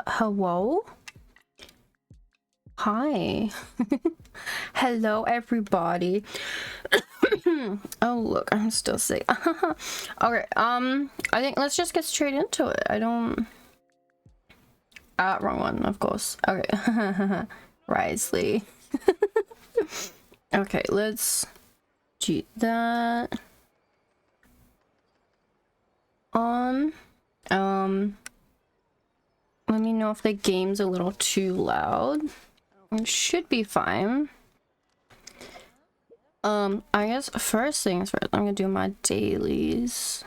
Hello? Hi. Hello, everybody. Oh, look, I'm still sick. Okay, I think let's just get straight into it. I don't... wrong one, of course. Okay. Wriothesley. Okay, let's do that. Let me know if the game's a little too loud. It should be fine. I guess first things first, I'm gonna do my dailies.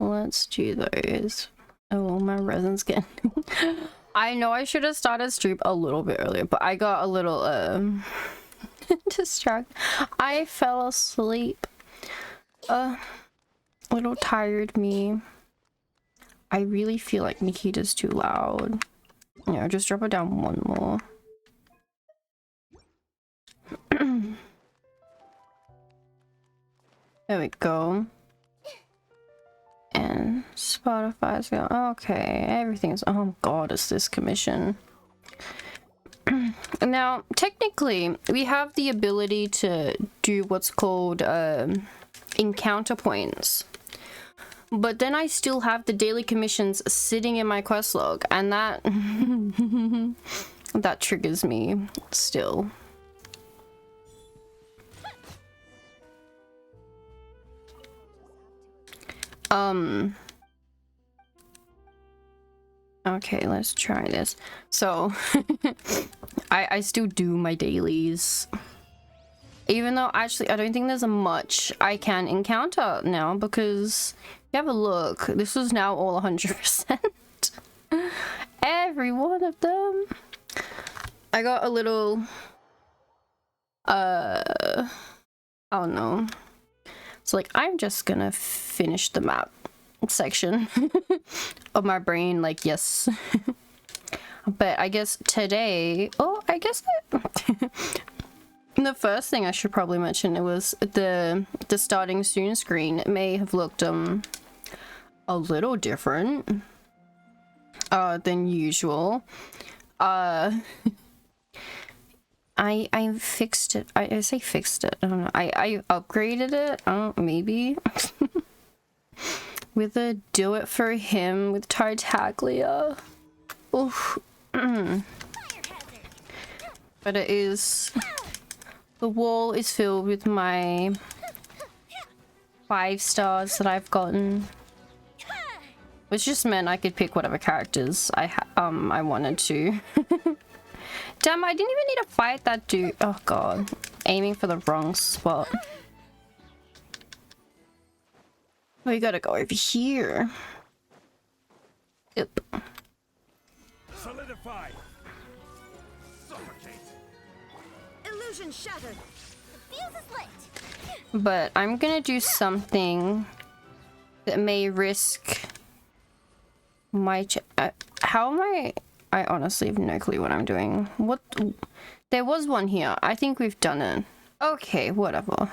Let's do those. Oh, my resin's getting... I know I should have started stream a little bit earlier, but I got a little, distracted. I fell asleep. A little tired me. I really feel like Nikita's too loud. Yeah, just drop it down one more. There we go. And Spotify's going, okay, everything's, oh god, is this commission. Now, technically, we have the ability to do what's called encounter points. But then I still have the daily commissions sitting in my quest log, and that that triggers me still. Okay, let's try this. So I still do my dailies. Even though actually I don't think there's much I can encounter now, because if you have a look, this is now all 100%. Every one of them. I got a little I don't know. It's like I'm just gonna finish the map section of my brain, like, yes. But I guess today, oh, I guess the first thing I should probably mention, it was the starting soon screen. It may have looked a little different than usual. I fixed it. I say fixed it. I don't know. I upgraded it. Maybe. With a do it for him with Tartaglia. Oof. But it is... The wall is filled with my 5 stars that I've gotten. Which just meant I could pick whatever characters I wanted to. Damn, I didn't even need to fight that dude. Oh god. Aiming for the wrong spot. We gotta go over here. Yep. Solidify. Suffocate. Illusion shattered. The fuse is lit. But I'm gonna do something that may risk my how am I honestly have no clue what I'm doing. What? There was one here. I think we've done it. Okay, whatever.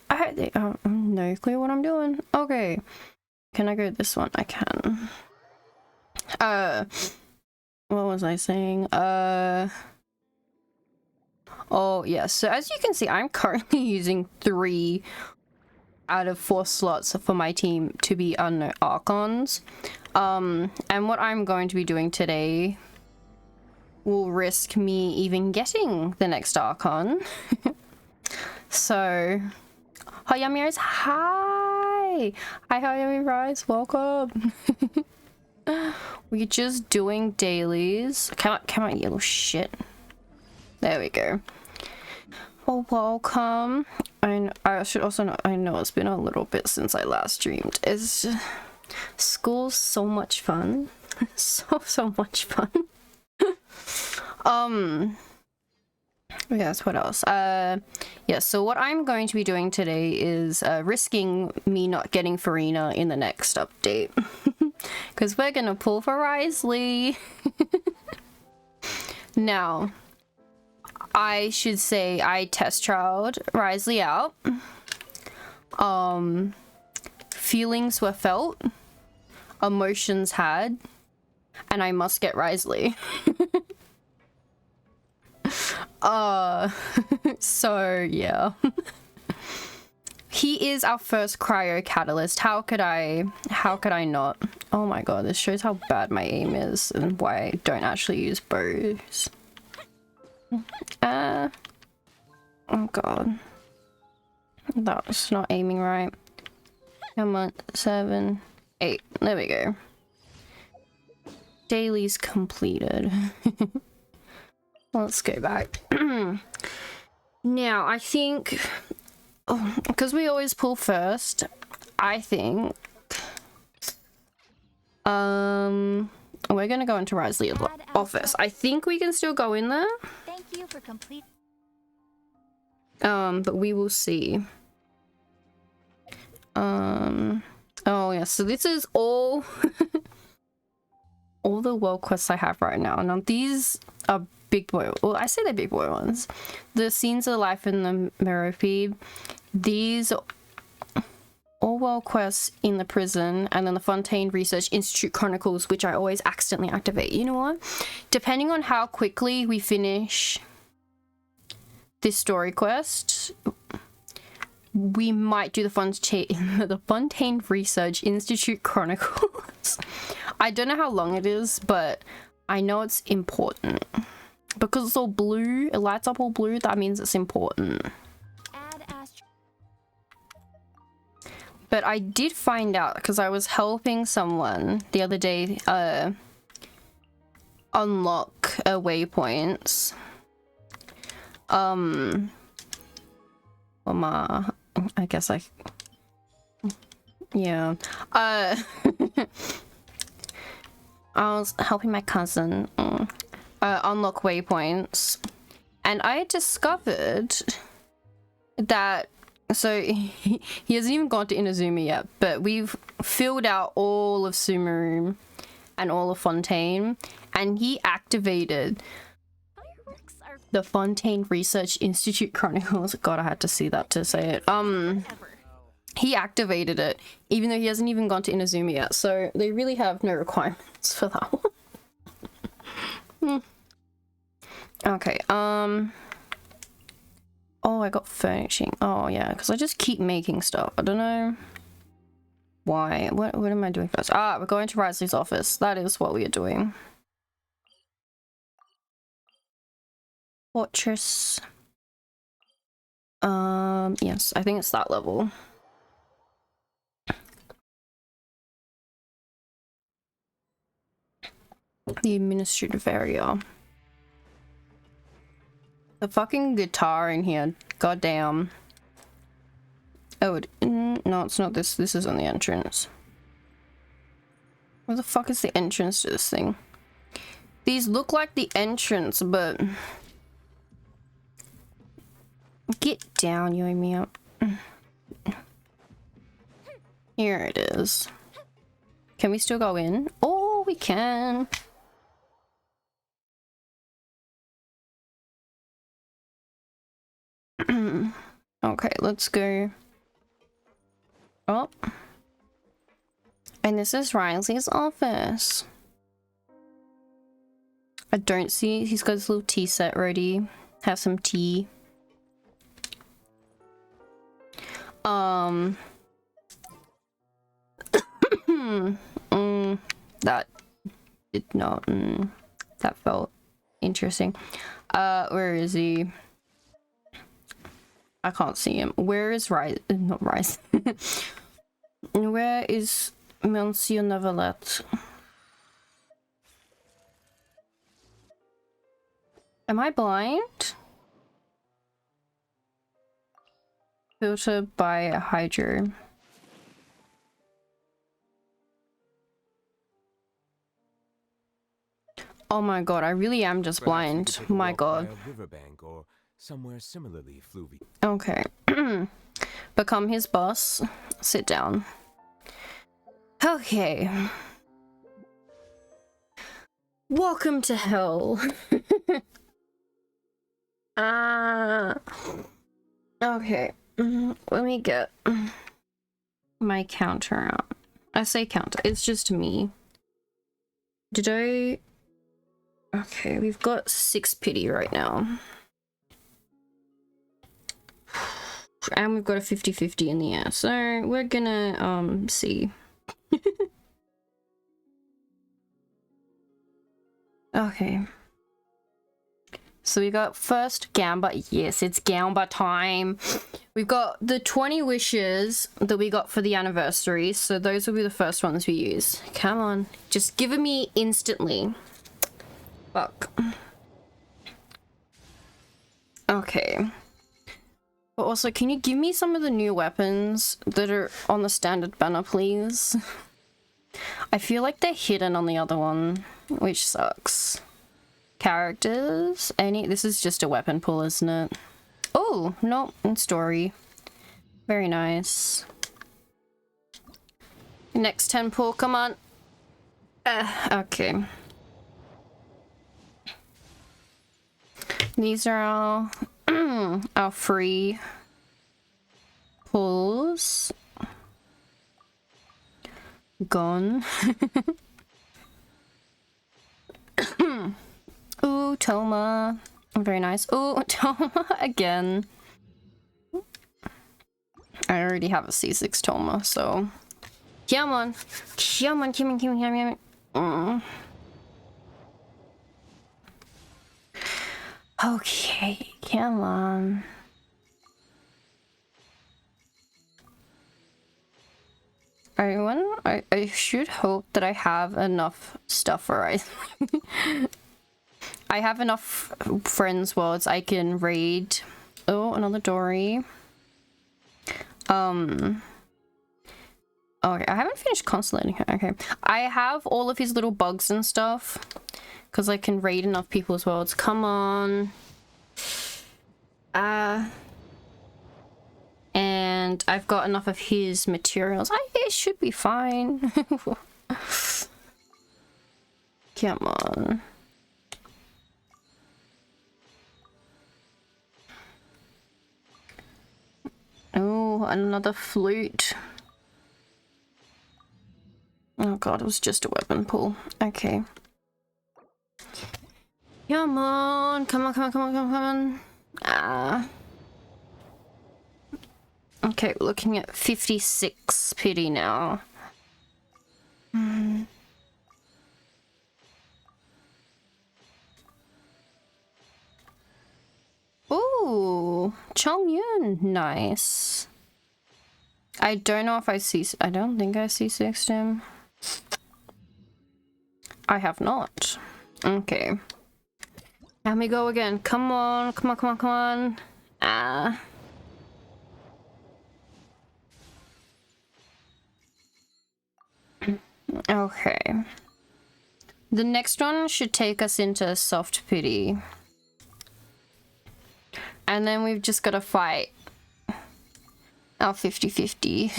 I have no clue what I'm doing. Okay. Can I go this one? I can. What was I saying? Oh, yeah. So as you can see, I'm currently using 3 out of 4 slots for my team to be unknown Archons. And what I'm going to be doing today will risk me even getting the next Archon. So, Hayami Rise, hi! Hi Hayami Rise, welcome! We're just doing dailies. Come on, you little shit. There we go. Well, welcome. And I should also know, I know it's been a little bit since I last streamed. It's just, school's so much fun. so much fun. Yes, what else? Yeah, so what I'm going to be doing today is risking me not getting Farina in the next update. Because we're gonna pull for Wriothesley. Now, I should say I test trialed Wriothesley out. Feelings were felt. emotions had, and I must get Wriothesley. So yeah. He is our first cryo catalyst. How could I not? Oh my god, this shows how bad my aim is and why I don't actually use bows. Oh god. That was not aiming right. Come on, 7, 8. There we go. Daily's completed. Let's go back. Now, I think, because we always pull first, I think, we're gonna go into Wriothesley's office. I think we can still go in there. Thank you for complete. But we will see. Oh yeah, so this is all all the world quests I have right now. Now these are big boy, well, I say they're big boy ones. The scenes of life in the mirror feed, these are all world quests in the prison, and then the Fontaine Research Institute Chronicles, which I always accidentally activate. You know what? Depending on how quickly we finish this story quest, we might do the Fontaine Research Institute Chronicles. I don't know how long it is, but I know it's important. Because it's all blue, it lights up all blue, that means it's important. But I did find out, because I was helping someone the other day unlock waypoints. I guess yeah. I was helping my cousin unlock waypoints, and I discovered that, so he hasn't even gone to Inazuma yet, but we've filled out all of Sumeru and all of Fontaine, and he activated the Fontaine Research Institute Chronicles. God, I had to see that to say it. He activated it, even though he hasn't even gone to Inazuma yet, so they really have no requirements for that one. Okay, oh, I got furnishing. Oh yeah, because I just keep making stuff. I don't know why. What am I doing first? Ah, we're going to Wriothesley's office. That is what we are doing. Fortress. Yes, I think it's that level. The administrative area. The fucking guitar in here. Goddamn. Oh, no, it's not this. This isn't the entrance. Where the fuck is the entrance to this thing? These look like the entrance, but... Get down, you and me up. Here it is. Can we still go in? Oh, we can. Okay, let's go up. And this is Wriothesley's office. I don't see, he's got his little tea set ready. Have some tea. That did not, that felt interesting. Where is he? I can't see him. Where is not Rice. Where is Monsieur Neverlet? Am I blind? Filter by Hydro. Oh my god, I really am just blind. My god. Riverbank or somewhere similarly fluvial. Okay. Become his boss. Sit down. Okay. Welcome to hell. Okay. Let me get my counter out. I say counter. It's just me. Did I... Okay, we've got 6 pity right now. And we've got a 50-50 in the air. So we're gonna, see. Okay. So we got first Gamba. Yes, it's Gamba time. We've got the 20 wishes that we got for the anniversary. So those will be the first ones we use. Come on. Just give it me instantly. Fuck. Okay. But also, can you give me some of the new weapons that are on the standard banner, please? I feel like they're hidden on the other one, which sucks. Characters? This is just a weapon pool, isn't it? Oh, no, story. Very nice. Next 10 pull, come on. Okay. These are our free pulls. Gone. Ooh, Toma. Very nice. Ooh, Toma again. I already have a C6 Toma, so... Come on. Come on, come on, come on, come on. Okay, come on. I should hope that I have enough stuff for I have enough friends worlds I can raid. Oh, another Dory. Okay, I haven't finished consulating her. Okay. I have all of his little bugs and stuff. Because I can raid enough people's worlds. Come on. And I've got enough of his materials. It should be fine. Come on. Oh, another flute. Oh god, it was just a weapon pool. Okay. Come on, come on, come on, come on, come on, come on. Okay, we're looking at 56 pity now. Ooh, Chongyun, nice. I don't know if I don't think I C6'd him. I have not. Okay. Let me go again. Come on, come on, come on, come on. Okay. The next one should take us into soft pity. And then we've just got to fight our 50-50.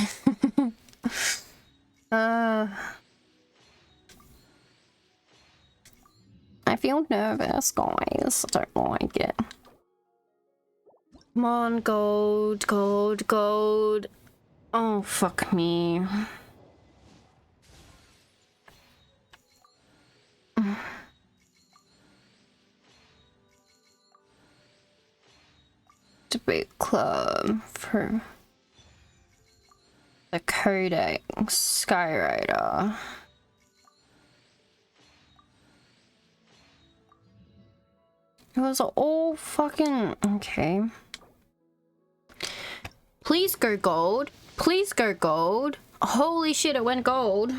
I feel nervous, guys. I don't like it. Come on, gold, gold, gold. Oh, fuck me. Debate club for the Codex Skyrider. It was all fucking okay. Please go gold. Please go gold. Holy shit, it went gold.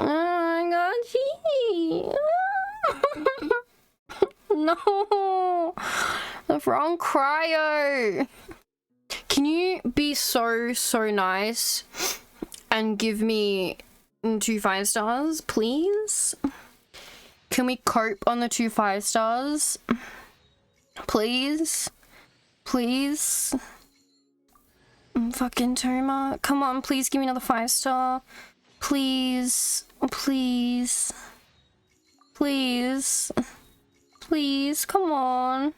Oh my god, gee. No, the wrong cryo. Can you be so nice and give me 2 5-stars, please? Can we cope on the 2 5-stars? Please? Please? Fucking Toma. Come on, please give me another 5-star. Please. Please. Please. Please, come on.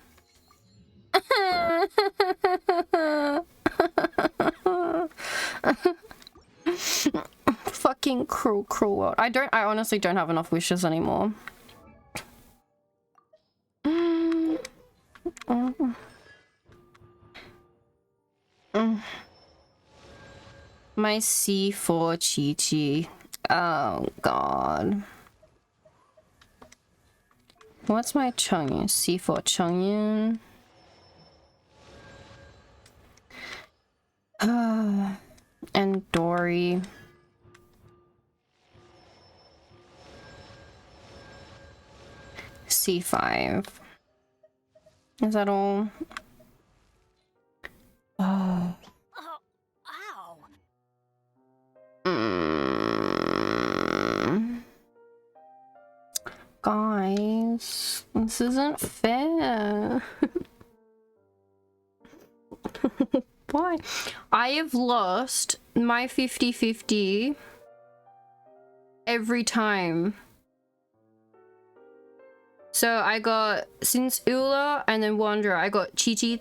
Fucking cruel world. I honestly don't have enough wishes anymore. My C4 Chi-Chi. Oh god. What's my Chongyun? C4 Chongyun. And Dory. C5. Is that all? Oh. Ow. Guys, this isn't fair. Why? I have lost my 50-50 every time. So I got, since Ula and then Wanderer, I got Chi-Chi,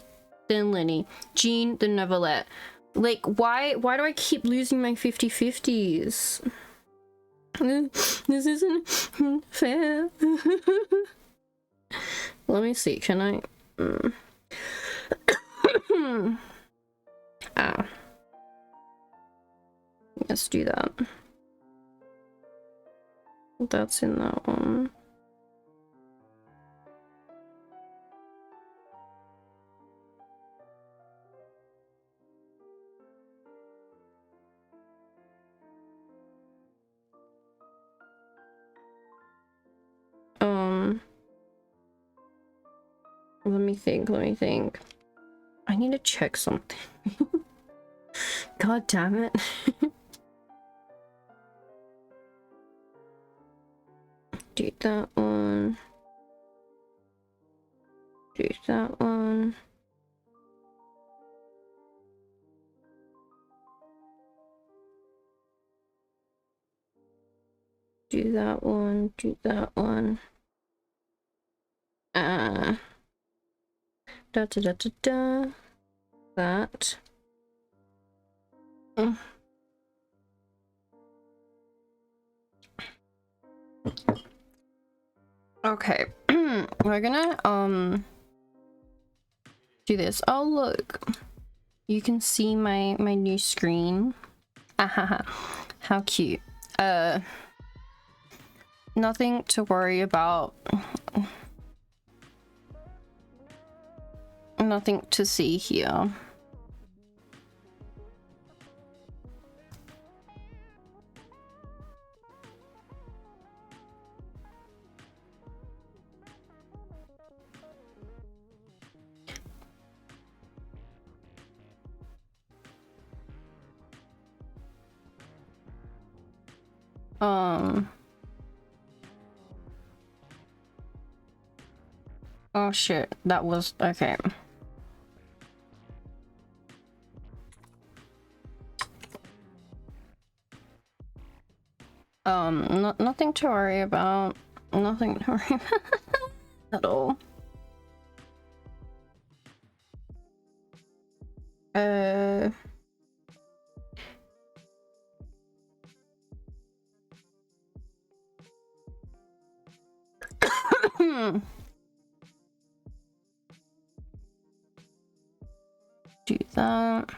then Lenny, Jean, then Neverlet. Like, why do I keep losing my 50-50s? This isn't fair. Let me see, can I? Ah. Let's do that. That's in that one. Let me think. I need to check something. God damn it. Do that one. Do that one. Do that one. Do that one. Da da da da da. That. Okay. We're gonna do this. Oh look. You can see my new screen. Ahaha. How cute. Nothing to worry about. Nothing to see here. Oh shit, that was okay. Nothing to worry about. Nothing to worry about at all. Do that.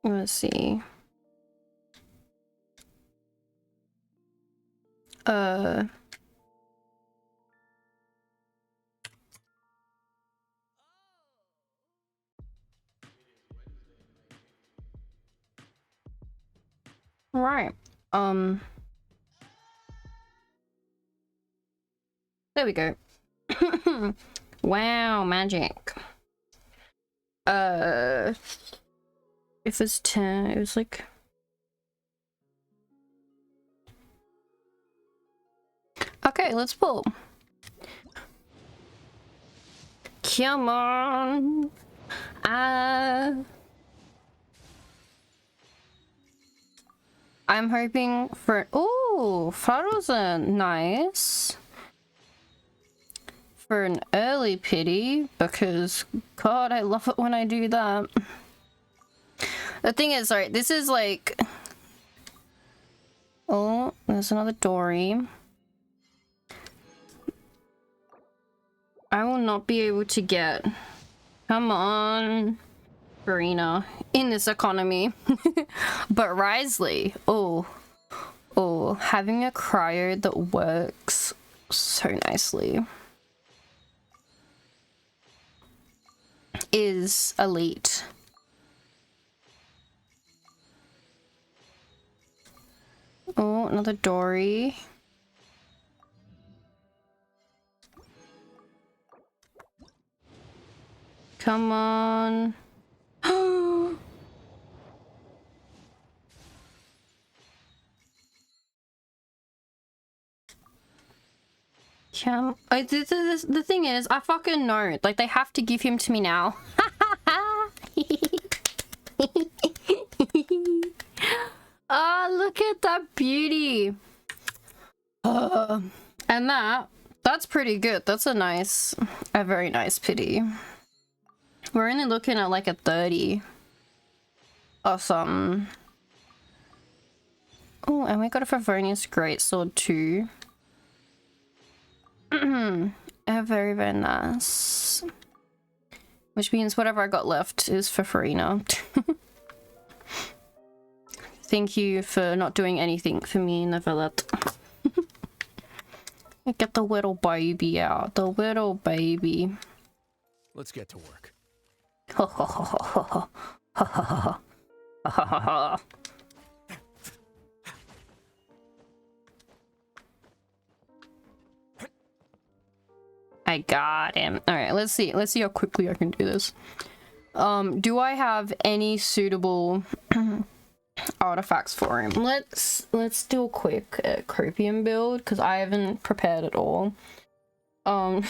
Let's see. Right. There we go. Wow, magic. If it's 10, it was like Okay, let's pull. Come on. I'm hoping for... Oh, Frozen. Nice. For an early pity, because God, I love it when I do that. The thing is, right, this is like... Oh, there's another Dory. I will not be able to get... Come on, Farina, in this economy. But Wriothesley, oh, having a cryo that works so nicely is elite. Oh, another Dory. Come on. The thing is, I fucking know. Like, they have to give him to me now. Oh, look at that beauty. And that's pretty good. That's a very nice pity. We're only looking at like a 30 or something. Oh, and we got a Favonius Greatsword too. Very, very nice. Which means whatever I got left is for Farina. Thank you for not doing anything for me, Neverlet. Get the little baby out. The little baby. Let's get to work. I got him. All right, let's see how quickly I can do this. Do I have any suitable artifacts for him? Let's do a quick Copium build because I haven't prepared at all. For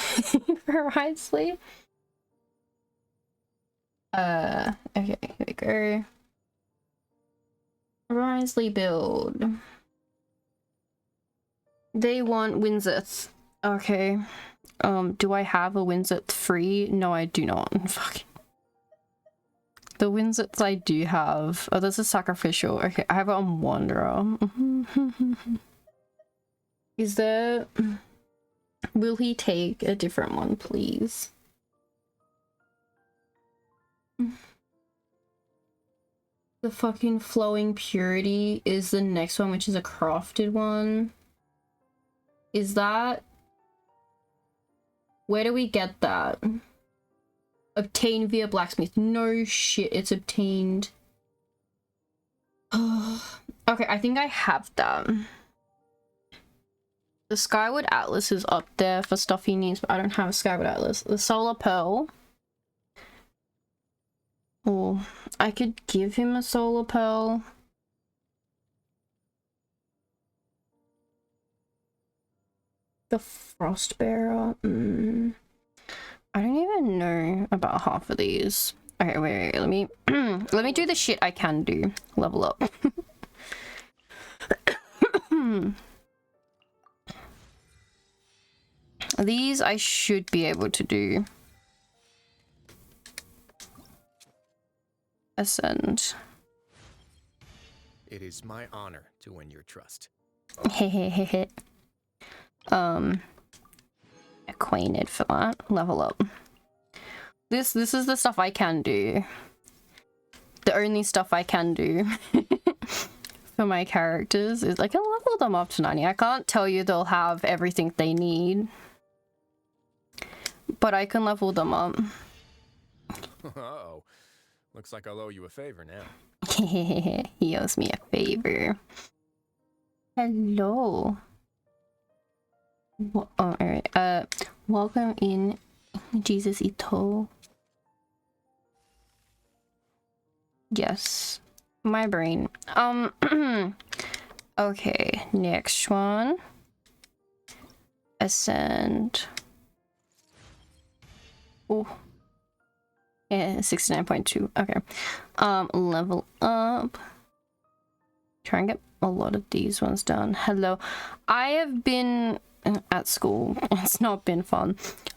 Wriothesley. Okay, here we go. Wriothesley build. They want Windsith. Okay. Do I have a Windsith free? No, I do not. Fuck. The Windsiths I do have. Oh, this is sacrificial. Okay, I have it on Wanderer. Is there... Will he take a different one, please? The fucking Flowing Purity is the next one, which is a crafted one. Is that... Where do we get that? Obtained via blacksmith. No shit, it's obtained. Okay, I think I have that. The Skyward Atlas is up there for stuff he needs, but I don't have a Skyward Atlas. The Solar Pearl. Oh, I could give him a Solar Pearl. The Frostbearer. I don't even know about half of these. Okay, wait, let me let me do the shit I can do. Level up. These I should be able to do. Ascend. It is my honor to win your trust. Hehehehe. Acquainted for that. Level up. This is the stuff I can do. The only stuff I can do for my characters is I can level them up to 90. I can't tell you they'll have everything they need, but I can level them up. Uh-oh. Looks like I'll owe you a favor now. He owes me a favor. Hello. Oh, alright. Welcome in, Jesus Ito. Yes. My brain. Okay, next one. Ascend. Oh. Yeah, 69.2. Okay. Level up. Try and get a lot of these ones done. Hello. I have been at school. It's not been fun.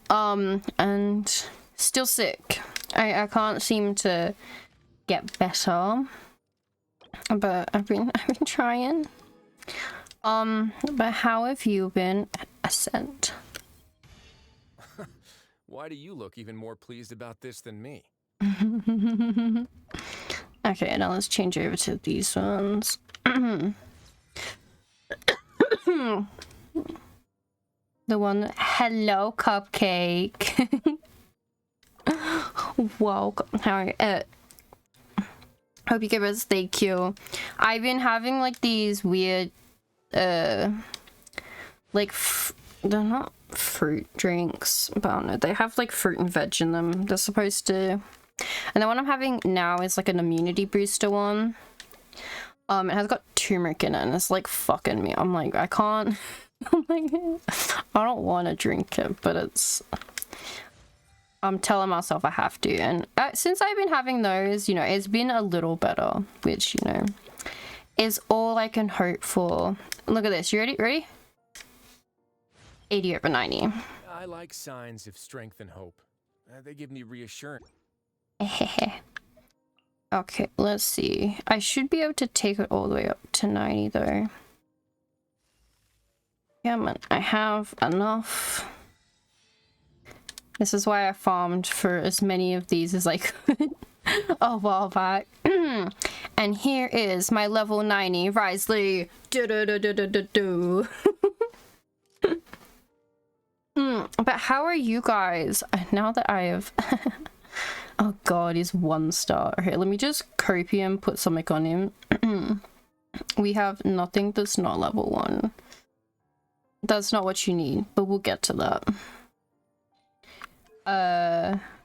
And still sick. I can't seem to get better. But I've been trying. But how have you been? Ascent. Why do you look even more pleased about this than me? Okay, now let's change over to these ones. The one, hello, cupcake. Welcome. How are you? Hope you give us thank you. I've been having like these weird, like, they're not fruit drinks, but I don't know. They have like fruit and veg in them. They're supposed to. And the one I'm having now is like an immunity booster one. It has got turmeric in it, and it's like fucking me. I'm like, I can't. I'm like, I don't want to drink it, but it's. I'm telling myself I have to, and since I've been having those, you know, it's been a little better, which, you know, is all I can hope for. Look at this. You ready? Ready? 80 over 90. I like signs of strength and hope. They give me reassurance. Okay, let's see. I should be able to take it all the way up to 90 though. Yeah, man, I have enough. This is why I farmed for as many of these as I could a while back. And here is my level 90 Wriothesley. But how are you guys? Now that I have... Oh god, he's 1 star. Okay, let me just copy him, put something on him. We have nothing that's not level 1. That's not what you need, but we'll get to that.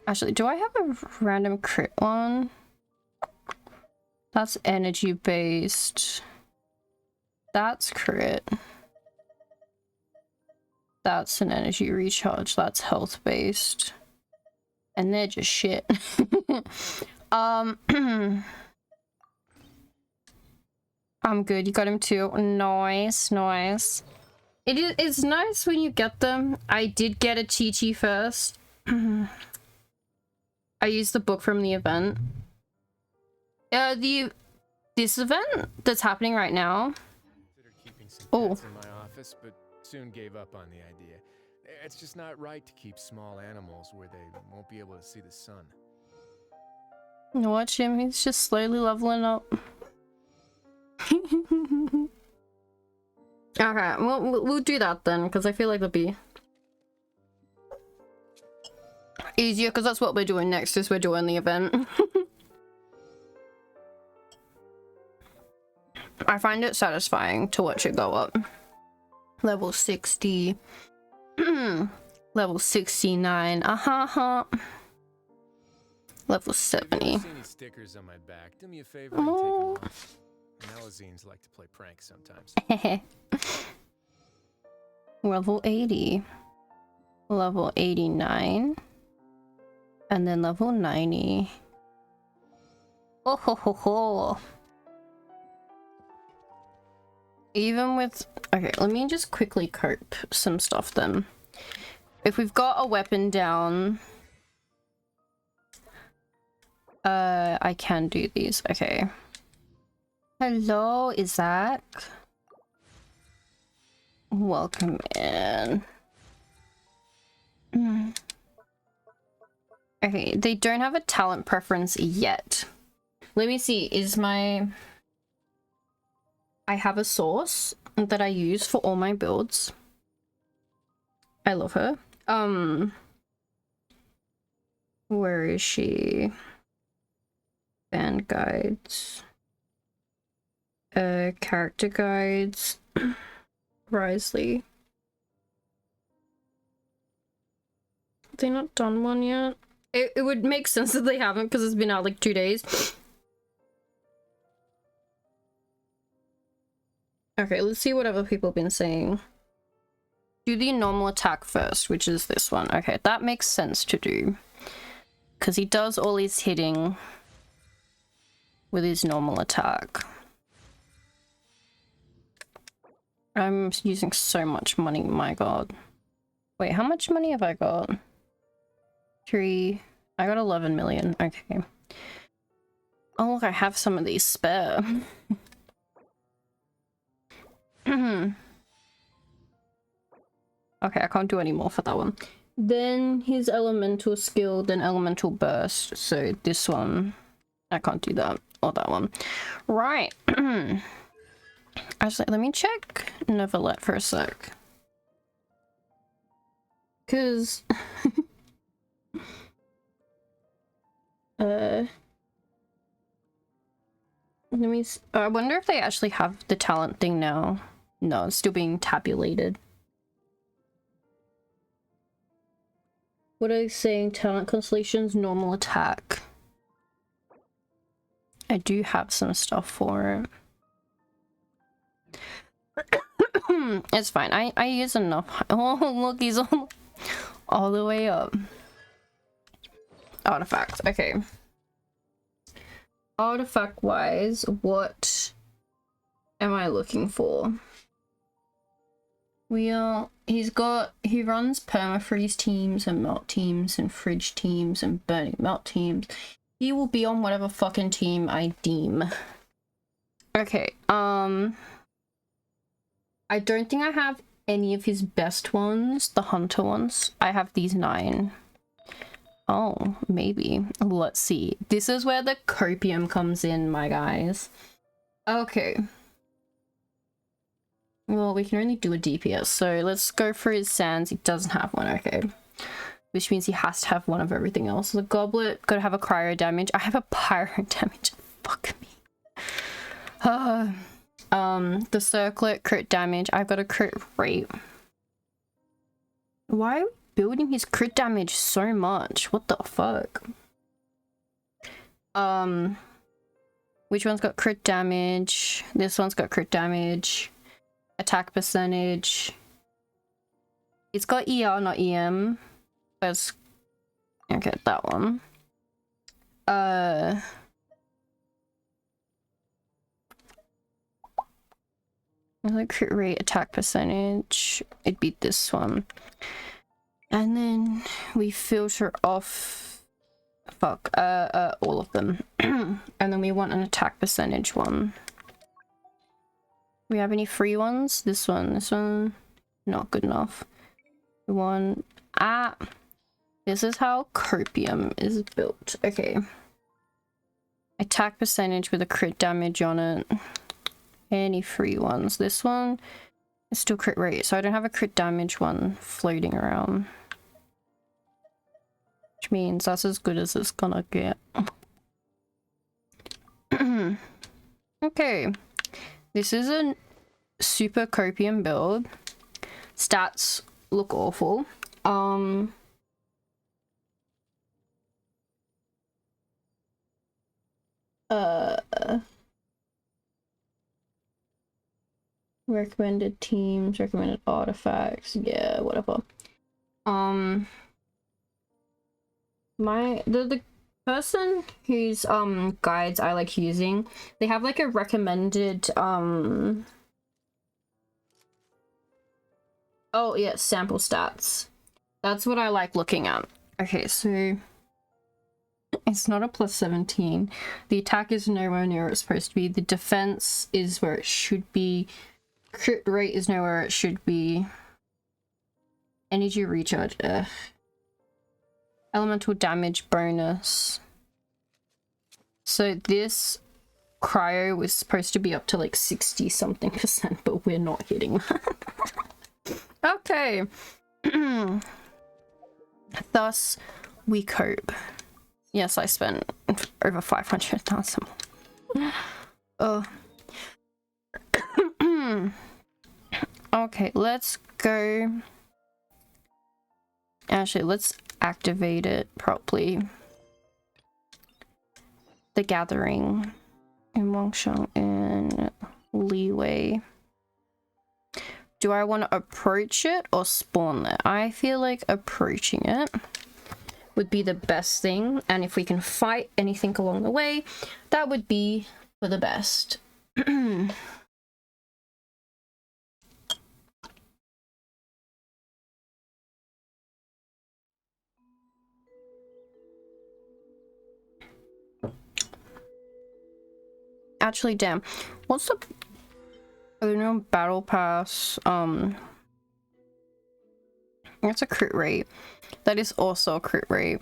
Actually, do I have a random crit one? That's energy based. That's crit. That's an energy recharge. That's health based. And they're just shit. I'm good. You got him too. Nice, nice. It's nice when you get them. I did get a Chi-Chi first. I used the book from the event. This event that's happening right now. Keeping some Oh. pets in my office, but soon gave up on the idea. It's just not right to keep small animals where they won't be able to see the sun. Watch him. He's just slowly leveling up. Okay, we'll do that then, because I feel like it'll be easier, because that's what we're doing next, is we're doing the event. I find it satisfying to watch it go up. Level 60. Level 69. Level 70. If you see any stickers on my back, do me a favor and take them off. Melazines like to play pranks sometimes. Level 80. Level 89. And then level 90. Oh ho ho ho. Even with... Okay, let me just quickly cope some stuff then. If we've got a weapon down... I can do these. Okay. Hello, Isaac. Welcome in. Okay, they don't have a talent preference yet. Let me see, is my... I have a source that I use for all my builds. I love her. Where is she? Band guides. Character guides. Wriothesley. They not done one yet? It would make sense that they haven't, because it's been out like 2 days. Okay, let's see what other people have been saying. do the normal attack first, which is this one. Okay, that makes sense to do. Because he does all his hitting with his normal attack. I'm using so much money, my god. Wait, how much money have I got? 3. I got 11 million. Okay. Oh, look, I have some of these spare. Okay, I can't do any more for that one. Then his elemental skill, then elemental burst. So this one, I can't do that. Or that one. Right. Actually, let me check Neverlet for a sec. Cause let me I wonder if they actually have the talent thing now. No, it's still being tabulated. What are they saying? Talent constellations, normal attack. I do have some stuff for it. It's fine. I use enough. Oh, look, he's all the way up. Artifacts. Okay. Artifact wise, what am I looking for? He runs permafreeze teams and melt teams and fridge teams and burning melt teams. He will be on whatever fucking team I deem. Okay, I don't think I have any of his best ones, the hunter ones. I have these 9. Oh, maybe. Let's see. This is where the copium comes in, my guys. Okay. Well, we can only do a DPS, so let's go for his sands. He doesn't have one, okay. Which means he has to have one of everything else. The goblet, gotta have a cryo damage. I have a pyro damage. Fuck me. The circlet, crit damage. I've got a crit rate. Why are we building his crit damage so much? What the fuck? Which one's got crit damage? This one's got crit damage. Attack percentage. It's got ER, not EM. Let's get that one. Like crit rate, attack percentage. It'd be this one. And then we filter off all of them. And then we want an attack percentage one. We have any free ones? This one, not good enough. This is how copium is built. Okay. Attack percentage with a crit damage on it. Any free ones? This one is still crit rate, so I don't have a crit damage one floating around. Which means that's as good as it's gonna get. Okay. This is a super copium build. Stats look awful. Recommended teams, recommended artifacts, yeah, whatever. The person whose guides I like using, they have like a recommended oh yeah, sample stats. That's what I like looking at. Okay, so it's not a plus 17. The attack is nowhere near where it's supposed to be. The defense is where it should be. Crit rate is nowhere it should be. Energy recharge. Elemental damage bonus. So this cryo was supposed to be up to like 60 something %, but we're not hitting that. Okay. Thus we cope. Yes, I spent over 500,000. Okay, let's go. Actually, let's activate it properly. The Gathering in Wangsheng and Leeway. Do I want to approach it or spawn it? I feel like approaching it would be the best thing. And if we can fight anything along the way, that would be for the best. Actually, damn. What's the... Oh, no battle pass. That's a crit rate. That is also a crit rate.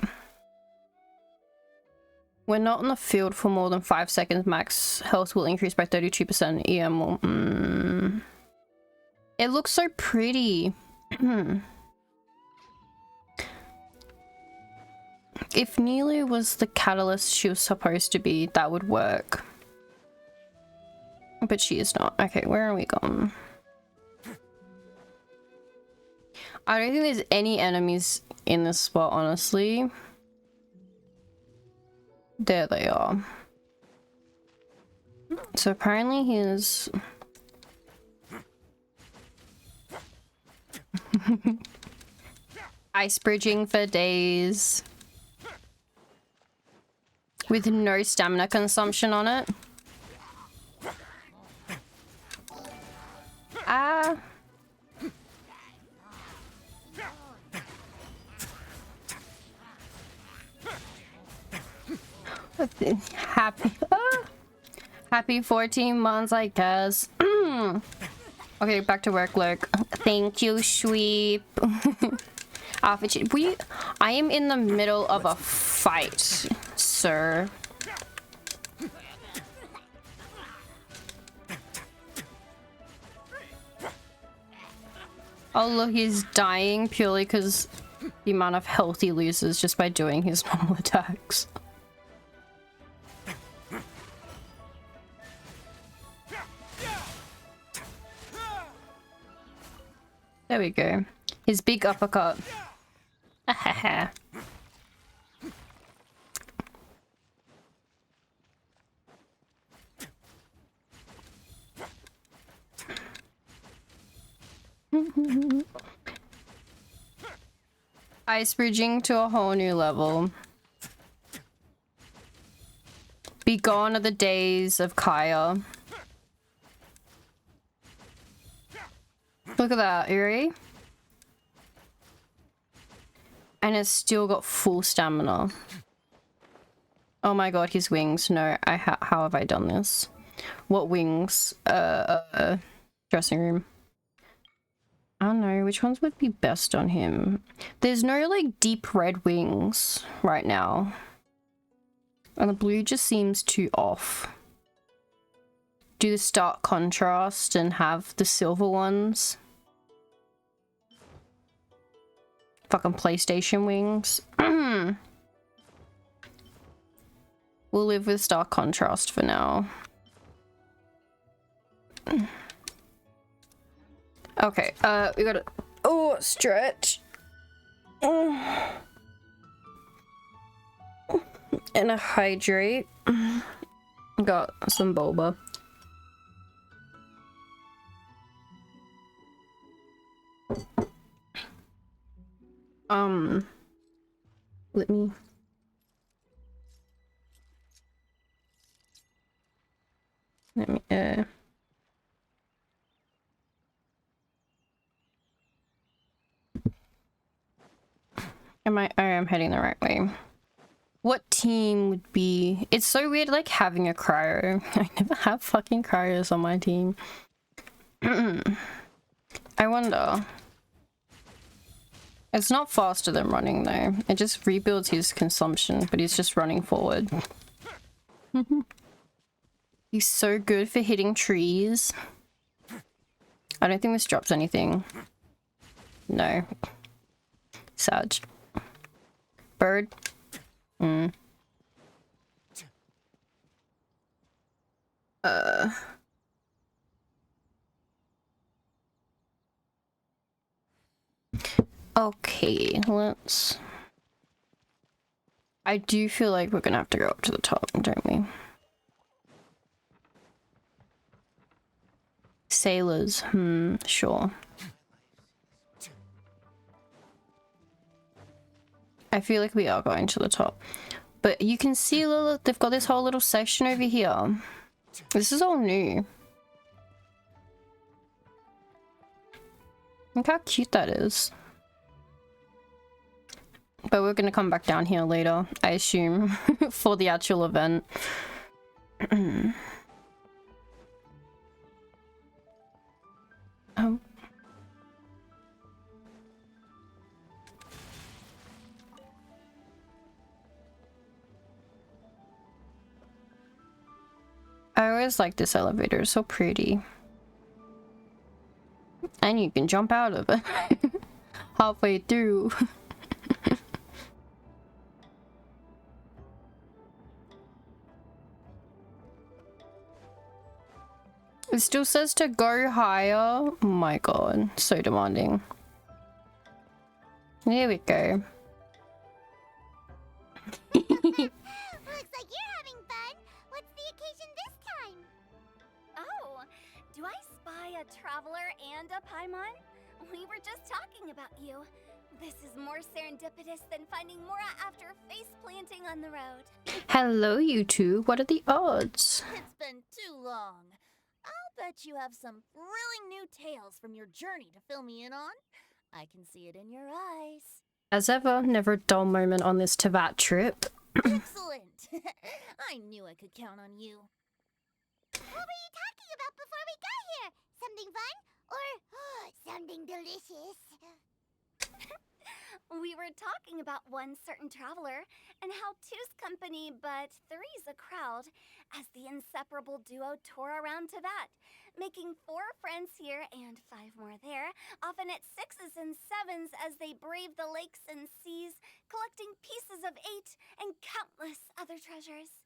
When not in the field for more than 5 seconds, max health will increase by 32%. EM will... It looks so pretty. If Nilu was the catalyst she was supposed to be, that would work. But she is not. Okay, where are we going? I don't think there's any enemies in this spot, honestly. There they are. So apparently he's... ice bridging for days. With no stamina consumption on it. Ah. Happy. Happy 14 months, I guess. Okay, back to work, Lurk. Thank you, Sweep. I am in the middle of a fight, sir. Oh look, he's dying purely because the amount of health he loses just by doing his normal attacks. There we go. His big uppercut. Ahaha. Ice bridging to a whole new level. Be gone are the days of Kaya. Look at that, Eerie. And it's still got full stamina. Oh my god, his wings. No, how have I done this? What wings? Dressing room. I don't know, which ones would be best on him? There's no, like, deep red wings right now. And the blue just seems too off. Do the stark contrast and have the silver ones. Fucking PlayStation wings. We'll live with stark contrast for now. Okay, we gotta... Oh, stretch. And a hydrate. Got some boba. Let me... I'm heading the right way. What team would be... It's so weird, like, having a cryo. I never have fucking cryos on my team. I wonder... It's not faster than running, though. It just rebuilds his consumption, but he's just running forward. He's so good for hitting trees. I don't think this drops anything. No. Sad. Bird. Okay, let's... I do feel like we're gonna have to go up to the top, don't we? Sailors, sure. I feel like we are going to the top. But you can see, look, they've got this whole little section over here. This is all new. Look how cute that is. But we're gonna come back down here later, I assume, for the actual event. Oh. I always like this elevator, it's so pretty. And you can jump out of it halfway through. It still says to go higher. Oh my god, so demanding. Here we go. Looks like you're having fun. What's the occasion this time? Oh, do I spy a traveler and a Paimon? We were just talking about you. This is more serendipitous than finding Mora after face planting on the road. Hello, you two. What are the odds? It's been too long. I'll bet you have some thrilling new tales from your journey to fill me in on. I can see it in your eyes. As ever, never a dull moment on this Teyvat trip. Excellent. I knew I could count on you. What were you talking about before we got here? Something fun? Or something delicious? We were talking about one certain traveler and how two's company but three's a crowd as the inseparable duo tour around Teyvat, making 4 friends here and 5 more there, often at 6s and 7s as they brave the lakes and seas, collecting pieces of 8 and countless other treasures.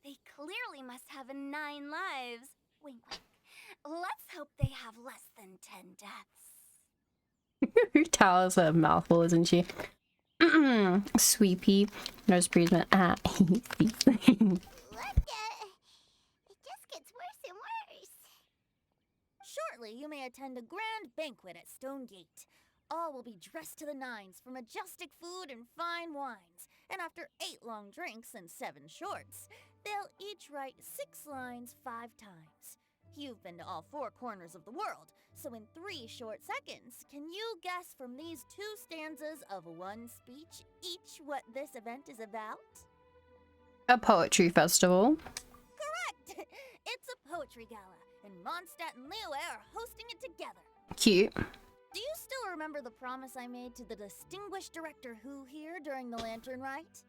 They clearly must have 9 lives. Wink, wink. Let's hope they have less than 10 deaths. Tala's a mouthful, isn't she? Sweepy. Nose breathement. Ah. What the? It just gets worse and worse. Shortly, you may attend a grand banquet at Stonegate. All will be dressed to the nines for majestic food and fine wines. And after 8 long drinks and 7 shorts, they'll each write 6 lines 5 times. You've been to all 4 corners of the world, so in 3 short seconds, can you guess from these 2 stanzas of 1 speech each what this event is about? A poetry festival. Correct! It's a poetry gala, and Mondstadt and Liyue are hosting it together. Cute. Do you still remember the promise I made to the distinguished director Who here during the Lantern Rite?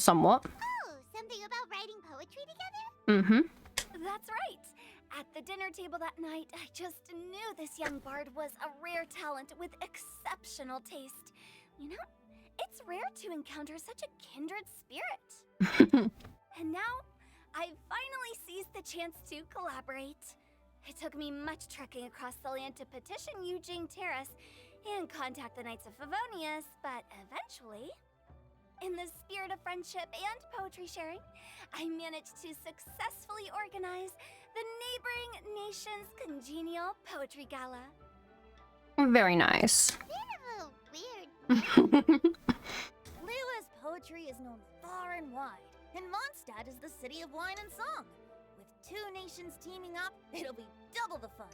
Somewhat. Oh, something about writing poetry together? Mm-hmm. That's right. At the dinner table that night, I just knew this young bard was a rare talent with exceptional taste. You know, it's rare to encounter such a kindred spirit. And now, I've finally seized the chance to collaborate. It took me much trekking across the land to petition Eugene Terrace and contact the Knights of Favonius, but eventually, in the spirit of friendship and poetry sharing, I managed to successfully organize the neighboring nation's congenial poetry gala. Very nice. Bit of a weird. Liyue's poetry is known far and wide, and Mondstadt is the city of wine and song. With 2 nations teaming up, it'll be double the fun,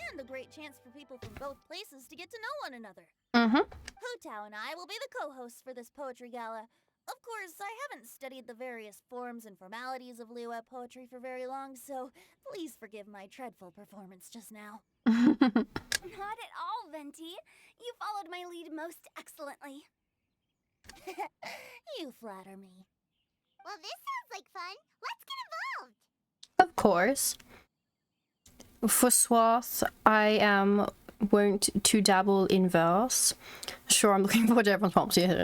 and a great chance for people from both places to get to know one another. Mm-hmm. Hutao and I will be the co-hosts for this poetry gala. Of course, I haven't studied the various forms and formalities of Liyue poetry for very long, so please forgive my dreadful performance just now. Not at all, Venti. You followed my lead most excellently. You flatter me. Well, this sounds like fun. Let's get involved. Of course. For Swath, I am wont to dabble in verse. Sure, I'm looking forward to everyone's prompts here. I'm sure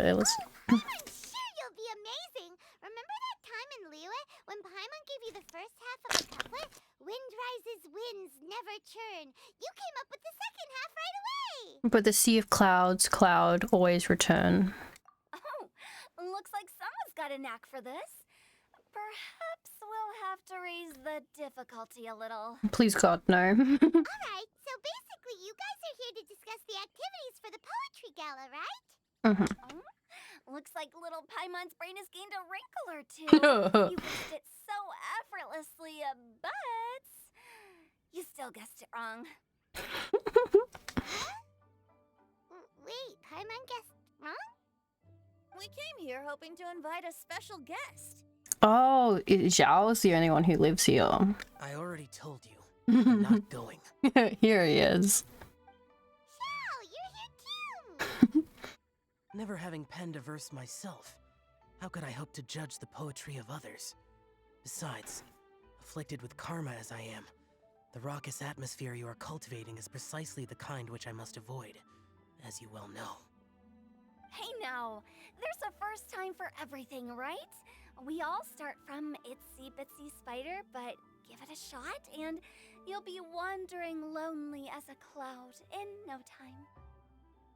you'll be amazing. Remember that time in Liyue when Paimon gave you the first half of a couplet? Wind rises, winds never churn. You came up with the second half right away. But the sea of clouds, cloud, always return. Oh, looks like someone's got a knack for this. Perhaps we'll have to raise the difficulty a little. Please God, no. All right, so basically you guys are here to discuss the activities for the poetry gala, right? Mhm. Looks like little Paimon's brain has gained a wrinkle or two. You guessed it so effortlessly, but you still guessed it wrong. Wait, Paimon guessed wrong? We came here hoping to invite a special guest. Oh, Zhao is the only one who lives here. I already told you, I'm not going. Here he is. Xiao, you're here too! Never having penned a verse myself, how could I hope to judge the poetry of others? Besides, afflicted with karma as I am, the raucous atmosphere you are cultivating is precisely the kind which I must avoid, as you well know. Hey now, there's a first time for everything, right? We all start from itsy bitsy spider, but give it a shot and you'll be wandering lonely as a cloud in no time.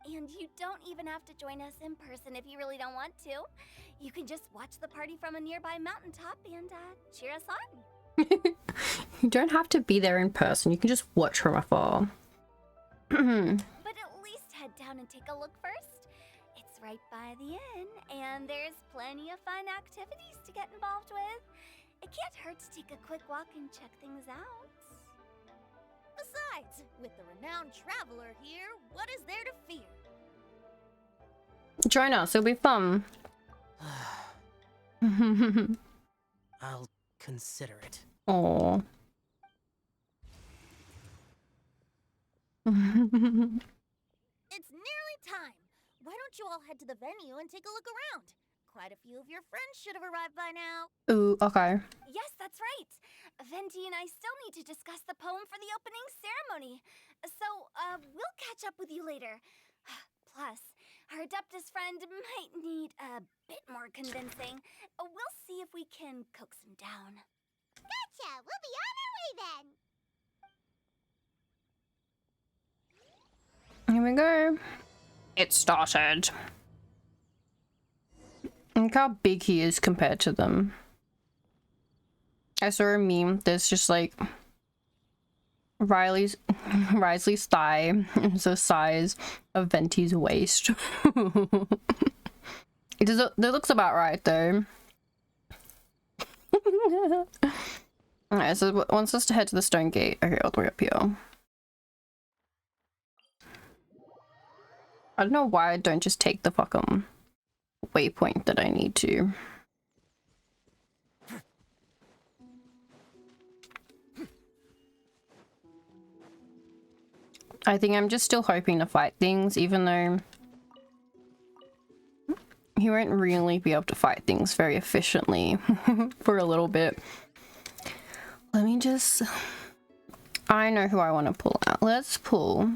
And you don't even have to join us in person if you really don't want to. You can just watch the party from a nearby mountaintop and cheer us on. You don't have to be there in person. You can just watch from afar. But at least head down and take a look first. It's right by the inn, and there's plenty of fun activities to get involved with. It can't hurt to take a quick walk and check things out. Besides, with the renowned traveler here, what is there to fear? Join us. It'll be fun. I'll consider it. Oh. It's nearly time. Why don't you all head to the venue and take a look around? Quite a few of your friends should have arrived by now. Ooh, okay. Yes, that's right. Venti and I still need to discuss the poem for the opening ceremony. So, we'll catch up with you later. Plus, our Adeptus friend might need a bit more convincing. We'll see if we can coax him down. Gotcha! We'll be on our way then! Here we go. It started. Look how big he is compared to them. I saw a meme. There's just like Riley's thigh is the size of Venti's waist. That looks about right though. Alright, so it wants us to head to the stone gate. Okay, all the way up here. I don't know why I don't just take the fucking waypoint that I need to. I think I'm just still hoping to fight things, even though he won't really be able to fight things very efficiently for a little bit. Let me just... I know who I want to pull out. Let's pull...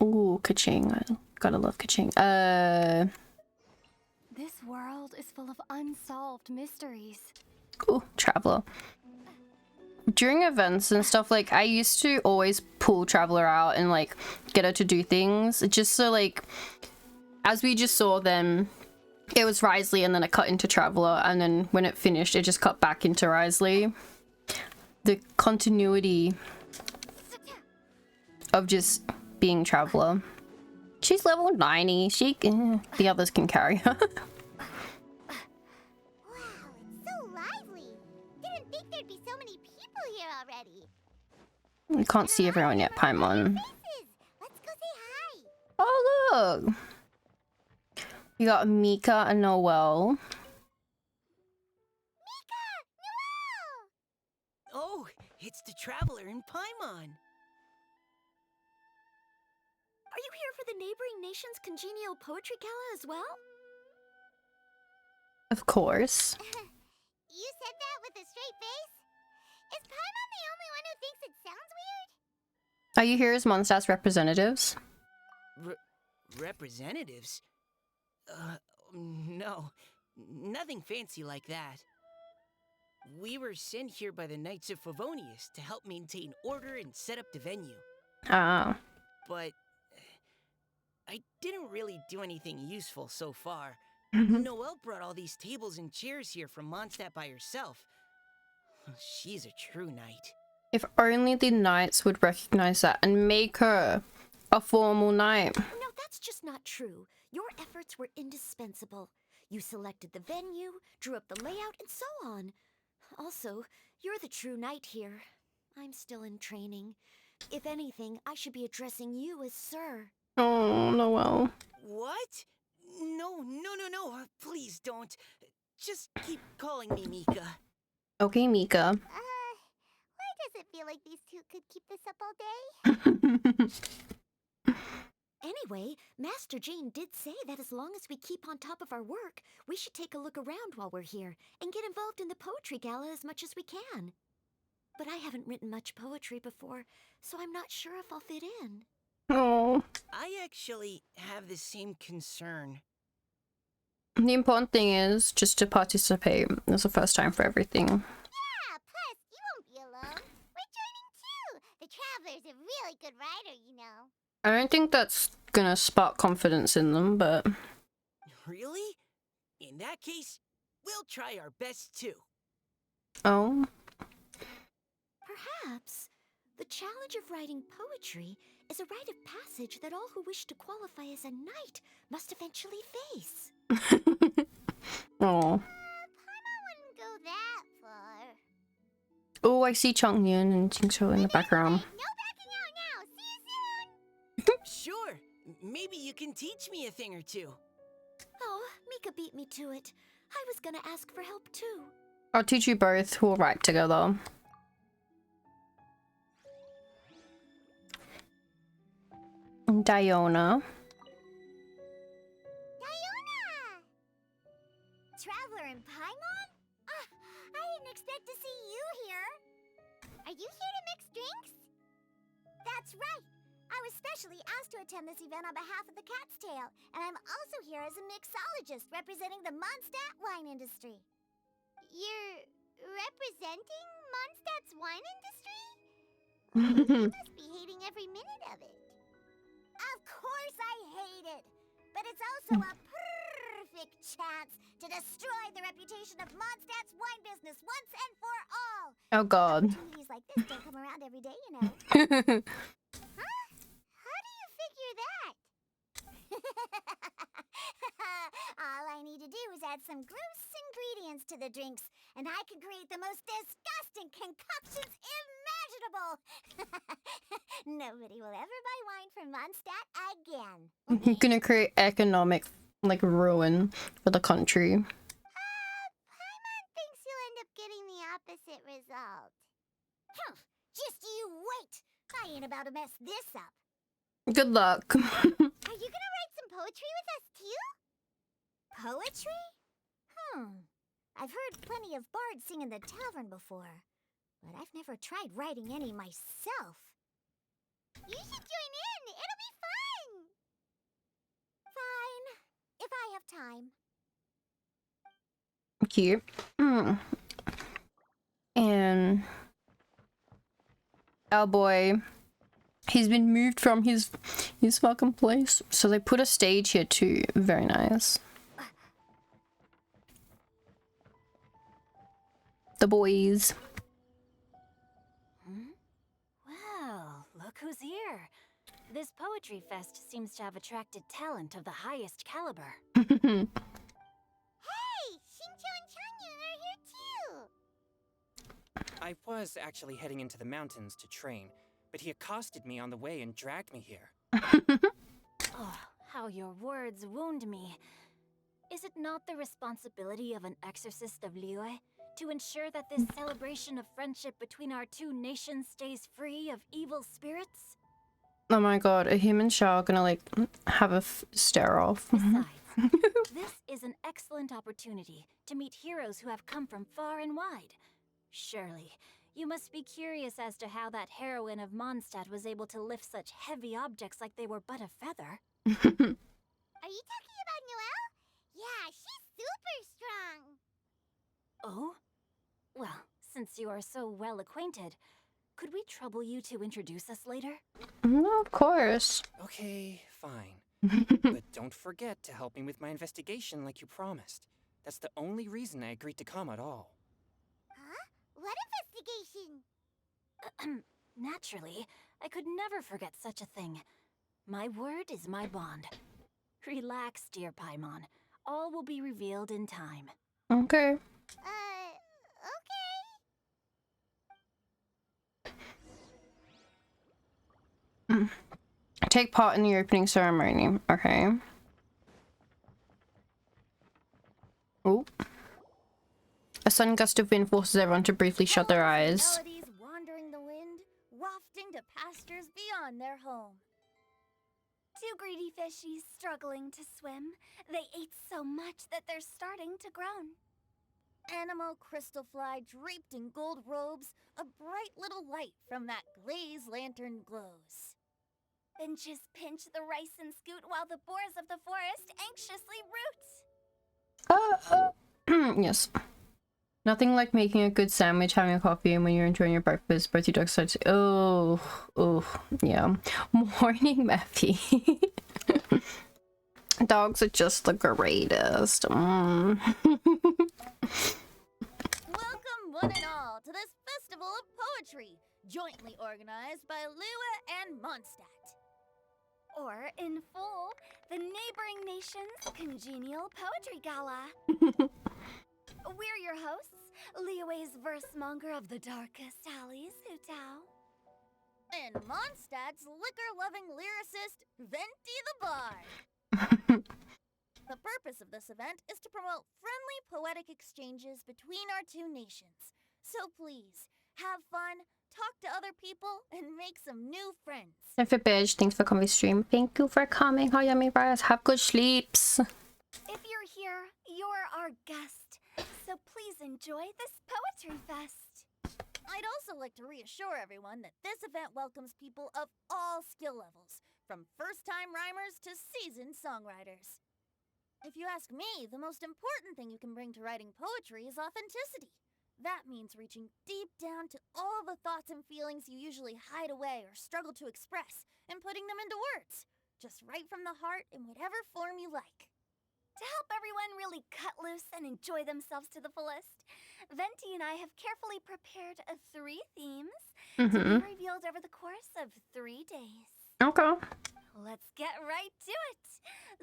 Ooh, ka-ching. I gotta love ka-ching. This world is full of unsolved mysteries. Ooh, Traveler. During events and stuff, like, I used to always pull Traveler out and, like, get her to do things. Just so, like, as we just saw then, it was Wriothesley and then it cut into Traveler, and then when it finished, it just cut back into Wriothesley. The continuity of just being Traveler. She's level 90. She can... the others can carry her. Wow, it's so lively! Didn't think there'd be so many people here already. We can't see everyone yet, Paimon. Faces! Let's go say hi! Oh, look! We got Mika and Noelle. Mika! Noelle! Oh, it's the traveler in Paimon. Are you here for the neighboring nation's congenial poetry gala as well? Of course. You said that with a straight face? Is Paimon the only one who thinks it sounds weird? Are you here as Mondstadt's representatives? Representatives? No. Nothing fancy like that. We were sent here by the Knights of Favonius to help maintain order and set up the venue. Ah. But I didn't really do anything useful so far. Noelle brought all these tables and chairs here from Mondstadt by herself. She's a true knight. If only the knights would recognize that and make her a formal knight. No, that's That's just not true. Your efforts were indispensable. You selected the venue, drew up the layout, and so on. Also, you're the true knight here. I'm still in training. If anything, I should be addressing you as sir. Oh, Noelle. What? No. Please don't. Just keep calling me Mika. Okay, Mika. Why does it feel like these two could keep this up all day? Anyway, Master Jane did say that as long as we keep on top of our work, we should take a look around while we're here and get involved in the poetry gala as much as we can. But I haven't written much poetry before, so I'm not sure if I'll fit in. Oh. I actually have the same concern. The important thing is just to participate. It's the first time for everything. Yeah, plus, you won't be alone. We're joining too. The Traveler's a really good writer, you know. I don't think that's gonna spark confidence in them, but... Really? In that case, we'll try our best too. Oh. Perhaps the challenge of writing poetry is a rite of passage that all who wish to qualify as a knight must eventually face. Oh. Paimon wouldn't go that far. Oh, I see Chongyun and Jingcho in the background. No backing out now. See you soon. Sure. Maybe you can teach me a thing or two. Oh, Mika beat me to it. I was gonna ask for help too. I'll teach you both. We'll write together. Diona. Traveler and Paimon? I didn't expect to see you here. Are you here to mix drinks? That's right. I was specially asked to attend this event on behalf of the Cat's Tail, and I'm also here as a mixologist representing the Mondstadt wine industry. You're representing Mondstadt's wine industry? You must be hating every minute of it. Of course I hate it, but it's also a perfect chance to destroy the reputation of Mondstadt's wine business once and for all. Oh god. Opportunities like this don't come around every day, you know. Huh? How do you figure that? All I need to do is add some gross ingredients to the drinks, and I can create the most disgusting concoctions imaginable. Nobody will ever buy wine from Mondstadt again. You're gonna create economic, like, ruin for the country. Paimon thinks you'll end up getting the opposite result. Just you wait. I ain't about to mess this up. Good luck. Are you gonna write some poetry with us too? Poetry? I've heard plenty of bards sing in the tavern before, but I've never tried writing any myself. You should join in. It'll be fun. Fine, if I have time. Cute. And our boy, he's been moved from his fucking place, so they put a stage here too. Very nice. The boys. Well, look who's here. This poetry fest seems to have attracted talent of the highest caliber. Hey, Xingqiu and Changyun are here too. I was actually heading into the mountains to train, but he accosted me on the way and dragged me here. Oh, how your words wound me. Is it not the responsibility of an exorcist of Liyue to ensure that this celebration of friendship between our two nations stays free of evil spirits? Oh my god, are him and Shao gonna, like, have a stare off? Besides, this is an excellent opportunity to meet heroes who have come from far and wide. Surely, you must be curious as to how that heroine of Mondstadt was able to lift such heavy objects like they were but a feather. Are you talking about Noelle? Yeah, she's super strong. Oh? Well, since you are so well acquainted, could we trouble you to introduce us later? No, of course. Okay, fine. But don't forget to help me with my investigation like you promised. That's the only reason I agreed to come at all. Huh? What investigation? Naturally, I could never forget such a thing. My word is my bond. Relax, dear Paimon. All will be revealed in time. Okay. Okay. Take part in the opening ceremony. Okay. Oh. A sudden gust of wind forces everyone to briefly shut their eyes. Melodies wandering the wind, wafting to pastures beyond their home. Two greedy fishies struggling to swim. They ate so much that they're starting to groan. Animal crystal fly draped in gold robes, a bright little light from that glaze lantern glows. Finches pinch the rice and scoot while the boars of the forest anxiously root. Yes. Nothing like making a good sandwich, having a coffee, and when you're enjoying your breakfast, both your dogs start to... Oh, yeah. Morning Meffy. Dogs are just the greatest. Welcome one and all to this festival of poetry, jointly organized by Lua and Mondstadt. Or, in full, the neighboring nation's congenial poetry gala. We're your hosts, Liyue's verse-monger of the darkest alleys, Hutao. And Mondstadt's liquor-loving lyricist, Venti the Bard. The purpose of this event is to promote friendly poetic exchanges between our two nations. So please, have fun, talk to other people, and make some new friends. And for Beige, thanks for coming stream. Thank you for coming. How yummy rice. Have good sleeps. If you're here, you're our guest. So please enjoy this poetry fest. I'd also like to reassure everyone that this event welcomes people of all skill levels, from first-time rhymers to seasoned songwriters. If you ask me, the most important thing you can bring to writing poetry is authenticity. That means reaching deep down to all the thoughts and feelings you usually hide away or struggle to express, and putting them into words, just right from the heart in whatever form you like. To help everyone really cut loose and enjoy themselves to the fullest, Venti and I have carefully prepared 3 themes to be revealed over the course of 3 days. Okay. Let's get right to it.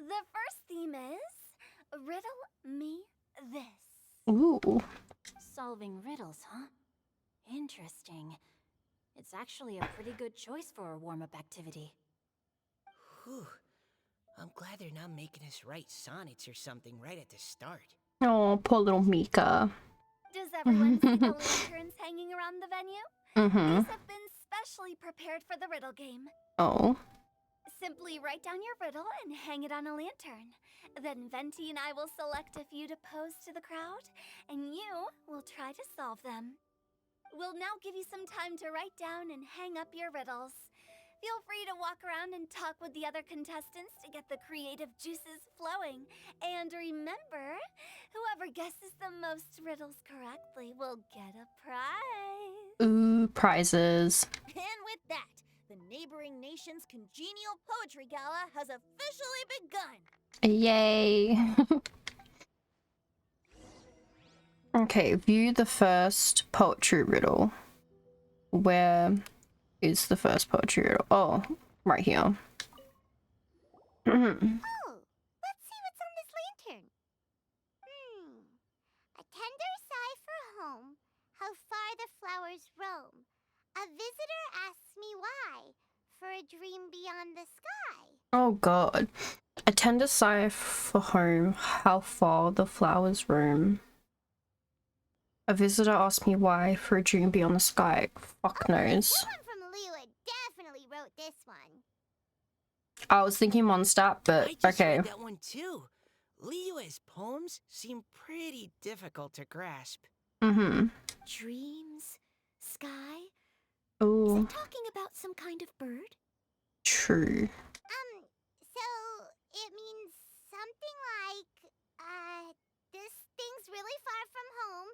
The first theme is Riddle Me This. Ooh. Solving riddles, huh? Interesting. It's actually a pretty good choice for a warm-up activity. Whew. I'm glad they're not making us write sonnets or something right at the start. Oh, poor little Mika. Does everyone see the lanterns hanging around the venue? These have been specially prepared for the riddle game. Oh. Simply write down your riddle and hang it on a lantern. Then Venti and I will select a few to pose to the crowd, and you will try to solve them. We'll now give you some time to write down and hang up your riddles. Feel free to walk around and talk with the other contestants to get the creative juices flowing. And remember, whoever guesses the most riddles correctly will get a prize. Ooh, prizes. And with that, the neighboring nation's congenial poetry gala has officially begun. Yay. Okay, view the first poetry riddle. Where is the first poetry riddle? Oh, right here. Oh, let's see what's on this lantern. A tender sigh for home, how far the flowers roam. A visitor asks me why, for a dream beyond the sky. Oh god. A tender sigh for home, how far the flowers roam. A visitor asked me why, for a dream beyond the sky. Fuck knows. Someone from Lua definitely wrote this one. I was thinking Mondstadt, but I just okay. read that one too. Liyue's poems seem pretty difficult to grasp. Dreams? Sky? Is Oh, it talking about some kind of bird? true. So it means something like, this thing's really far from home.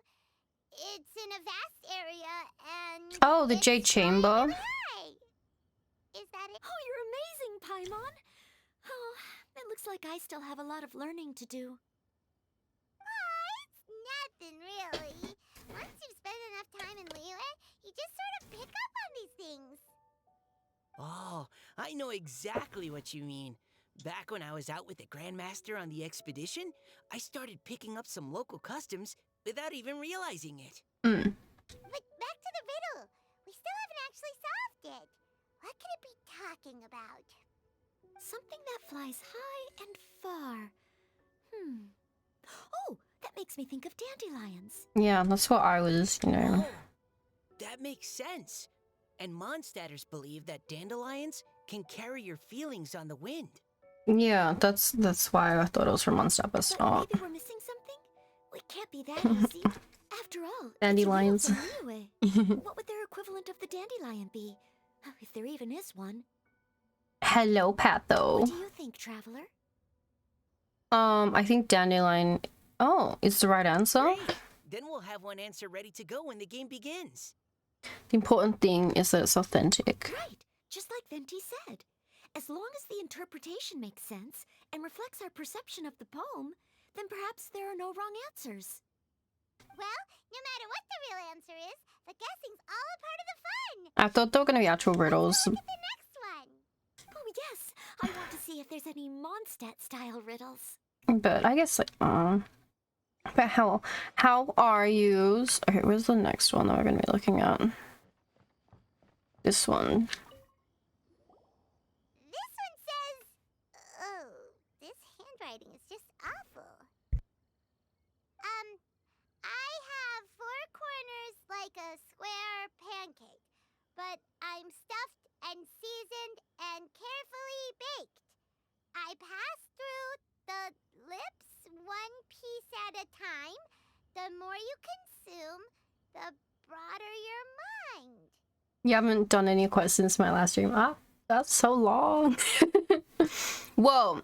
It's in a vast area and Oh, the it's Jade flying Chamber. really high. Is that it? Oh, you're amazing, Paimon! Oh, it looks like I still have a lot of learning to do. It's nothing really. Once you've spent enough time in Liyue, you just sort of pick up on these things. Oh, I know exactly what you mean. Back when I was out with the Grandmaster on the expedition, I started picking up some local customs without even realizing it. But back to the riddle. We still haven't actually solved it. What could it be talking about? Something that flies high and far. Oh, that makes me think of dandelions. Yeah, that's what I was, you know. Oh, that makes sense. And Mondstadters believe that dandelions can carry your feelings on the wind. Yeah, that's why I thought it was from Monster, but it's But not. maybe we're missing something? We can't be that easy. After all, Dandelions. it's a riddle from Liyue. What would their equivalent of the dandelion be? If there even is one. Hello, Patho. What do you think, Traveler? I think dandelion. Oh, is the right answer. Great. Then we'll have one answer ready to go when the game begins. The important thing is that it's authentic. Right, just like Venti said. As long as the interpretation makes sense and reflects our perception of the poem, then perhaps there are no wrong answers. Well, no matter what the real answer is, the guessing's all a part of the fun. I thought they were gonna be actual riddles. Look at the next one. Oh yes, I want to see if there's any Mondstadt-style riddles. But I guess like, but how are yous? Okay, where's the next one that we're gonna be looking at? This one. This one says, oh, this handwriting is just awful. I have 4 corners like a square pancake, but I'm stuffed and seasoned and carefully baked. I pass through the lips 1 piece at a time. The more you consume, the broader your mind. You haven't done any quests since my last stream. Ah, that's so long. Whoa.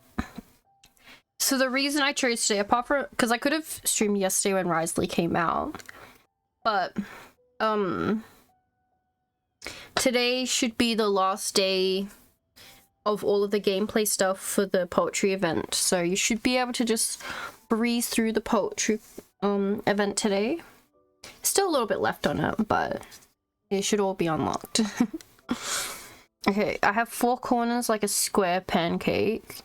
So the reason I chose today, apart from because I could have streamed yesterday when WRIOTHESLEY came out, but today should be the last day of all of the gameplay stuff for the poetry event. So you should be able to just breeze through the poetry event today. Still a little bit left on it, but it should all be unlocked. Okay, I have 4 corners like a square pancake,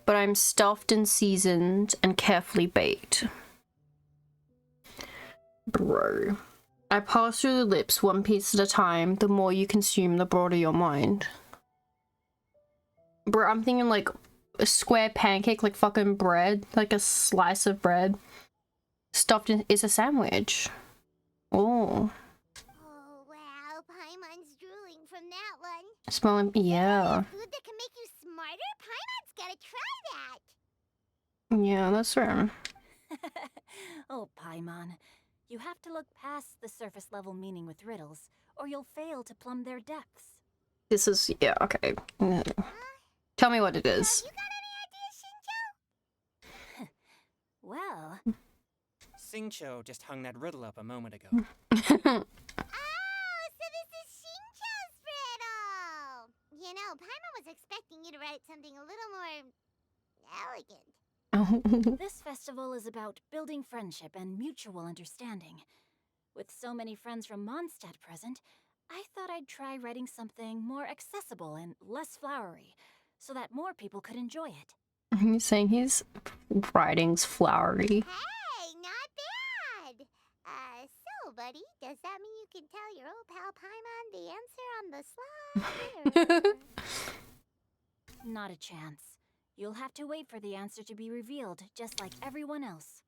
but I'm stuffed and seasoned and carefully baked. Bro. I pass through the lips 1 piece at a time. The more you consume, the broader your mind. Bro, I'm thinking like a square pancake, like fucking bread, like a slice of bread stuffed in is a sandwich. Oh. Oh, wow, Paimon's drooling from that one. Smelling, yeah. Food that can make you smarter? Paimon's gotta try that. Yeah, that's right. Oh, Paimon. You have to look past the surface level meaning with riddles, or you'll fail to plumb their depths. This is, yeah, okay. Tell me what it is. You got any ideas, Shinjo? Well, Xingqiu just hung that riddle up a moment ago. Oh, so this is Shinjo's riddle. You know, Paimon was expecting you to write something a little more elegant. this festival is about building friendship and mutual understanding. With so many friends from Mondstadt present, I thought I'd try writing something more accessible and less flowery, so that more people could enjoy it. He's saying his writing's flowery. Hey, not bad. So, buddy, does that mean you can tell your old pal Paimon the answer on the slide? Or... Not a chance. You'll have to wait for the answer to be revealed, just like everyone else.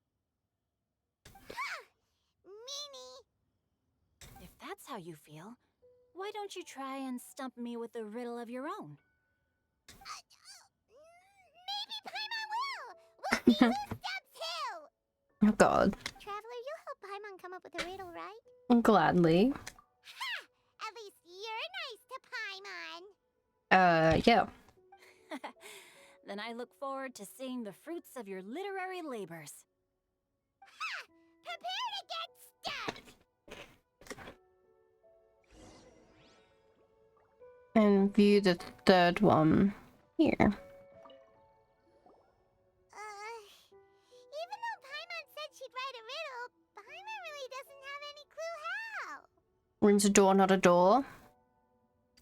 Meanie. If that's how you feel, why don't you try and stump me with a riddle of your own? Maybe Paimon will. We'll see who stumps who. Oh god. Traveler, you'll help Paimon come up with a riddle, right? Gladly. Ha! At least you're nice to Paimon. Yeah. Then I look forward to seeing the fruits of your literary labors. Ha! Prepare to get stumped. And view the 3rd one here. Even though Paimon said she'd write a riddle, Paimon really doesn't have any clue how. Room's a door, not a door.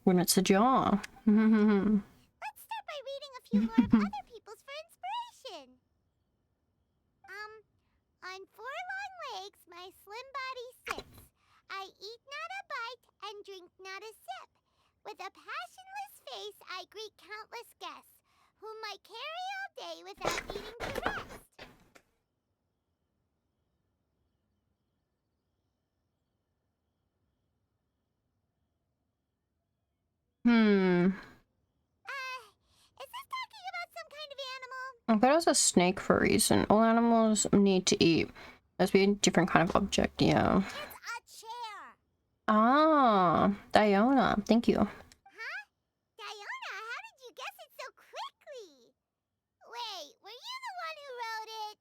when it's ajar. Let's start by reading a few more of other people's for inspiration. On 4 long legs, my slim body sits. I eat not a bite and drink not a sip. With a passionless face, I greet countless guests, whom I carry all day without needing to rest. Is this talking about some kind of animal? I thought it was a snake for a reason. All animals need to eat. Must be a different kind of object, yeah. It's a chair. Ah, Diona, thank you. Huh? Diona, how did you guess it so quickly? Wait, were you the one who wrote it?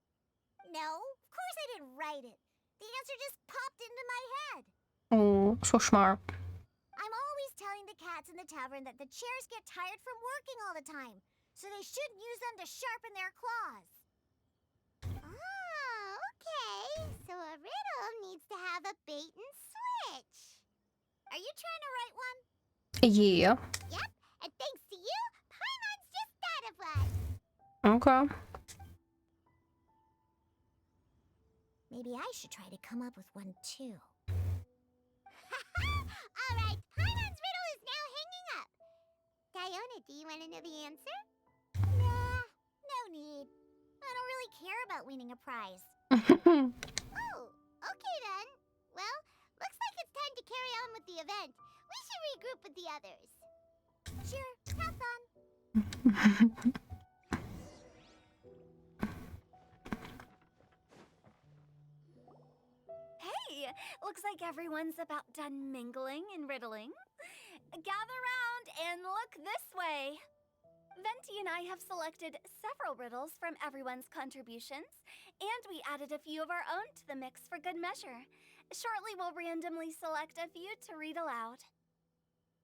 No, of course I didn't write it. The answer just popped into my head. Oh, so smart. I'm always telling the cats in the tavern that the chairs get tired from working all the time, so they shouldn't use them to sharpen their claws. Oh, okay. So a riddle needs to have a bait and switch. Are you trying to write one? Yeah. Yep, and thanks to you, Paimon's just thought of one. Okay. Maybe I should try to come up with one too. Alright, Paimon's riddle is now hanging up. Diona, do you want to know the answer? Nah, no need. I don't really care about winning a prize. Oh, okay then. Well, looks like it's time to carry on with the event. We should regroup with the others. Sure, have fun. Hey, looks like everyone's about done mingling and riddling. Gather round and look this way. Venti and I have selected several riddles from everyone's contributions, and we added a few of our own to the mix for good measure. Shortly, we'll randomly select a few to read aloud.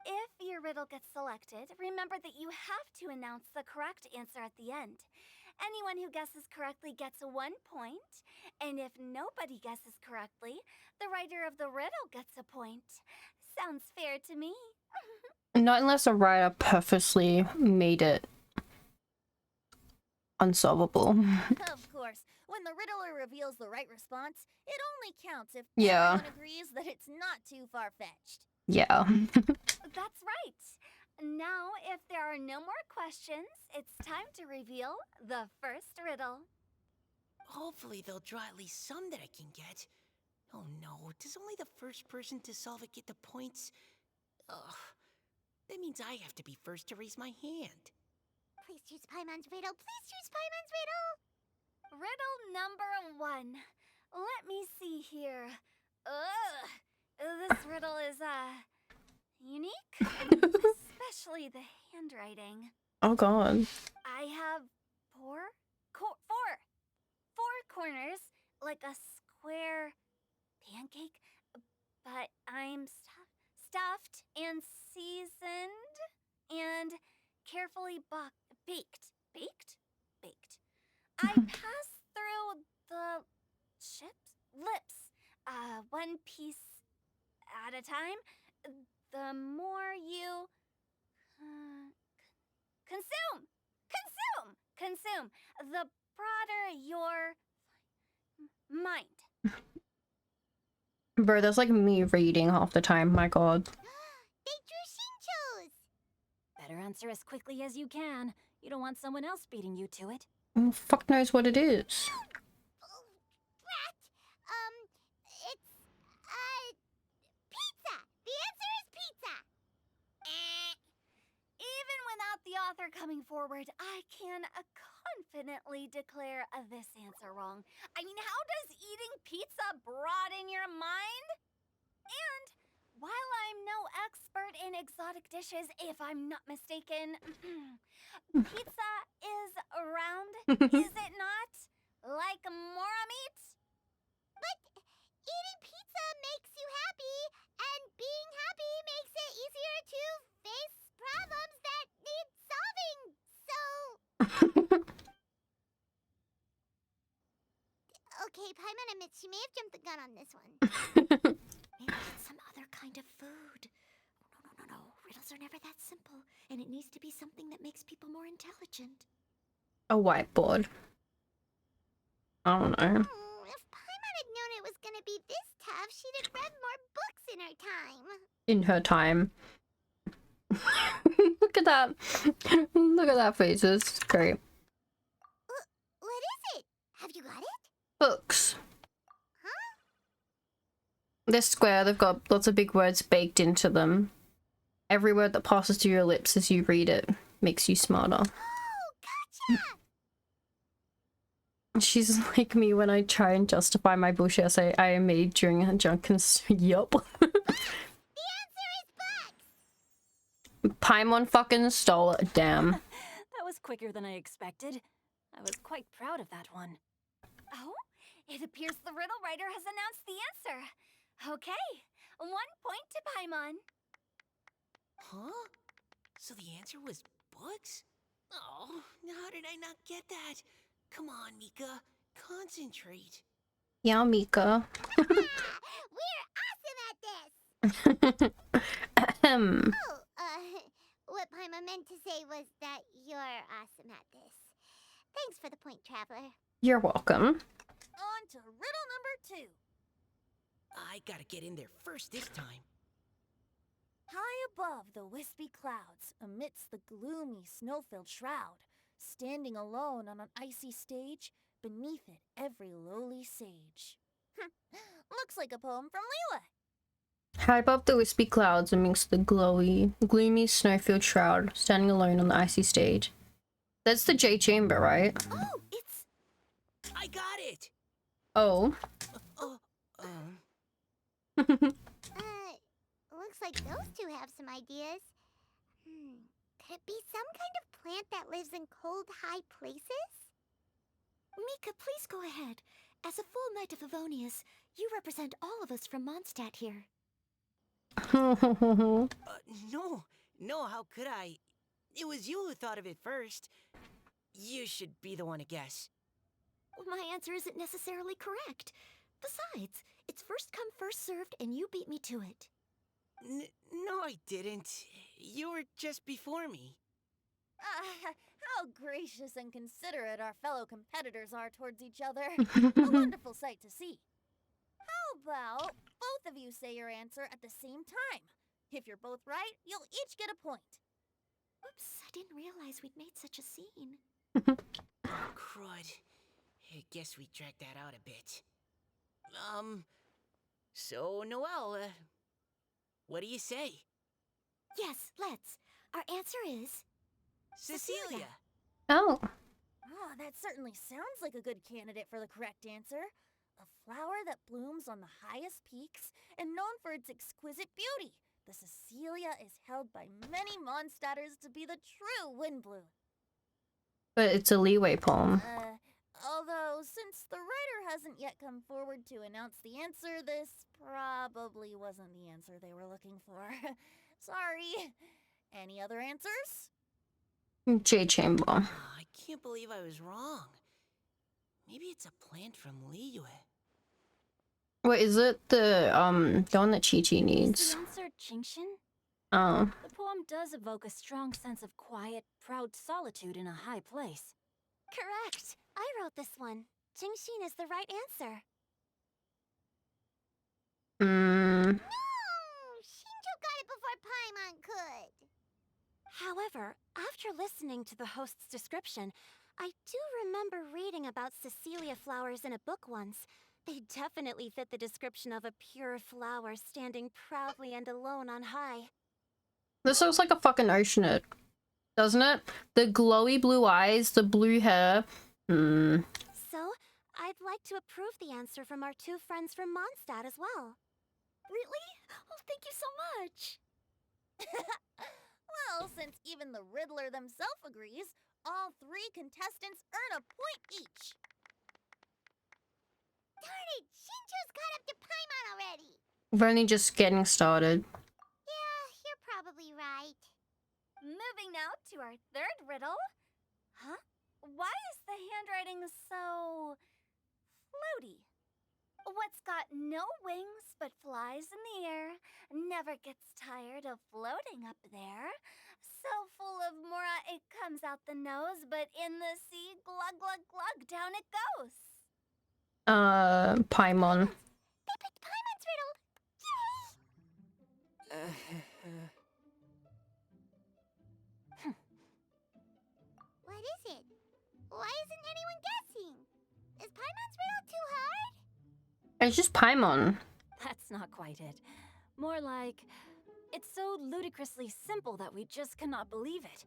If your riddle gets selected, remember that you have to announce the correct answer at the end. Anyone who guesses correctly gets 1 point, and if nobody guesses correctly, the writer of the riddle gets a point. Sounds fair to me. Not unless the writer purposely made it unsolvable. Of course, when the riddler reveals the right response, it only counts if Yeah. everyone agrees that it's not too far-fetched. Yeah. That's right. Now, if there are no more questions, it's time to reveal the first riddle. Hopefully they'll draw at least some that I can get. Oh no, does only the first person to solve it get the points? Ugh. That means I have to be first to raise my hand. Please choose Paimon's riddle. Please choose Paimon's riddle. Riddle number 1. Let me see here. Ugh. This riddle is, unique. Especially the handwriting. Oh god. I have four corners, like a square pancake, but I'm stuffed and seasoned and carefully baked. I pass through the lips, 1 piece at a time. The more you consume, the broader your mind. Bro, that's like me reading half the time, my god. They drew Shinchos. Better answer as quickly as you can. You don't want someone else beating you to it. Who fuck knows what it is? Oh, rat. It's, pizza. The answer is pizza. Even without the author coming forward, I can confidently declare this answer wrong. I mean, how does eating pizza broaden your mind? And while I'm no expert in exotic dishes, if I'm not mistaken, pizza is round, is it not? Like mora meat? But eating pizza makes you happy, and being happy makes it easier to face problems that need solving, so... Okay, Paimon admits she may have jumped the gun on this one. Maybe it's some other kind of food. No. Riddles are never that simple, and it needs to be something that makes people more intelligent. A whiteboard. I don't know. If Paimon had known it was gonna be this tough, she'd have read more books in her time. In her time. Look at that. Look at that face. It's great. What is it? Have you got it? Books. Huh? They're square. They've got lots of big words baked into them. Every word that passes through your lips as you read it makes you smarter. Oh, gotcha! She's like me when I try and justify my bullshit essay I made during a drunken yup. The answer is books! Paimon fucking stole it. Damn. That was quicker than I expected. I was quite proud of that one. Oh, it appears the riddle writer has announced the answer. Okay, 1 point to Paimon. Huh? So the answer was books? Oh, how did I not get that? Come on, Mika. Concentrate. Yeah, Mika. We're awesome at this! Ahem. Oh, what Paimon meant to say was that you're awesome at this. Thanks for the point, Traveler. You're welcome. On to riddle number 2. I gotta get in there first this time. High above the wispy clouds, amidst the gloomy snow-filled shroud, standing alone on an icy stage, beneath it every lowly sage. Looks like a poem from Liyue. High above the wispy clouds amongst the gloomy snow-filled shroud, standing alone on the icy stage. That's the J chamber, right? Oh, it's... I got it! Oh. Looks like those two have some ideas. Could it be some kind of plant that lives in cold, high places? Mika, please go ahead. As a full Knight of Favonius, you represent all of us from Mondstadt here. No, how could I? It was you who thought of it first. You should be the one to guess. My answer isn't necessarily correct. Besides, it's first come, first served, and you beat me to it. No, I didn't. You were just before me. How gracious and considerate our fellow competitors are towards each other. A wonderful sight to see. How about both of you say your answer at the same time? If you're both right, you'll each get a point. Oops, I didn't realize we'd made such a scene. Crud. I guess we dragged that out a bit. So, Noelle, what do you say? Yes, let's. Our answer is... Cecilia! Oh. Oh, that certainly sounds like a good candidate for the correct answer. A flower that blooms on the highest peaks and known for its exquisite beauty. The Cecilia is held by many Mondstadters to be the true Windblue. But it's a leeway poem. Although, since the writer hasn't yet come forward to announce the answer, this probably wasn't the answer they were looking for. Sorry. Any other answers? J chamber. Oh, I can't believe I was wrong. Maybe it's a plant from Liyue. What is it? The one that Chi-Chi needs. Is the answer Genshin? Oh. The poem does evoke a strong sense of quiet, proud solitude in a high place. Correct. I wrote this one. Genshin is the right answer. No! Shinjo got it before Paimon could. However, after listening to the host's description, I do remember reading about Cecilia flowers in a book once. They definitely fit the description of a pure flower standing proudly and alone on high. This looks like a fucking oceanid, doesn't it? The glowy blue eyes, the blue hair. So, I'd like to approve the answer from our two friends from Mondstadt as well. Really? Oh, thank you so much. Well, since even the Riddler themselves agrees, all 3 contestants earn a point each. Darn it! Shinjo's caught up to Paimon already! We're only just getting started. Yeah, you're probably right. Moving now to our third riddle. Huh? Why is the handwriting so... floaty? What's got no wings but flies in the air, never gets tired of floating up there. So full of mora it comes out the nose, but in the sea, glug glug glug, down it goes. Paimon. They picked Paimon's riddle! What is it? Why isn't anyone guessing? Is Paimon's riddle too hard? It's just Paimon. That's not quite it. More like, it's so ludicrously simple that we just cannot believe it.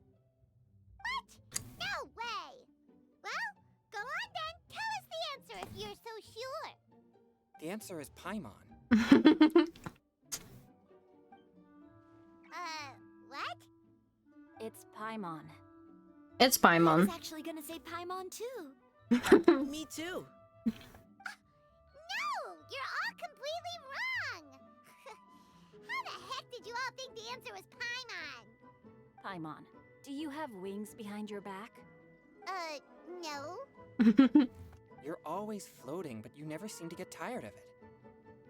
What? No way! Well, go on then. Tell us the answer if you're so sure. The answer is Paimon. What? It's Paimon. It's I Paimon. was actually gonna say Paimon too. Me too. No! You're all completely wrong! How the heck did you all think the answer was Paimon? Paimon, do you have wings behind your back? No. You're always floating, but you never seem to get tired of it.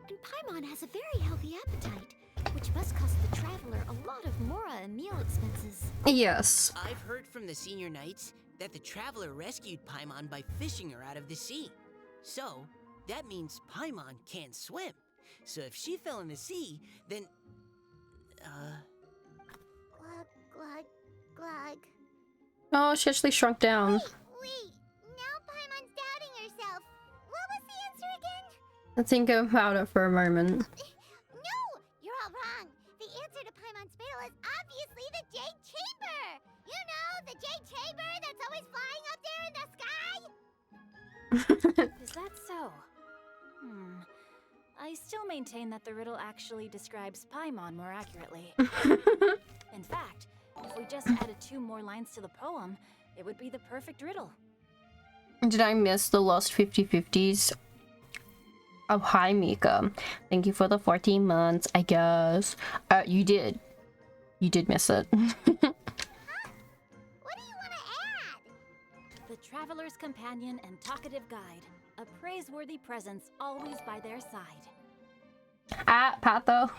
And Paimon has a very healthy appetite, which must cost the traveler a lot of mora and meal expenses. Yes. I've heard from the senior knights that the traveler rescued Paimon by fishing her out of the sea. So, that means Paimon can't swim. So if she fell in the sea, then... Glug, glug, glug. Oh, she actually shrunk down. Wait. Now Paimon's doubting herself. What was the answer again? Think about it for a moment. No! You're all wrong. The answer to Paimon's riddle is obviously the Jade Chamber! You know, the Jade Chamber that's always flying up there in the sky? Is that so? I still maintain that the riddle actually describes Paimon more accurately. In fact, if we just added 2 more lines to the poem, it would be the perfect riddle. Did I miss the lost 50/50s? Oh, hi, Mika. Thank you for the 14 months, I guess. You did. You did miss it. What do you want to add? The traveler's companion and talkative guide. A praiseworthy presence always by their side. Pato.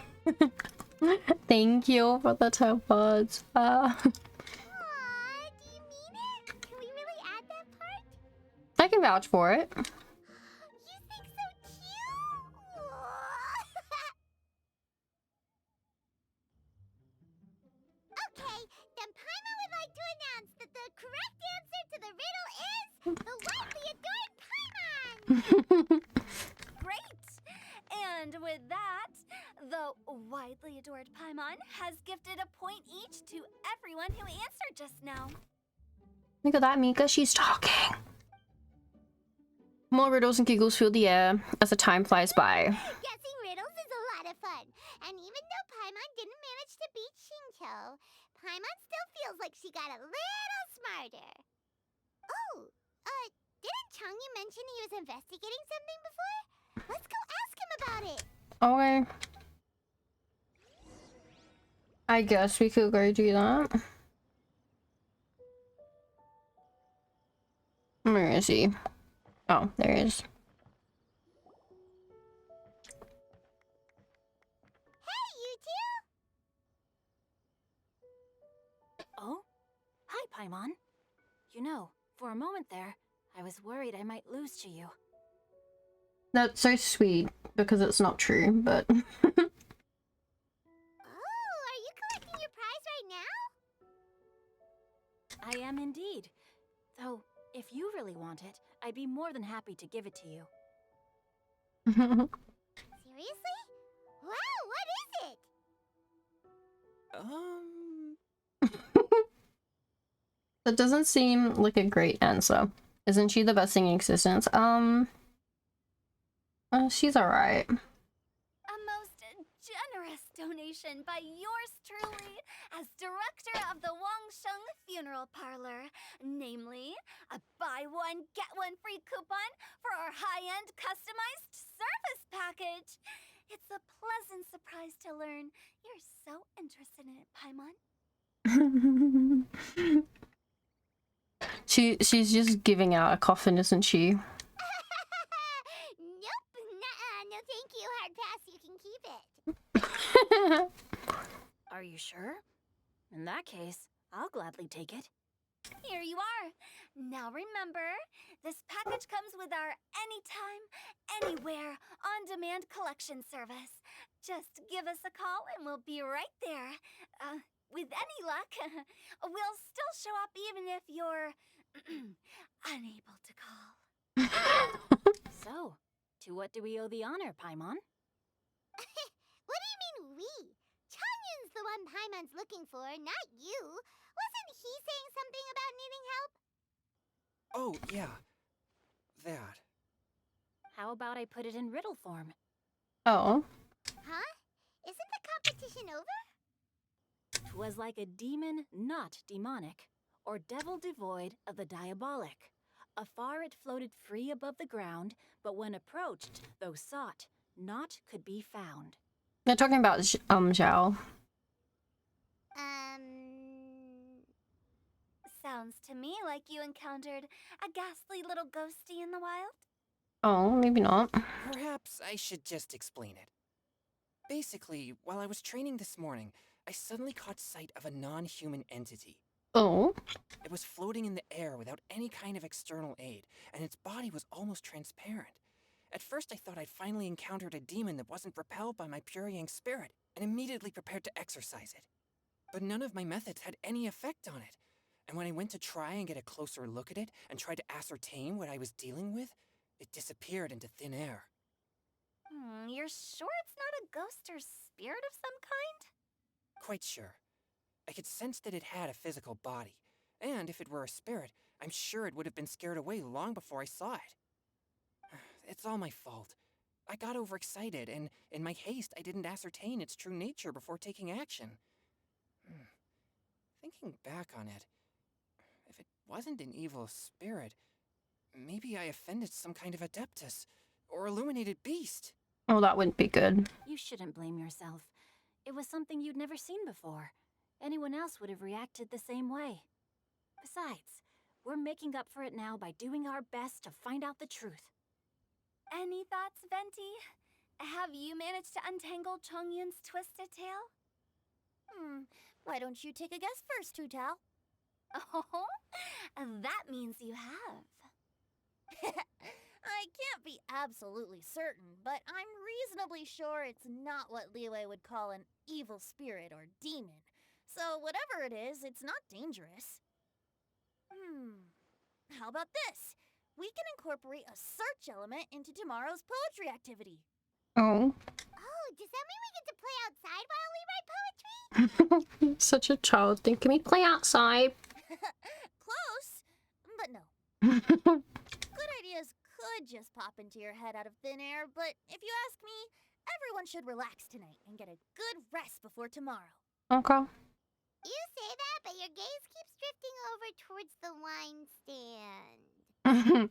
Thank you for the 10 buds. Aw, do you mean it? Can we really add that part? I can vouch for it. You think so cute? Okay, then Paimon would like to announce that the correct answer to the riddle is the widely adored Paimon! Great! And with that, the widely adored Paimon has gifted a point each to everyone who answered just now. Look at that, Mika. She's talking. More riddles and giggles fill the air as the time flies by. Guessing riddles is a lot of fun. And even though Paimon didn't manage to beat Shinto, Paimon still feels like she got a little smarter. Oh, didn't Changyu mention he was investigating something before? Let's go ask him about it. Okay. I guess we could go do that. Where is he? Oh, there he is. Hey, you two! Oh? Hi, Paimon. You know, for a moment there, I was worried I might lose to you. That's so sweet, because it's not true, but... Oh, are you collecting your prize right now? I am indeed. Though, if you really want it, I'd be more than happy to give it to you. Seriously? Wow, what is it? That doesn't seem like a great answer. Isn't she the best thing in existence? She's alright. A most generous donation by yours truly as director of the Wangsheng Funeral Parlor. Namely, a buy one, get one free coupon for our high-end customized service package. It's a pleasant surprise to learn you're so interested in it, Paimon. She's just giving out a coffin, isn't she? Nope, nuh-uh. No thank you, hard pass, you can keep it. Are you sure? In that case, I'll gladly take it. Here you are. Now remember, this package comes with our anytime, anywhere, on-demand collection service. Just give us a call and we'll be right there. With any luck, we'll still show up even if you're unable to call. So, to what do we owe the honor, Paimon? What do you mean we? Chongyun's the one Paimon's looking for, not you. Wasn't he saying something about needing help? Oh, yeah. That. How about I put it in riddle form? Oh. Huh? Isn't the competition over? 'Twas like a demon not demonic, or devil devoid of the diabolic. Afar it floated free above the ground, but when approached, though sought, naught could be found. They're talking about Zhao. Sounds to me like you encountered a ghastly little ghosty in the wild. Oh, maybe not. Perhaps I should just explain it. Basically, while I was training this morning, I suddenly caught sight of a non-human entity. Oh. It was floating in the air without any kind of external aid, and its body was almost transparent. At first I thought I'd finally encountered a demon that wasn't repelled by my pure yang spirit, and immediately prepared to exorcise it. But none of my methods had any effect on it, and when I went to try and get a closer look at it and tried to ascertain what I was dealing with, it disappeared into thin air. You're sure it's not a ghost or spirit of some kind? Quite sure. I could sense that it had a physical body, and if it were a spirit, I'm sure it would have been scared away long before I saw it. It's all my fault. I got overexcited, and in my haste, I didn't ascertain its true nature before taking action. Thinking back on it, if it wasn't an evil spirit, maybe I offended some kind of adeptus or illuminated beast. Oh, that wouldn't be good. You shouldn't blame yourself. It was something you'd never seen before. Anyone else would have reacted the same way. Besides, we're making up for it now by doing our best to find out the truth. Any thoughts, Venti? Have you managed to untangle Chongyun's twisted tail? Why don't you take a guess first, Tutao? Oh, that means you have. I can't be absolutely certain, but I'm reasonably sure it's not what Liyue would call an evil spirit or demon. So whatever it is, it's not dangerous. How about this? We can incorporate a search element into tomorrow's poetry activity. Oh. Oh, does that mean we get to play outside while we write poetry? Such a child thing. Can we play outside? Close, but no. Good ideas could just pop into your head out of thin air, but if you ask me, everyone should relax tonight and get a good rest before tomorrow. Okay. You say that, but your gaze keeps drifting over towards the wine stand.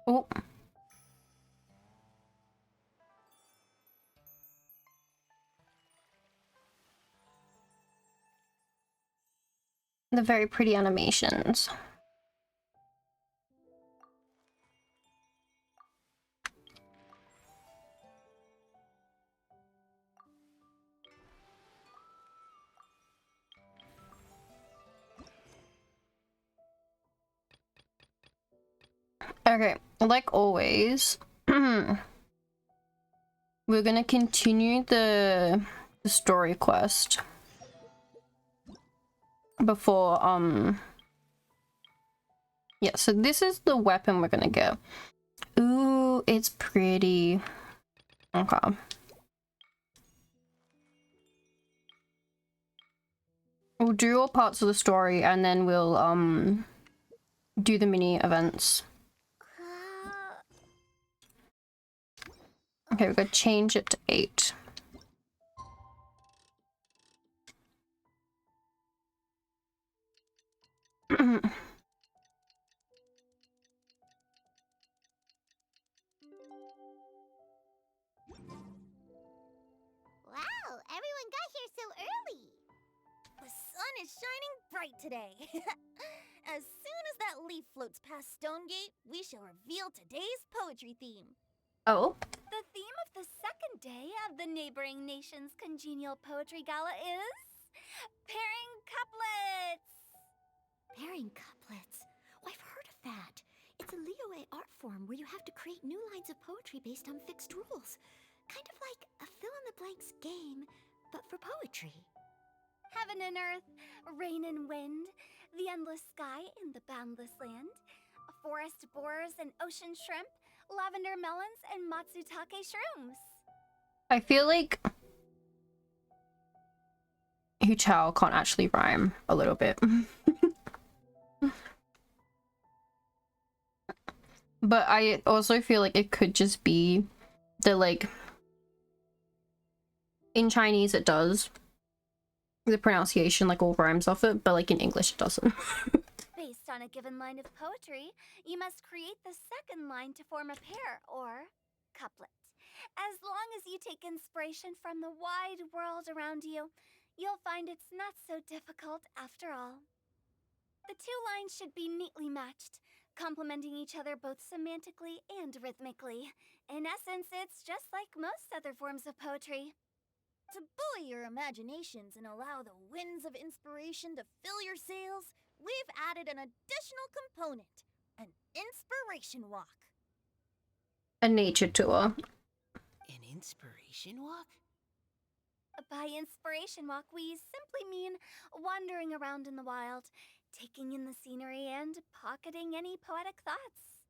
Oh. The very pretty animations. Okay, like always, we're gonna continue the story quest before, yeah, so this is the weapon we're gonna get. Ooh, it's pretty. Okay. We'll do all parts of the story and then we'll, do the mini events. Okay, we're gonna change it to 8. Wow, everyone got here so early. The sun is shining bright today. As soon floats past Stonegate, we shall reveal today's poetry theme. Oh. The theme of the second day of the neighboring nation's congenial poetry gala is pairing couplets. Pairing couplets. Oh, I've heard of that. It's a Liyue art form where you have to create new lines of poetry based on fixed rules. Kind of like a fill-in-the-blanks game, but for poetry. Heaven and earth, rain and wind, the endless sky and the boundless land, forest borers and ocean shrimp, lavender melons and matsutake shrooms. I feel like Hu Chao can't actually rhyme a little bit. But I also feel like it could just be the, like, in Chinese it does. The pronunciation, like, all rhymes off it, but, like, in English it doesn't. Based on a given line of poetry, you must create the second line to form a pair, or couplet. As long as you take inspiration from the wide world around you, you'll find it's not so difficult after all. The two lines should be neatly matched, complementing each other both semantically and rhythmically. In essence, it's just like most other forms of poetry. To buoy your imaginations and allow the winds of inspiration to fill your sails, we've added an additional component, an inspiration walk. A nature tour. An inspiration walk? By inspiration walk, we simply mean wandering around in the wild, taking in the scenery and pocketing any poetic thoughts.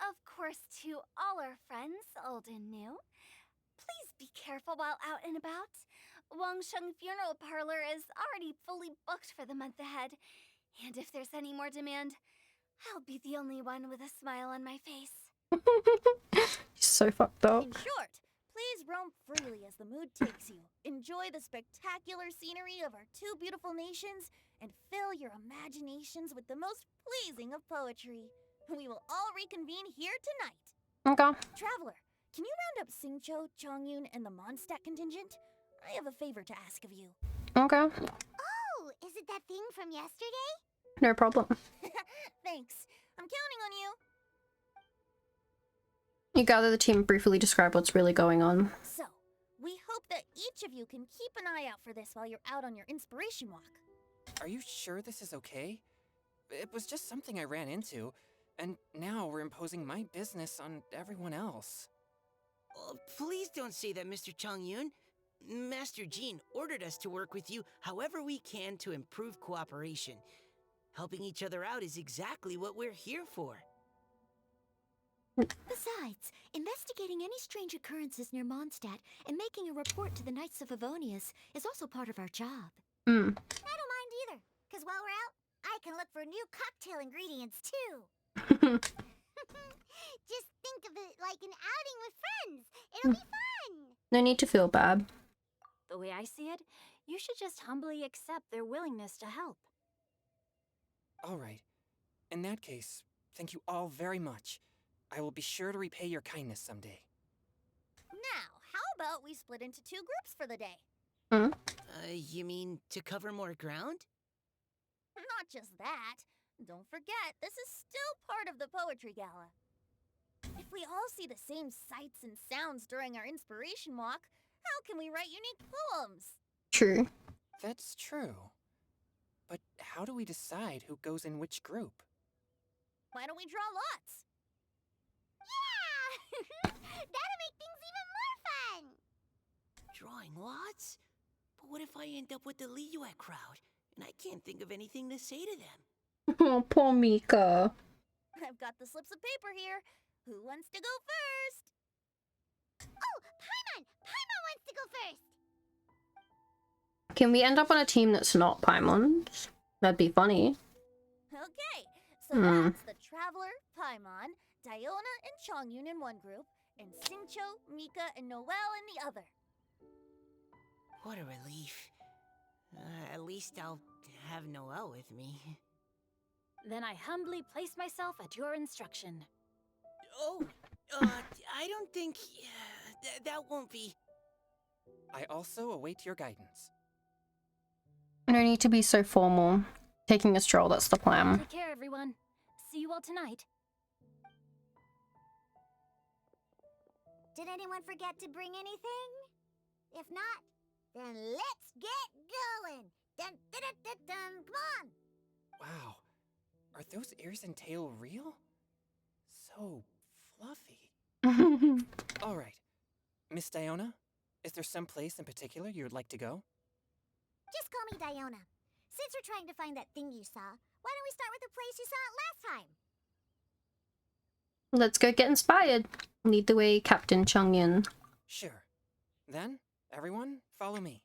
Of course, to all our friends, old and new, please be careful while out and about. Wangsheng Funeral Parlor is already fully booked for the month ahead, and if there's any more demand, I'll be the only one with a smile on my face. So fucked up. In short, please roam freely as the mood takes you. Enjoy the spectacular scenery of our two beautiful nations, and fill your imaginations with the most pleasing of poetry. We will all reconvene here tonight. Okay. Traveler, can you round up Xingqiu, Chongyun, and the Mondstadt contingent? I have a favor to ask of you. Okay. Oh, is it that thing from yesterday? No problem. Thanks. I'm counting on you. You gather the team and briefly describe what's really going on. So, we hope that each of you can keep an eye out for this while you're out on your inspiration walk. Are you sure this is okay? It was just something I ran into, and now we're imposing my business on everyone else. Oh, please don't say that, Mr. Chongyun. Master Jean ordered us to work with you however we can to improve cooperation. Helping each other out is exactly what we're here for. Besides, investigating any strange occurrences near Mondstadt and making a report to the Knights of Avonius is also part of our job. I don't mind either, because while we're out, I can look for new cocktail ingredients too. Just think of it like an outing with friends. It'll be fun. No need to feel bad. The way I see it, you should just humbly accept their willingness to help. All right. In that case, thank you all very much. I will be sure to repay your kindness someday. Now, how about we split into two groups for the day? You mean to cover more ground? Not just that. Don't forget, this is still part of the Poetry Gala. If we all see the same sights and sounds during our inspiration walk, how can we write unique poems? True. That's true. But how do we decide who goes in which group? Why don't we draw lots? Yeah! That'll make things even more fun. Drawing lots? But what if I end up with the Liyue crowd, and I can't think of anything to say to them? Oh, poor Mika. I've got the slips of paper here. Who wants to go first? Oh, Paimon! Paimon wants to go first. Can we end up on a team that's not Paimon's? That'd be funny. Okay, so that's the Traveler, Paimon, Diona, and Chongyun in one group, and Xingqiu, Mika, and Noelle in the other. What a relief. At least I'll have Noelle with me. Then I humbly place myself at your instruction. Oh, I don't think... that won't be... I also await your guidance. No need to be so formal. Taking a stroll, that's the plan. Take care, everyone. See see you all tonight. Did anyone forget to bring anything? If not, then let's get going. Dun, dun, dun, dun, dun. Come on. Wow. Are those ears and tail real? So fluffy. All right. Miss Diona, is there some place in particular you would like to go? Just call me Diona. Since we're trying to find that thing you saw, why don't we start with the place you saw it last time? Let's go get inspired. Lead the way, Captain Changyin. Sure. Then, everyone, follow me.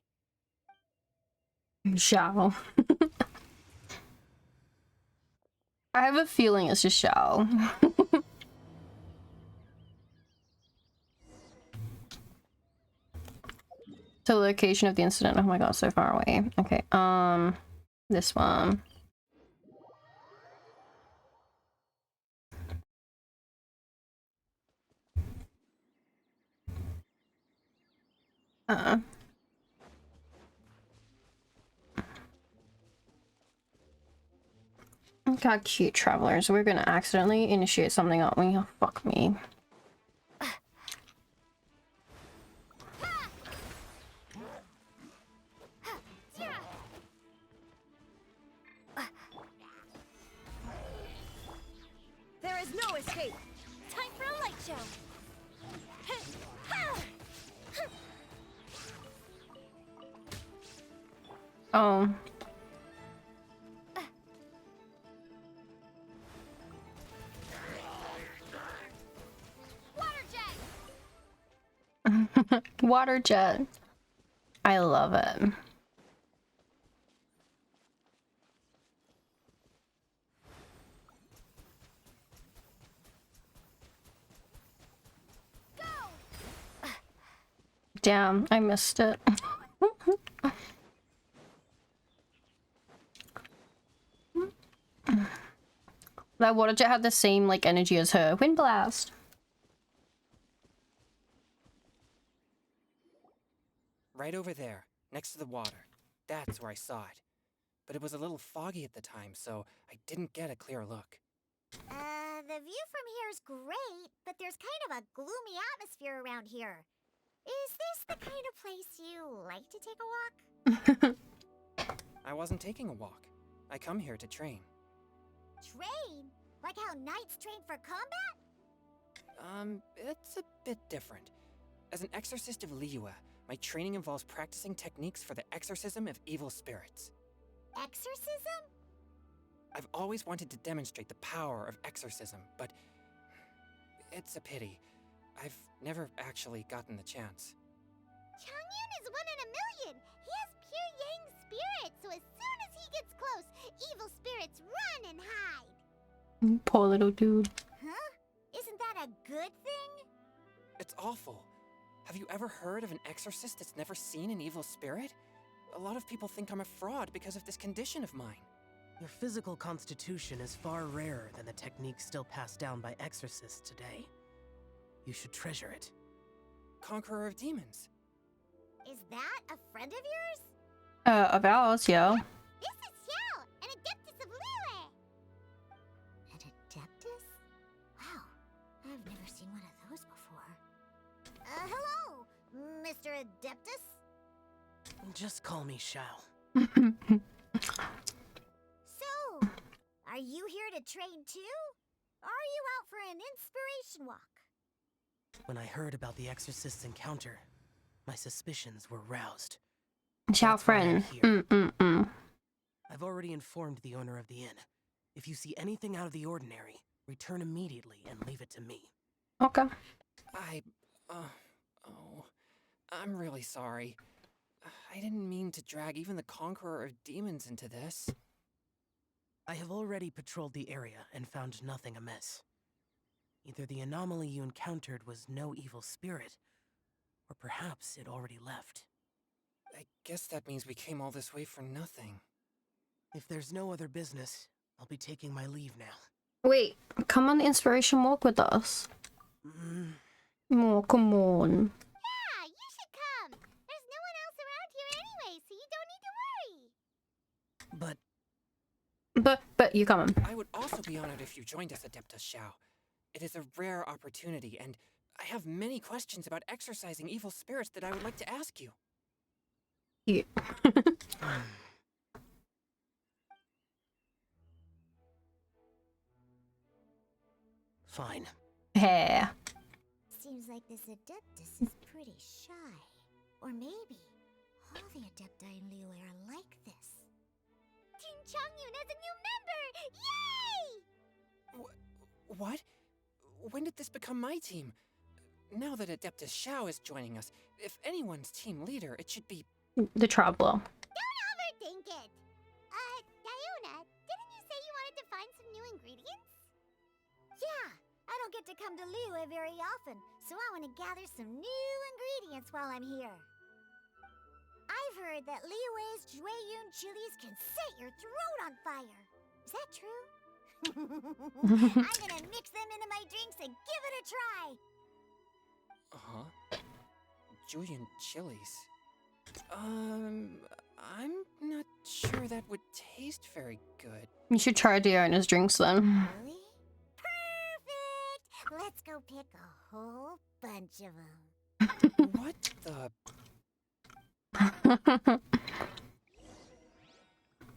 Xiao. I have a feeling it's just Xiao. To the location of the incident. Oh my god, so far away. Okay, this one. God, cute travelers. We're gonna accidentally initiate something, aren't we? Oh, fuck me. There is no escape. Time for a light show. Oh. Water jet. I love it. Damn, I missed it. That water jet had the same like energy as her wind blast. Right over there, next to the water. That's where I saw it. But it was a little foggy at the time, so I didn't get a clear look. The view from here is great, but there's kind of a gloomy atmosphere around here. Is this the kind of place you like to take a walk? I wasn't taking a walk. I come here to train. Train? Like how knights train for combat? It's a bit different. As an exorcist of Liyue, my training involves practicing techniques for the exorcism of evil spirits. Exorcism? I've always wanted to demonstrate the power of exorcism, but it's a pity. I've never actually gotten the chance. Changyun is 1 in a million! He has pure yang spirit, so as soon as he gets close, evil spirits run and hide! Poor little dude. Huh? Isn't that a good thing? It's awful. Have you ever heard of an exorcist that's never seen an evil spirit? A lot of people think I'm a fraud because of this condition of mine. Your physical constitution is far rarer than the techniques still passed down by exorcists today. You should treasure it. Conqueror of demons. Is that a friend of yours? Of ours, yeah. This is Xiao, an adeptus of Liyue! An adeptus? Wow, I've never seen one of those before. Hello, Mr. Adeptus? Just call me Xiao. So, are you here to train too? Or are you out for an inspiration walk? When I heard about the exorcist's encounter, my suspicions were roused. Xiao That's why I'm friend. here. I've already informed the owner of the inn. If you see anything out of the ordinary, return immediately and leave it to me. Okay. I'm really sorry. I didn't mean to drag even the Conqueror of Demons into this. I have already patrolled the area and found nothing amiss. Either the anomaly you encountered was no evil spirit, or perhaps it already left. I guess that means we came all this way for nothing. If there's no other business, I'll be taking my leave now. Wait, come on the inspiration walk with us. Oh, come on. Yeah, you should come! There's no one else around here anyway, so you don't need to worry! But But you coming. I would also be honored if you joined us, Adeptus Xiao. It is a rare opportunity, and I have many questions about exorcising evil spirits that I would like to ask you. Yeah. Fine. Yeah. Seems like this Adeptus is pretty shy. Or maybe all the Adepti in Liyue are like this. Team Changyun has a new member! Yay! What? When did this become my team? Now that Adeptus Xiao is joining us, if anyone's team leader, it should be... The Traveler. Don't overthink it! Diona, didn't you say you wanted to find some new ingredients? Yeah, I don't get to come to Liyue very often, so I want to gather some new ingredients while I'm here. I've heard that Liyue's Jueyun chilies can set your throat on fire. Is that true? I'm gonna mix them into my drinks and give it a try. Uh-huh. Julian chilies. I'm not sure that would taste very good. You should try Diona's drinks then. Really? Perfect! Let's go pick a whole bunch of them. What the...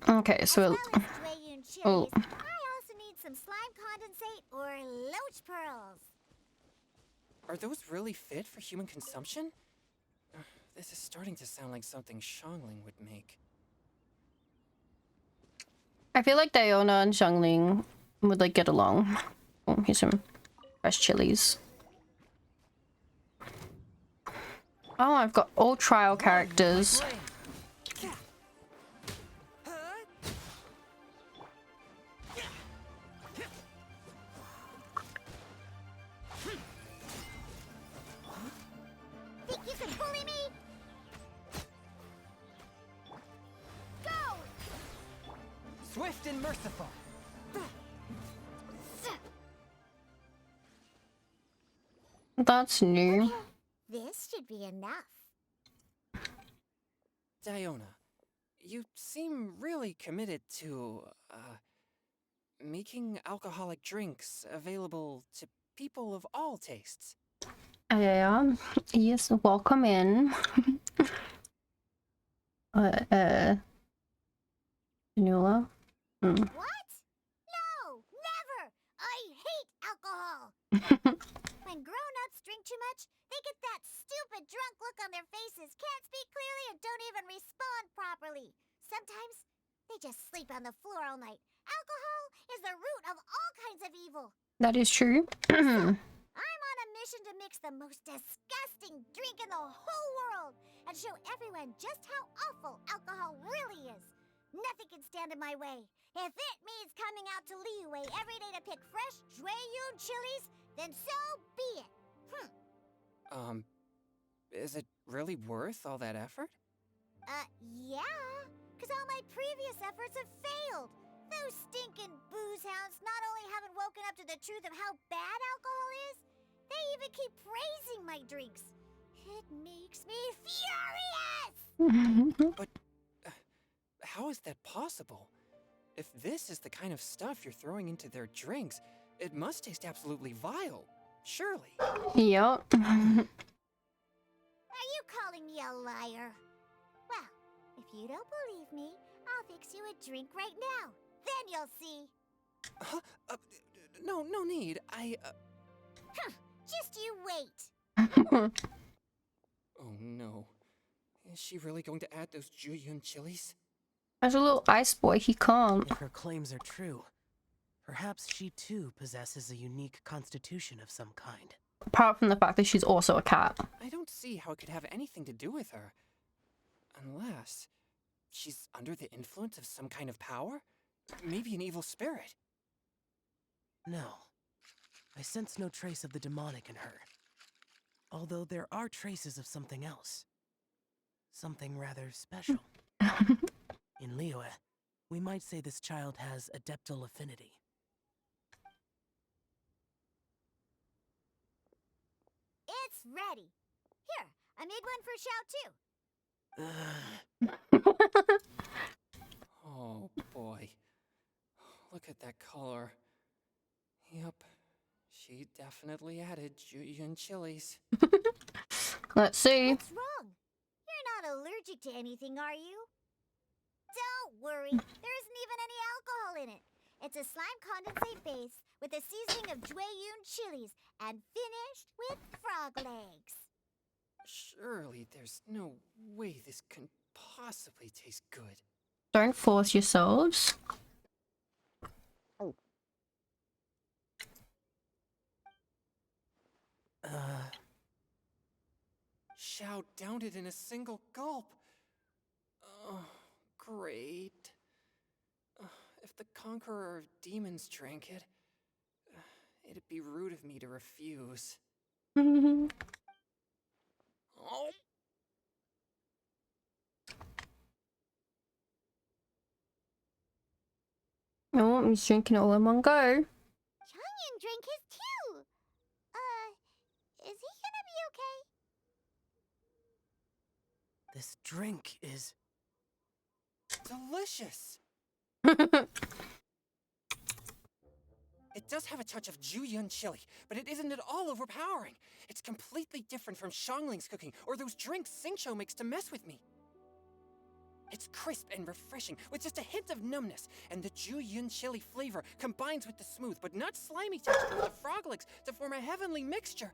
Okay, so As well as Jueyun chilies, oh. I also need some slime condensate or loach pearls. Are those really fit for human consumption? This is starting to sound like something Xiangling would make. I feel like Diona and Xiangling would like get along. Oh, here's some fresh chilies. Oh, I've got all trial characters. Think you can bully me? Go! Swift and merciful. That's new. This should be enough. Diona, you seem really committed to, making alcoholic drinks available to people of all tastes. Yeah. Yes, welcome in. Vanilla. What? No, never! I hate alcohol! When grown-ups drink too much, they get that stupid drunk look on their faces, can't speak clearly, and don't even respond properly. Sometimes, they just sleep on the floor all night. Alcohol is the root of all kinds of evil. That is true. I'm on a mission to mix the most disgusting drink in the whole world and show everyone just how awful alcohol really is. Nothing can stand in my way. If it means coming out to Liyue every day to pick fresh Jueyun chilies, then so be it. Is it really worth all that effort? Yeah, because all my previous efforts have failed. Those stinking booze hounds not only haven't woken up to the truth of how bad alcohol is, they even keep praising my drinks. It makes me furious! But how is that possible? If this is the kind of stuff you're throwing into their drinks, it must taste absolutely vile. Surely. Yup. Are you calling me a liar? Well, if you don't believe me, I'll fix you a drink right now. Then you'll see. Huh? No need. Just you wait. Oh no. Is she really going to add those Jueyun chilies? As a little ice boy, he can't. If her claims are true, perhaps she too possesses a unique constitution of some kind. Apart from the fact that she's also a cat. I don't see how it could have anything to do with her. Unless she's under the influence of some kind of power? Maybe an evil spirit. No. I sense no trace of the demonic in her. Although there are traces of something else. Something rather special. In Liyue, we might say this child has adeptal affinity. It's ready. Here, I made one for Xiao too. Oh boy. Look at that color. Yep, she definitely added Julian chilies. Let's see. What's wrong? You're not allergic to anything, are you? Don't worry, there isn't even any alcohol in it. It's a slime condensate base with a seasoning of Jueyun chilies and finished with frog legs. Surely there's no way this can possibly taste good. Don't force yourselves. Xiao downed it in a single gulp. Oh, great. If the Conqueror of Demons drank it, it'd be rude of me to refuse. Oh. Oh, he's drinking it all in one go. Changyan drank his too. Is he gonna be okay? This drink is... Delicious! It does have a touch of Jueyun chili, but it isn't at all overpowering. It's completely different from Xiangling's cooking or those drinks Xingqiu makes to mess with me. It's crisp and refreshing, with just a hint of numbness, and the Jueyun chili flavor combines with the smooth but not slimy texture of the frog legs to form a heavenly mixture.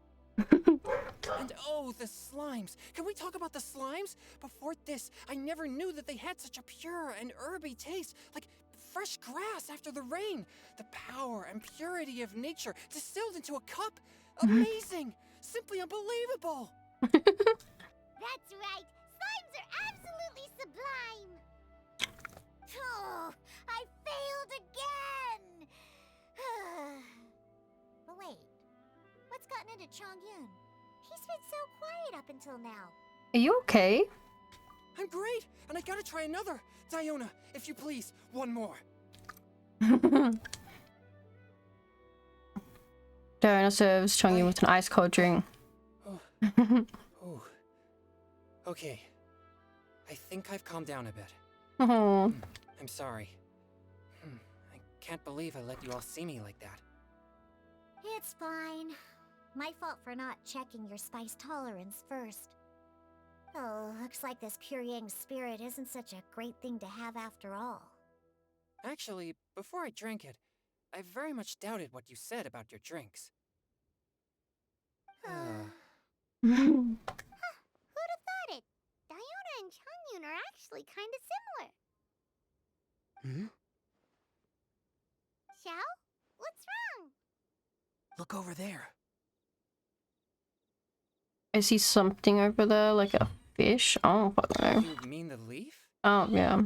And oh, the slimes! Can we talk about the slimes? Before this, I never knew that they had such a pure and herby taste, like fresh grass after the rain. The power and purity of nature distilled into a cup. Amazing! Simply unbelievable! That's right. Slimes are absolutely sublime. Oh, I failed again. But wait, what's gotten into Chongyun? He's been so quiet up until now. Are you okay? I'm great, and I gotta try another. Diona, if you please, one more. Diana serves Chongyun with an ice cold drink. Oh. Okay. I think I've calmed down a bit. Oh. I'm sorry. I can't believe I let you all see me like that. It's fine. My fault for not checking your spice tolerance first. Oh, looks like this pure yang spirit isn't such a great thing to have after all. Actually, before I drank it, I very much doubted what you said about your drinks. Who'd have thought it? Diona and Chongyun are actually kind of similar. Xiao? What's wrong? Look over there. I see something over there, like a fish. Oh, I don't know. You mean the leaf? Oh, yeah.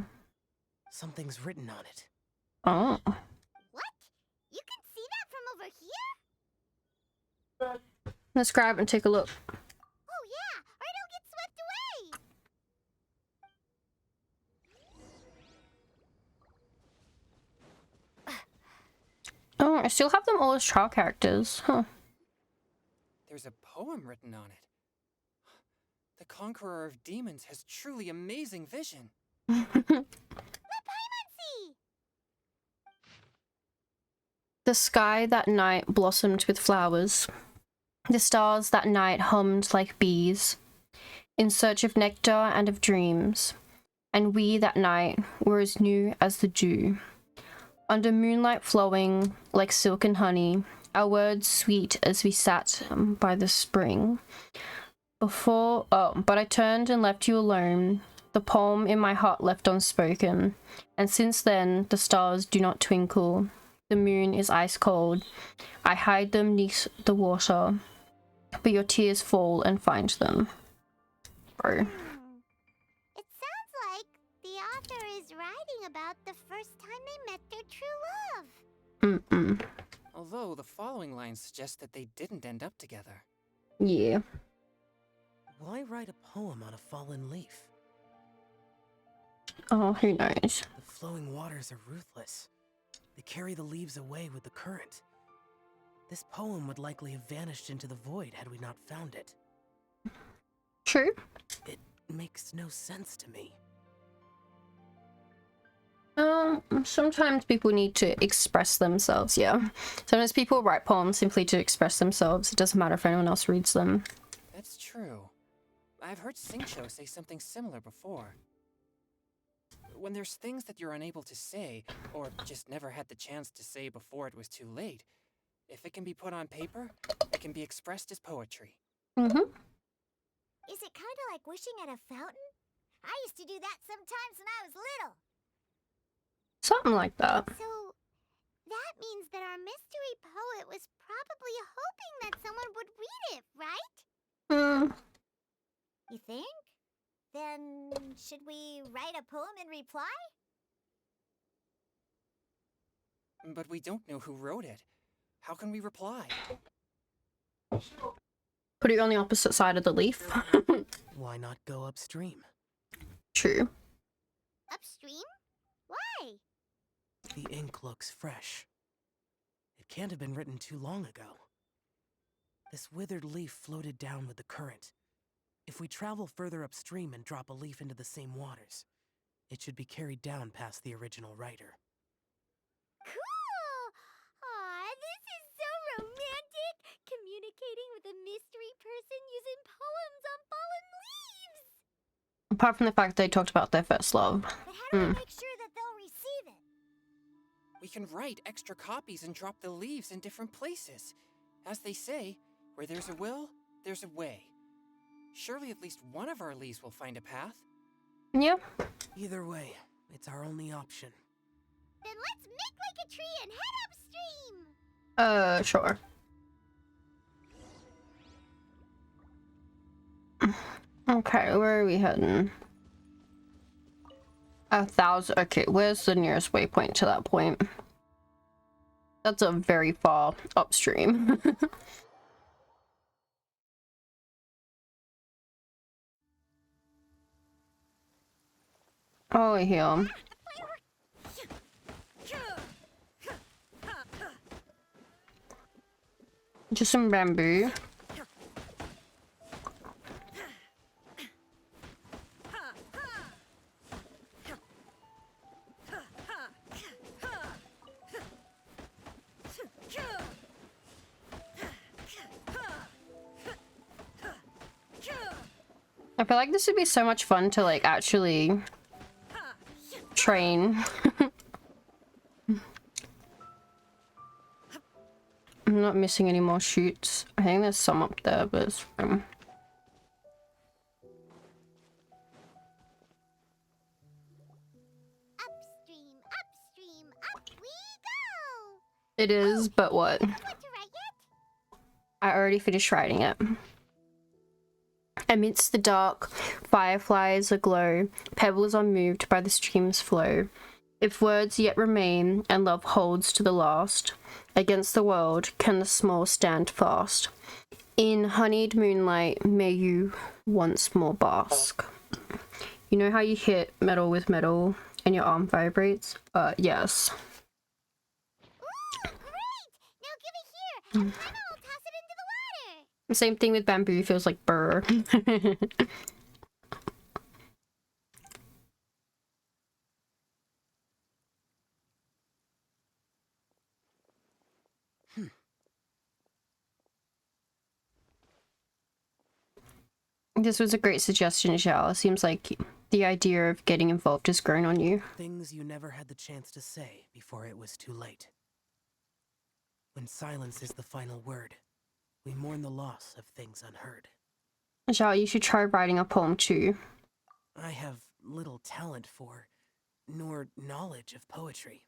Something's written on it. Oh. What? You can see that from over here? Let's grab and take a look. Oh yeah, or it'll get swept away! Oh, I still have them all as trial characters. Huh. There's a poem written on it. The Conqueror of Demons has truly amazing vision. Let Paimon see! The sky that night blossomed with flowers. The stars that night hummed like bees, in search of nectar and of dreams. And we that night were as new as the dew. Under moonlight flowing like silk and honey, our words sweet as we sat by the spring. But I turned and left you alone, the poem in my heart left unspoken. And since then, the stars do not twinkle, the moon is ice cold. I hide them neath the water, but your tears fall and find them. Bro. It sounds like the author is writing about the first time they met their true love. Although the following lines suggest that they didn't end up together. Yeah. Why write a poem on a fallen leaf? Oh, who knows? The flowing waters are ruthless. They carry the leaves away with the current. This poem would likely have vanished into the void had we not found it. True. It makes no sense to me. Sometimes people need to express themselves, yeah. Sometimes people write poems simply to express themselves. It doesn't matter if anyone else reads them. That's true. I've heard Singcho say something similar before. When there's things that you're unable to say, or just never had the chance to say before it was too late, if it can be put on paper, it can be expressed as poetry. Mm-hmm. Is it kind of like wishing at a fountain? I used to do that sometimes when I was little. Something like that. So, that means that our mystery poet was probably hoping that someone would read it, right? You think? Then, should we write a poem in reply? But we don't know who wrote it. How can we reply? Put it on the opposite side of the leaf. Why not go upstream? True. Upstream? Why? The ink looks fresh. It can't have been written too long ago. This withered leaf floated down with the current. If we travel further upstream and drop a leaf into the same waters, it should be carried down past the original writer. Cool! Aw, this is so romantic! Communicating with a mystery person using poems on fallen leaves! Apart from the fact they talked about their first love. But how do we make sure that they'll receive it? We can write extra copies and drop the leaves in different places. As they say, where there's a will, there's a way. Surely at least one of our leaves will find a path. Yeah. Either way, it's our only option. Then let's make like a tree and head upstream! Sure. Okay, where are we heading? 1,000. Okay, where's the nearest waypoint to that point? That's a very far upstream. Oh, here. Just some bamboo. I feel like this would be so much fun to like actually train. I'm not missing any more shoots. I think there's some up there, but it's fine. Upstream, upstream, up we go! It is, but what? Want to write it? I already finished writing it. Amidst the dark, fireflies aglow, pebbles are moved by the stream's flow. If words yet remain, and love holds to the last, against the world can the small stand fast. In honeyed moonlight may you once more bask. You know how you hit metal with metal and your arm vibrates? Yes. Ooh, great! Now give it here, and Mama will toss it into the water! The same thing with bamboo, feels like burr. This was a great suggestion, Zhao. Seems like the idea of getting involved has grown on you. Things you never had the chance to say before it was too late. When silence is the final word, we mourn the loss of things unheard. Zhao, you should try writing a poem too. I have little talent for, nor knowledge of poetry.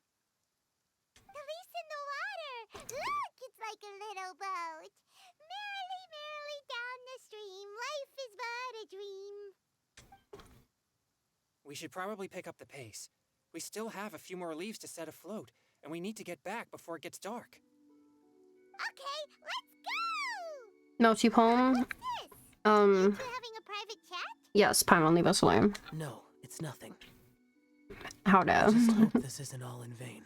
The leaf's in the water! Look, it's like a little boat! Merrily, merrily down the stream, life is but a dream. We should probably pick up the pace. We still have a few more leaves to set afloat, and we need to get back before it gets dark. Okay, let's go! Melty poem? What's this? You two having a private chat? Yes, Paimon, leave us alone. No, it's nothing. How I dare. just hope this isn't all in vain.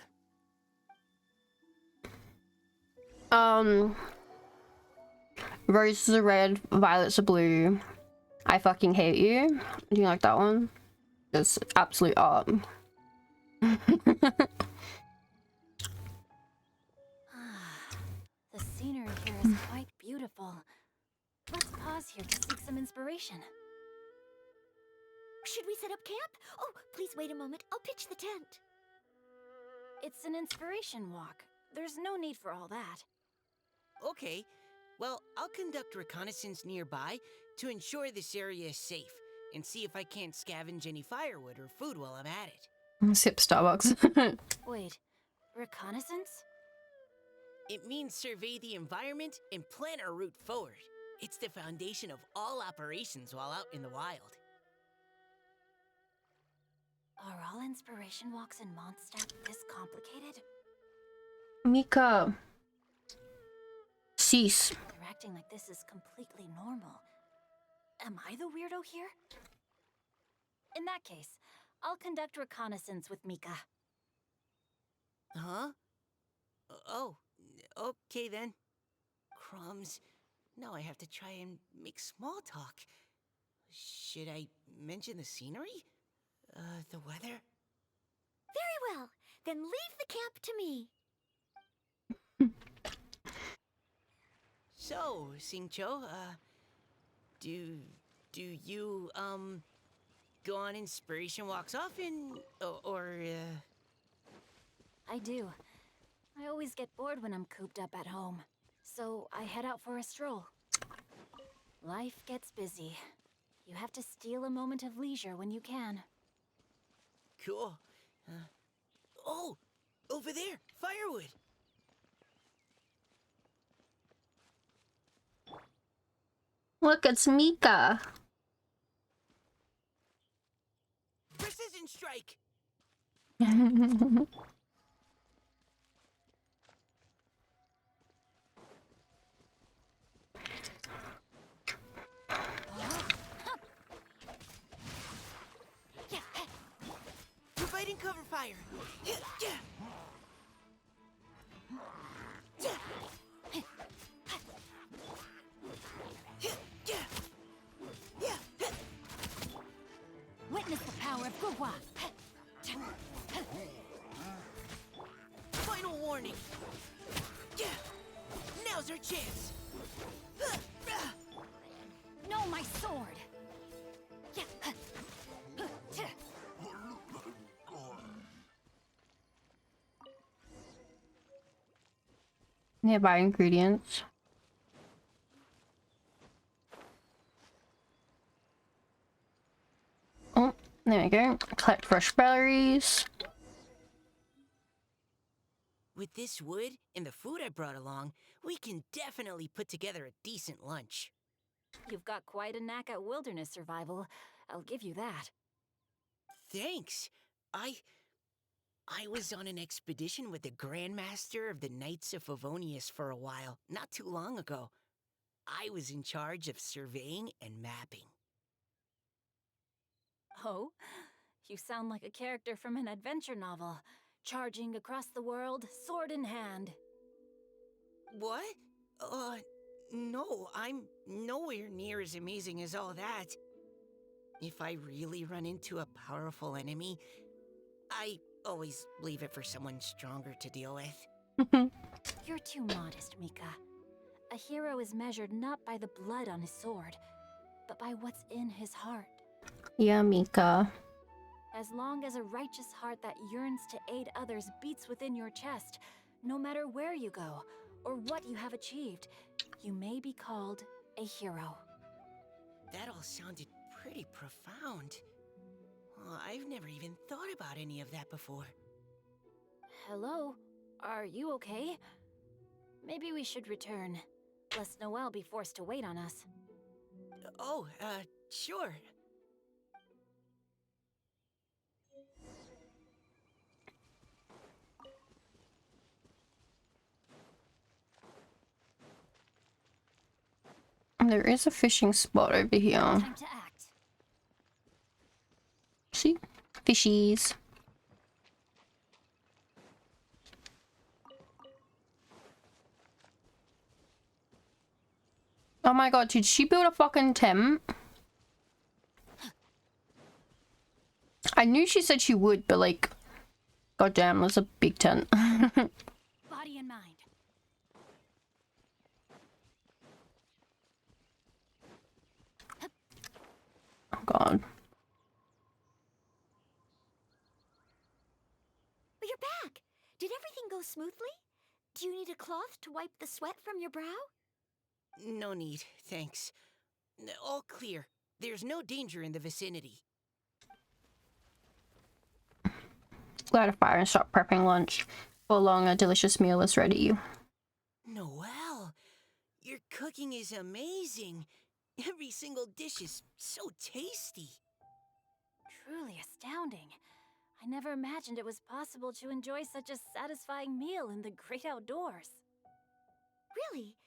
Roses are red, violets are blue. I fucking hate you. Do you like that one? It's absolute art. The scenery here is quite beautiful. Let's pause here to seek some inspiration. Should we set up camp? Oh, please wait a moment. I'll pitch the tent. It's an inspiration walk. There's no need for all that. Okay, well, I'll conduct reconnaissance nearby to ensure this area is safe and see if I can't scavenge any firewood or food while I'm at it. Sip Starbucks. Wait, reconnaissance? It means survey the environment and plan our route forward. It's the foundation of all operations while out in the wild. Are all inspiration walks in Mondstadt this complicated? Mika. Cease. You're acting like this is completely normal. Am I the weirdo here? In that case, I'll conduct reconnaissance with Mika. Huh? Oh, okay then. Crumbs. Now I have to try and make small talk. Should I mention the scenery? The weather? Very well. Then leave the camp to me. So, Singcho, do you, go on inspiration walks often, or I do. I always get bored when I'm cooped up at home, so I head out for a stroll. Life gets busy. You have to steal a moment of leisure when you can. Cool. Oh, over there, firewood. Look, it's Mika. Precision strike. Providing cover fire. Witness the power of Gugwa. Final warning. Now's our chance. No, my sword. Nearby ingredients. Oh, there we go. Collect fresh berries. With this wood and the food I brought along, we can definitely put together a decent lunch. You've got quite a knack at wilderness survival. I'll give you that. Thanks. I was on an expedition with the Grandmaster of the Knights of Favonius for a while, not too long ago. I was in charge of surveying and mapping. Oh, you sound like a character from an adventure novel, charging across the world, sword in hand. What? No, I'm nowhere near as amazing as all that. If I really run into a powerful enemy, I always leave it for someone stronger to deal with. You're too modest, Mika. A hero is measured not by the blood on his sword, but by what's in his heart. Yeah, Mika. As long as a righteous heart that yearns to aid others beats within your chest, no matter where you go or what you have achieved, you may be called a hero. That all sounded pretty profound. I've never even thought about any of that before. Hello? Are you okay? Maybe we should return, lest Noelle be forced to wait on us. Oh, sure. There is a fishing spot over here. Time to act. See? Fishies. Oh my god, did she build a fucking tent? I knew she said she would, but like, God damn, that's a big tent. Body and mind. Oh god. But you're back! Did everything go smoothly? Do you need a cloth to wipe the sweat from your brow? No need, thanks. All clear. There's no danger in the vicinity. Light a fire and start prepping lunch. For long, a delicious meal is ready. Noelle, your cooking is amazing. Every single dish is so tasty. Truly astounding. I never imagined it was possible to enjoy such a satisfying meal in the great outdoors. Really?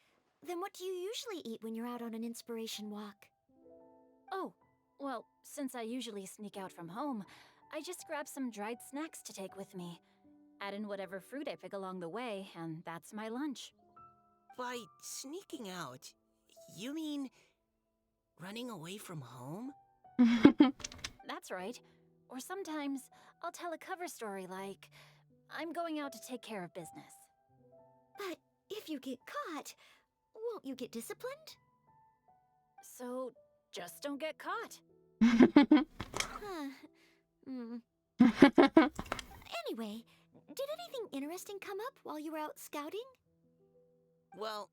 Then what do you usually eat when you're out on an inspiration walk? Oh, well, since I usually sneak out from home, I just grab some dried snacks to take with me. Add in whatever fruit I pick along the way, and that's my lunch. By sneaking out, you mean running away from home? That's right. Or sometimes I'll tell a cover story like, I'm going out to take care of business. But if you get caught, won't you get disciplined? So just don't get caught. Huh. Anyway, did anything interesting come up while you were out scouting? Well,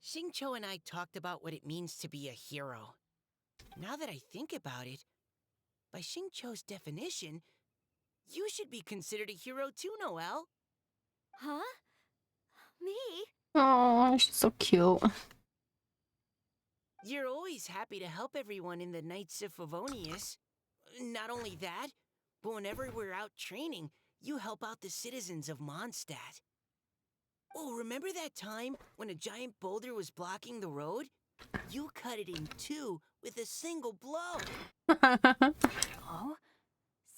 Xingqiu and I talked about what it means to be a hero. Now that I think about it, by Xingqiu's definition, you should be considered a hero too, Noelle. Huh? Me? Oh, she's so cute. You're always happy to help everyone in the Knights of Favonius. Not only that, but whenever we're out training, you help out the citizens of Mondstadt. Oh, remember that time when a giant boulder was blocking the road? You cut it in two with a single blow. Oh,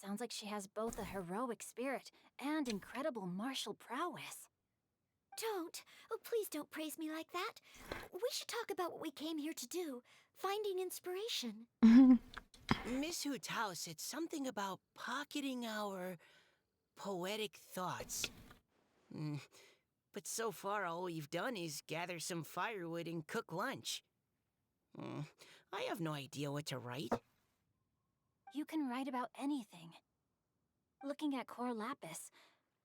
sounds like she has both a heroic spirit and incredible martial prowess. Don't. Oh, please don't praise me like that. We should talk about what we came here to do. Finding inspiration. Miss Hu Tao said something about pocketing our poetic thoughts. But so far, all we've done is gather some firewood and cook lunch. I have no idea what to write. You can write about anything. Looking at Cor Lapis,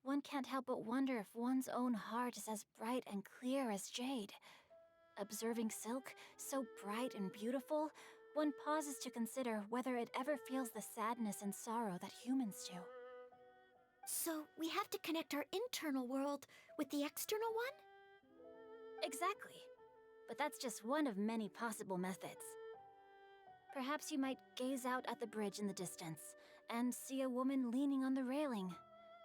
one can't help but wonder if one's own heart is as bright and clear as jade. Observing silk, so bright and beautiful, one pauses to consider whether it ever feels the sadness and sorrow that humans do. So we have to connect our internal world with the external one? Exactly. But that's just one of many possible methods. Perhaps you might gaze out at the bridge in the distance and see a woman leaning on the railing,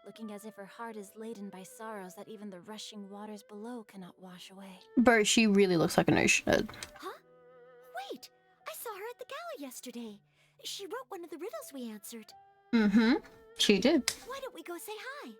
looking as if her heart is laden by sorrows that even the rushing waters below cannot wash away. Bro, she really looks like an oceanhead. Huh? Wait! I saw her at the gala yesterday. She wrote one of the riddles we answered. Mm-hmm. She did. Why don't we go say hi?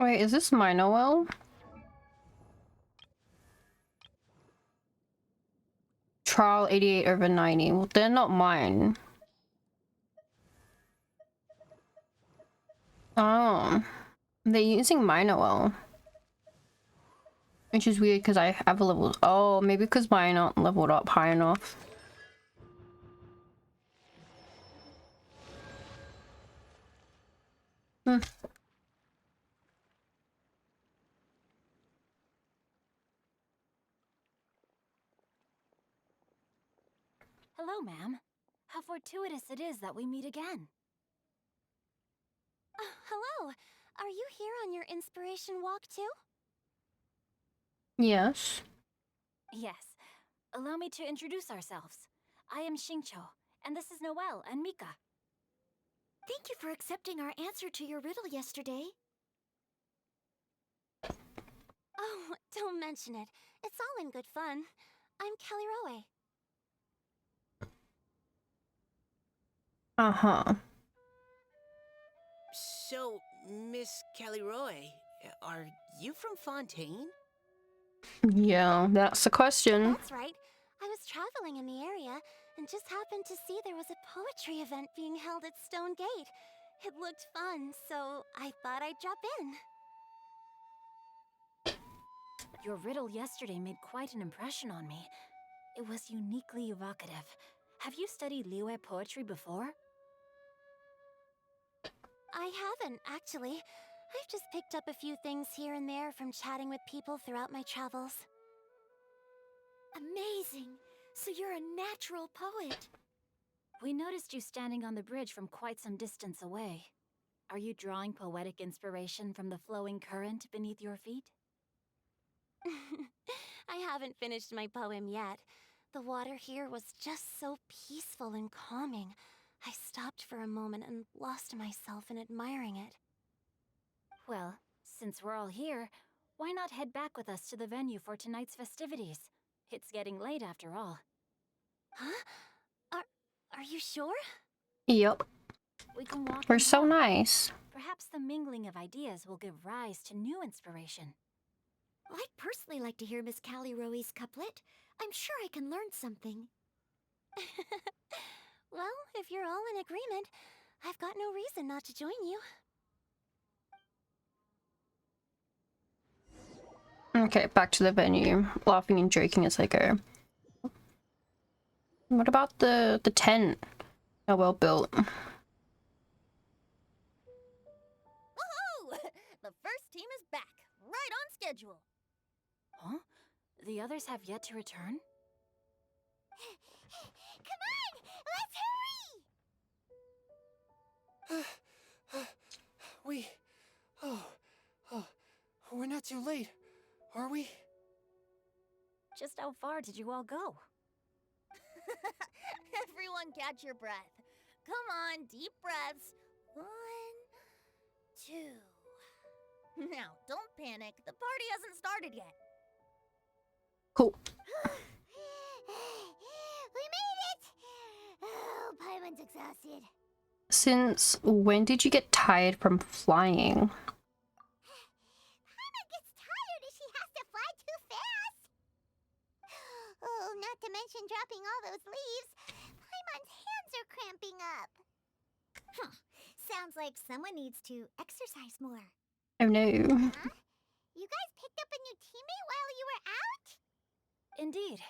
Wait, is this my Noelle? Trial 88/90. Well, they're not mine. Oh. They're using my Noelle. Which is weird because I have a level. Oh, maybe because mine aren't leveled up high enough. Hello, ma'am. How fortuitous it is that we meet again. Hello. Are you here on your inspiration walk too? Yes. Yes. Allow me to introduce ourselves. I am Xingqiu, and this is Noelle and Mika. Thank you for accepting our answer to your riddle yesterday. Oh, don't mention it. It's all in good fun. I'm Kelly Rowe. Uh-huh. So, Miss Caliroe, are you from Fontaine? Yeah, that's the question. That's right. I was traveling in the area and just happened to see there was a poetry event being held at Stone Gate. It looked fun, so I thought I'd drop in. Your riddle yesterday made quite an impression on me. It was uniquely evocative. Have you studied Liyue poetry before? I haven't, actually. I've just picked up a few things here and there from chatting with people throughout my travels. Amazing! So you're a natural poet. We noticed you standing on the bridge from quite some distance away. Are you drawing poetic inspiration from the flowing current beneath your feet? I haven't finished my poem yet. The water here was just so peaceful and calming. I stopped for a moment and lost myself in admiring it. Well, since we're all here, why not head back with us to the venue for tonight's festivities? It's getting late after all. Huh? Are you sure? Yep. We can walk We're and so talk. nice. Perhaps the mingling of ideas will give rise to new inspiration. I'd personally like to hear Miss Caliroe's couplet. I'm sure I can learn something. Well, if you're all in agreement, I've got no reason not to join you. Okay, back to the venue. Laughing and joking as I go. What about the tent? How well built. Woohoo! The first team is back, right on schedule. Huh? The others have yet to return? Come on! Let's hurry! We're not too late, are we? Just how far did you all go? Everyone catch your breath. Come on, deep breaths. 1, 2. Now, don't panic. The party hasn't started yet. Cool. We made it! Oh, Paimon's exhausted. Since when did you get tired from flying? Paimon gets tired if she has to fly too fast. Oh, not to mention dropping all those leaves. Paimon's hands are cramping up. Sounds like someone needs to exercise more. Oh no. Huh? You guys picked up a new teammate while you were out? Indeed.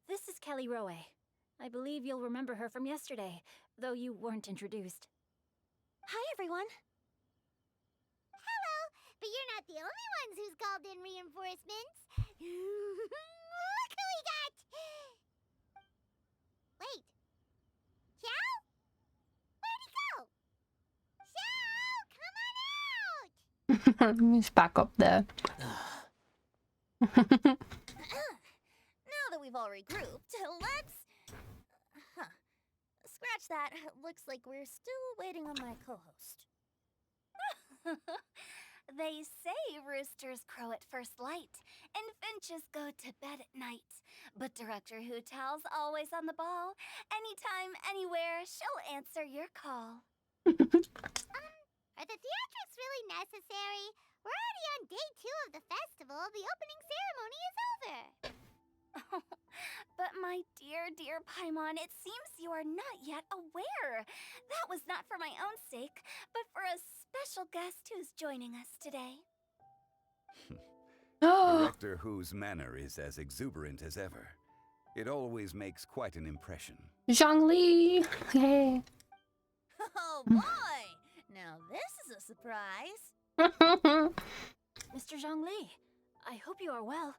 This is Caliroe. I believe you'll remember her from yesterday, though you weren't introduced. Hi, everyone. Hello, but you're not the only ones who's called in reinforcements. Look who we got! Wait. Xiao? Where'd he go? Xiao, come on out! He's back up there. Now that we've all regrouped, let's... Scratch that. Looks like we're still waiting on my co-host. They say roosters crow at first light, and finches go to bed at night. But Director Hootal's always on the ball. Anytime, anywhere, she'll answer your call. Are the theatrics really necessary? We're already on day 2 of the festival. The opening ceremony is over. But my dear, dear Paimon, it seems you are not yet aware. That was not for my own sake, but for a special guest who's joining us today. Director Who's manner is as exuberant as ever. It always makes quite an impression. Zhongli! Yay! Oh boy! Now this is a surprise. Mr. Zhongli, I hope you are well.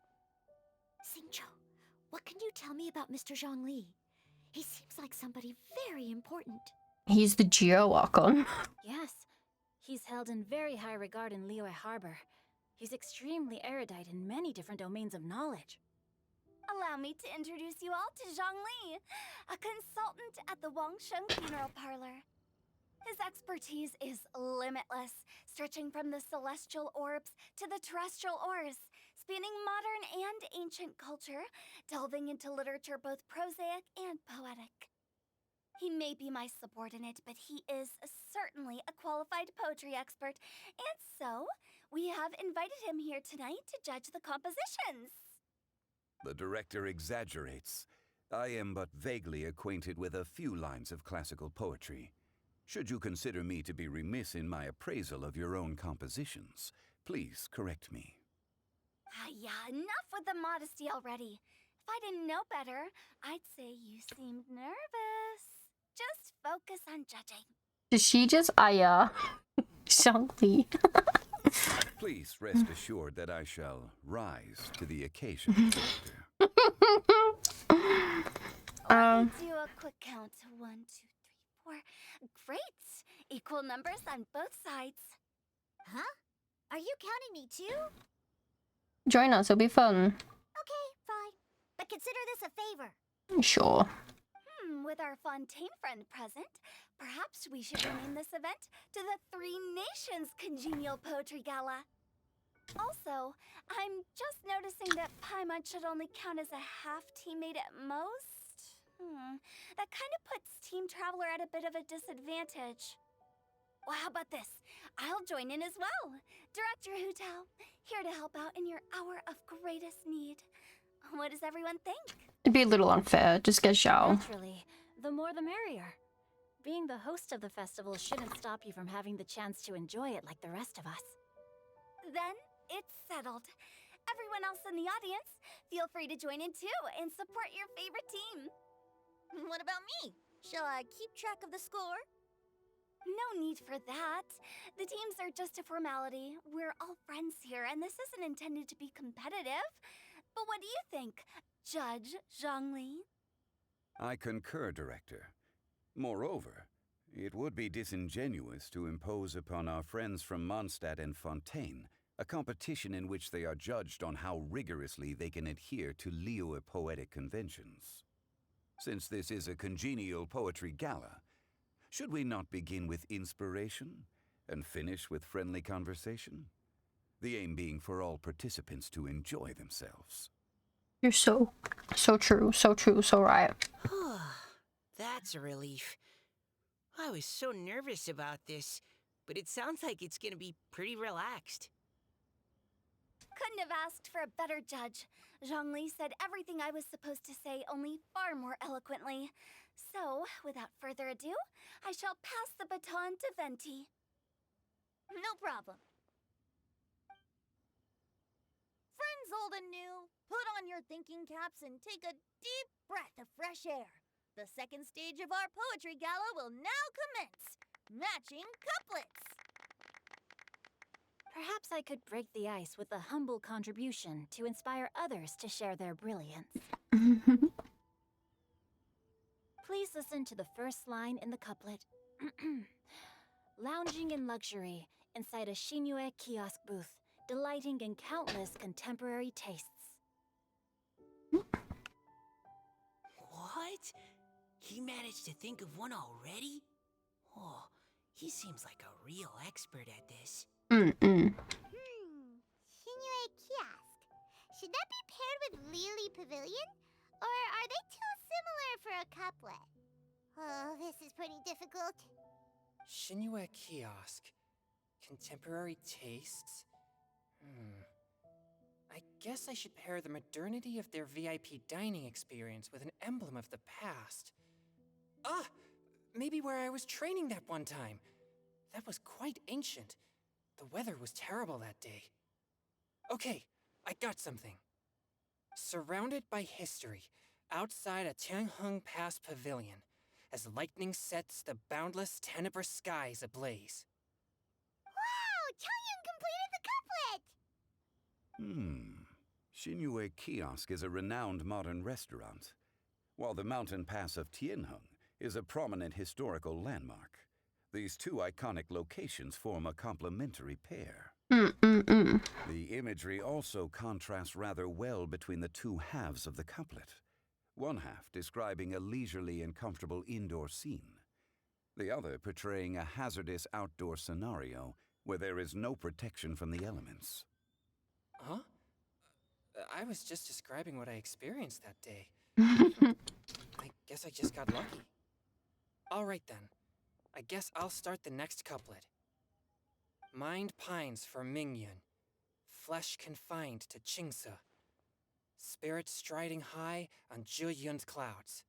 Xingqiu, what can you tell me about Mr. Zhongli? He seems like somebody very important. He's the Geo-Archon. Yes, he's held in very high regard in Liyue Harbor. He's extremely erudite in many different domains of knowledge. Allow me to introduce you all to Zhongli, a consultant at the Wangsheng Funeral Parlor. His expertise is limitless, stretching from the celestial orbs to the terrestrial ores, spanning modern and ancient culture, delving into literature both prosaic and poetic. He may be my subordinate, but he is certainly a qualified poetry expert. And so, we have invited him here tonight to judge the compositions. The director exaggerates. I am but vaguely acquainted with a few lines of classical poetry. Should you consider me to be remiss in my appraisal of your own compositions, please correct me. Yeah, enough with the modesty already. If I didn't know better, I'd say you seemed nervous. Just focus on judging. Did she just Shang-Li? Please rest assured that I shall rise to the occasion, Director. Let me do a quick count. 1, 2, 3, 4. Great! Equal numbers on both sides. Huh? Are you counting me too? Join us, it'll be fun. Okay, fine. But consider this a favor. Sure. With our Fontaine friend present, perhaps we should rename this event to the Three Nations Congenial Poetry Gala. Also, I'm just noticing that Paimon should only count as a half teammate at most. That kind of puts Team Traveler at a bit of a disadvantage. Well, how about this? I'll join in as well. Director Hu Tao, here to help out in your hour of greatest need. What does everyone think? It'd be a little unfair. Just get Xiao. Naturally, the more the merrier. Being the host of the festival shouldn't stop you from having the chance to enjoy it like the rest of us. Then it's settled. Everyone else in the audience, feel free to join in too and support your favorite team. What about me? Shall I keep track of the score? No need for that. The teams are just a formality. We're all friends here, and this isn't intended to be competitive. But what do you think, Judge Zhongli? I concur, Director. Moreover, it would be disingenuous to impose upon our friends from Mondstadt and Fontaine a competition in which they are judged on how rigorously they can adhere to Liyue poetic conventions. Since this is a congenial poetry gala, should we not begin with inspiration and finish with friendly conversation? The aim being for all participants to enjoy themselves. You're so true, so right. That's a relief. I was so nervous about this, but it sounds like it's gonna be pretty relaxed. Couldn't have asked for a better judge. Zhongli said everything I was supposed to say, only far more eloquently. So, without further ado, I shall pass the baton to Venti. No problem. Friends old and new, put on your thinking caps and take a deep breath of fresh air. The second stage of our poetry gala will now commence. Matching couplets. Perhaps I could break the ice with a humble contribution to inspire others to share their brilliance. Please listen to the first line in the couplet. Lounging in luxury inside a Shinue kiosk booth, delighting in countless contemporary tastes. What? He managed to think of one already? Oh, he seems like a real expert at this. Shinue Kiosk. Should that be paired with Lily Pavilion? Or are they too similar for a couplet? Oh, this is pretty difficult. Shinue Kiosk. Contemporary tastes? I guess I should pair the modernity of their VIP dining experience with an emblem of the past. Ah! Maybe where I was training that one time. That was quite ancient. The weather was terrible that day. Okay, I got something. Surrounded by history, outside a Tianheng Pass pavilion, as lightning sets the boundless tenebrous skies ablaze. Wow! Chongyun completed the couplet! Shinue Kiosk is a renowned modern restaurant, while the mountain pass of Tianheng is a prominent historical landmark. These two iconic locations form a complementary pair. The imagery also contrasts rather well between the two halves of the couplet. One half describing a leisurely and comfortable indoor scene, the other portraying a hazardous outdoor scenario where there is no protection from the elements. Huh? I was just describing what I experienced that day. I guess I just got lucky. Alright then. I guess I'll start the next couplet. Mind pines for Mingyun, flesh confined to Chingsa, spirit striding high on Zhiyun's clouds.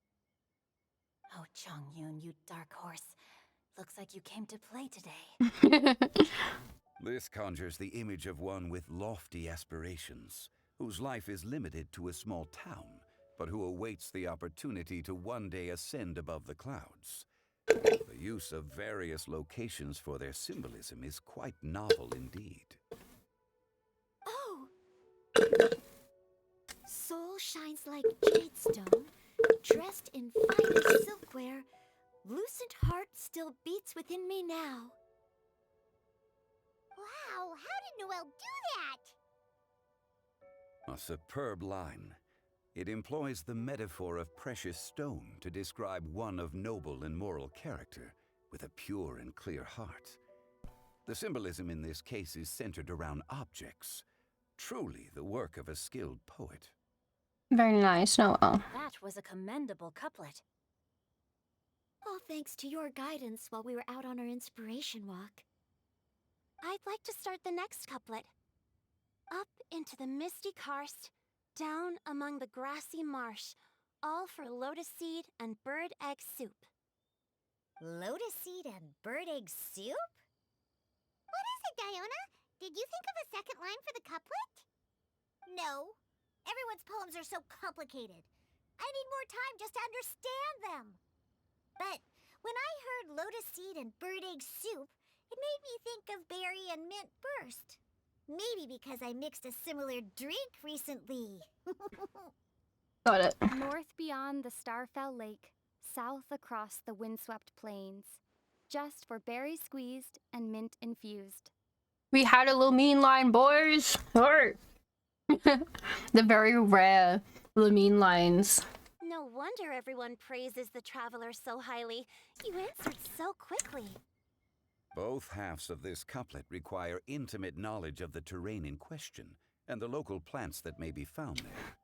Oh, Chongyun, you dark horse. Looks like you came to play today. This conjures the image of one with lofty aspirations, whose life is limited to a small town, but who awaits the opportunity to one day ascend above the clouds. The use of various locations for their symbolism is quite novel indeed. Oh! Soul shines like jadestone, dressed in finest silkware. Lucent heart still beats within me now. Wow, how did Noelle do that? A superb line. It employs the metaphor of precious stone to describe one of noble and moral character, with a pure and clear heart. The symbolism in this case is centered around objects, truly the work of a skilled poet. Very nice, Noelle. That was a commendable couplet. All thanks to your guidance while we were out on our inspiration walk. I'd like to start the next couplet. Up into the misty karst, down among the grassy marsh, all for lotus seed and bird egg soup. Lotus seed and bird egg soup? What is it, Diona? Did you think of a second line for the couplet? No. Everyone's poems are so complicated. I need more time just to understand them. But when I heard lotus seed and bird egg soup, it made me think of berry and mint burst. Maybe because I mixed a similar drink recently. Got it. North beyond the Starfell Lake, south across the windswept plains, just for berry squeezed and mint infused. We had a little mean line, boys. Alright. The very rare mean lines. No wonder everyone praises the traveler so highly. You answered so quickly. Both halves of this couplet require intimate knowledge of the terrain in question and the local plants that may be found there.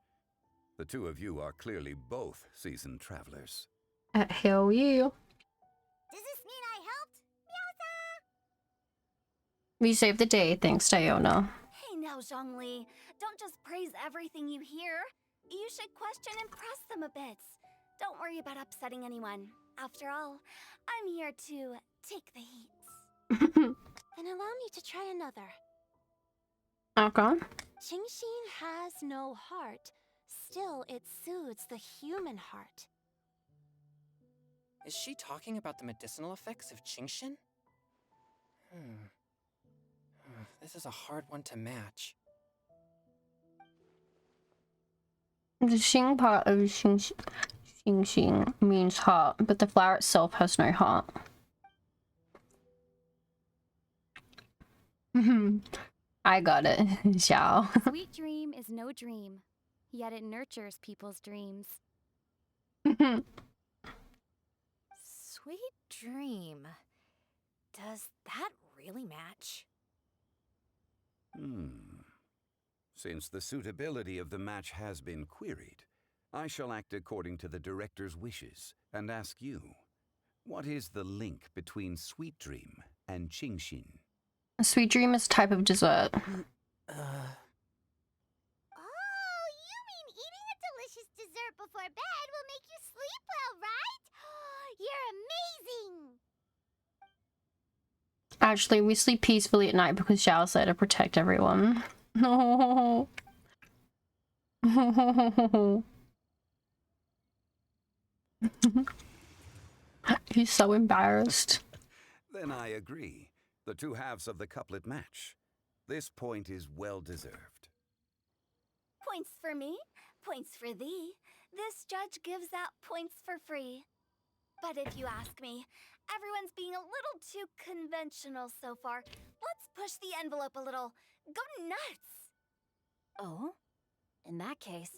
The two of you are clearly both seasoned travelers. Hell yeah. Does this mean I helped? Meowsa! We saved the day, thanks, Diona. Hey now, Zhongli. Don't just praise everything you hear. You should question and press them a bit. Don't worry about upsetting anyone. After all, I'm here to take the heat. Then allow me to try another. Okay. Qingxin has no heart. Still, it soothes the human heart. Is she talking about the medicinal effects of Qingxin? This is a hard one to match. The Xing part of Xing means heart, but the flower itself has no heart. I got it, Xiao. Sweet dream is no dream, yet it nurtures people's dreams. Sweet dream. Does that really match? Since the suitability of the match has been queried, I shall act according to the director's wishes and ask you, what is the link between Sweet Dream and Qingxin? A sweet dream is a type of dessert. Oh, you mean eating a delicious dessert before bed will make you sleep well, right? You're amazing! Actually, we sleep peacefully at night because Xiao's there to protect everyone. No. He's so embarrassed. Then I agree. The two halves of the couplet match. This point is well deserved. Points for me, points for thee. This judge gives out points for free. But if you ask me, everyone's being a little too conventional so far. Let's push the envelope a little. Go nuts! Oh? In that case,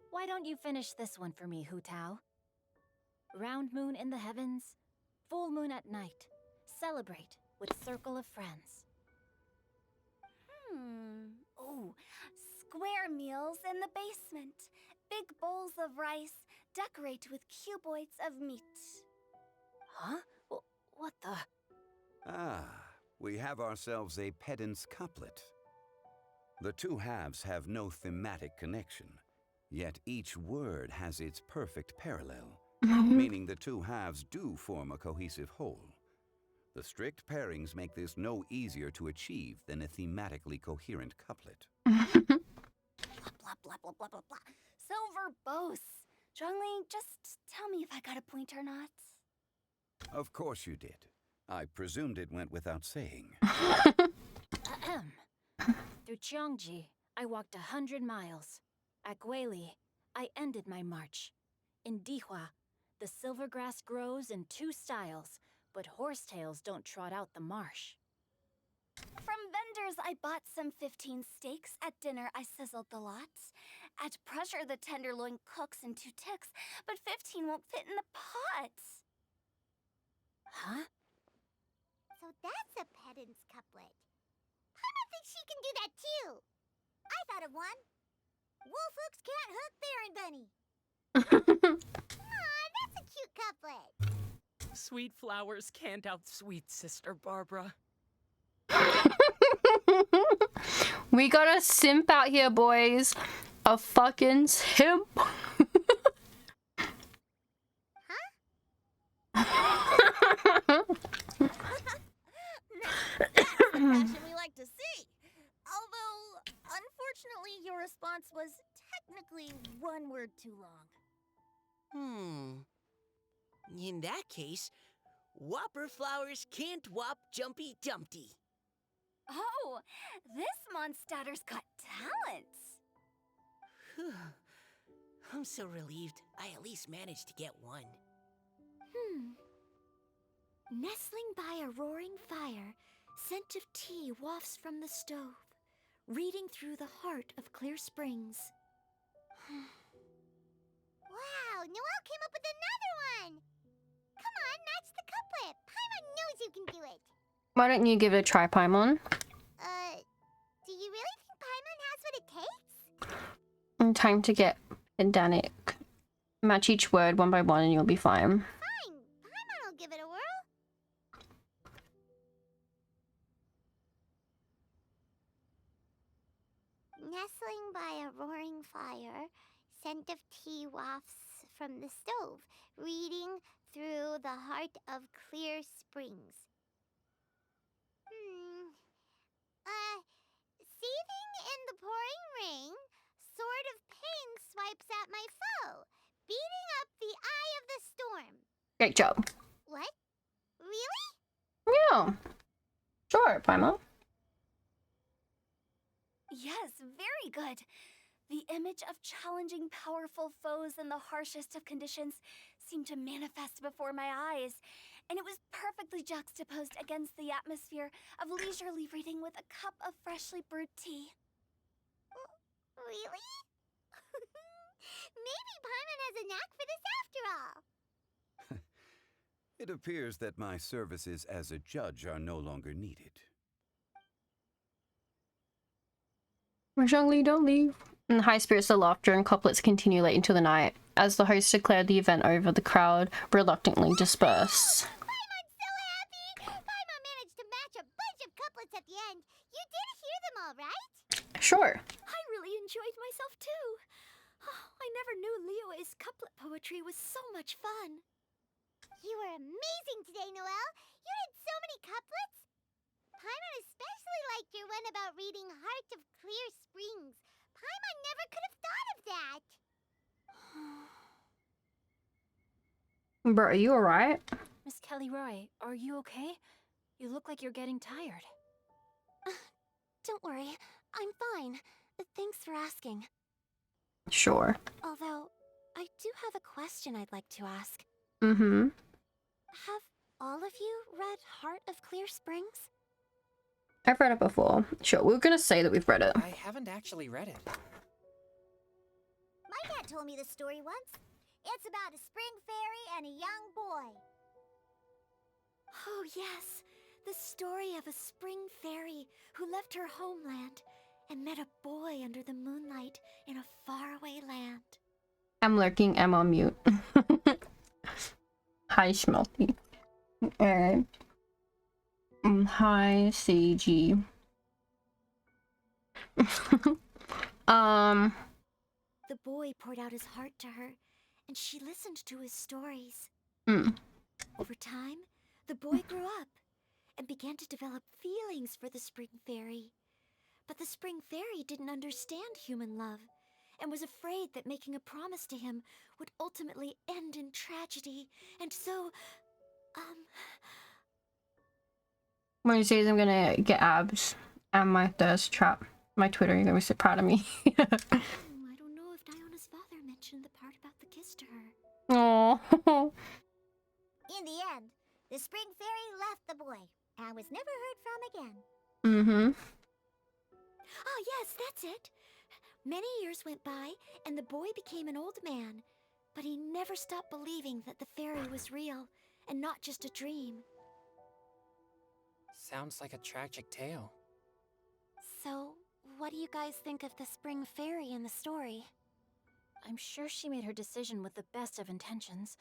why don't you finish this one for me, Hu Tao? Round moon in the heavens, full moon at night. Celebrate with circle of friends. Oh, square meals in the basement. Big bowls of rice, decorate with cuboids of meat. Huh? What the? Ah, we have ourselves a pedant's couplet. The two halves have no thematic connection, yet each word has its perfect parallel, meaning the two halves do form a cohesive whole. The strict pairings make this no easier to achieve than a thematically coherent couplet. Blah, blah, blah, blah, blah, blah, blah. So verbose. Zhongli, just tell me if I got a point or not. Of course you did. I presumed it went without saying. Ahem. Through Cheongji, I walked 100 miles. At Guili, I ended my march. In Dihua, the silver grass grows in 2 styles, but horsetails don't trot out the marsh. From vendors, I bought some 15 steaks. At dinner, I sizzled the lots. At pressure, the tenderloin cooks in 2 ticks, but 15 won't fit in the pots. Huh? So that's a pedant's couplet. Paimon thinks she can do that too. I thought of one. Wolf hooks can't hook Baron Bunny. Aw, that's a cute couplet. Sweet flowers can't outsweet Sister Barbara. We got a simp out here, boys. A fucking simp. That's the passion we like to see. Although, unfortunately, your response was technically 1 word too long. In that case, Whopper flowers can't whop Jumpy Dumpty. Oh, this monster's got talents. Whew. I'm so relieved I at least managed to get one. Nestling by a roaring fire, scent of tea wafts from the stove, reading through the heart of Clear Springs. Wow, Noelle came up with another one. Come on, match the couplet. Paimon knows you can do it. Why don't you give it a try, Paimon? Do you really think Paimon has what it takes? Time to get pedantic. Match each word 1 by 1 and you'll be fine. Fine, Paimon will give it a whirl. Nestling by a roaring fire, scent of tea wafts from the stove, reading through the heart of Clear Springs. Seething in the pouring rain, sword of pain swipes at my foe, beating up the eye of the storm. Great job. What? Really? Yeah. Sure, Paimon. Yes, very good. The image of challenging powerful foes in the harshest of conditions seemed to manifest before my eyes, and it was perfectly juxtaposed against the atmosphere of leisurely reading with a cup of freshly brewed tea. Really? Maybe Paimon has a knack for this after all. It appears that my services as a judge are no longer needed. Zhongli, don't leave. In high spirits of laughter and couplets continue late into the night. As the host declared the event over, the crowd reluctantly dispersed. Paimon's so happy! Paimon managed to match a bunch of couplets at the end. You did hear them all, right? Sure. I really enjoyed myself too. Oh, I never knew Liyue's couplet poetry was so much fun. You were amazing today, Noelle. You did so many couplets. Paimon especially liked your one about reading Heart of Clear Springs. Paimon never could have thought of that. Bro, are you alright? Miss Kelly Roy, are you okay? You look like you're getting tired. Don't worry, I'm fine. Thanks for asking. Sure. Although, I do have a question I'd like to ask. Mm-hmm. Have all of you read Heart of Clear Springs? I've read it before. Sure, we're gonna say that we've read it. I haven't actually read it. My dad told me this story once. It's about a spring fairy and a young boy. Oh yes, the story of a spring fairy who left her homeland and met a boy under the moonlight in a faraway land. I'm lurking, I'm on mute. Hi, Schmelty. Alright. Hi, Seiji. The boy poured out his heart to her, and she listened to his stories. Mm. Over time, the boy grew up and began to develop feelings for the Spring Fairy. But the Spring Fairy didn't understand human love and was afraid that making a promise to him would ultimately end in tragedy. And so, When he says I'm gonna get abs and my thirst trap, my Twitter, you're gonna be so proud of me. I don't know if Diona's father mentioned the part about the kiss to her. Oh. In the end, the Spring Fairy left the boy and was never heard from again. Mm-hmm. Oh, yes, that's it. Many years went by, and the boy became an old man. But he never stopped believing that the fairy was real and not just a dream. Sounds like a tragic tale. So, what do you guys think of the Spring Fairy in the story? I'm sure she made her decision with the best of intentions,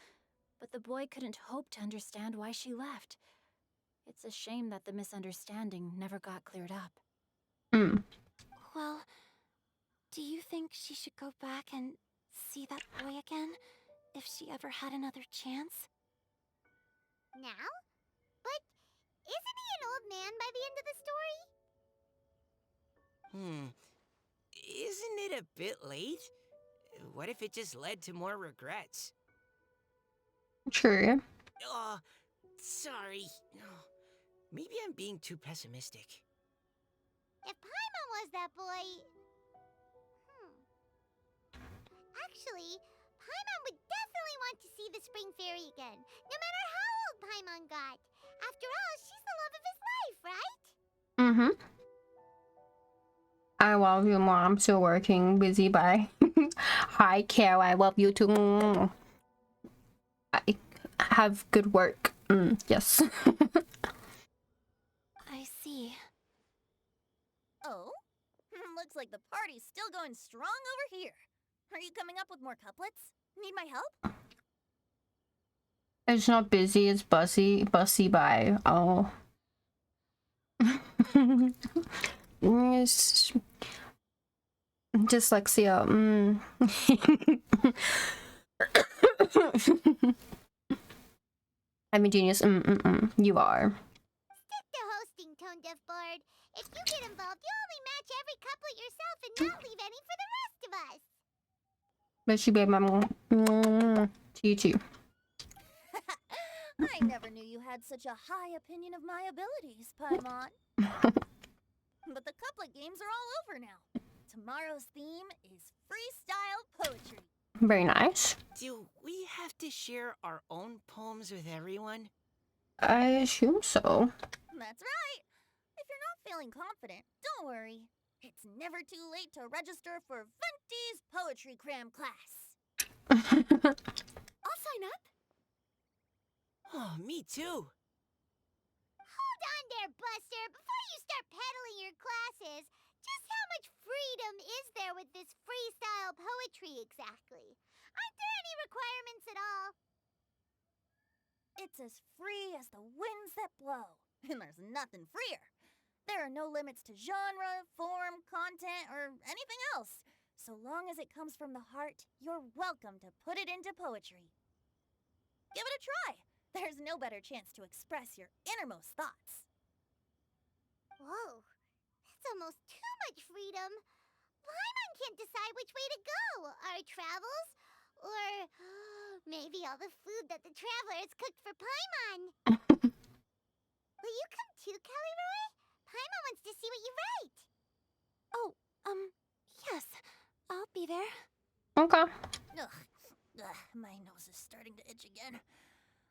but the boy couldn't hope to understand why she left. It's a shame that the misunderstanding never got cleared up. Mm. Well, do you think she should go back and see that boy again if she ever had another chance? Now? But isn't he an old man by the end of the story? Isn't it a bit late? What if it just led to more regrets? True. Oh, sorry. Maybe I'm being too pessimistic. If Paimon was that boy... Actually, Paimon would definitely want to see the Spring Fairy again, no matter how old Paimon got. After all, she's the love of his life, right? Mm-hmm. I love you, Mom. I'm still working. Busy, bye. Hi, Carol. I love you too. I have good work. Yes. I see. Oh? Looks like the party's still going strong over here. Are you coming up with more couplets? Need my help? It's not busy, it's bussy. Bussy, bye. Oh. It's dyslexia. I'm a genius. You are. Stick to hosting, Tone Deaf Bard. If you get involved, you only match every couplet yourself and not leave any for the rest of us. But she made my mom. To you too. I never knew you had such a high opinion of my abilities, Paimon. But the couplet games are all over now. Tomorrow's theme is freestyle poetry. Very nice. Do we have to share our own poems with everyone? I assume so. That's right. If you're not feeling confident, don't worry. It's never too late to register for Venti's Poetry Cram class. I'll sign up. Oh, me too. Hold on there, Buster. Before you start peddling your classes, just how much freedom is there with this freestyle poetry exactly? Aren't there any requirements at all? It's as free as the winds that blow, and there's nothing freer. There are no limits to genre, form, content, or anything else. So long as it comes from the heart, you're welcome to put it into poetry. Give it a try. There's no better chance to express your innermost thoughts. Whoa, that's almost too much freedom. Paimon can't decide which way to go. Our travels? Or maybe all the food that the travelers cooked for Paimon. Will you come too, Kelly Roy? Paimon wants to see what you write. Oh, yes. I'll be there. Okay. Ugh, my nose is starting to itch again.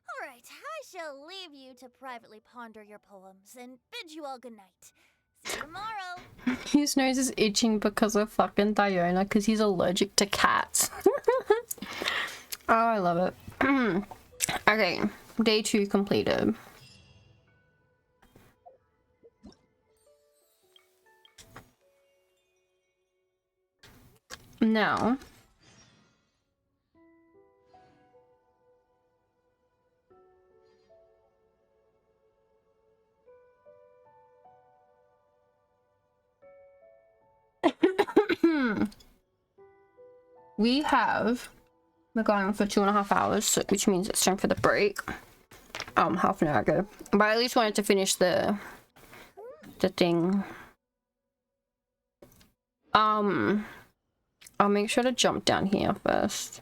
All right, I shall leave you to privately ponder your poems and bid you all good night. See you tomorrow. His nose is itching because of fucking Diona, because he's allergic to cats. Oh, I love it. Okay, day 2 completed. Now, We have been going for 2.5 hours, so, which means it's time for the break. Half an hour ago, but I at least wanted to finish the thing. I'll make sure to jump down here first.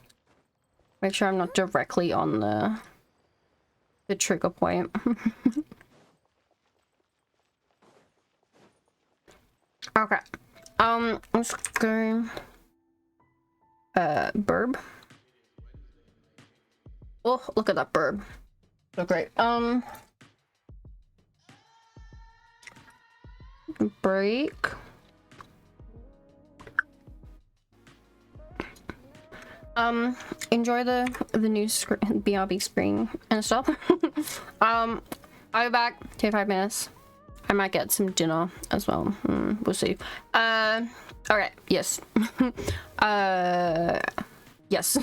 Make sure I'm not directly on the trigger point. Okay. Let's go. Burb. Oh, look at that burb. So great. Break. Enjoy the new BRB screen and stuff. I'll be back. Take 5 minutes. I might get some dinner as well. We'll see. Alright, yes. Yes.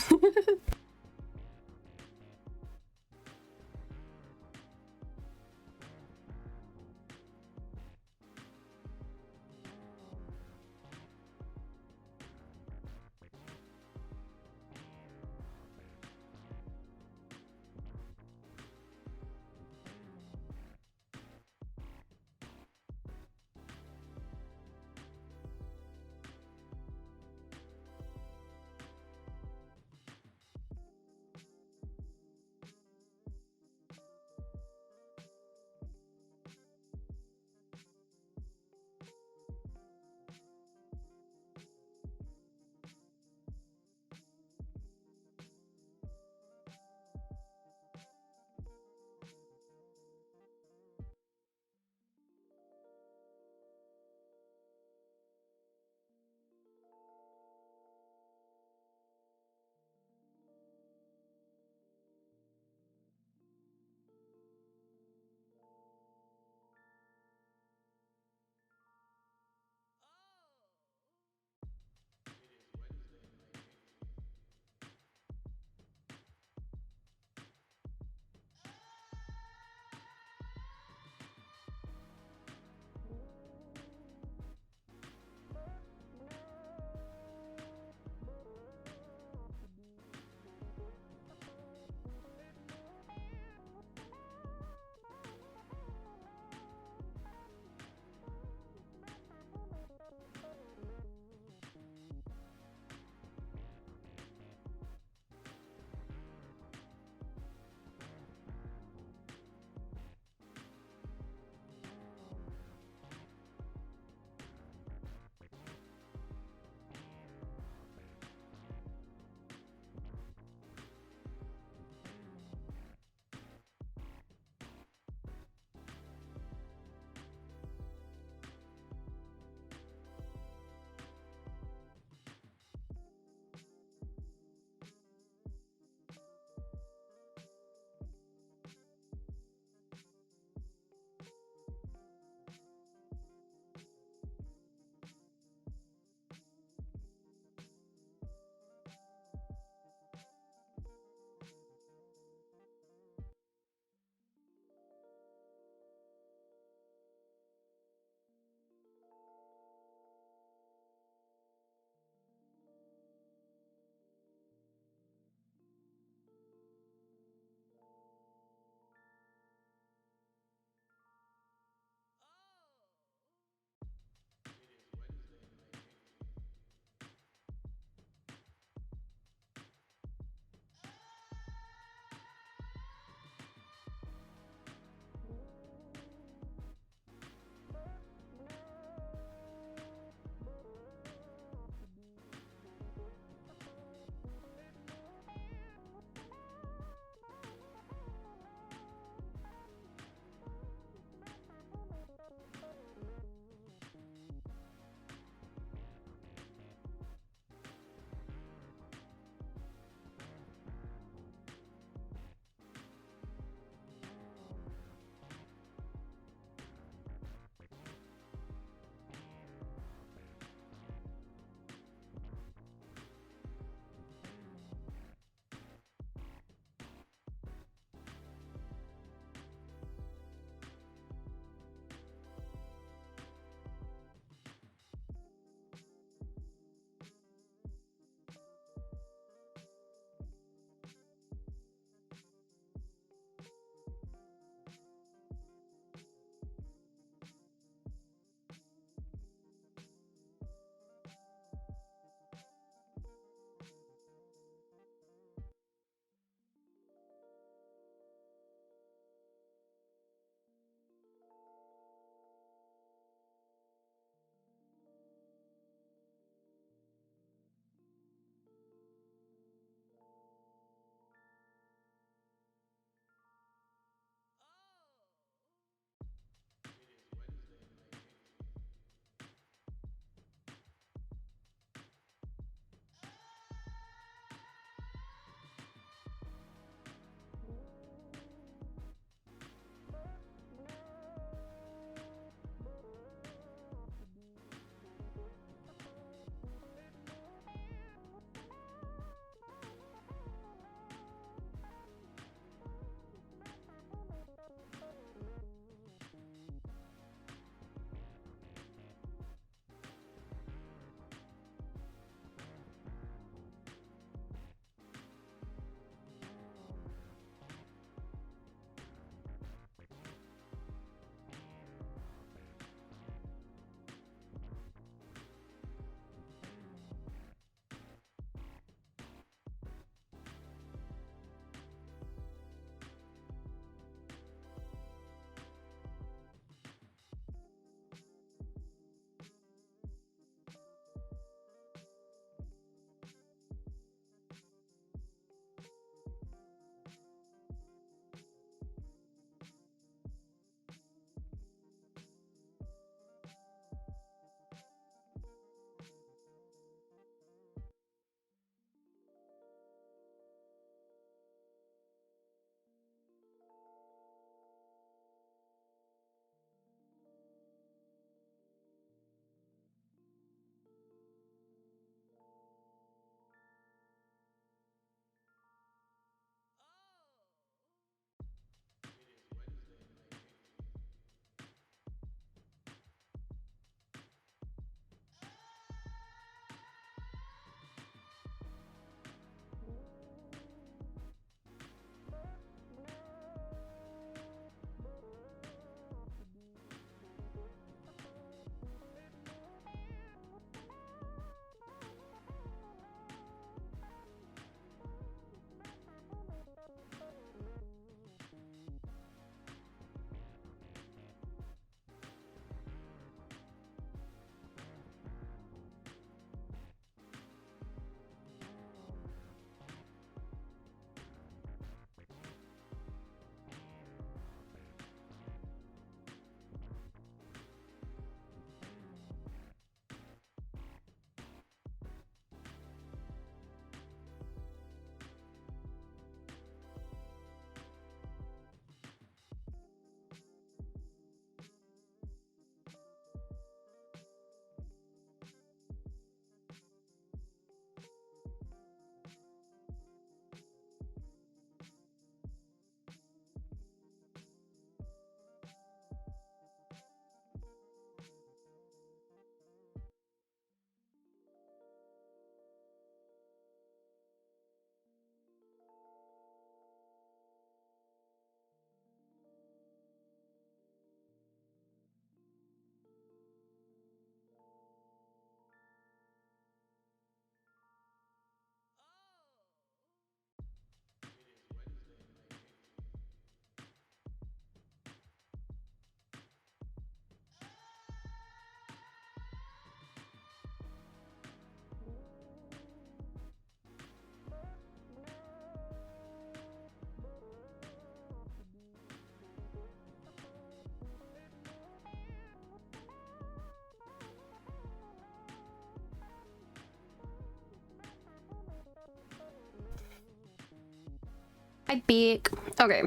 Hi, big. Okay.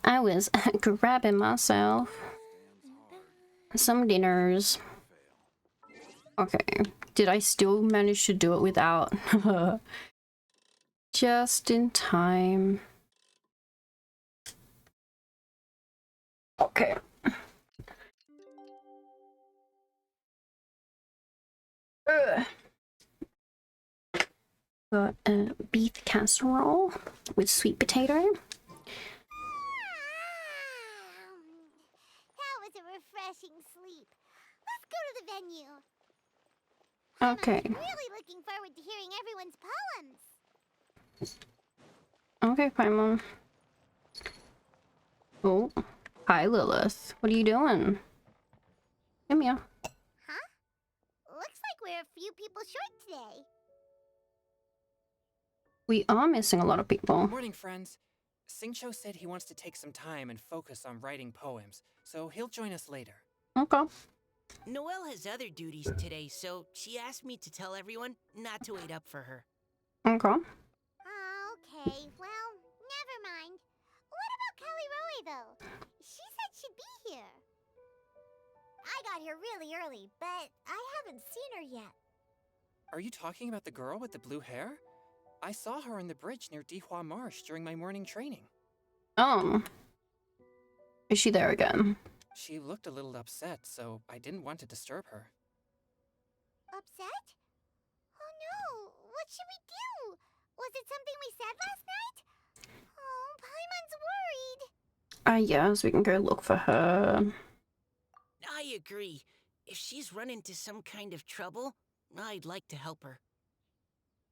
I was grabbing myself some dinners. Okay. Did I still manage to do it without? Just in time. Okay. Got a beef casserole with sweet potato. That was a refreshing sleep. Let's go to the venue. Okay. I'm really looking forward to hearing everyone's poems. Okay, Paimon. Oh, hi Lilith. What are you doing? Come here. Huh? Looks like we're a few people short today. We are missing a lot of people. Morning, friends. Singcho said he wants to take some time and focus on writing poems, so he'll join us later. Okay. Noelle has other duties today, so she asked me to tell everyone not to wait up for her. Okay. Okay, well, never mind. What about Kelly Roy, though? She said she'd be here. I got here really early, but I haven't seen her yet. Are you talking about the girl with the blue hair? I saw her on the bridge near Dihua Marsh during my morning training. Is she there again? She looked a little upset, so I didn't want to disturb her. Upset? Oh no, what should we do? Was it something we said last night? Oh, Paimon's worried. Yes, we can go look for her. I agree. If she's run into some kind of trouble, I'd like to help her.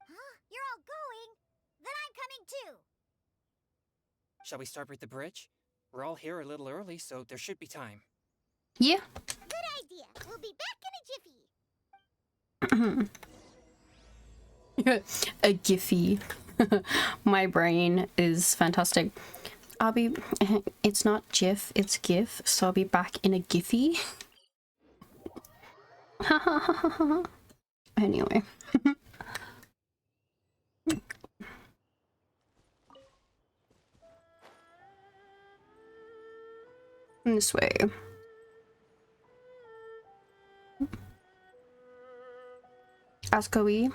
Huh? You're all going? Then I'm coming too. Shall we start with the bridge? We're all here a little early, so there should be time. Yeah. Good idea. We'll be back in a jiffy. A Giphy. My brain is fantastic. It's not GIF, it's GIF, so I'll be back in a Giphy. Anyway. This way. Askoe.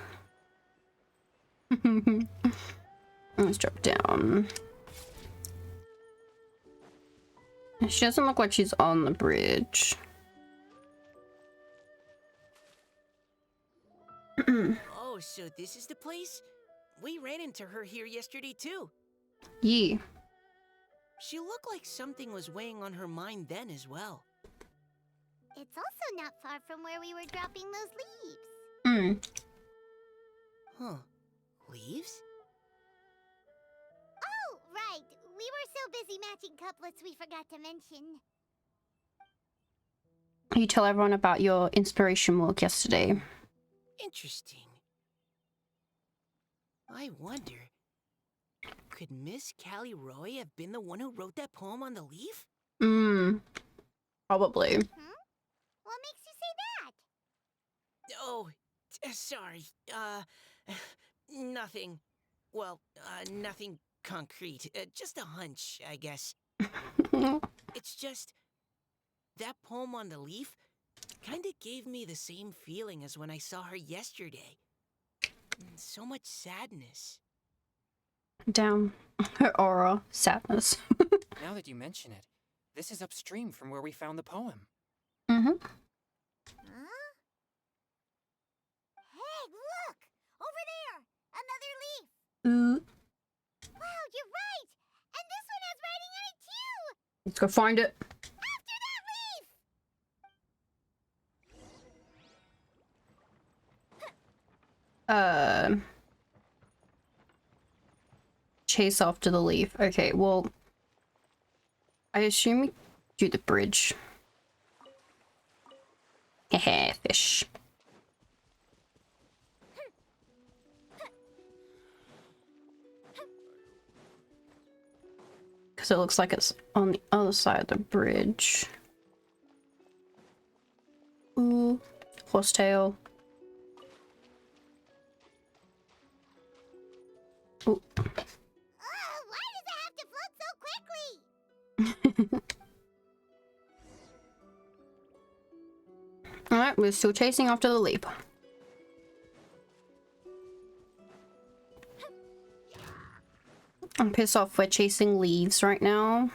Let's drop down. She doesn't look like she's on the bridge. Oh, so this is the place? We ran into her here yesterday too. Yeah. She looked like something was weighing on her mind then as well. It's also not far from where we were dropping those leaves. Huh. Leaves? Oh, right. We were so busy matching couplets we forgot to mention. You tell everyone about your inspiration walk yesterday. Interesting. I wonder, could Miss Callie Roy have been the one who wrote that poem on the leaf? Probably. What makes you say that? Oh, sorry. Nothing. Well, nothing concrete. Just a hunch, I guess. It's just, that poem on the leaf kinda gave me the same feeling as when I saw her yesterday. So much sadness. Down. Her aura. Sadness. Now that you mention it, this is upstream from where we found the poem. Huh? Hey, look! Over there! Another leaf! Wow, you're right! And this one has writing on it too! Let's go find it. After that leaf! Chase after the leaf. Okay, well, I assume we do the bridge. Heh, fish. Because it looks like it's on the other side of the bridge. Ooh, horsetail. Ooh. Alright, we're still chasing after the leap. I'm pissed off we're chasing leaves right now.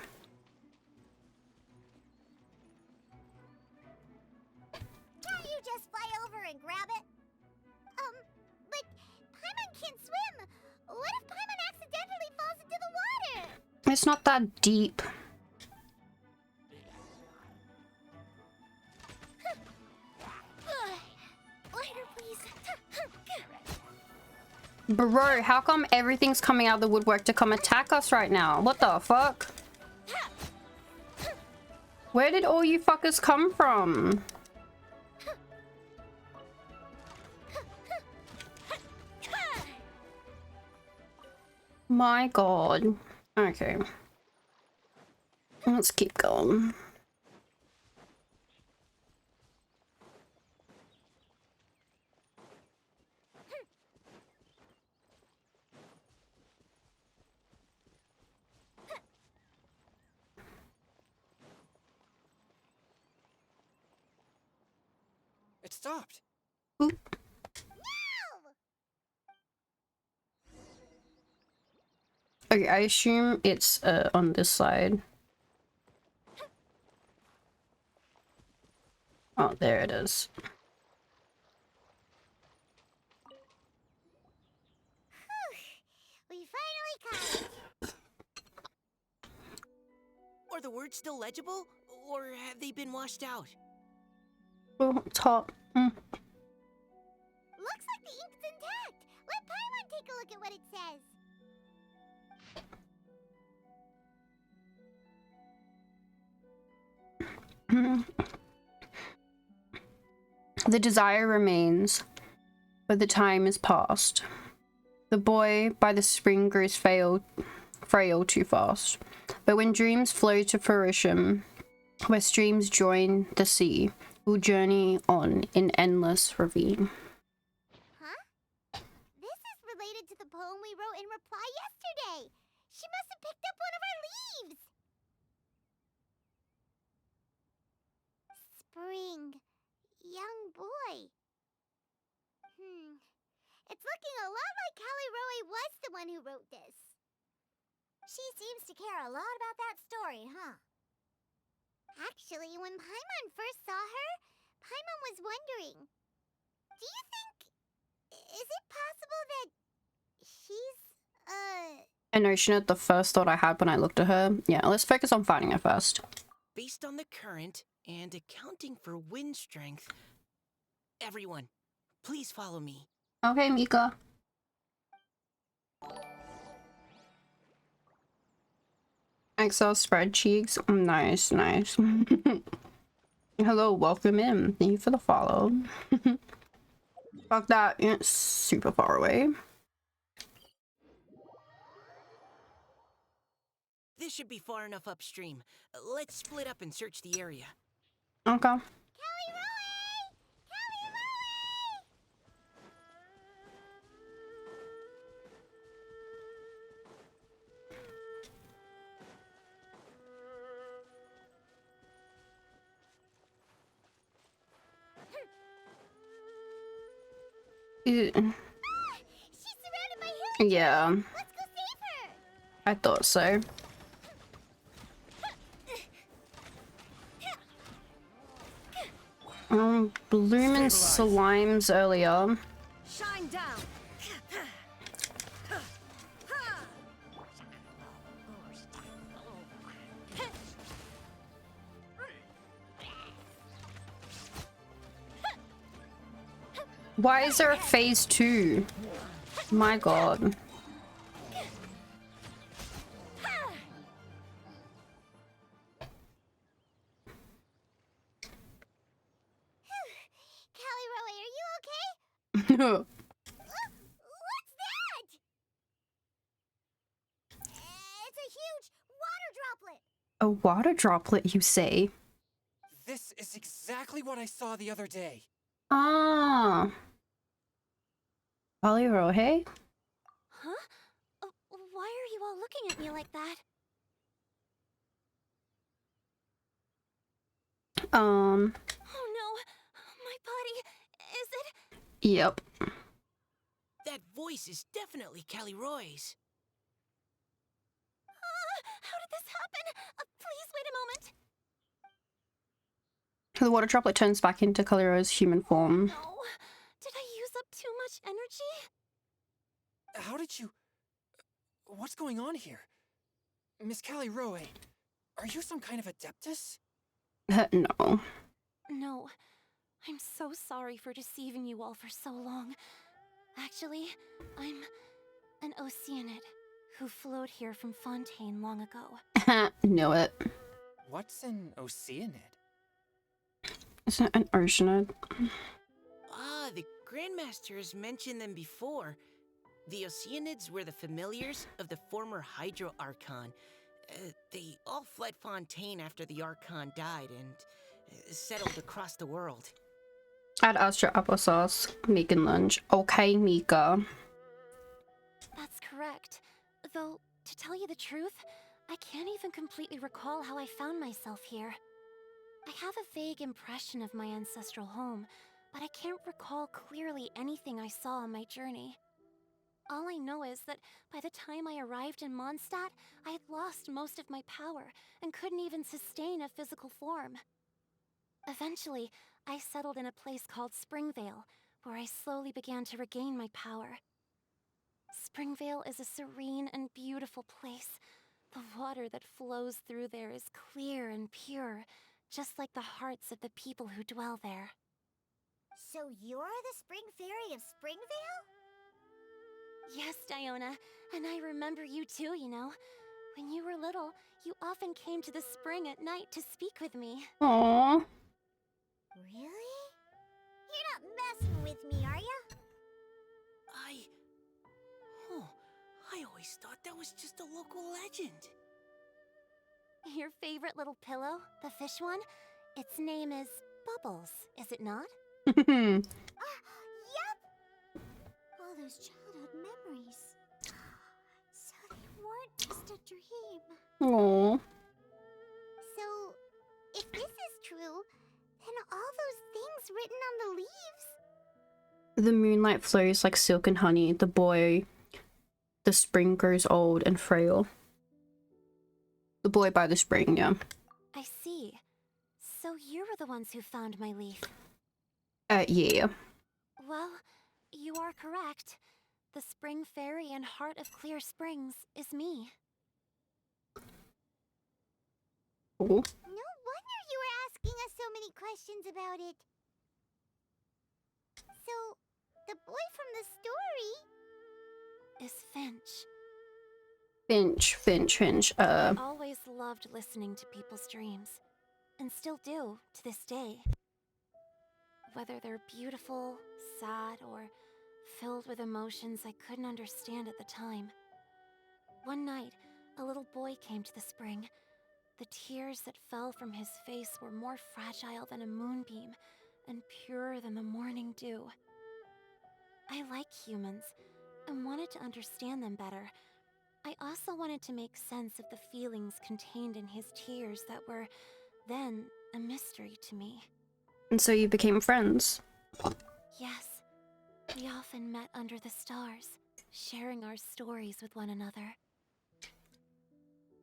Can't you just fly over and grab it? But Paimon can't swim. What if Paimon accidentally falls into the water? It's not that deep. Lighter, please. Bro, how come everything's coming out of the woodwork to come attack us right now? What the fuck? Where did all you fuckers come from? My god. Okay. Let's keep going. It stopped. Oop. Okay, I assume it's on this side. Oh, there it is. We finally caught it. Are the words still legible, or have they been washed out? Oh, top. Looks like the ink's intact. Let Paimon take a look at what it says. The desire remains, but the time is past. The boy by the spring grows frail too fast. But when dreams flow to fruition, where streams join the sea, we'll journey on in endless ravine. Huh? This is related to the poem we wrote in reply yesterday. She must have picked up one of our leaves. Spring. Young boy. It's looking a lot like Callie Roe was the one who wrote this. She seems to care a lot about that story, huh? Actually, when Paimon first saw her, Paimon was wondering, do you think... is it possible that she's, I know she not the first thought I had when I looked at her. Yeah, let's focus on fighting her first. Based on the current and accounting for wind strength, everyone, please follow me. Okay, Mika. Excel spreadsheets. Nice, nice. Hello, welcome in. Thank you for the follow. Fuck that. It's super far away. This should be far enough upstream. Let's split up and search the area. Okay. Callie Roe! Callie Roe! She's surrounded by hills. Yeah. Let's go save her. I thought so. Bloomin' slimes earlier. Shine down. Why is there a phase 2? My god. Callie Roe, are you okay? No. What's that? It's a huge water droplet. A water droplet, you say? This is exactly what I saw the other day. Ah. Callie hey? Huh? Why are you all looking at me like that? Oh Oh no! My body, is it? Yep. That voice is definitely Callie Roy's. How did this happen? Please wait a moment. The water droplet turns back into Caliro's human form. No. Did I use up too much energy? How did you... What's going on here? Miss Callie Roe, are you some kind of adeptus? No. No. I'm so sorry for deceiving you all for so long. Actually, I'm an Oceanid who flowed here from Fontaine long ago. Knew it. What's an Oceanid? Isn't it an Oceanid? Ah, the Grandmaster has mentioned them before. The Oceanids were the familiars of the former Hydro Archon. They all fled Fontaine after the Archon died and settled across the world. Add Astra applesauce. Megan lunch. Okay, Mika. That's correct. Though, to tell you the truth, I can't even completely recall how I found myself here. I have a vague impression of my ancestral home, but I can't recall clearly anything I saw on my journey. All I know is that by the time I arrived in Mondstadt, I had lost most of my power and couldn't even sustain a physical form. Eventually, I settled in a place called Springvale, where I slowly began to regain my power. Springvale is a serene and beautiful place. The water that flows through there is clear and pure, just like the hearts of the people who dwell there. So you're the Spring Fairy of Springvale? Yes, Diona, and I remember you too, you know. When you were little, you often came to the spring at night to speak with me. Aww. Really? You're not messing with me, are ya? I always thought that was just a local legend. Your favorite little pillow, the fish one? Its name is Bubbles, is it not? Yep! All those childhood memories. So they weren't just a dream. Aww. So, if this is true, then all those things written on the leaves... The moonlight flows like silk and honey. The boy... The spring grows old and frail. The boy by the spring, yeah. I see. So you were the ones who found my leaf. Yeah. Well, you are correct. The Spring Fairy and Heart of Clear Springs is me. Cool. No wonder you were asking us so many questions about it. So, the boy from the story... is Finch. Finch. I always loved listening to people's dreams, and still do to this day. Whether they're beautiful, sad, or filled with emotions I couldn't understand at the time. One night, a little boy came to the spring. The tears that fell from his face were more fragile than a moonbeam, and purer than the morning dew. I like humans, and wanted to understand them better. I also wanted to make sense of the feelings contained in his tears that were, then, a mystery to me. And so you became friends? Yes. We often met under the stars, sharing our stories with one another.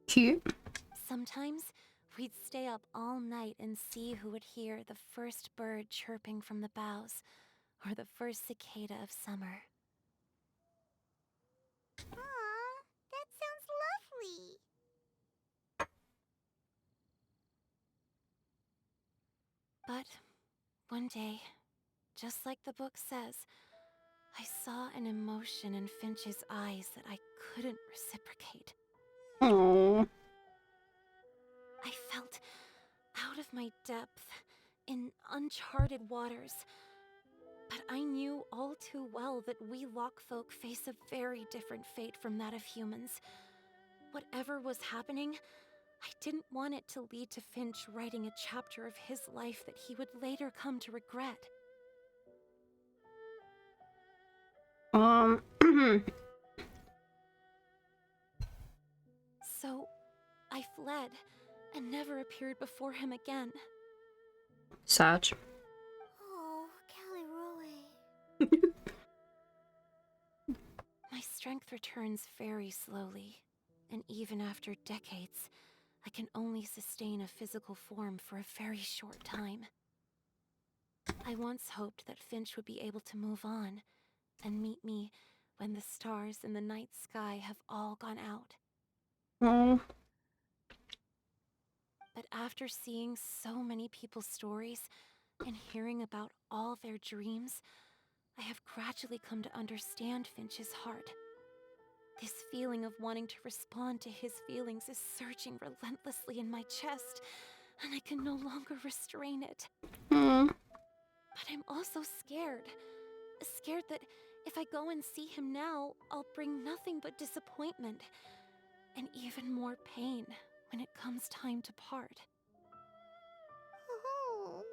Cute. Sometimes, we'd stay up all night and see who would hear the first bird chirping from the boughs, or the first cicada of summer. Aw, that sounds lovely. But one day, just like the book says, I saw an emotion in Finch's eyes that I couldn't reciprocate. Aww. I felt out of my depth, in uncharted waters. But I knew all too well that we Lockfolk face a very different fate from that of humans. Whatever was happening, I didn't want it to lead to Finch writing a chapter of his life that he would later come to regret. So, I fled, and never appeared before him again. Sad. Oh, My strength returns very slowly, and even after decades, I can only sustain a physical form for a very short time. I once hoped that Finch would be able to move on and meet me when the stars in the night sky have all gone out. Oh. But after seeing so many people's stories and hearing about all their dreams, I have gradually come to understand Finch's heart. This feeling of wanting to respond to his feelings is surging relentlessly in my chest, and I can no longer restrain it. Mm. But I'm also scared. Scared that if I go and see him now, I'll bring nothing but disappointment and even more pain when it comes time to part. Oh.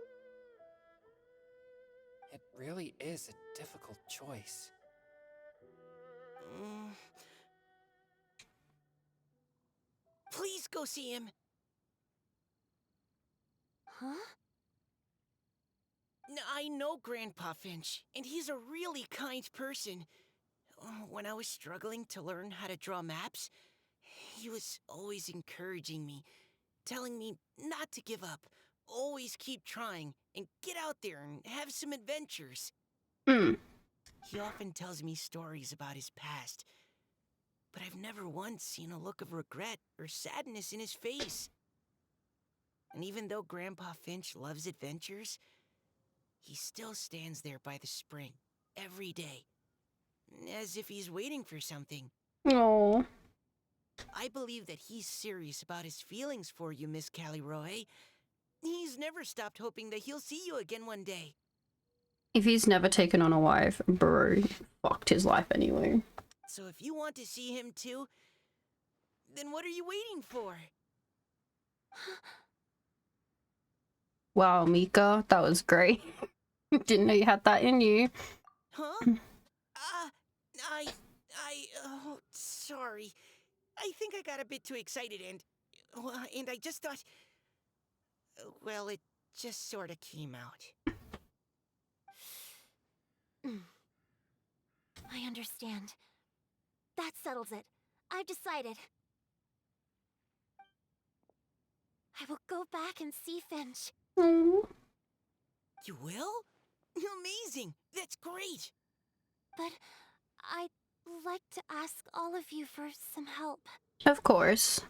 It really is a difficult choice. Please go see him. Huh? I know Grandpa Finch, and he's a really kind person. When I was struggling to learn how to draw maps, he was always encouraging me, telling me not to give up, always keep trying, and get out there and have some adventures. Mm. He often tells me stories about his past, but I've never once seen a look of regret or sadness in his face. And even though Grandpa Finch loves adventures, he still stands there by the spring every day, as if he's waiting for something. Oh. I believe that he's serious about his feelings for you, Miss Callie Roy. He's never stopped hoping that he'll see you again one day. If he's never taken on a wife, bro, fucked his life anyway. So if you want to see him too, then what are you waiting for? Wow, Mika, that was great. Didn't know you had that in you. Huh? Oh, sorry. I think I got a bit too excited and I just thought, well, it just sort of came out. I understand. That settles it. I've decided. I will go back and see Finch. Mm. You will? Amazing! That's great! But I'd like to ask all of you for some help. Of course.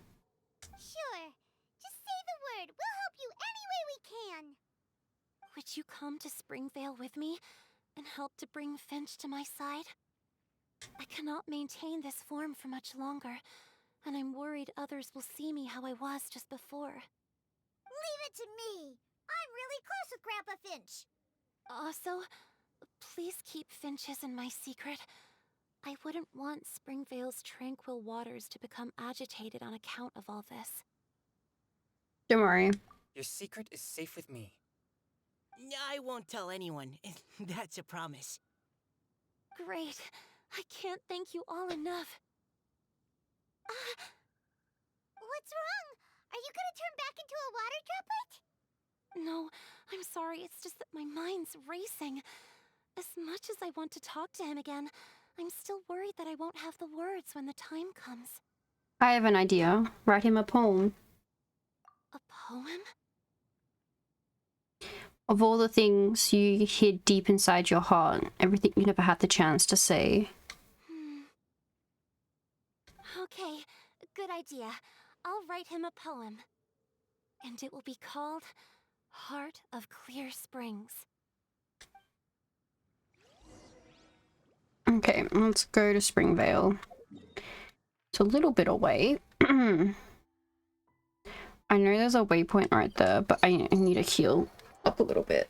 Sure. Just say the word. We'll help you any way we can. Would you come to Springvale with me and help to bring Finch to my side? I cannot maintain this form for much longer, and I'm worried others will see me how I was just before. Leave it to me. I'm really close with Grandpa Finch. Also, please keep Finch's in my secret. I wouldn't want Springvale's tranquil waters to become agitated on account of all this. Don't worry. Your secret is safe with me. I won't tell anyone. That's a promise. Great. I can't thank you all enough. What's wrong? Are you gonna turn back into a water droplet? No, I'm sorry. It's just that my mind's racing. As much as I want to talk to him again, I'm still worried that I won't have the words when the time comes. I have an idea. Write him a poem. A poem? Of all the things you hid deep inside your heart, everything you never had the chance to say. Okay, good idea. I'll write him a poem. And it will be called Heart of Clear Springs. Okay, let's go to Springvale. It's a little bit away. I know there's a waypoint right there, but I need to heal up a little bit.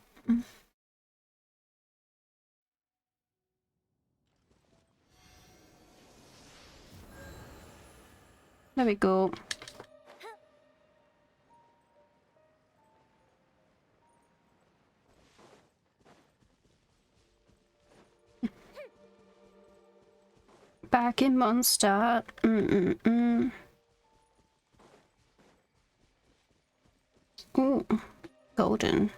There we go. Back in Mondstadt. Ooh, golden.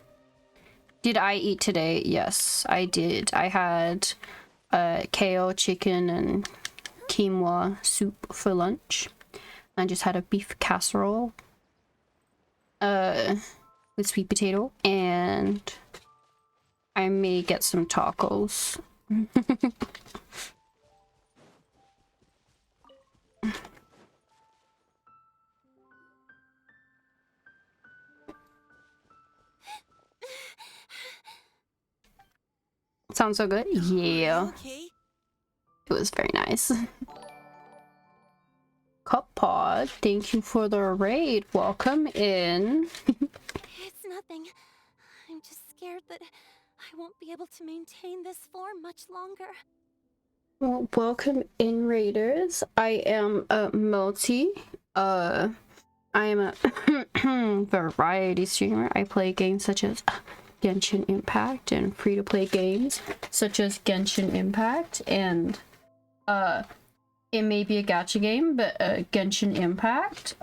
Did I eat today? Yes, I did. I had kale chicken and quinoa soup for lunch. I just had a beef casserole with sweet potato, and I may get some tacos. Sounds so good? Yeah. Okay. It was very nice. Cup Pod, thank you for the raid. Welcome in. It's nothing. I'm just scared that I won't be able to maintain this form much longer. Well, welcome in, raiders. I am Multi. I am a variety streamer. I play games such as Genshin Impact and free-to-play games such as Genshin Impact, and it may be a gacha game, but Genshin Impact,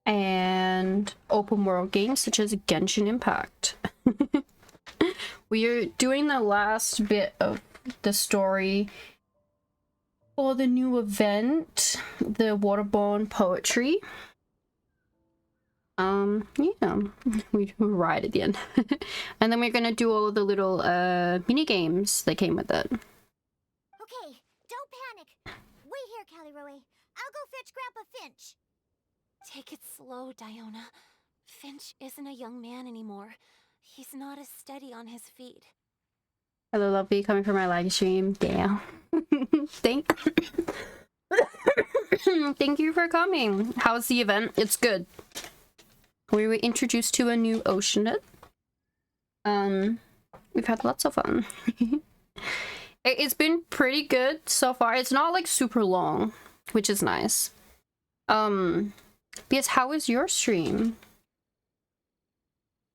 and open world games such as Genshin Impact. We are doing the last bit of the story for the new event, the Waterborne poetry. Yeah, we ride at the end. And then we're gonna do all of the little mini games that came with it. Okay, don't panic. Wait here, Caliroe. I'll go fetch Grandpa Finch. Take it slow, Diona. Finch isn't a young man anymore. He's not as steady on his feet. Hello, lovely, coming from my live stream. Damn. Thank you for coming. How's the event? It's good. We were introduced to a new oceanit. We've had lots of fun. It's been pretty good so far. It's not like super long, which is nice. Because how is your stream?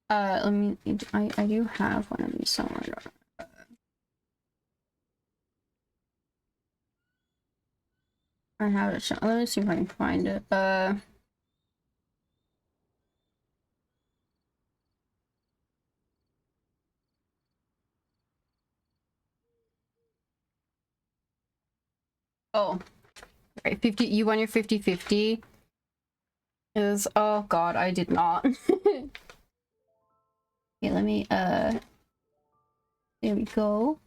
Let me, I do have one of these somewhere. I have it. Let me see if I can find it. Oh, right. 50. You want your 50-50? Is, oh god, I did not. Okay, let me there we go.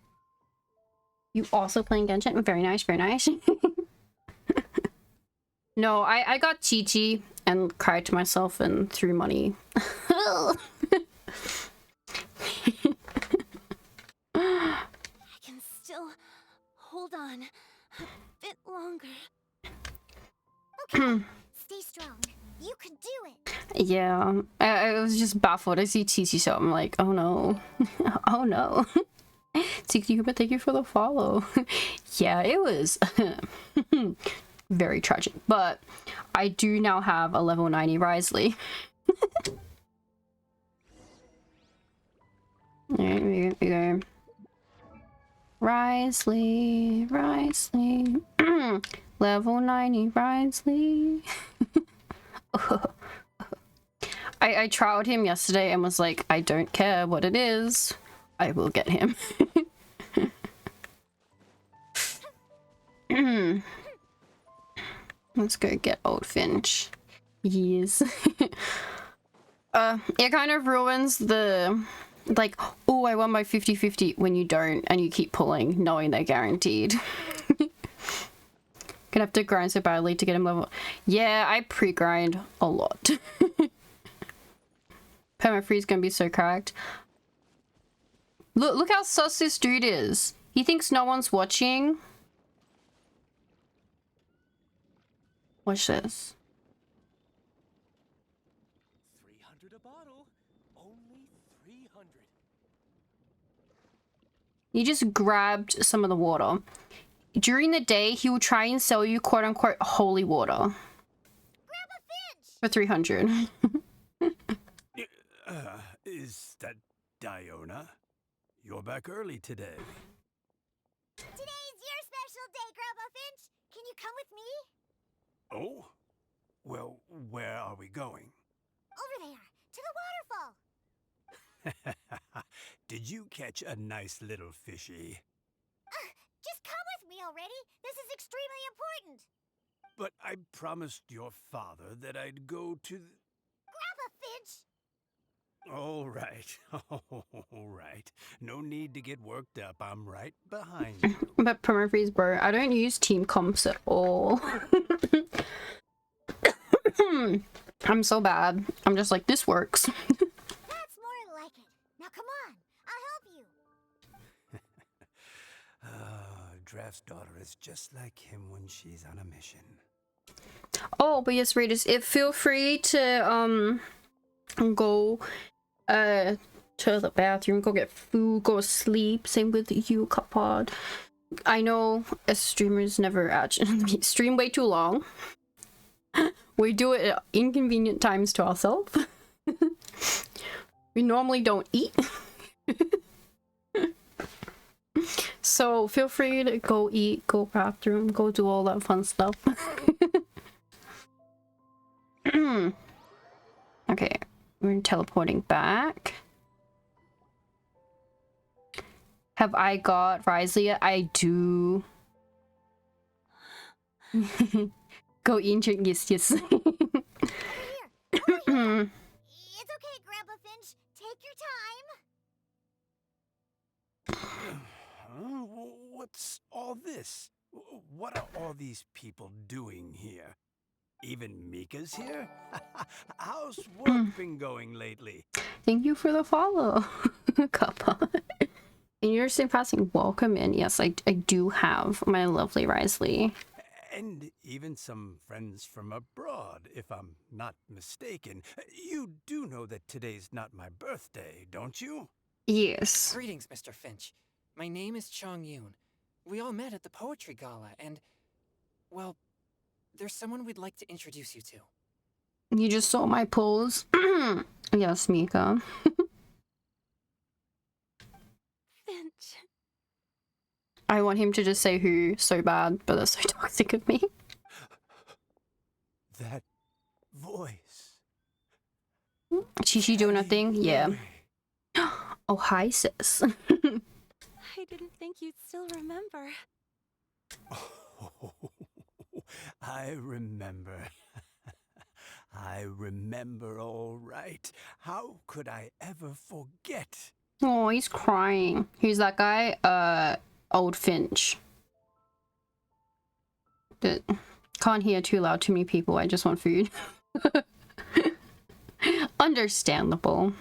You also playing Genshin? Very nice, very nice. No, I got Chi-Chi and cried to myself and threw money. I can still hold on a bit longer. Okay, stay strong. You can do it. Yeah, I was just baffled. I see Chi-Chi, so I'm like, oh no. Oh no. Thank you for the follow. Yeah, it was very tragic, but I do now have a level 90 Wriothesley. Alright, we go. Wriothesley. Level 90 Wriothesley. I trialed him yesterday and was like, I don't care what it is, I will get him. Let's go get old Finch. Yes. It kind of ruins the, like, oh, I won my 50-50 when you don't and you keep pulling knowing they're guaranteed. Gonna have to grind so badly to get him level. Yeah, I pre-grind a lot. Permafree's gonna be so cracked. Look how sus this dude is. He thinks no one's watching. Watch this. 300 a bottle. Only 300. He just grabbed some of the water. During the day, he will try and sell you quote-unquote holy water. Grandpa Finch! For 300. Is that Diona? You're back early today. Today's your special day, Grandpa Finch. Can you come with me? Oh? Well, where are we going? Over there. to the waterfall. Did you catch a nice little fishy? Just come with me already. This is extremely important. But I promised your father that I'd go to the... Grandpa Finch! All right. All right. No need to get worked up. I'm right behind you. But Permafreeze, bro, I don't use team comps at all. I'm so bad. I'm just like, this works. That's more like it. Now come on. I'll help you. Draft's daughter is just like him when she's on a mission. Oh, but yes, readers, feel free to go to the bathroom, go get food, go sleep. Same with you, Cupod. I know as streamers never actually stream way too long. We do it at inconvenient times to ourselves. We normally don't eat. So feel free to go eat, go bathroom, go do all that fun stuff. Okay, we're teleporting back. Have I got Risley yet? I do. Go eat, yes, yes. Over here. It's okay, Grandpa Finch. Take your time. What's all this? What are all these people doing here? Even Mika's here? How's work been going lately? Thank you for the follow, Kappa. And you're still passing welcome in. Yes, I do have my lovely Risley. And even some friends from abroad, if I'm not mistaken. You do know that today's not my birthday, don't you? Yes. Greetings, Mr. Finch. My name is Chong Yoon. We all met at the poetry gala, and, well, there's someone we'd like to introduce you to. You just saw my pose. Yes, Mika. Finch. I want him to just say who so bad, but that's so toxic of me. That voice. She doing a thing? Yeah. Oh, hi, sis. I didn't think you'd still remember. Oh, I remember. I remember all right. How could I ever forget? Oh, he's crying. Who's that guy? Old Finch. Can't hear too loud, too many people. I just want food. Understandable.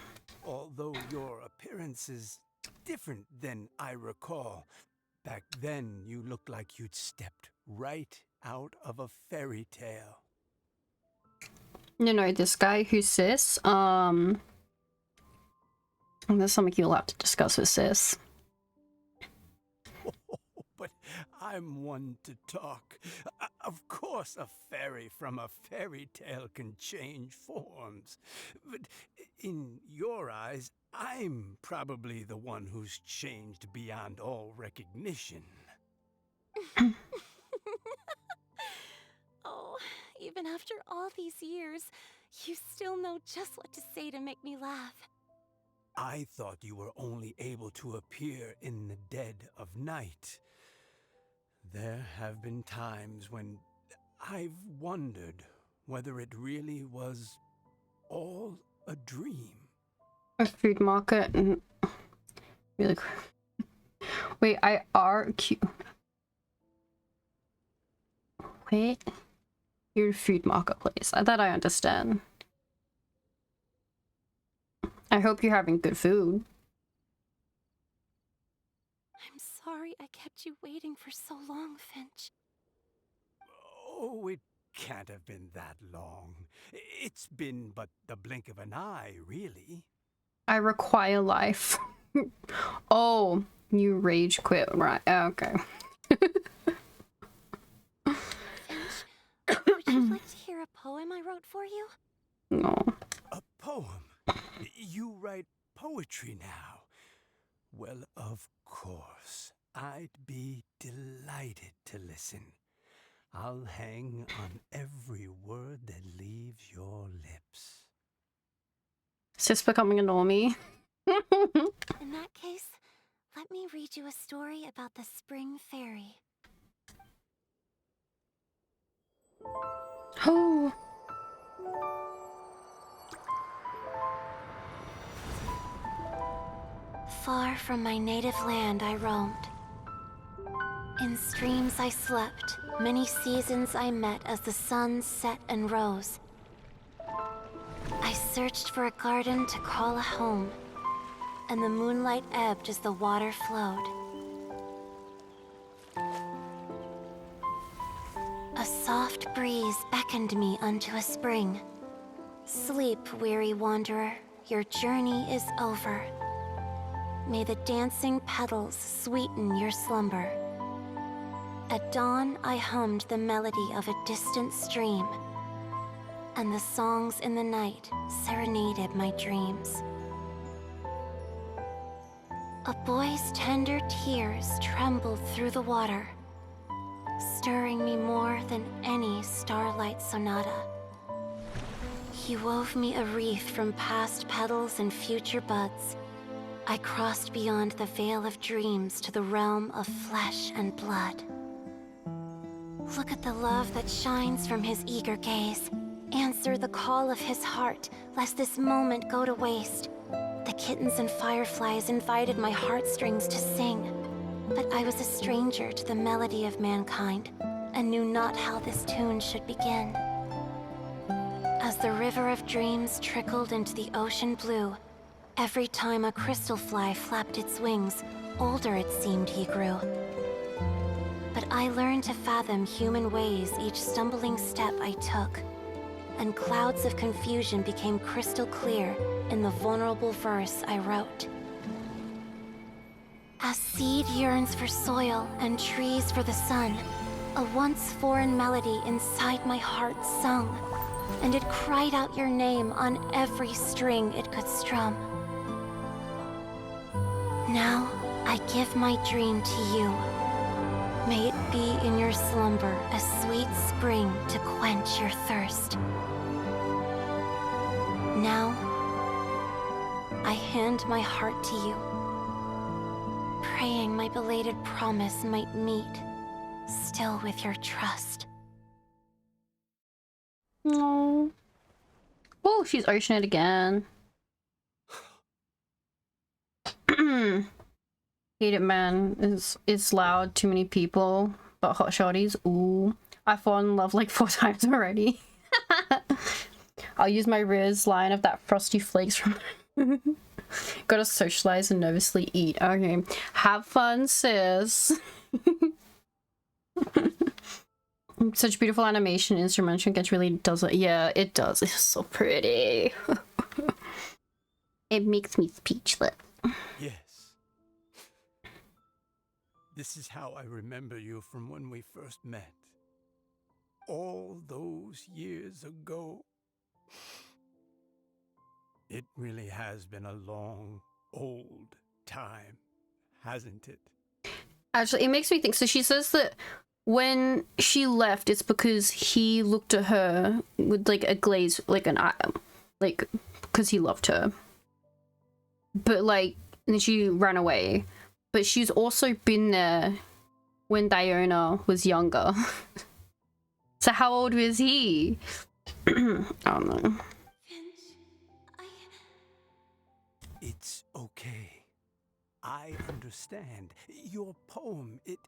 Although your appearance is different than I recall. Back then, you looked like you'd stepped right out of a fairy tale. No, this guy who's sis, there's something you'll have to discuss with sis. But I'm one to talk. Of course, a fairy from a fairy tale can change forms. But in your eyes, I'm probably the one who's changed beyond all recognition. Oh, even after all these years, you still know just what to say to make me laugh. I thought you were only able to appear in the dead of night. There have been times when I've wondered whether it really was all a dream. A food market and really wait, wait, your food marketplace. That I understand. I hope you're having good food. I'm sorry I kept you waiting for so long, Finch. Oh, it can't have been that long. It's been but the blink of an eye, really. I require life. Oh, you rage quit, right? Okay. Finch, would you like to hear a poem I wrote for you? No. A poem? You write poetry now? Well, of course. I'd be delighted to listen. I'll hang on every word that leaves your lips. Sis becoming a normie. In that case, let me read you a story about the Spring Fairy. Oh. Far from my native land I roamed. In streams I slept, many seasons I met as the sun set and rose. I searched for a garden to call a home, and the moonlight ebbed as the water flowed. A soft breeze beckoned me unto a spring. Sleep, weary wanderer, your journey is over. May the dancing petals sweeten your slumber. At dawn, I hummed the melody of a distant stream, and the songs in the night serenaded my dreams. A boy's tender tears trembled through the water, stirring me more than any starlight sonata. He wove me a wreath from past petals and future buds. I crossed beyond the veil of dreams to the realm of flesh and blood. Look at the love that shines from his eager gaze. Answer the call of his heart, lest this moment go to waste. The kittens and fireflies invited my heartstrings to sing, but I was a stranger to the melody of mankind, and knew not how this tune should begin. As the river of dreams trickled into the ocean blue, every time a crystal fly flapped its wings, older it seemed he grew. But I learned to fathom human ways each stumbling step I took, and clouds of confusion became crystal clear in the vulnerable verse I wrote. As seed yearns for soil and trees for the sun, a once foreign melody inside my heart sung, and it cried out your name on every string it could strum. Now I give my dream to you. May it be in your slumber a sweet spring to quench your thirst. Now, I hand my heart to you, praying my belated promise might meet, still with your trust. No. Oh, she's ocean it again. Hate it, man. It's loud, too many people, but hot shorties. Ooh, I've fallen in love like 4 times already. I'll use my Riz line of that frosty flakes from gotta socialize and nervously eat. Okay, have fun, sis. Such beautiful animation, instrumentation gets really does it. Yeah, it does. It's so pretty. It makes me speechless. Yes. This is how I remember you from when we first met. All those years ago. It really has been a long, old time, hasn't it? Actually, it makes me think. So she says that when she left, it's because he looked at her with like a glaze, like an eye, like because he loved her. But like, and then she ran away. But she's also been there when Diona was younger. So how old was he? I don't know. It's okay. I understand. Your poem, it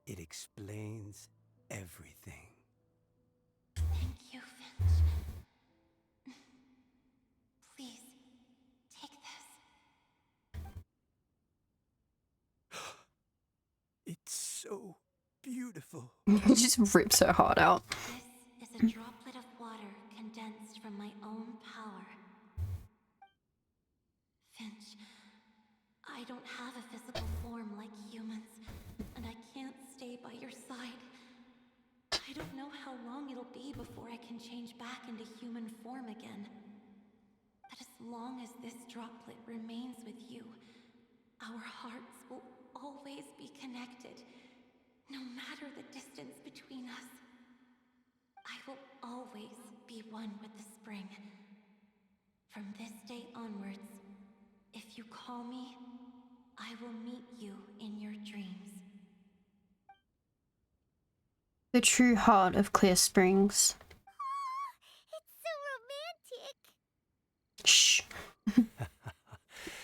explains everything. Thank you, Finch. Please, take this. It's so beautiful. He just rips her heart out. This is a droplet of water condensed from my own power. Finch, I don't have a physical form like humans, and I can't stay by your side. I don't know how long it'll be before I can change back into human form again. But as long as this droplet remains with you, our hearts will always be connected, no matter the distance between us. I will always be one with the spring. From this day onwards, if you call me, I will meet you in your dreams. The true heart of Clear Springs. It's so romantic. Shh.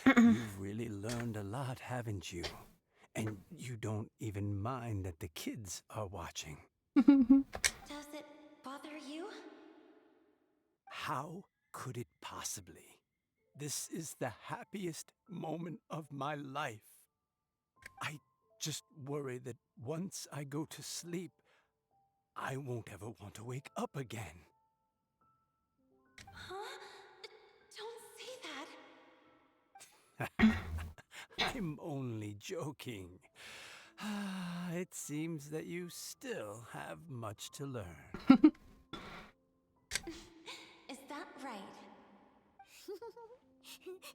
You've really learned a lot, haven't you? And you don't even mind that the kids are watching. Does it bother you? How could it possibly? This is the happiest moment of my life. I just worry that once I go to sleep, I won't ever want to wake up again. Huh? Don't say that. I'm only joking. It seems that you still have much to learn. Is that right?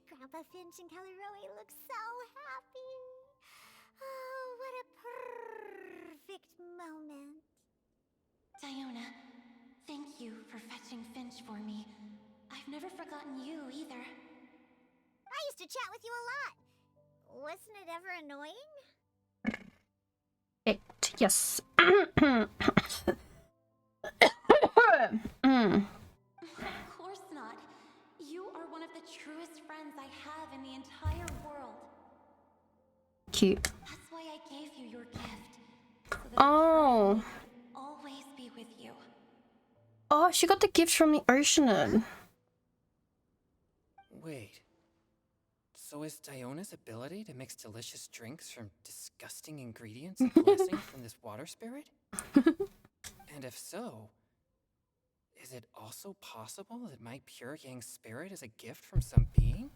Grandpa Finch and Kelly Rowie look so happy. Oh, what a perfect moment. Diona, thank you for fetching Finch for me. I've never forgotten you either. I used to chat with you a lot. Wasn't it ever annoying? Yes. Of course not. You are one of the truest friends I have in the entire world. Cute. That's why I gave you your gift. So that Oh. I would always be with you. Oh, she got the gift from the ocean. Wait. So is Diona's ability to mix delicious drinks from disgusting ingredients a blessing from this water spirit? And if so, is it also possible that my pure yang spirit is a gift from some being?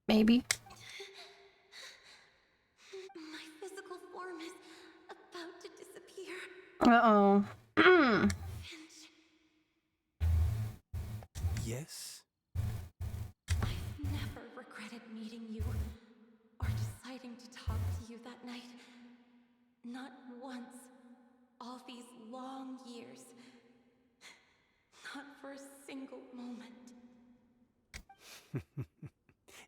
Maybe. My physical form is about to disappear. Uh-oh. Yes? I've never regretted meeting you or deciding to talk to you that night. Not once. All these long years. Not for a single moment.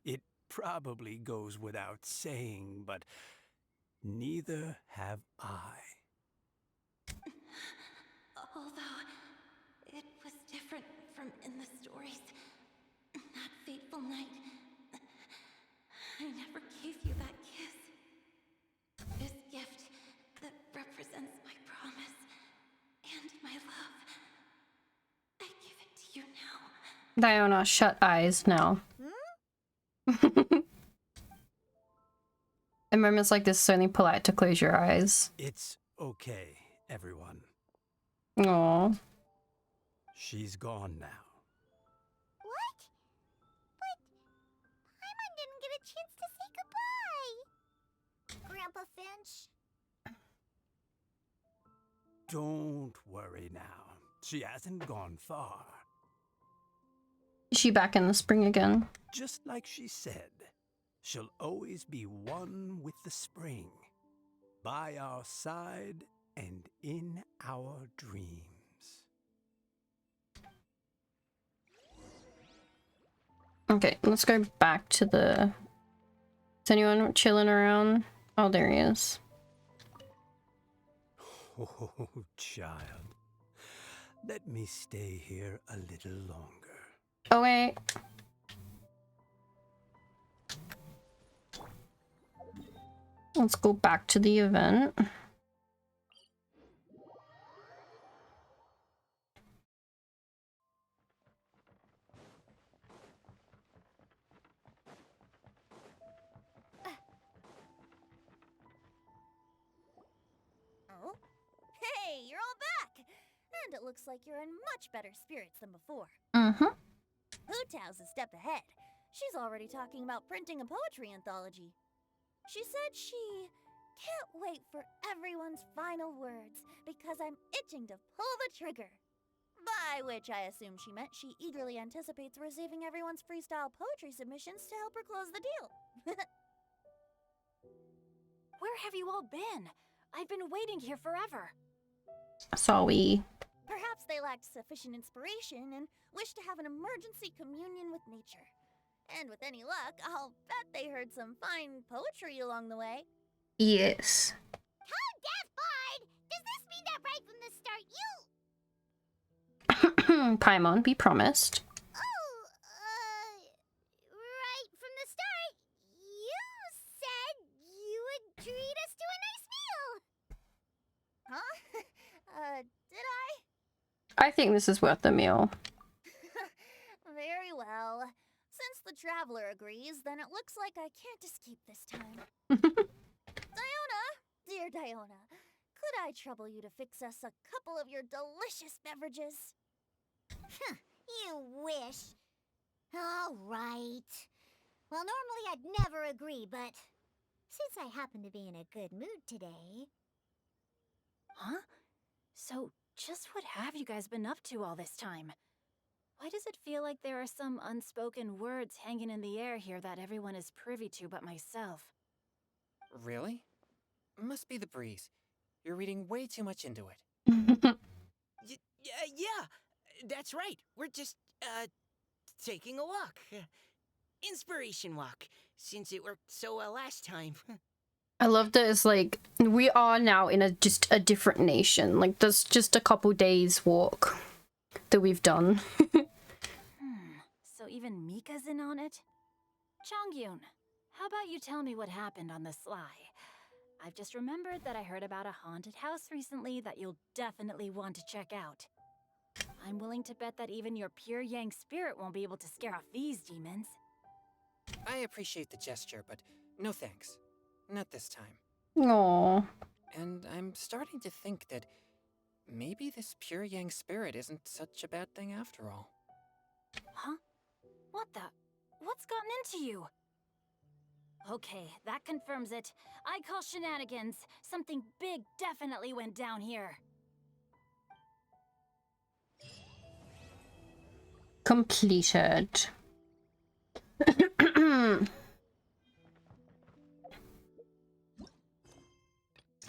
It probably goes without saying, but neither have I. Although it was different from in the stories. That fateful night, I never gave you that kiss. This gift that represents my promise and my love. I give it to you now. Diona, shut eyes now. In moments like this, it's only polite to close your eyes. It's okay, everyone. Aww. She's gone now. What? But Paimon didn't get a chance to say goodbye. Grandpa Finch? Don't worry now. She hasn't gone far. Is she back in the spring again? Just like she said, she'll always be one with the spring, by our side and in our dreams. Okay, let's go back to the... Is anyone chilling around? Oh, there he is. Oh, child. Let me stay here a little longer. Oh, wait. Let's go back to the event. Oh? Hey, you're all back! And it looks like you're in much better spirits than before. Mm-hmm. Hootow's a step ahead. She's already talking about printing a poetry anthology. She said she can't wait for everyone's final words because I'm itching to pull the trigger. By which I assume she meant she eagerly anticipates receiving everyone's freestyle poetry submissions to help her close the deal. Where have you all been? I've been waiting here forever. Sorry. Perhaps they lacked sufficient inspiration and wished to have an emergency communion with nature. And with any luck, I'll bet they heard some fine poetry along the way. Yes. Tone deaf, Bard! Does this mean that right from the start Paimon, be promised. right from the start, you said you would treat us to a nice meal! Huh? Did I? I think this is worth the meal. Very well. Since the traveler agrees, then it looks like I can't escape this time. Diona, dear Diona, could I trouble you to fix us a couple of your delicious beverages? You wish. All right. Well, normally I'd never agree, but since I happen to be in a good mood today... Huh? So, just what have you guys been up to all this time? Why does it feel like there are some unspoken words hanging in the air here that everyone is privy to but myself? Really? Must be the breeze. You're reading way too much into it. Yeah, that's right. We're just, taking a walk. Inspiration walk, since it worked so well last time. I love that it's like, we are now in just a different nation. Like, there's just a couple days walk that we've done. So even Mika's in on it? Chongyun, how about you tell me what happened on the sly? I've just remembered that I heard about a haunted house recently that you'll definitely want to check out. I'm willing to bet that even your pure Yang spirit won't be able to scare off these demons. I appreciate the gesture, but no thanks. Not this time. Aww. And I'm starting to think that maybe this pure Yang spirit isn't such a bad thing after all. Huh? What the? What's gotten into you? Okay, that confirms it. I call shenanigans. Something big definitely went down here. Completed.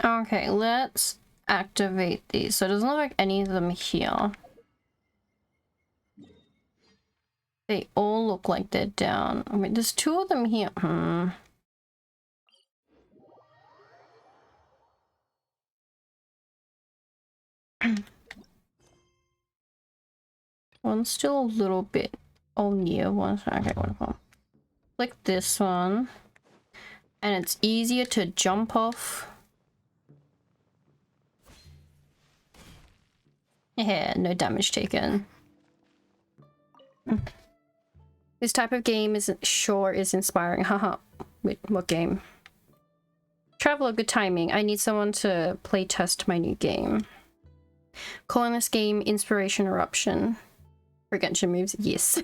Okay, let's activate these. So it doesn't look like any of them here. They all look like they're down. I mean, there's two of them here. One's still a little bit. Oh, near one. Okay, wonderful. Click this one. And it's easier to jump off. Yeah, no damage taken. This type of game is inspiring. Haha. Wait, what game? Traveler, good timing. I need someone to play test my new game. Calling this game Inspiration Eruption. For Genshin moves, yes.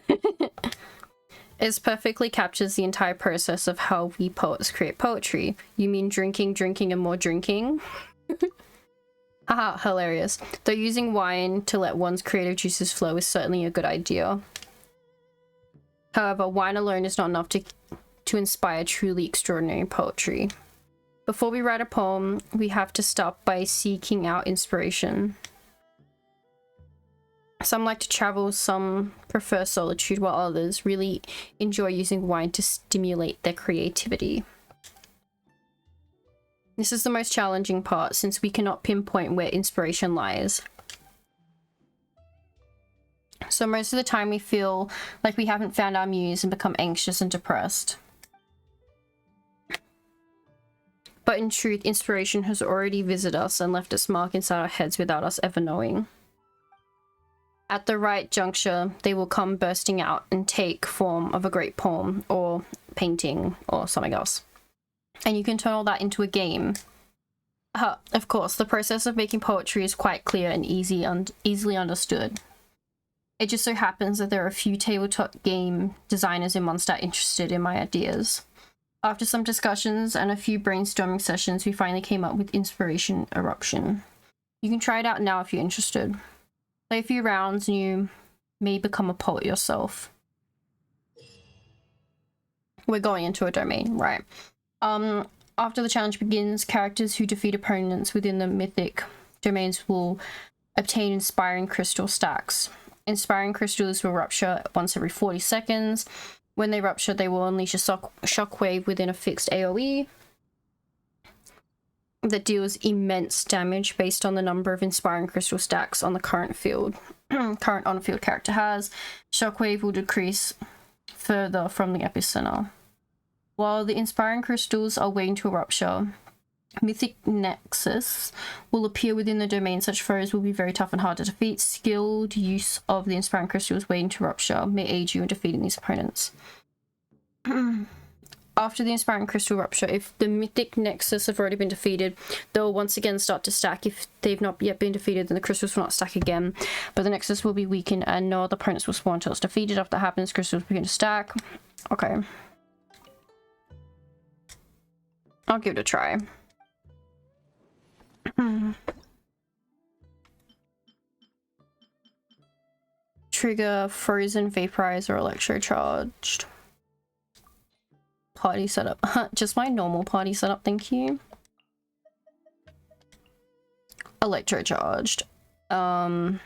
It perfectly captures the entire process of how we poets create poetry. You mean drinking, drinking, and more drinking? Haha, hilarious. Though using wine to let one's creative juices flow is certainly a good idea. However, wine alone is not enough to inspire truly extraordinary poetry. Before we write a poem, we have to start by seeking out inspiration. Some like to travel, some prefer solitude, while others really enjoy using wine to stimulate their creativity. This is the most challenging part, since we cannot pinpoint where inspiration lies. So most of the time we feel like we haven't found our muse and become anxious and depressed. But in truth, inspiration has already visited us and left its mark inside our heads without us ever knowing. At the right juncture, they will come bursting out and take form of a great poem or painting or something else. And you can turn all that into a game. Of course, the process of making poetry is quite clear and easily understood. It just so happens that there are a few tabletop game designers in Mondstadt interested in my ideas. After some discussions and a few brainstorming sessions, we finally came up with Inspiration Eruption. You can try it out now if you're interested. Play a few rounds and you may become a poet yourself. We're going into a domain, right? After the challenge begins, characters who defeat opponents within the mythic domains will obtain inspiring crystal stacks. Inspiring crystals will rupture once every 40 seconds. When they rupture, they will unleash a shockwave within a fixed AoE that deals immense damage based on the number of inspiring crystal stacks on the current on-field character has. Shockwave will decrease further from the epicenter. While the inspiring crystals are waiting to rupture, Mythic Nexus will appear within the domain. Such foes will be very tough and hard to defeat. Skilled use of the inspiring crystals waiting to rupture may aid you in defeating these opponents. After the inspiring crystal rupture, if the Mythic Nexus have already been defeated, they'll once again start to stack. If they've not yet been defeated, then the crystals will not stack again, but the Nexus will be weakened and no other opponents will spawn until it's defeated. After that happens, crystals begin to stack. Okay. I'll give it a try. Trigger frozen, vaporize, or electrocharged. Party setup. Just my normal party setup, thank you. Electrocharged. Unga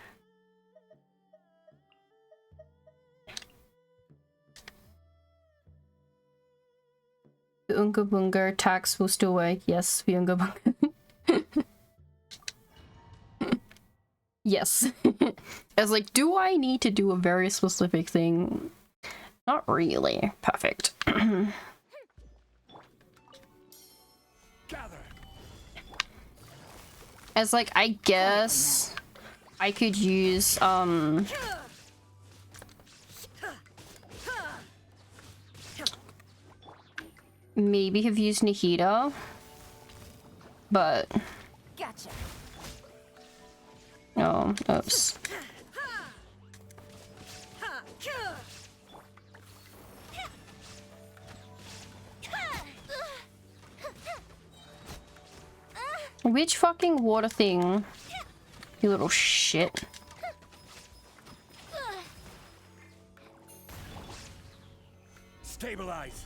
Bunga attacks will still work. Yes, the Unga Bunga. Yes. I was like, do I need to do a very specific thing? Not really. Perfect. As like, I guess I could use maybe have used Nihida, but Gotcha. oh, oops. Which fucking water thing? You little shit. Stabilize.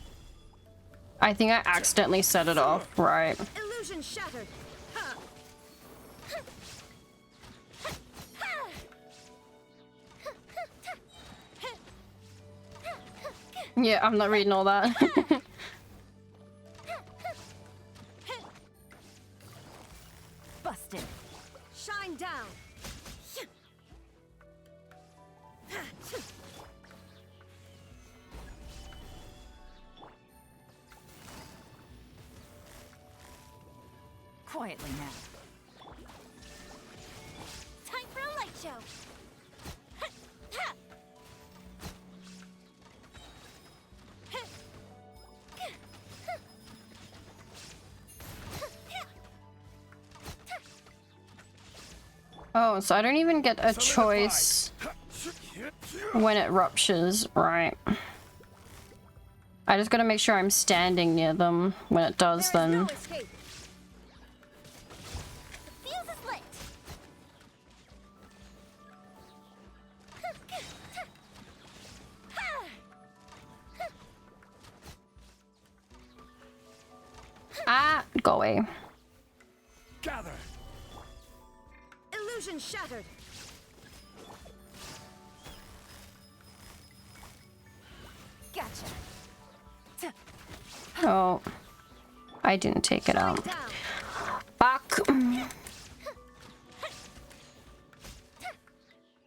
I think I accidentally set it off, right? Illusion shattered. Yeah, I'm not reading all that. Busted. Shine down. Quietly now. Time for a light show. Oh, so I don't even get a choice when it ruptures, right? I just gotta make sure I'm standing near them when it does then. Ah, go away. Gather. Illusion shattered. Gotcha. Oh, I didn't take it out. Fuck.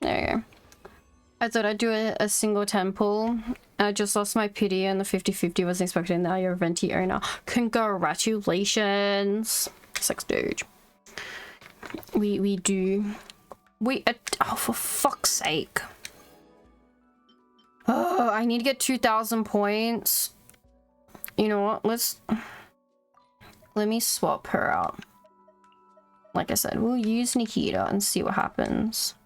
There you go. I thought I'd do a single temple. I just lost my pity and the 50-50 wasn't expecting that. You're a venti owner. Congratulations. Sex dude. We do. Oh, for fuck's sake. Oh, I need to get 2,000 points. You know what? Let me swap her out. Like I said, we'll use Nikita and see what happens.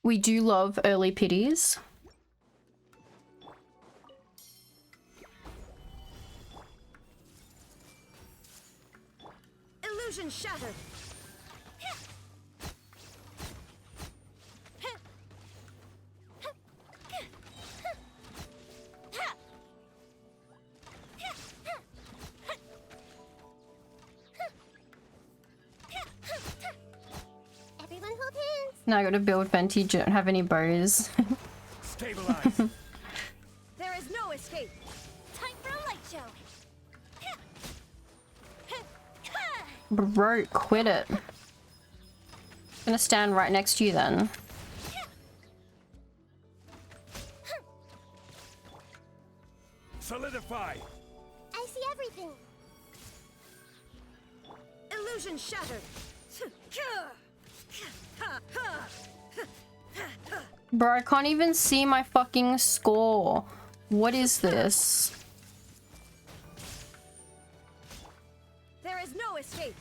We do love early pities. Illusion shattered. Now I gotta build Venti, don't have any bows. Stabilize. There is no escape. Time for a light show. Bro, quit it. I'm gonna stand right next to you then. Solidify. I see everything. Illusion shattered. Bro, I can't even see my fucking score. What is this? There is no escape.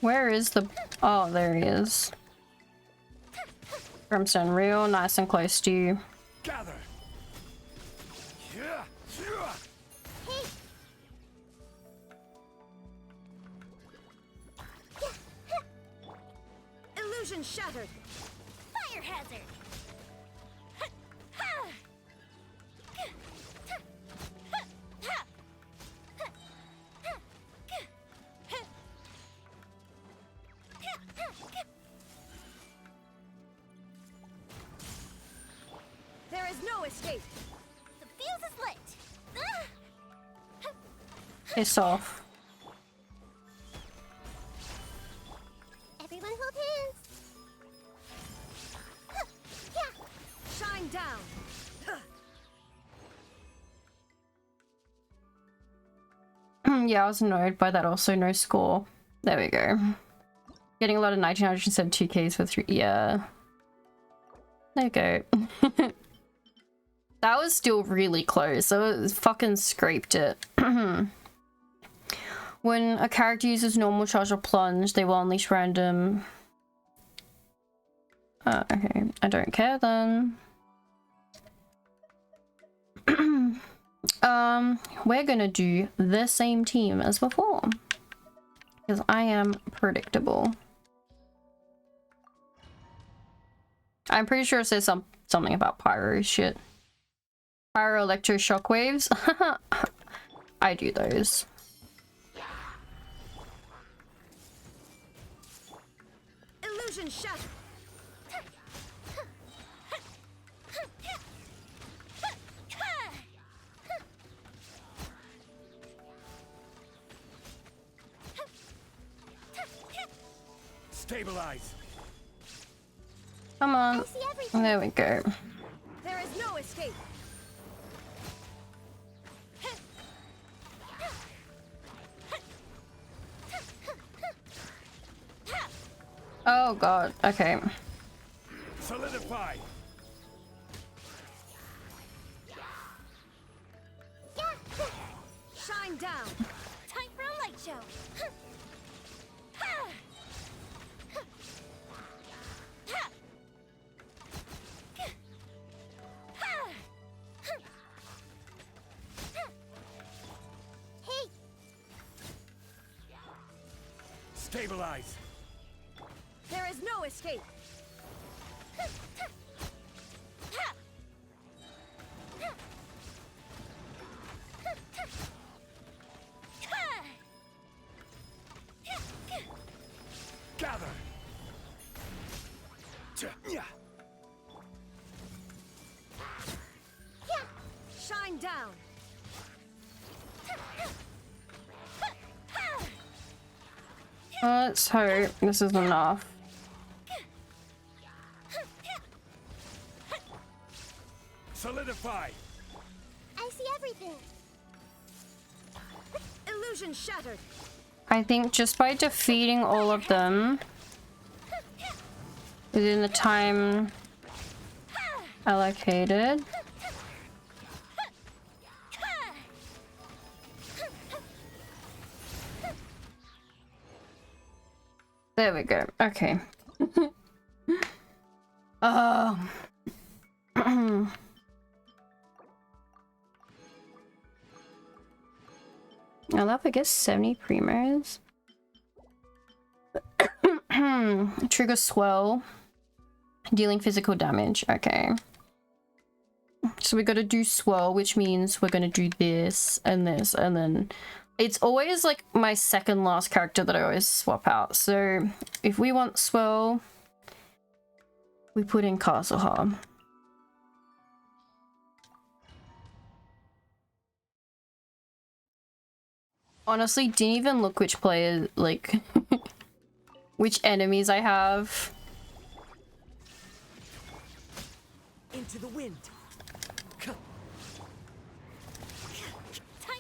Where is the... Oh, there he is. Brimstone, real nice and close to you. Gather. Illusion shattered. Fire hazard. There is no escape. The fuse is lit. Piss off. Everyone hold hands. Shine down. Yeah, I was annoyed by that also, no score. There we go. Getting a lot of 1972 keys for 3. Yeah. There you go. That was still really close. So it fucking scraped it. When a character uses normal charge or plunge, they will unleash random... okay. I don't care then. We're gonna do the same team as before. Because I am predictable. I'm pretty sure it says something about pyro shit. Pyro electro shockwaves. I do those. Illusion shattered. Stabilize. Come on. There we go. There is no escape. Oh god, okay. Solidify. Shine down. Time for a light show. Hey. Stabilize. There is no escape. Gather. Shine down. Let's hope this is enough. Solidify. I see everything. Illusion shattered. I think just by defeating all of them within the time allocated. There we go. Okay. I love, I guess, 70 primos. Trigger swell. Dealing physical damage. Okay. So we gotta do swell, which means we're gonna do this, and then It's always like my second last character that I always swap out. So if we want Swirl, we put in Kazuha. Honestly, didn't even look which player, like, which enemies I have. Into the wind. Time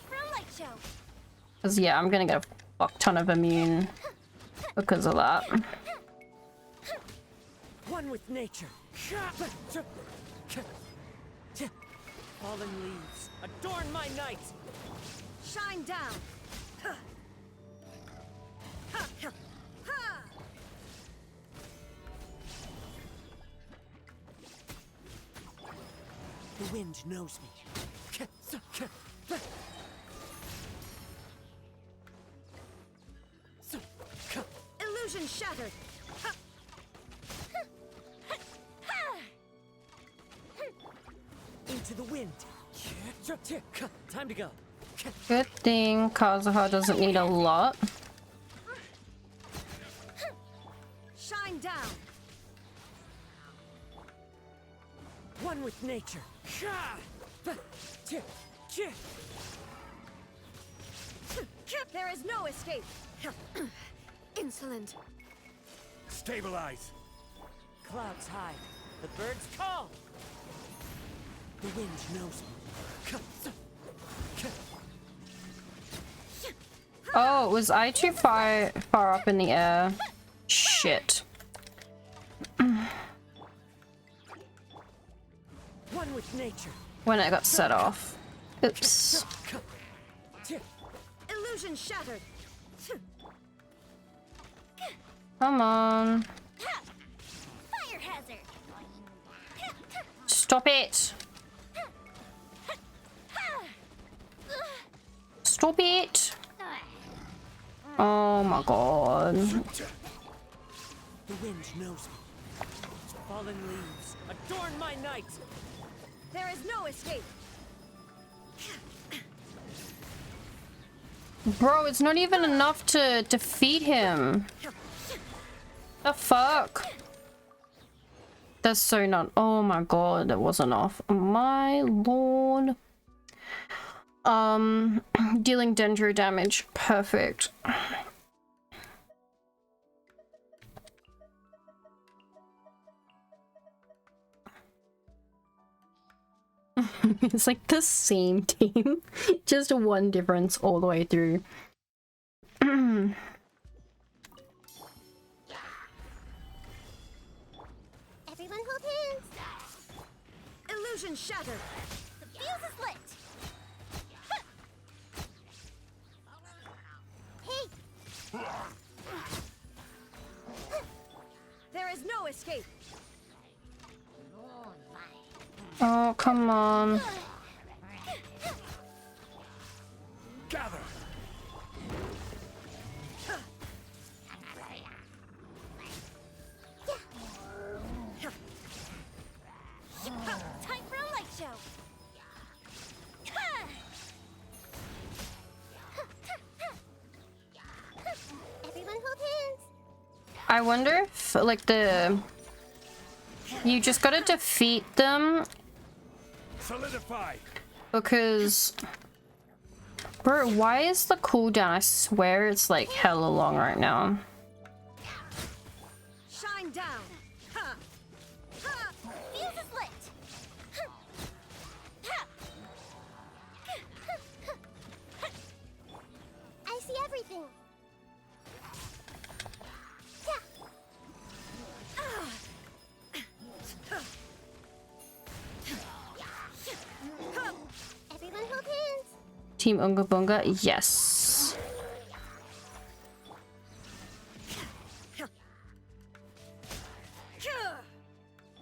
for a light show. Because, yeah, I'm gonna get a fuck ton of immune because of that. One with nature. Fallen leaves, adorn my night. Shine down. The wind knows me. Illusion shattered. Into the wind. Time to go. Good thing Kazuha doesn't need a lot. Shine down. One with nature. There is no escape. Insolent. Stabilize. Clouds high. The birds call. The wind knows me. Oh, was I too far up in the air? Shit. One with nature. When I got set off. Oops. Illusion shattered. Come on. Fire hazard. Stop it. Stop it. Oh my god. The wind knows me. Fallen leaves, adorn my night. There is no escape. Bro, it's not even enough to defeat him. The fuck? That's so not. Oh my god, that wasn't off. My lord. Dealing dendro damage. Perfect. It's like the same team, just one difference all the way through. Everyone hold hands. Illusion shattered. The fuse is lit. Hey. There is no escape. Oh, come on. Gather. Time for a light show. Everyone hold hands. I wonder if, like, you just gotta defeat them. Solidify. Because... Bro, why is the cooldown? I swear it's, like, hella long right now. Shine down. Ha. Ha. Fuse is lit. I see everything. Everyone hold hands. Team Unga Bunga, yes.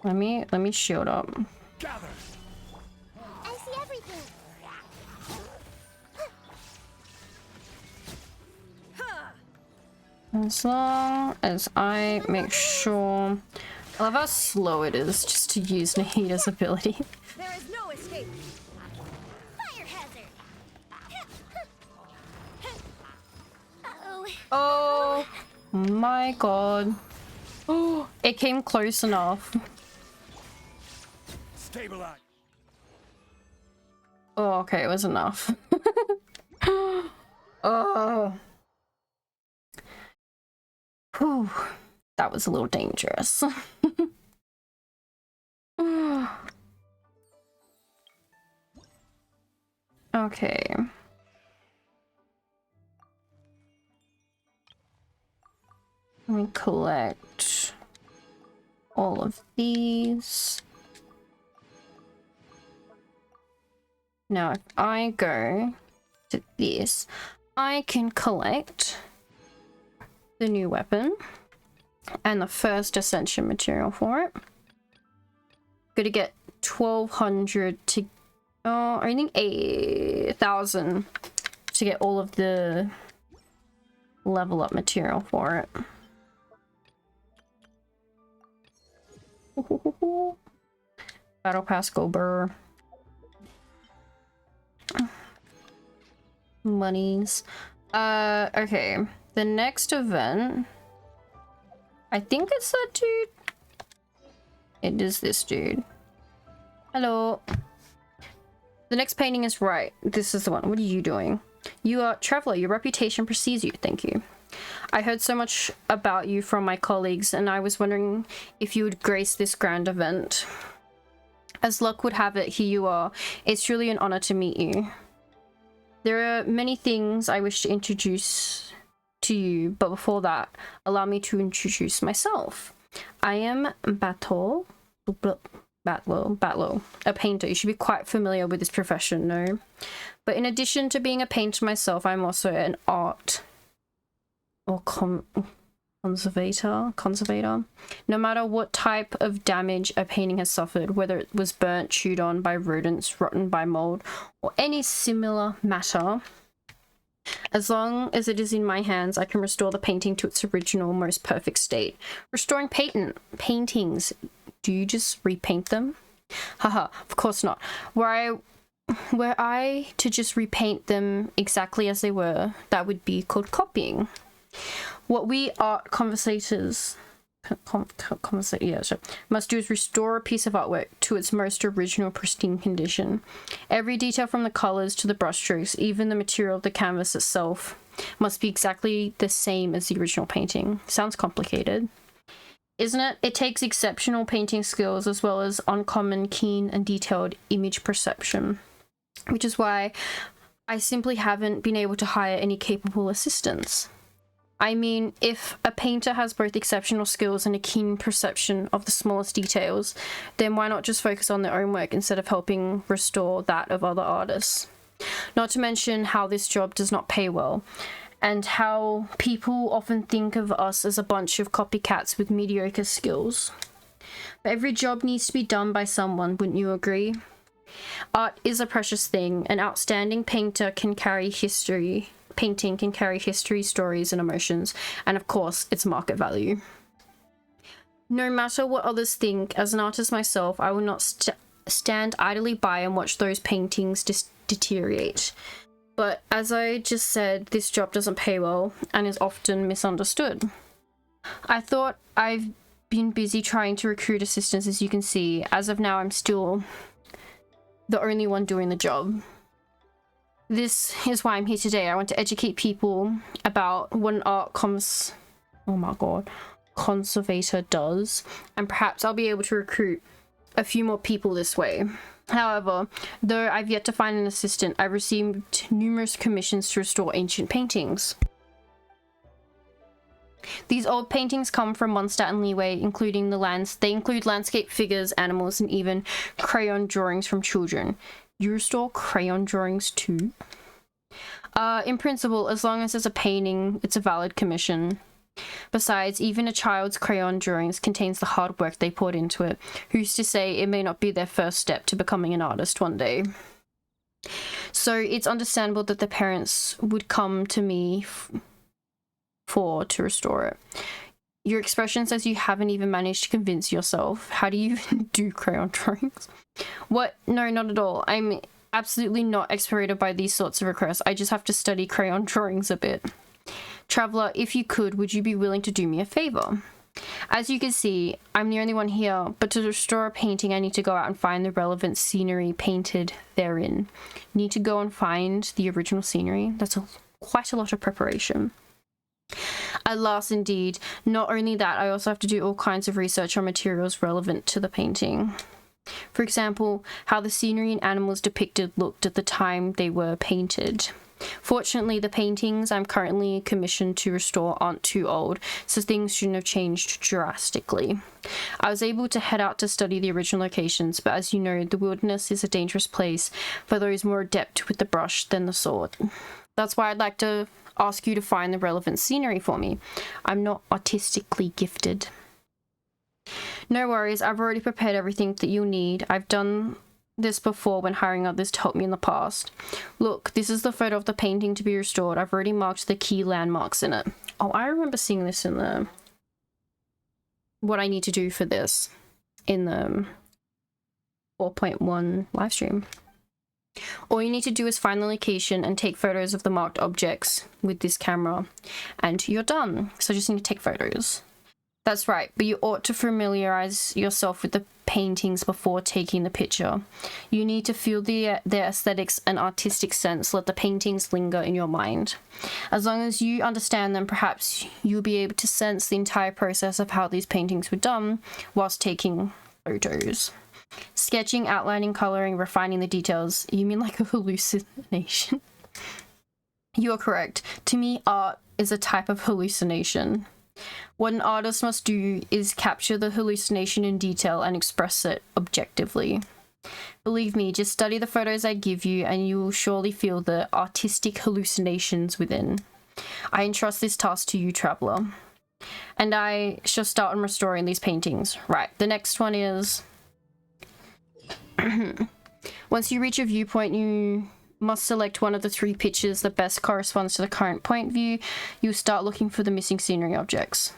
Let me shield up. Gather. I see everything. As long as I make sure... I love how slow it is just to use Nahida's ability. There is no escape. Fire hazard. Oh my god. Oh, it came close enough. Stabilize. Oh, okay, it was enough. Oh. Whew. That was a little dangerous. Okay. Let me collect all of these. Now, if I go to this, I can collect the new weapon and the first ascension material for it. Gonna get 1200 to I think 8,000 to get all of the level up material for it. Battle Pass go burr. Monies. Okay. The next event, I think it's that dude. It is this dude. Hello. The next painting is right. This is the one. What are you doing? You are traveler. Your reputation precedes you. Thank you. I heard so much about you from my colleagues, and I was wondering if you would grace this grand event. As luck would have it, here you are. It's truly an honor to meet you. There are many things I wish to introduce to you, but before that, allow me to introduce myself. I am Batlow, a painter. You should be quite familiar with this profession, no? But in addition to being a painter myself, I'm also an art or conservator. No matter what type of damage a painting has suffered, whether it was burnt, chewed on by rodents, rotten by mold, or any similar matter, as long as it is in my hands, I can restore the painting to its original, most perfect state. Restoring paintings, do you just repaint them? Haha, of course not. Were I to just repaint them exactly as they were, that would be called copying. What we art conversators must do is restore a piece of artwork to its most original, pristine condition. Every detail from the colors to the brushstrokes, even the material of the canvas itself, must be exactly the same as the original painting. Sounds complicated, isn't it? It takes exceptional painting skills as well as uncommon, keen, and detailed image perception, which is why I simply haven't been able to hire any capable assistants. I mean, if a painter has both exceptional skills and a keen perception of the smallest details, then why not just focus on their own work instead of helping restore that of other artists? Not to mention how this job does not pay well, and how people often think of us as a bunch of copycats with mediocre skills. But every job needs to be done by someone, wouldn't you agree? Art is a precious thing. An outstanding painting can carry history, stories, and emotions, and of course, its market value. No matter what others think, as an artist myself, I will not stand idly by and watch those paintings deteriorate. But as I just said, this job doesn't pay well and is often misunderstood. I thought I've been busy trying to recruit assistants, as you can see. As of now, I'm still the only one doing the job. This is why I'm here today. I want to educate people about what an art conservator does, and perhaps I'll be able to recruit a few more people this way. However, though I've yet to find an assistant, I've received numerous commissions to restore ancient paintings. These old paintings come from Mondstadt and Leeway, including they include landscape figures, animals, and even crayon drawings from children. You restore crayon drawings too? In principle, as long as it's a painting, it's a valid commission. Besides, even a child's crayon drawings contains the hard work they poured into it. Who's to say it may not be their first step to becoming an artist one day? So it's understandable that the parents would come to me to restore it. Your expression says you haven't even managed to convince yourself. How do you even do crayon drawings? What? No, not at all. I'm absolutely not exasperated by these sorts of requests. I just have to study crayon drawings a bit. Traveler, if you could, would you be willing to do me a favor? As you can see, I'm the only one here, but to restore a painting, I need to go out and find the relevant scenery painted therein. Need to go and find the original scenery. That's quite a lot of preparation. At last, indeed. Not only that, I also have to do all kinds of research on materials relevant to the painting. For example, how the scenery and animals depicted looked at the time they were painted. Fortunately, the paintings I'm currently commissioned to restore aren't too old, so things shouldn't have changed drastically. I was able to head out to study the original locations, but as you know, the wilderness is a dangerous place for those more adept with the brush than the sword. That's why I'd like to ask you to find the relevant scenery for me. I'm not artistically gifted. No worries, I've already prepared everything that you'll need. I've done this before when hiring others to help me in the past. Look, this is the photo of the painting to be restored. I've already marked the key landmarks in it. Oh, I remember seeing this in the... what I need to do for this in the 4.1 live stream. All you need to do is find the location and take photos of the marked objects with this camera, and you're done. So just need to take photos. That's right, but you ought to familiarize yourself with the paintings before taking the picture. You need to feel their aesthetics and artistic sense. Let the paintings linger in your mind. As long as you understand them, perhaps you'll be able to sense the entire process of how these paintings were done whilst taking photos. Sketching, outlining, coloring, refining the details. You mean like a hallucination? You are correct. To me, art is a type of hallucination. What an artist must do is capture the hallucination in detail and express it objectively. Believe me, just study the photos I give you and you will surely feel the artistic hallucinations within. I entrust this task to you, Traveler. And I shall start on restoring these paintings. Right, the next one is... Once you reach a viewpoint, you must select one of the 3 pictures that best corresponds to the current point view. You'll start looking for the missing scenery objects.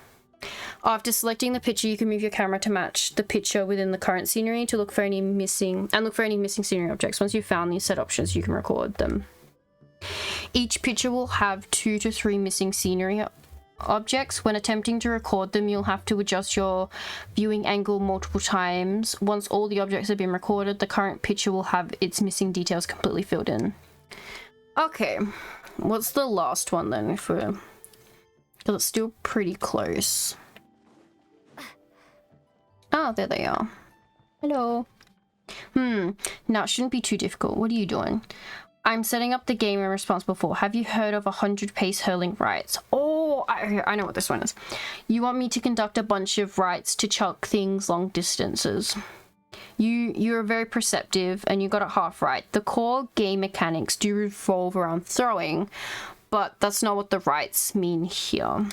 After selecting the picture, you can move your camera to match the picture within the current scenery to look for any missing scenery objects. Once you've found these set options, you can record them. Each picture will have 2 to 3 missing scenery objects. When attempting to record them, you'll have to adjust your viewing angle multiple times. Once all the objects have been recorded, the current picture will have its missing details completely filled in. Okay, what's the last one then? Because it's still pretty close. Oh, there they are. Hello. Now it shouldn't be too difficult. What are you doing? I'm setting up the game I'm responsible for. Have you heard of 100 pace hurling rights? Oh, I know what this one is. You want me to conduct a bunch of rights to chuck things long distances. You're very perceptive and you got it half right. The core game mechanics do revolve around throwing, but that's not what the rights mean here.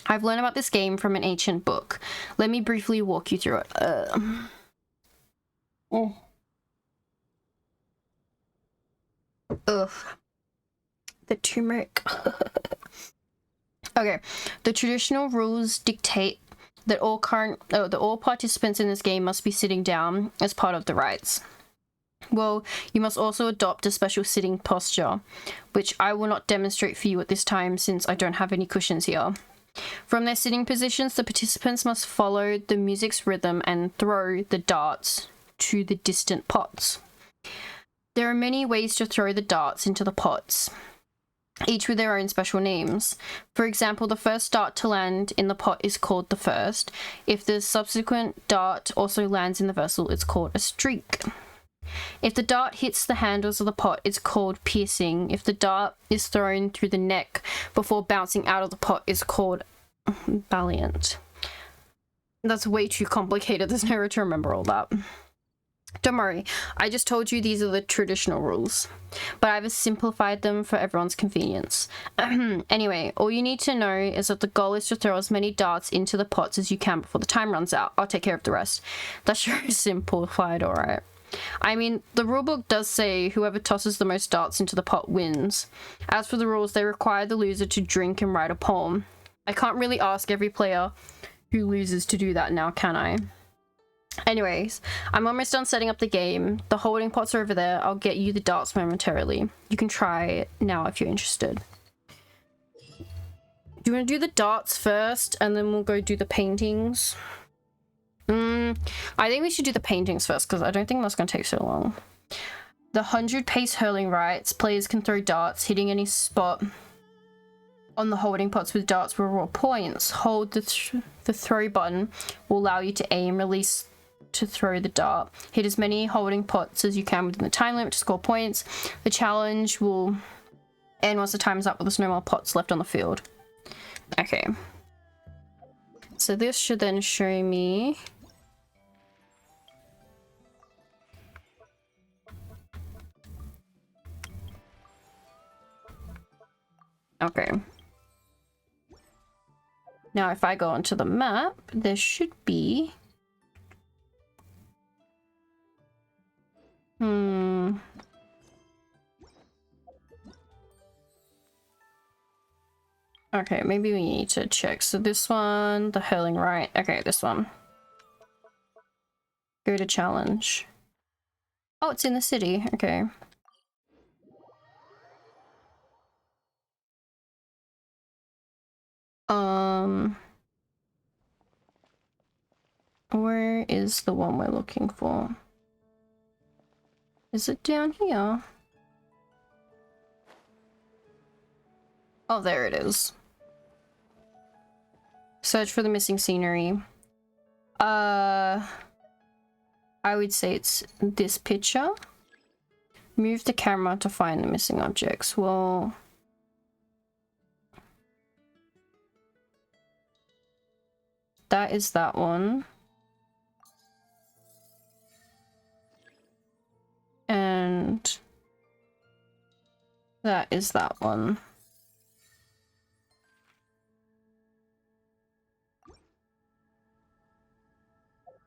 I've learned about this game from an ancient book. Let me briefly walk you through it. Ugh. The turmeric. Okay. The traditional rules dictate that all participants in this game must be sitting down as part of the rites. Well, you must also adopt a special sitting posture, which I will not demonstrate for you at this time since I don't have any cushions here. From their sitting positions, the participants must follow the music's rhythm and throw the darts to the distant pots. There are many ways to throw the darts into the pots, each with their own special names. For example, the first dart to land in the pot is called the first. If the subsequent dart also lands in the vessel, it's called a streak. If the dart hits the handles of the pot, it's called piercing. If the dart is thrown through the neck before bouncing out of the pot, it's called valiant. That's way too complicated. There's no way to remember all that. Don't worry, I just told you these are the traditional rules, but I've simplified them for everyone's convenience. Anyway, all you need to know is that the goal is to throw as many darts into the pots as you can before the time runs out. I'll take care of the rest. That's sure is simplified, alright. I mean, the rulebook does say whoever tosses the most darts into the pot wins. As for the rules, they require the loser to drink and write a poem. I can't really ask every player who loses to do that now, can I? Anyways, I'm almost done setting up the game. The holding pots are over there. I'll get you the darts momentarily. You can try it now if you're interested. Do you want to do the darts first and then we'll go do the paintings? I think we should do the paintings first because I don't think that's going to take so long. The 100-pace hurling rights. Players can throw darts, hitting any spot on the holding pots with darts will reward points. Hold the throw button will allow you to aim, release to throw the dart. Hit as many holding pots as you can within the time limit to score points. The challenge will end once the time is up, but there's no more pots left on the field. Okay. So this should then show me... Okay. Now if I go onto the map, there should be... Okay, maybe we need to check. So this one, the hurling right. Okay, this one. Go to challenge. Oh, it's in the city. Okay. Where is the one we're looking for? Is it down here? Oh, there it is. Search for the missing scenery. I would say it's this picture. Move the camera to find the missing objects. Well... that is that one. And... that is that one.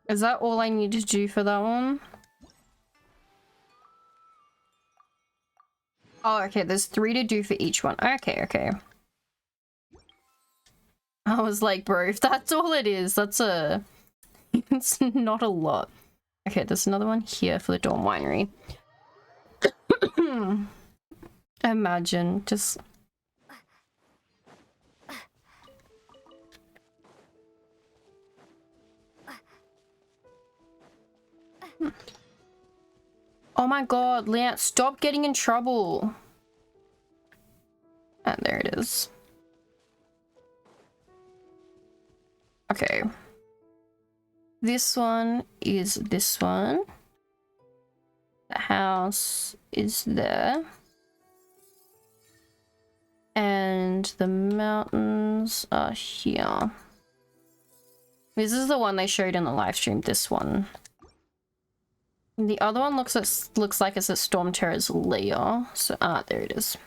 Is that all I need to do for that one? Oh, okay, there's 3 to do for each one. Okay, okay. I was like, bro, if that's all it is, that's a... it's not a lot. Okay, there's another one here for the Dawn Winery. Imagine, just... Oh my god, Lance, stop getting in trouble. And there it is. Okay. This one is this one. The house is there. And the mountains are here. This is the one they showed in the live stream, this one. The other one looks like it's a Storm Terror's lair. So, there it is.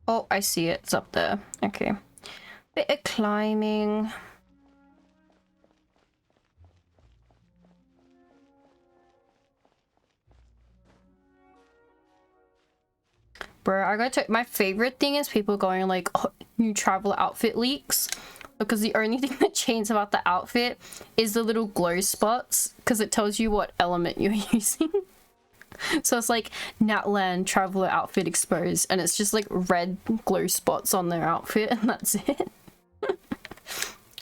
Oh, I see it. It's up there. Okay. Bit of climbing. Bro, I gotta tell you, my favorite thing is people going like, oh, new travel outfit leaks. Because the only thing that changes about the outfit is the little glow spots. Because it tells you what element you're using. So it's like Natland Traveler outfit exposed. And it's just like red glow spots on their outfit. And that's it.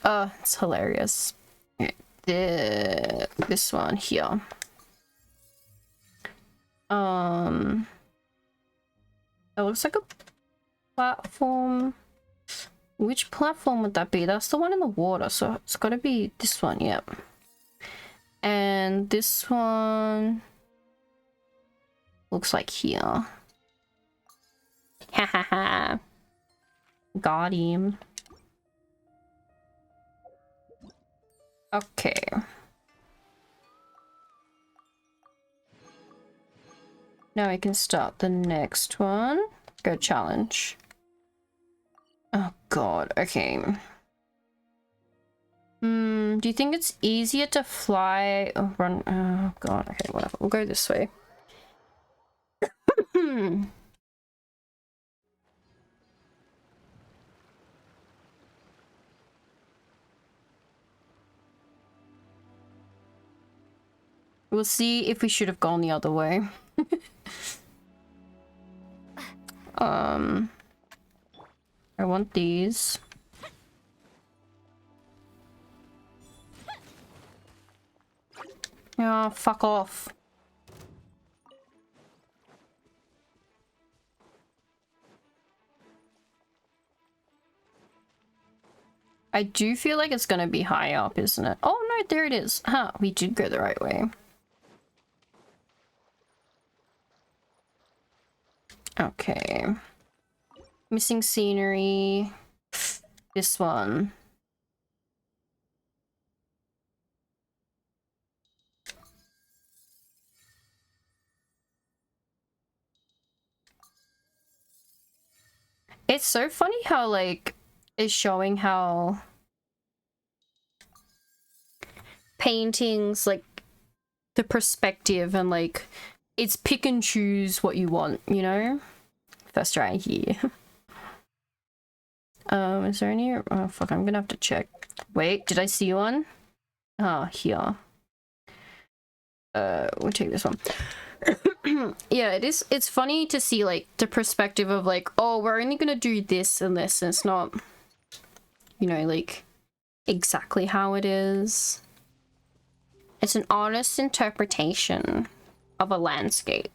It's hilarious. This one here. It looks like a platform. Which platform would that be? That's the one in the water, so it's got to be this one, yep. And this one looks like here. Ha ha ha. Got him. Okay. Now we can start the next one. Go challenge. Oh god, okay. Do you think it's easier to fly or run? Oh god, okay, whatever. We'll go this way. We'll see if we should have gone the other way. I want these. Oh, fuck off. I do feel like it's gonna be high up, isn't it? Oh no, there it is. Huh, we did go the right way. Okay. Missing scenery. This one. It's so funny how, like, it's showing how paintings, like, the perspective and, like, it's pick and choose what you want, you know? First right here. Is there any? Oh, fuck, I'm gonna have to check. Wait, did I see one? Ah, here. We'll take this one. Yeah, it's funny to see, like, the perspective of, like, oh, we're only gonna do this and this, and it's not, you know, like, exactly how it is. It's an artist's interpretation of a landscape.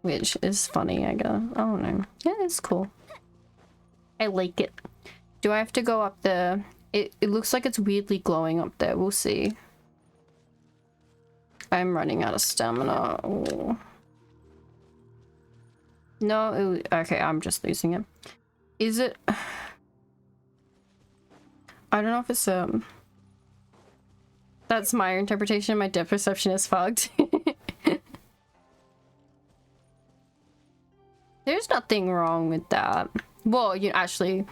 Which is funny, I guess. I don't know. Yeah, it's cool. I like it. Do I have to go up there? It looks like it's weirdly glowing up there. We'll see. I'm running out of stamina. Oh. No, okay, I'm just losing it. Is it? I don't know if it's that's my interpretation. My depth perception is fucked. There's nothing wrong with that. Well, you actually,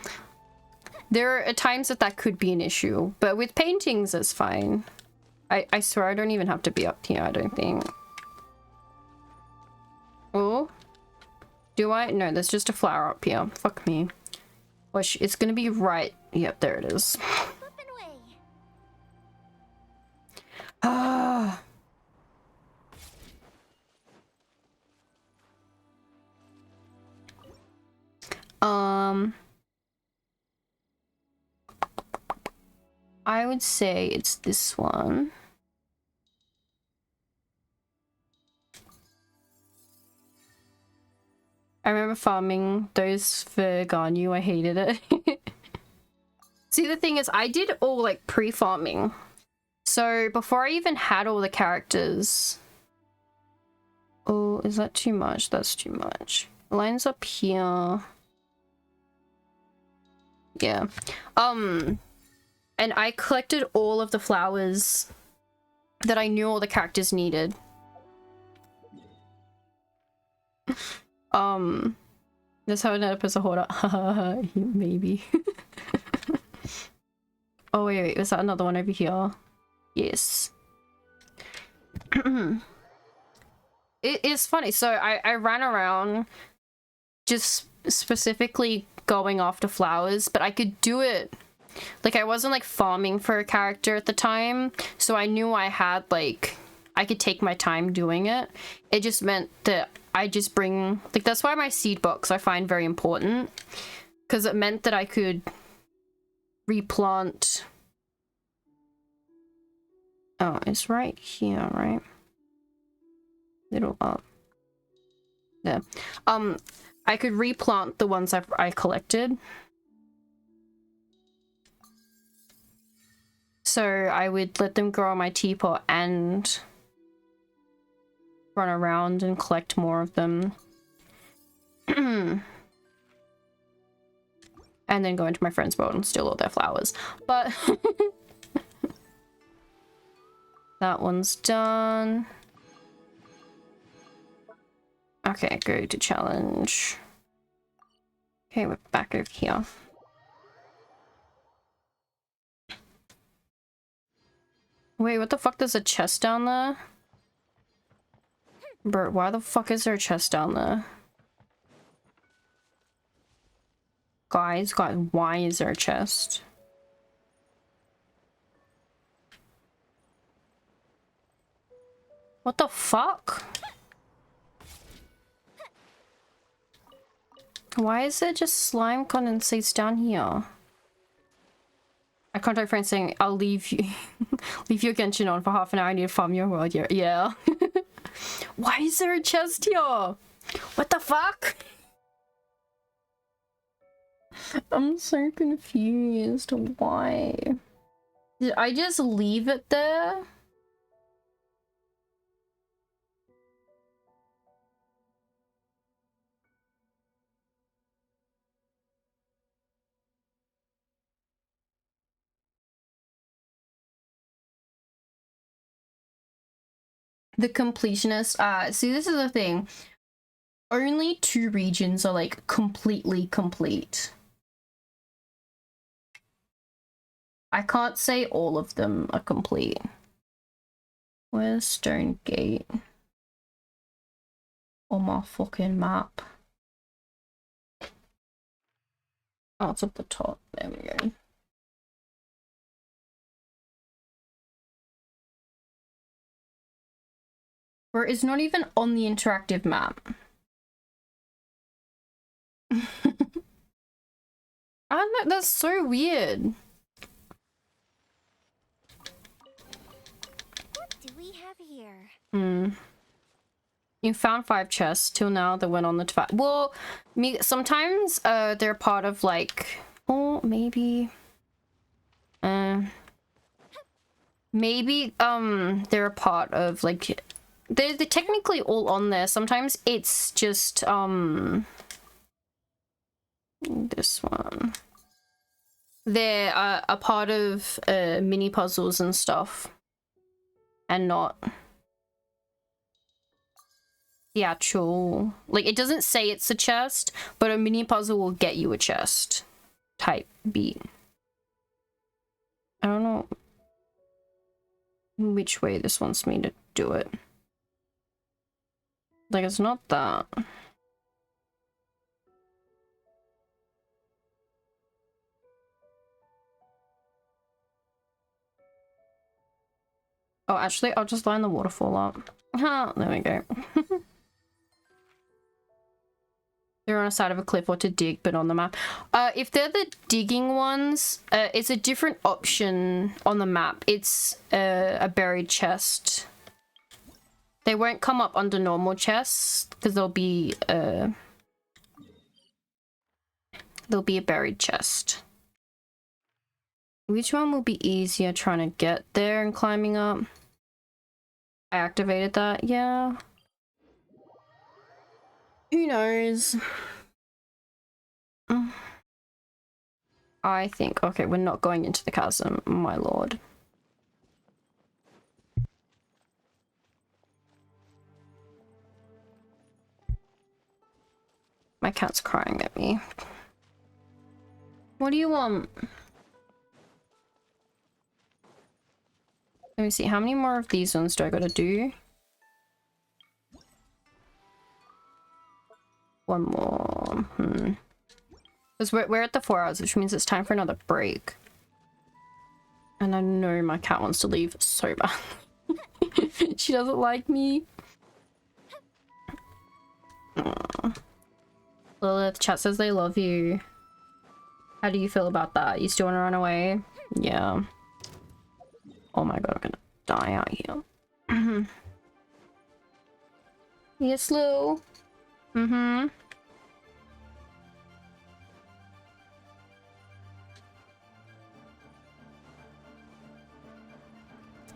there are times that could be an issue, but with paintings, it's fine. I swear I don't even have to be up here, I don't think. Oh? Do I? No, there's just a flower up here. Fuck me. Which, it's gonna be right. Yep, there it is. Ah. I would say it's this one. I remember farming those for Ganyu. I hated it. See, the thing is, I did all, like, pre-farming. So, before I even had all the characters... Oh, is that too much? That's too much. Lines up here. Yeah. And I collected all of the flowers that I knew all the characters needed. That's how an Oedipus a hoarder. Maybe. Oh wait, was that another one over here? Yes. It is funny. So I ran around just specifically going after flowers, but I could do it. Like, I wasn't, like, farming for a character at the time, so I knew I had, like, I could take my time doing it. It just meant that I just bring, like, that's why my seed box I find very important, because it meant that I could replant. Oh, it's right here, right? Little up. There. I could replant the ones I collected. So I would let them grow on my teapot and run around and collect more of them. And then go into my friend's world and steal all their flowers. But that one's done. Okay, go to challenge. Okay, we're back over here. Wait, what the fuck? There's a chest down there? Bro, why the fuck is there a chest down there? Guys, why is there a chest? What the fuck? Why is there just slime condensates down here? I contact friend saying, I'll leave you leave your Genshin on for half an hour. I need to farm your world. Yeah. Why is there a chest here? What the fuck? I'm so confused. Why? Did I just leave it there? The completionist. See, this is the thing. Only 2 regions are like completely complete. I can't say all of them are complete. Where's Stone Gate? On my fucking map. Oh, it's up the top. There we go. Where it's not even on the interactive map. I don't know, that's so weird. What do we have here? You found 5 chests till now that went on the well, sometimes they're part of like, oh, maybe they're a part of like, they're technically all on there. Sometimes it's just this one. They're a part of mini puzzles and stuff, and not the actual, like, it doesn't say it's a chest, but a mini puzzle will get you a chest type beat. I don't know which way this wants me to do it. Like, it's not that. Oh, actually, I'll just line the waterfall up. There we go. They're on a side of a cliff or to dig, but on the map. If they're the digging ones, it's a different option on the map. It's a buried chest. They won't come up under normal chests because there'll be a buried chest. Which one will be easier trying to get there and climbing up? I activated that, yeah. Who knows? I think, okay, we're not going into the chasm, my lord. My cat's crying at me. What do you want? Let me see, how many more of these ones do I gotta do? One more. Because we're at the 4 hours, which means it's time for another break. And I know my cat wants to leave so bad. She doesn't like me. Lilith, chat says they love you. How do you feel about that? You still want to run away? Yeah. Oh my god, I'm gonna die out here. Yes, Lou.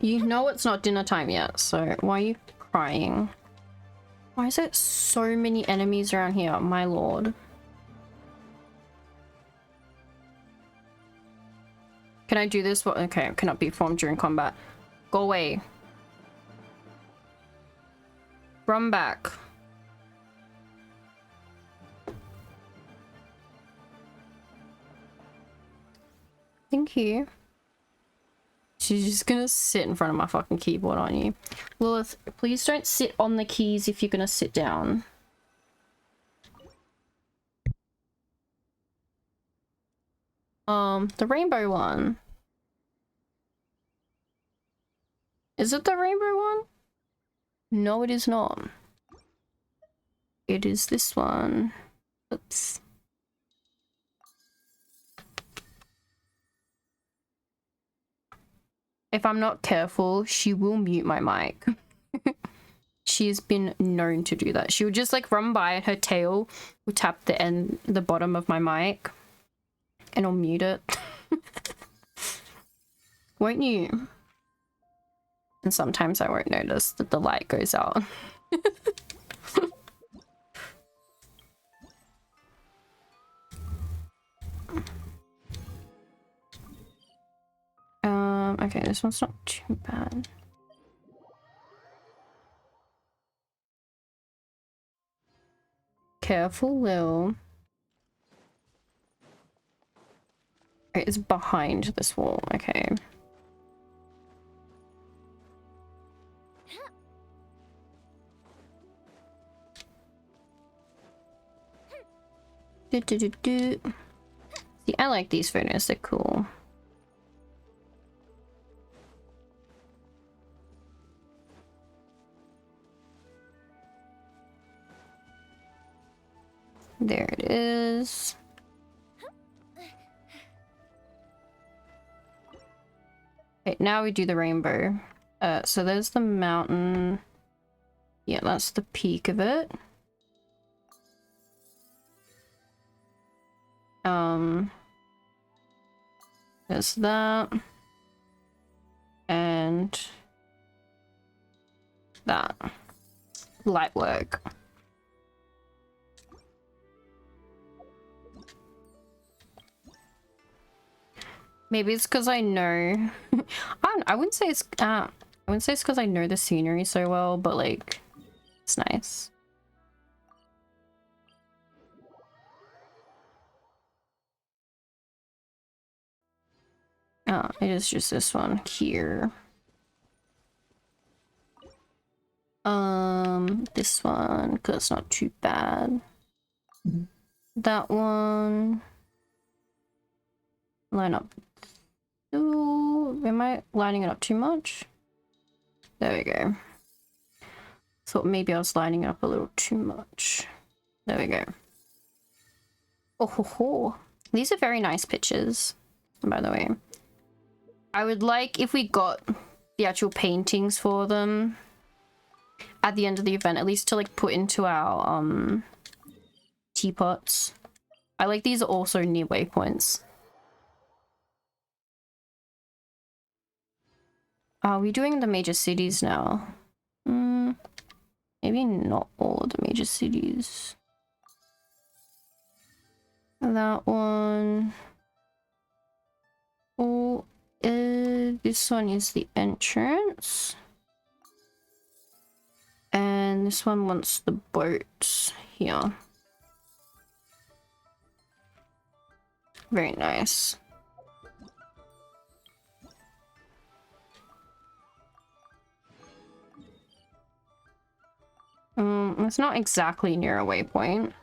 You know it's not dinner time yet, so why are you crying? Why is there so many enemies around here, my lord? Can I do this? Okay, cannot be formed during combat. Go away. Run back. Thank you. She's just gonna sit in front of my fucking keyboard, aren't you? Lilith, please don't sit on the keys if you're gonna sit down. The rainbow one. Is it the rainbow one? No, it is not. It is this one. Oops. If I'm not careful, she will mute my mic. She's been known to do that. She would just like run by and her tail will tap the bottom of my mic and I'll mute it. Won't you? And sometimes I won't notice that the light goes out. Okay, this one's not too bad. Careful, Lil. Okay, it's behind this wall. Okay. See, I like these photos. They're cool. There it is. Okay, now we do the rainbow. So there's the mountain. Yeah, that's the peak of it. There's that. And that. Light work. Maybe it's because I know. I wouldn't say it's because I know the scenery so well, but like, it's nice. Oh, it is just this one here. This one, because it's not too bad. That one. Line up. Ooh, am I lining it up too much? There we go. Thought maybe I was lining it up a little too much. There we go. Oh ho ho. These are very nice pictures, by the way. I would like if we got the actual paintings for them at the end of the event, at least to like put into our teapots. I like these are also near waypoints. Are we doing the major cities now? Maybe not all of the major cities. That one. Oh, this one is the entrance. And this one wants the boats here. Very nice. It's not exactly near a waypoint.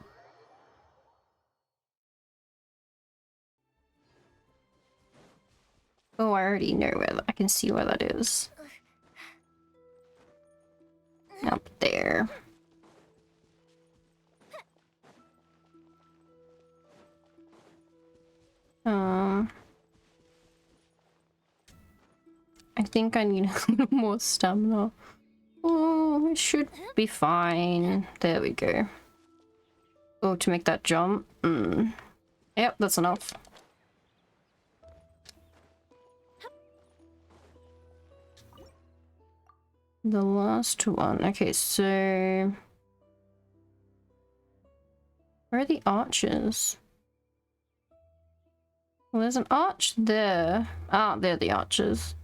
Oh, I already know where I can see where that is. Up there. I think I need a little more stamina. Oh, it should be fine. There we go. Oh, to make that jump. Yep, that's enough. The last one. Okay, so where are the arches? Well, there's an arch there. Ah, they're the arches.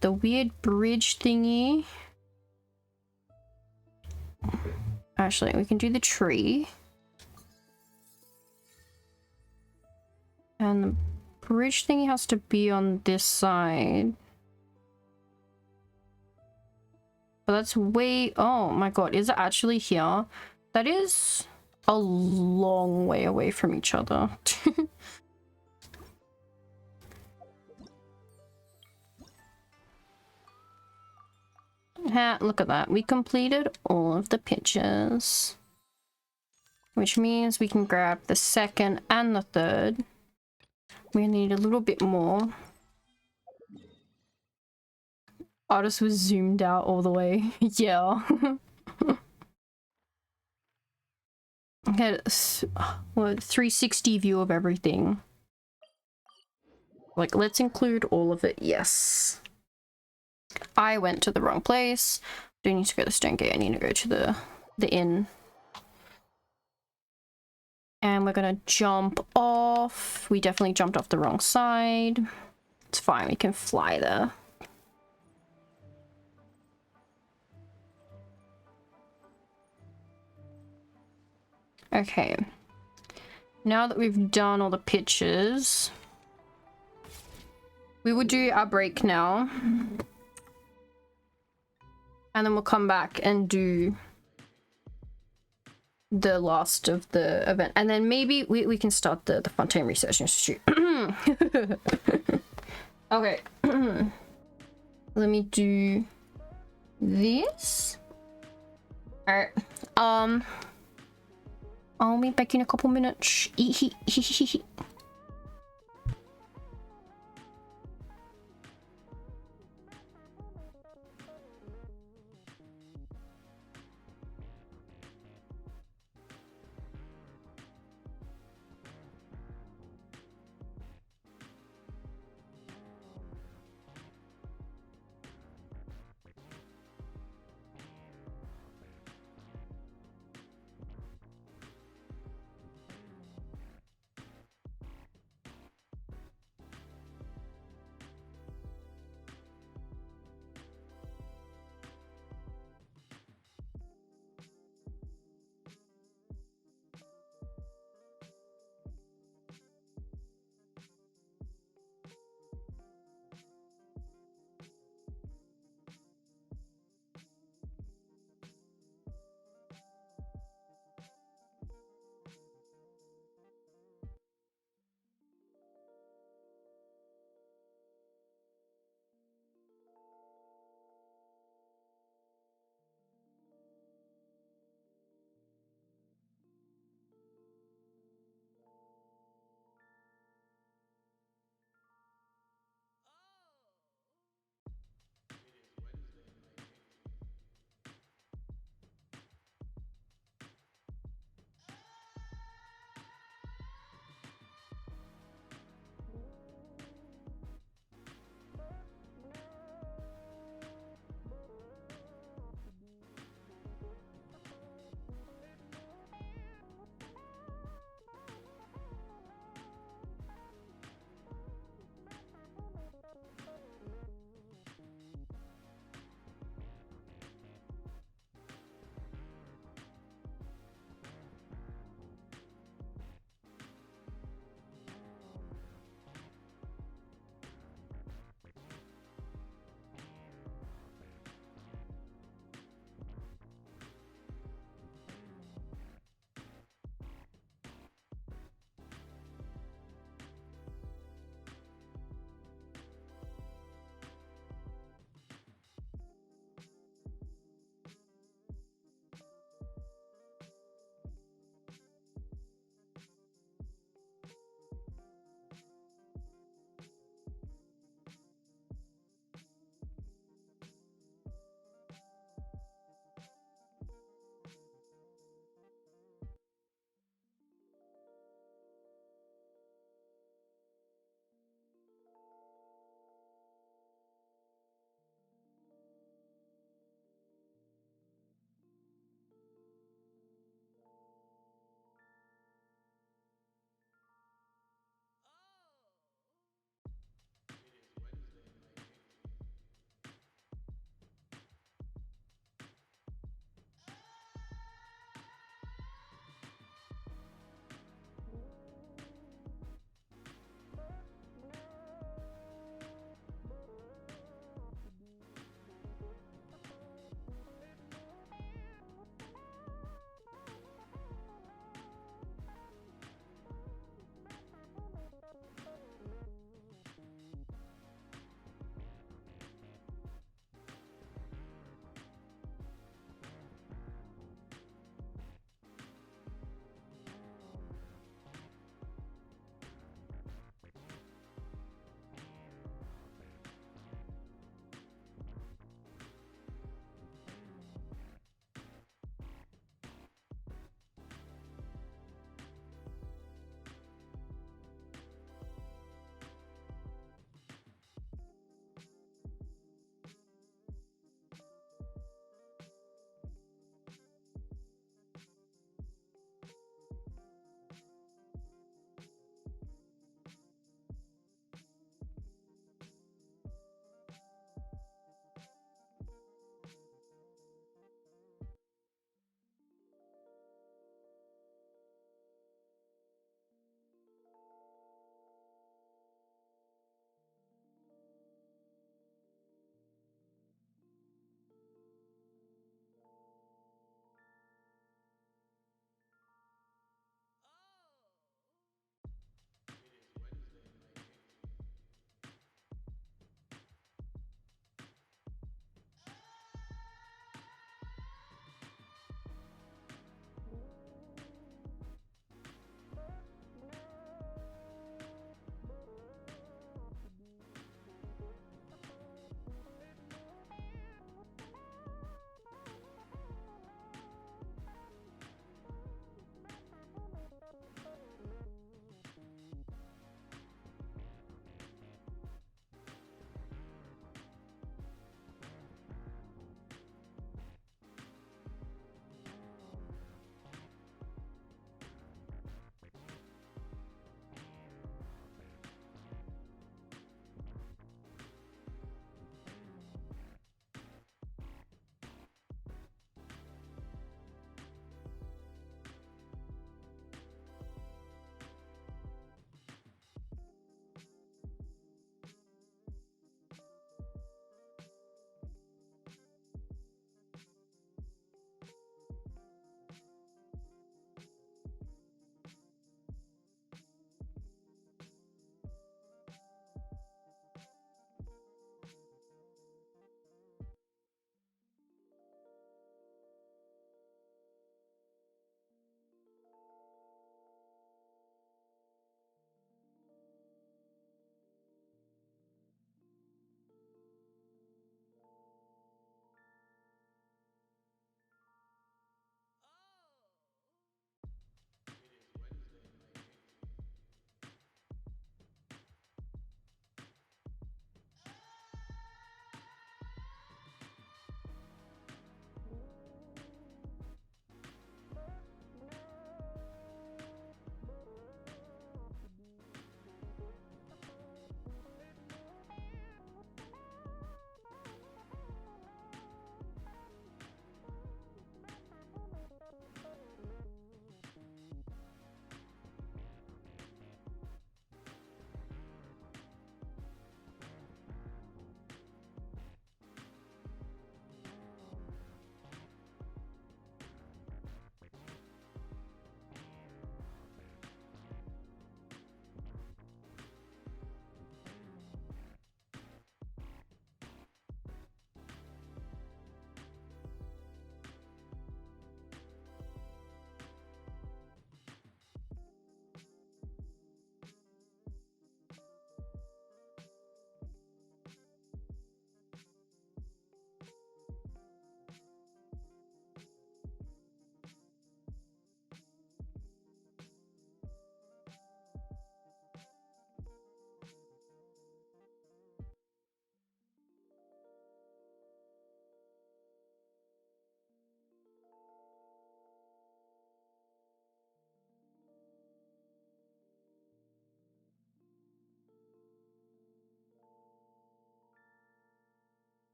The weird bridge thingy. Actually, we can do the tree. And the bridge thingy has to be on this side. But that's way... Oh my god, is it actually here? That is a long way away from each other. Look at that. We completed all of the pitches. Which means we can grab the second and the third. We need a little bit more. Artist was zoomed out all the way. Yeah. Had what 360 view of everything. Like, let's include all of it. Yes. I went to the wrong place. Don't need to go to the Stone Gate. I need to go to the inn. And we're gonna jump off. We definitely jumped off the wrong side. It's fine. We can fly there. Okay. Now that we've done all the pitches, we will do our break now. And then we'll come back and do the last of the event. And then maybe we can start the Fontaine Research Institute. Okay. Let me do this. Alright. I'll be back in a couple minutes.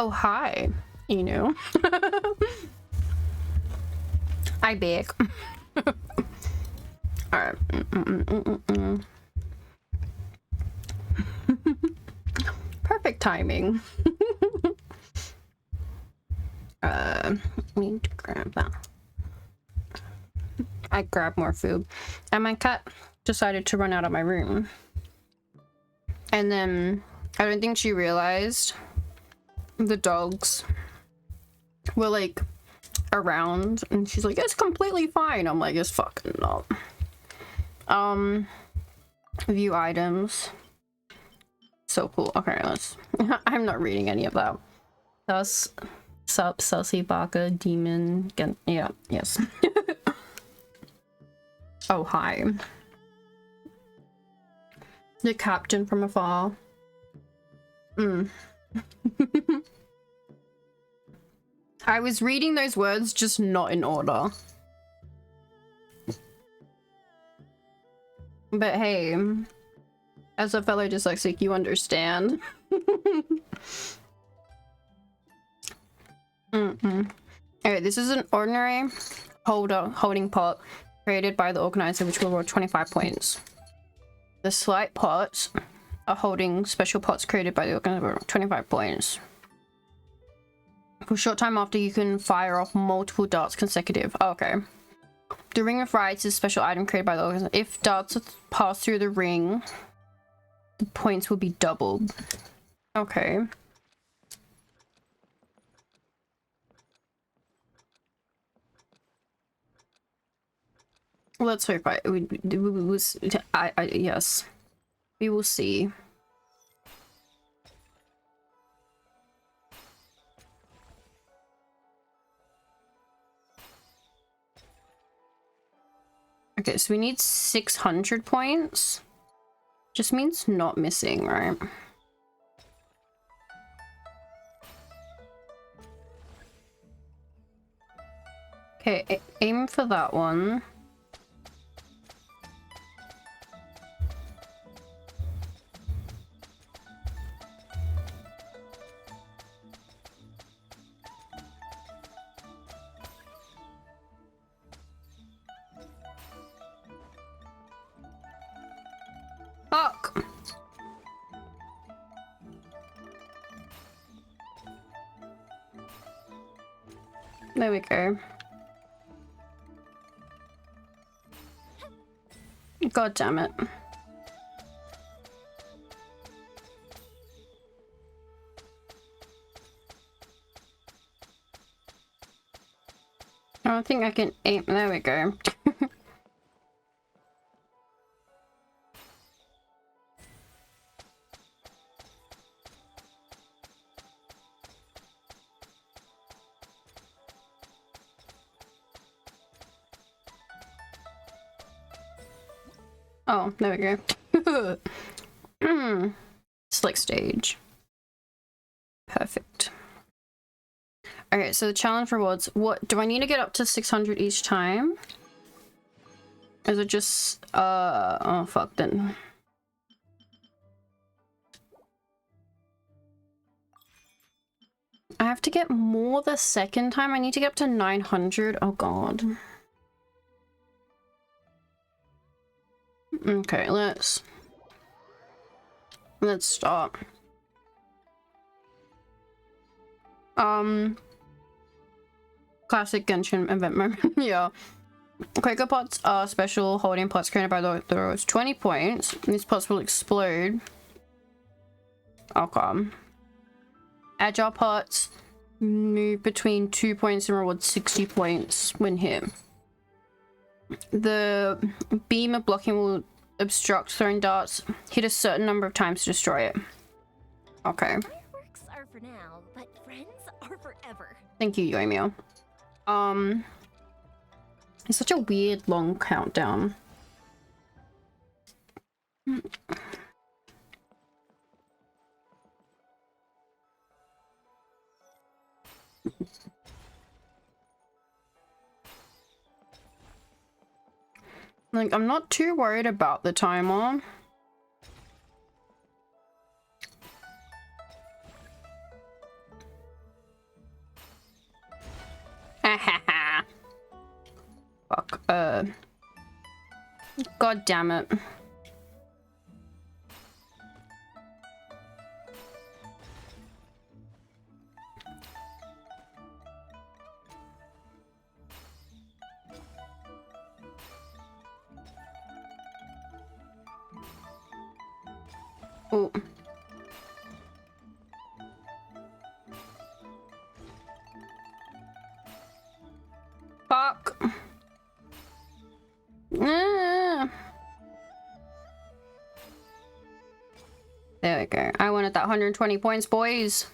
Oh, hi. You know. I beg. Alright. Perfect timing. Need to grab that. I grabbed more food. And my cat decided to run out of my room. And then I don't think she realized the dogs were like around, and she's like, it's completely fine. I'm like, it's fucking not. View items. So cool. Okay, let's I'm not reading any of that. Thus sup Sussy Baka Demon yeah, yes. Oh, hi. The captain from afar. I was reading those words, just not in order. But hey, as a fellow dyslexic, you understand. Alright, this is an ordinary holding pot created by the organizer, which will award 25 points. The slight pots are holding special pots created by the organizer, 25 points. For a short time after, you can fire off multiple darts consecutive. Oh, okay. The Ring of Rights is a special item created by the organizer. If darts pass through the ring, the points will be doubled. Okay. Let's hope yes. We will see. Okay, so we need 600 points. Just means not missing, right? Okay, aim for that one. Fuck! There we go. God damn it. I don't think I can aim. There we go. Oh, there we go. Slick stage. Perfect. Okay, so the challenge rewards. What do I need to get up to 600 each time? Is it just oh fuck then. I have to get more the second time. I need to get up to 900. Oh god. Okay, let's start. Classic Genshin event moment. Yeah. Quaker pots are special holding pots created by the rows. 20 points. These pots will explode. Okay. Agile pots move between 2 points and reward 60 points when hit. The beam of blocking will obstruct thrown darts. Hit a certain number of times to destroy it. Okay. Fireworks are for now, but friends are forever. Thank you, Yoimio. It's such a weird long countdown. Like, I'm not too worried about the timer. Fuck. God damn it. Oh. Fuck. There we go. I wanted that 120 points, boys.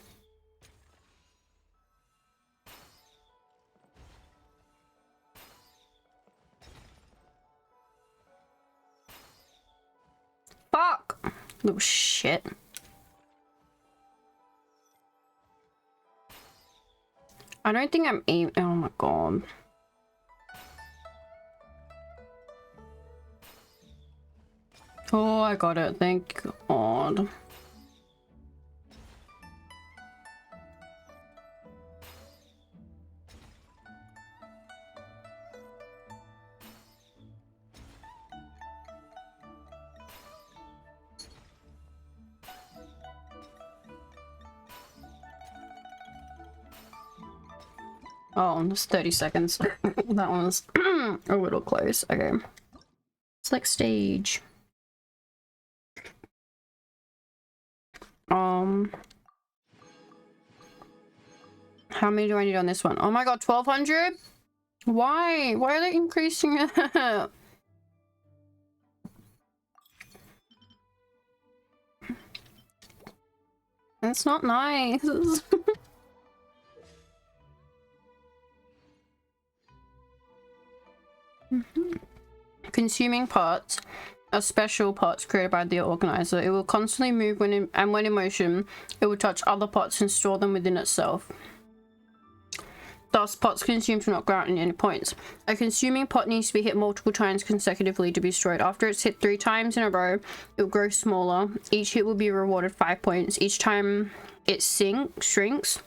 Fuck. Little shit. I don't think I'm aiming. Oh my god. Oh, I got it. Thank God. Oh, just 30 seconds. That one was a little close. Okay. Select stage. How many do I need on this one? Oh my god, 1200? Why? Why are they increasing it? That's not nice. Consuming parts are special parts created by the organizer. It will constantly move when when in motion, it will touch other parts and store them within itself. Thus, pots consumed do not grant any points. A consuming pot needs to be hit multiple times consecutively to be destroyed. After it's hit 3 times in a row, it will grow smaller. Each hit will be rewarded 5 points. Each time it shrinks,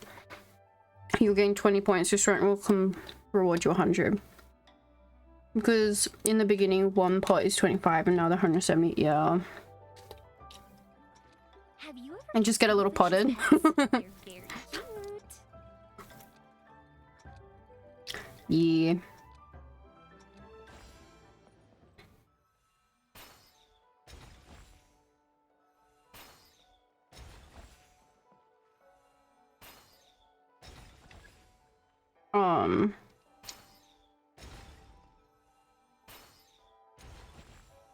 you'll gain 20 points. This rank will reward you 100. Because in the beginning, one pot is 25 and now they're 170. Yeah. And just get a little potted. Yeah.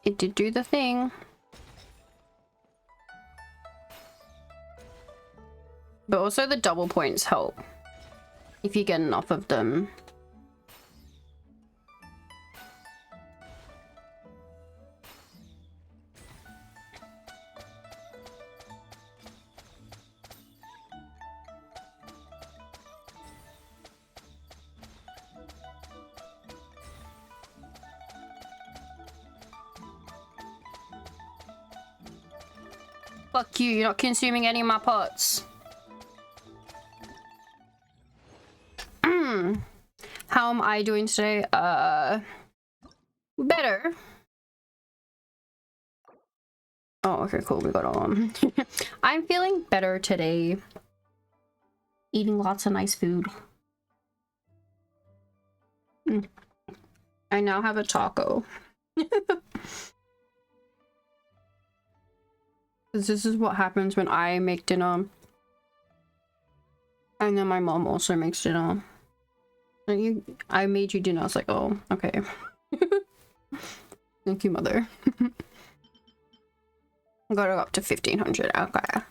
It did do the thing. But also the double points help if you get enough of them. Fuck you, you're not consuming any of my pots. How am I doing today? Better. Oh, okay, cool, we got all I'm feeling better today. Eating lots of nice food. I now have a taco. This is what happens when I make dinner. And then my mom also makes dinner. I made you dinner. I was like, oh, okay. Thank you, mother. I got it up to 1500. Okay.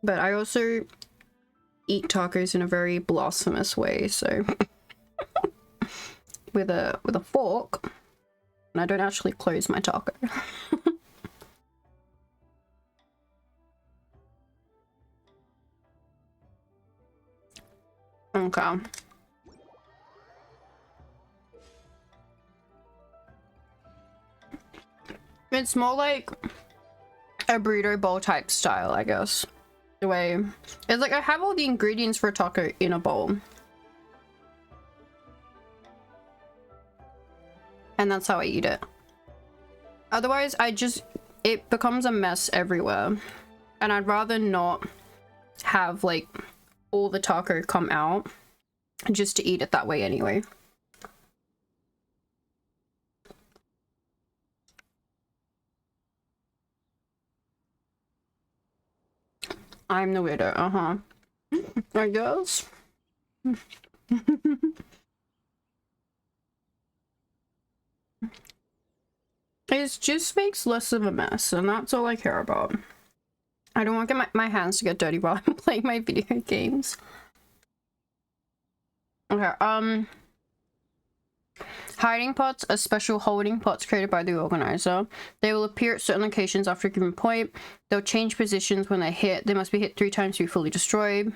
But I also eat tacos in a very blasphemous way, so with a fork, and I don't actually close my taco. Okay. It's more like a burrito bowl type style, I guess. The way it's like I have all the ingredients for a taco in a bowl. And that's how I eat it. Otherwise, it becomes a mess everywhere. And I'd rather not have like all the taco come out just to eat it that way anyway. I'm the widow, I guess. It just makes less of a mess, and that's all I care about. I don't want to get my hands to get dirty while I'm playing my video games. Okay, hiding pots are special holding pots created by the organizer. They will appear at certain locations after a given point. They'll change positions when they're hit. They must be hit 3 times to be fully destroyed.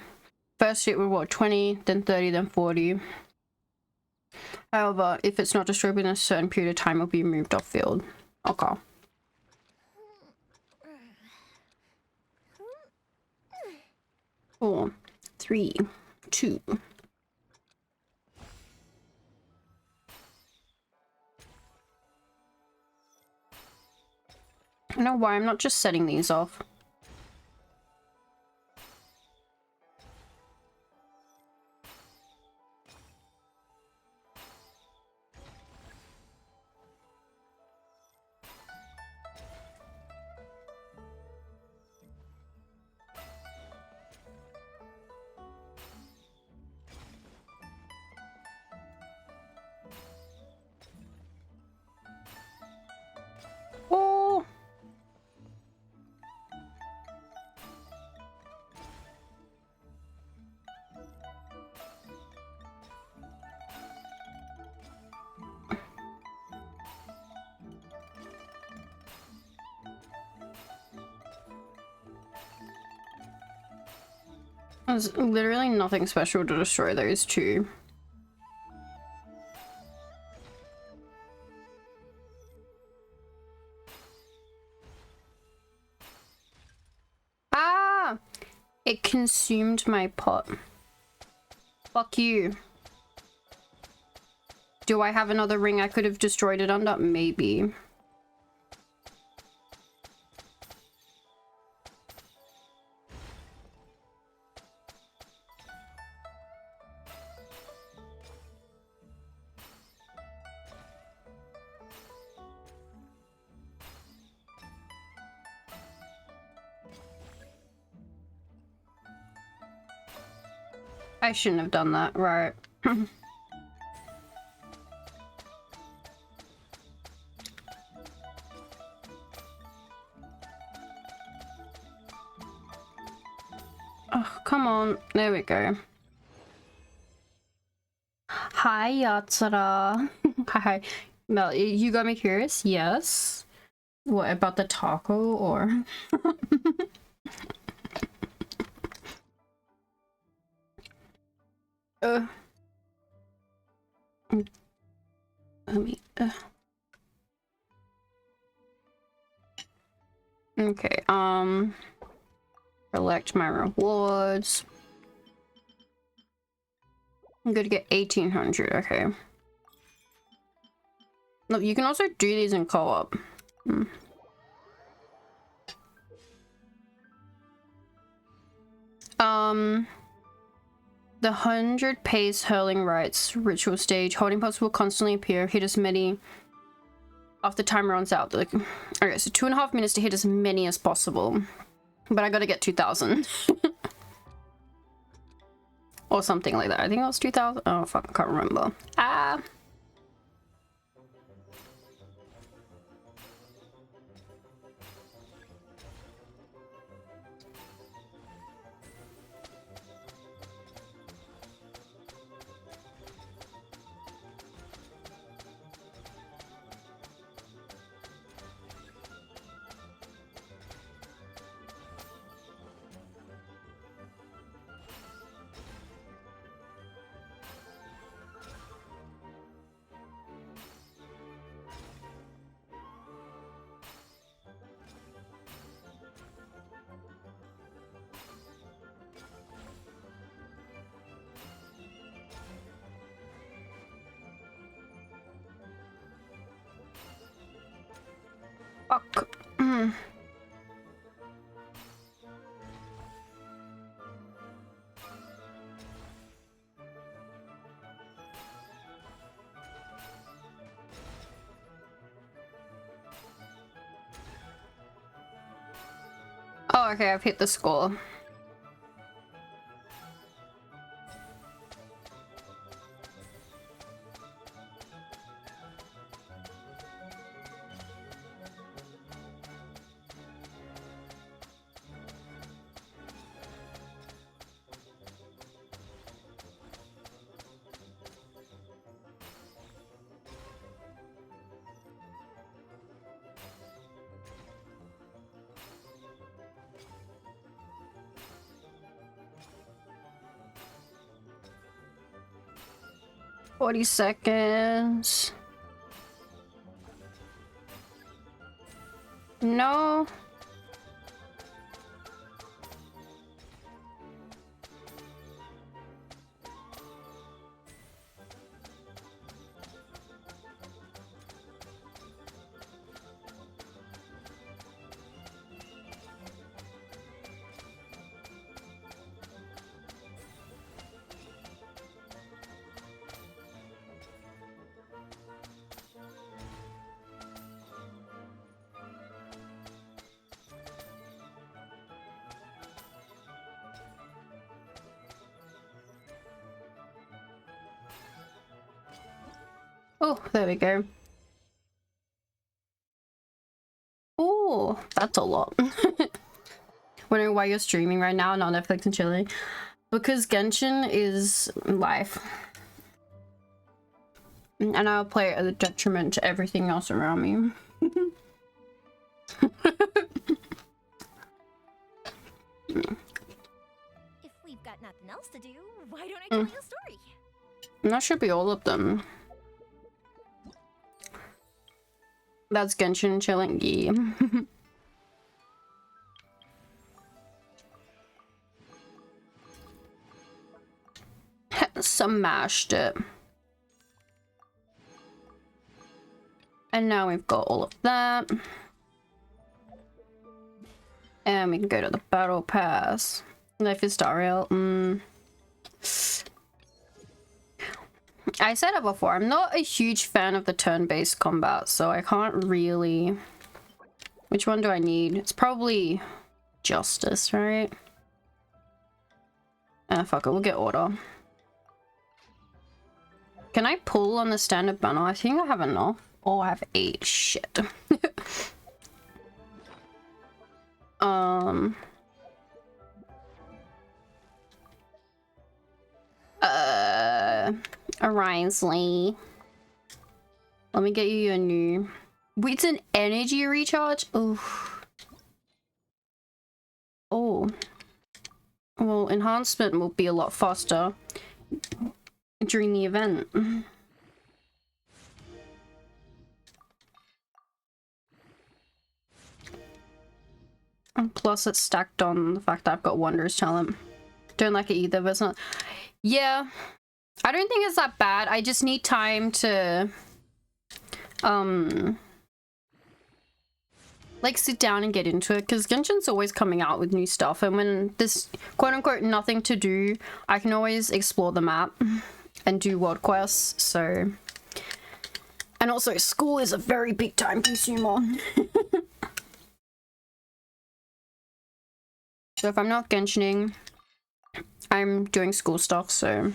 First hit reward 20, then 30, then 40. However, if it's not destroyed within a certain period of time, it'll be moved off field. Okay. 4, 3, 2. I don't know why I'm not just setting these off. Oh. There's literally nothing special to destroy those two. Ah! It consumed my pot. Fuck you. Do I have another ring I could have destroyed it under? Maybe. I shouldn't have done that, right? Oh, come on. There we go. Hi, Yatsura. Hi. Mel, you got me curious? Yes. What, about the taco or? Let me, okay, select my rewards. I'm gonna get 1800, okay. No, you can also do these in co-op. The 100 pace hurling rites ritual stage. Holding pots will constantly appear. Hit as many after time runs out. Okay, so 2.5 minutes to hit as many as possible. But I gotta get 2000. Or something like that. I think it was 2000. Oh fuck, I can't remember. Ah. Fuck. Oh, okay, I've hit the score. Forty seconds. No. Oh, there we go. Oh, that's a lot. Wondering why you're streaming right now, not Netflix and chilling. Because Genshin is life. And I'll play it at a detriment to everything else around me. If we've got nothing else to do, why don't I tell you a story? And that should be all of them. That's Genshin chilling. Yeah. Smashed it. And now we've got all of that. And we can go to the battle pass. Life is Dariel. I said it before, I'm not a huge fan of the turn-based combat, so I can't really... Which one do I need? It's probably Justice, right? Ah, fuck it, we'll get Order. Can I pull on the standard banner? I think I have enough. Oh, I have 8. Shit. WRIOTHESLEY. Let me get you a new... Wait, it's an energy recharge? Oh. Oh. Well, enhancement will be a lot faster during the event. And plus it's stacked on the fact that I've got Wanderer's Talent. Don't like it either, but it's not... Yeah. I don't think it's that bad. I just need time to... like sit down and get into it, because Genshin's always coming out with new stuff, and when there's quote-unquote nothing to do, I can always explore the map and do world quests, so... And also, school is a very big time consumer. So if I'm not Genshining, I'm doing school stuff, so...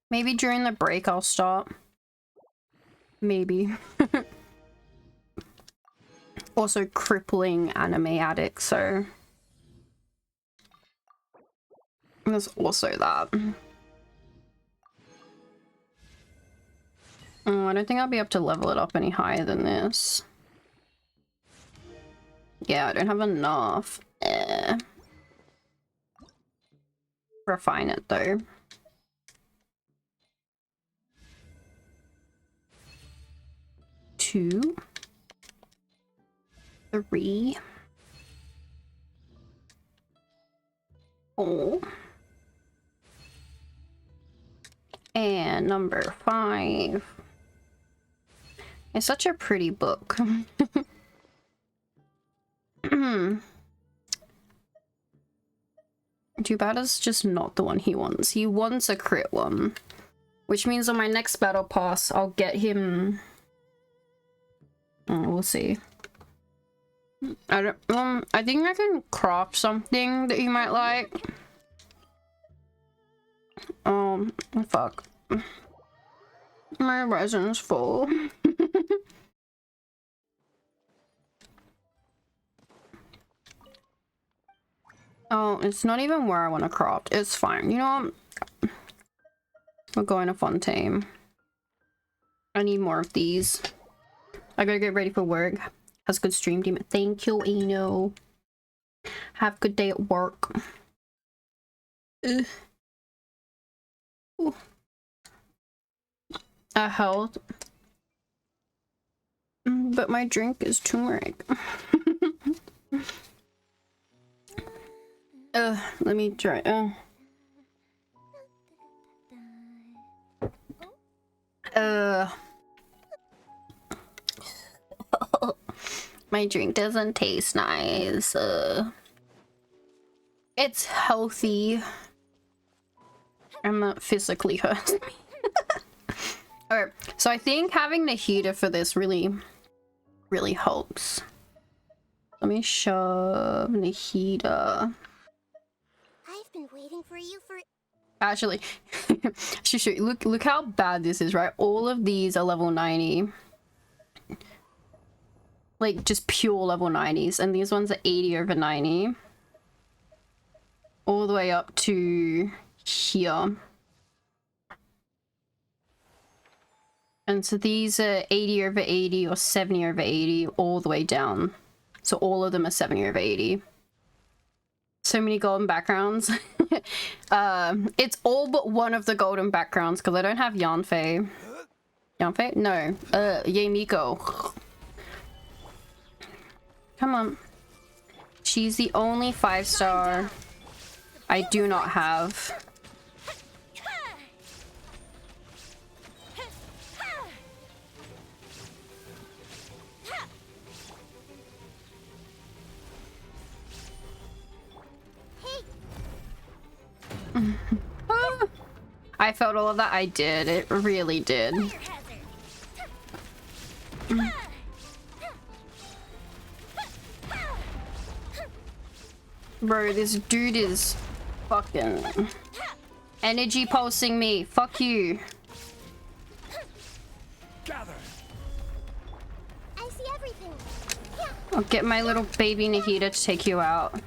Maybe during the break I'll start. Maybe. Also crippling anime addict, so... There's also that. Oh, I don't think I'll be able to level it up any higher than this. Yeah, I don't have enough. Refine it though. 2, 3, 4, and number 5. It's such a pretty book. Too bad it's just not the one he wants. He wants a crit one. Which means on my next battle pass, I'll get him... we'll see. I think I can craft something that he might like. Fuck. My resin's full. Oh, it's not even where I want to craft. It's fine. You know what? We're going to Fontaine. I need more of these. I gotta get ready for work. Has a good stream, Demon. Thank you, Eno. Have a good day at work. A health. But my drink is turmeric. Let me try. My drink doesn't taste nice. It's healthy. I'm not physically hurt. Alright, so I think having the heater for this really helps. Let me shove the heater. I've been waiting for you for... Actually, look how bad this is, right? All of these are level 90. Like, just pure level 90s. And these ones are 80 over 90. All the way up to here. And so these are 80 over 80 or 70 over 80 all the way down. So all of them are 70 over 80. So many golden backgrounds. It's all but one of the golden backgrounds because I don't have Yanfei. Yanfei? No. Yemiko. Come on. She's the only 5-star I do not have. I felt all of that. I did. It really did. Bro, this dude is fucking energy pulsing me. Fuck you. Gather. I see everything. Yeah. I'll get my little baby Nahida to take you out.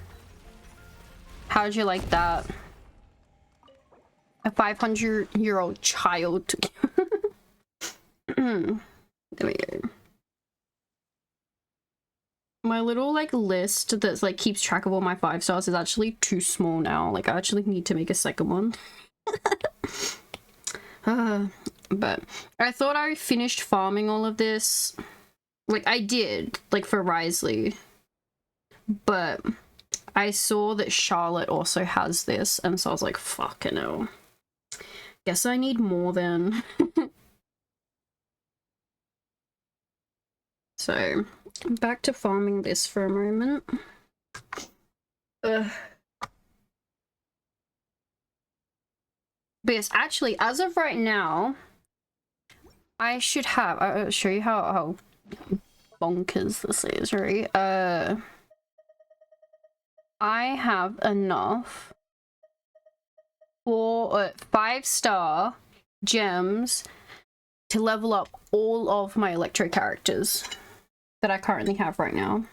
How'd you like that? A 500-year-old child. There we go. My little like list that's like keeps track of all my 5-stars is actually too small now. Like I actually need to make a second one. But I thought I finished farming all of this. Like I did, like for Wriothesley. But I saw that Charlotte also has this, and so I was like, fucking hell. Guess I need more then. So, back to farming this for a moment. But yes, actually, as of right now, I should have... I'll show you how bonkers this is, right? I have enough for 5-star gems to level up all of my electro characters that I currently have right now.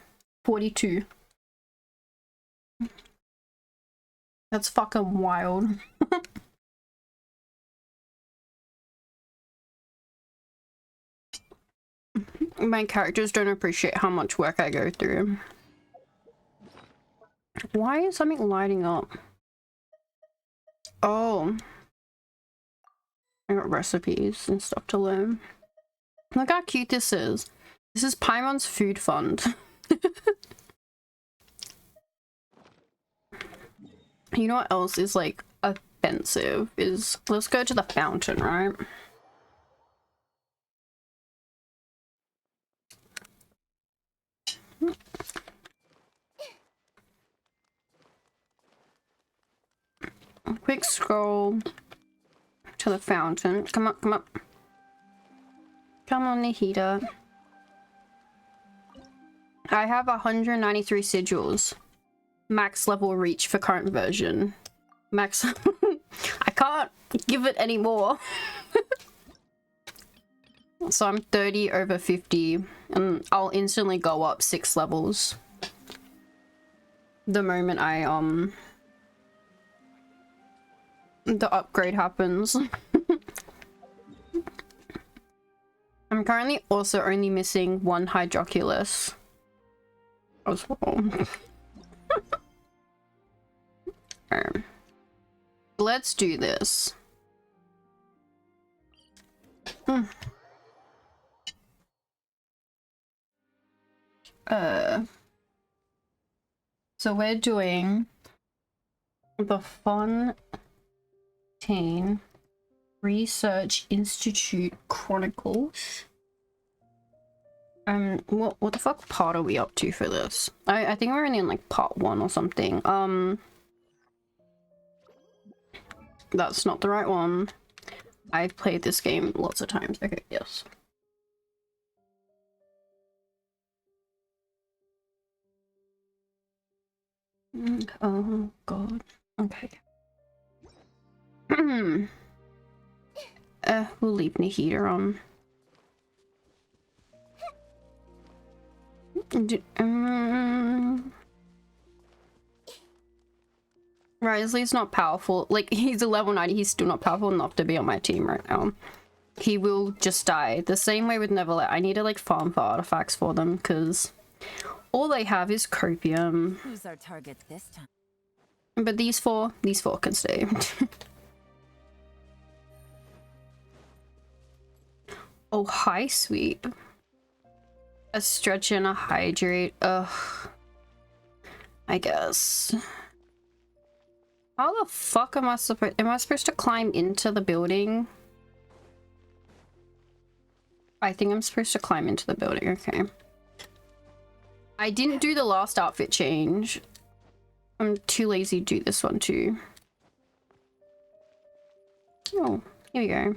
42. That's fucking wild. My characters don't appreciate how much work I go through. Why is something lighting up? Oh. I got recipes and stuff to learn. Look how cute this is. This is Paimon's food fund. You know what else is like offensive is, let's go to the fountain, right? quick scroll to the fountain. Come up, come up. Come on, Nahida. I have 193 sigils. Max level reach for current version. Max. I can't give it any more. So I'm 30 over 50 and I'll instantly go up 6 levels the moment I the upgrade happens. I'm currently also only missing 1 Hydroculus as well. Let's do this. So we're doing the Fontaine Research Institute Chronicles. What the fuck part are we up to for this? I think we're only in like part 1 or something. That's not the right one. I've played this game lots of times. Okay, yes. Oh god. Okay. We'll leave Nahida on. Wriothesley's not powerful. Like, he's a level 90, he's still not powerful enough to be on my team right now. He will just die. The same way with Neverlet. I need to like farm for artifacts for them because all they have is copium. Who's our target this time? But these four can stay. Oh, high sweep. A stretch and a hydrate. Ugh. I guess. How the fuck am I supposed to climb into the building? I think I'm supposed to climb into the building, okay. I didn't do the last outfit change. I'm too lazy to do this one too. Oh, here we go.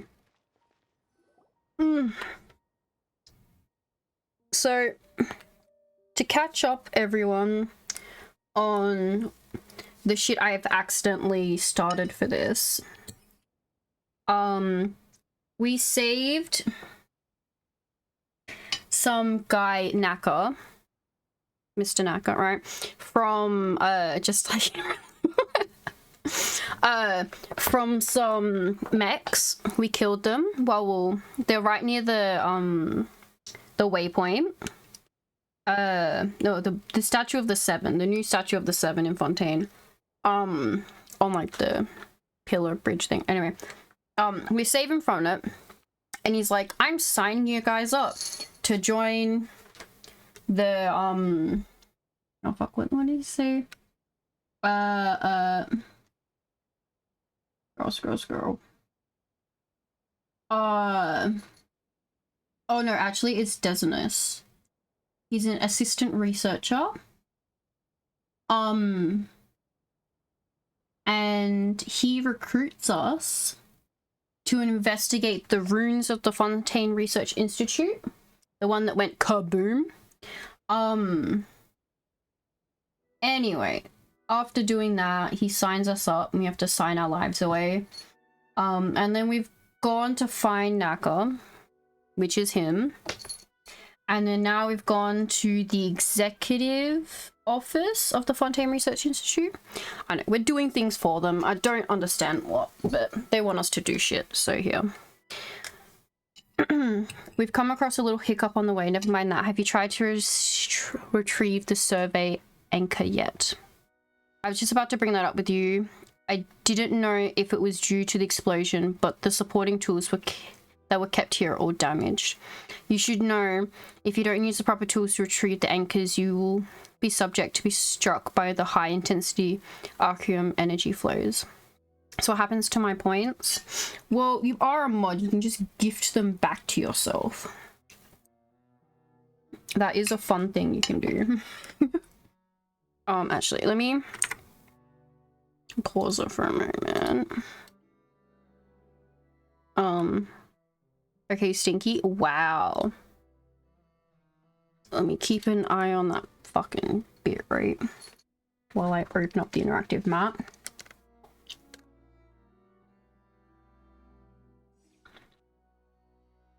So, to catch up everyone on the shit I have accidentally started for this, we saved some guy Naka, Mr. Naka, right? From just like from some mechs. We killed them while they're right near the waypoint. No, the statue of the 7, the new statue of the 7 in Fontaine. On like the pillar bridge thing. Anyway, we save him from it, and he's like, I'm signing you guys up to join the oh fuck, what did he say? Scroll. Oh no, actually it's Desinus. He's an assistant researcher. And he recruits us to investigate the ruins of the Fontaine Research Institute. The one that went kaboom. Anyway, after doing that, he signs us up and we have to sign our lives away. And then we've gone to find Naka, which is him. And then now we've gone to the executive office of the Fontaine Research Institute. I know, we're doing things for them. I don't understand what, but they want us to do shit, so here. We've come across a little hiccup on the way. Never mind that. Have you tried to retrieve the survey anchor yet? I was just about to bring that up with you. I didn't know if it was due to the explosion, but the supporting tools that were kept here are all damaged. You should know, if you don't use the proper tools to retrieve the anchors, you will be subject to be struck by the high intensity Arceum energy flows. So what happens to my points? Well, you are a mod, you can just gift them back to yourself. That is a fun thing you can do. Actually, let me Pause it for a moment. Okay, Stinky. Wow. Let me keep an eye on that fucking bit, right? While I open up the interactive map.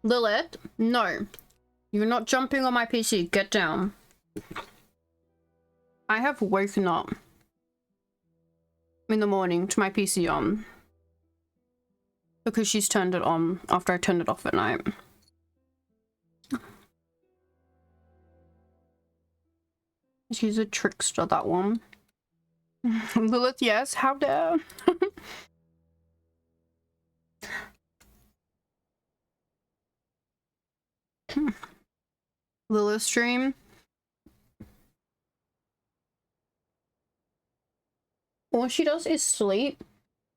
Lilith, no. You're not jumping on my PC. Get down. I have woken up in the morning to my PC on. Because she's turned it on after I turned it off at night. She's a trickster, that one. Lilith, yes, how dare. Lilith stream. All she does is sleep,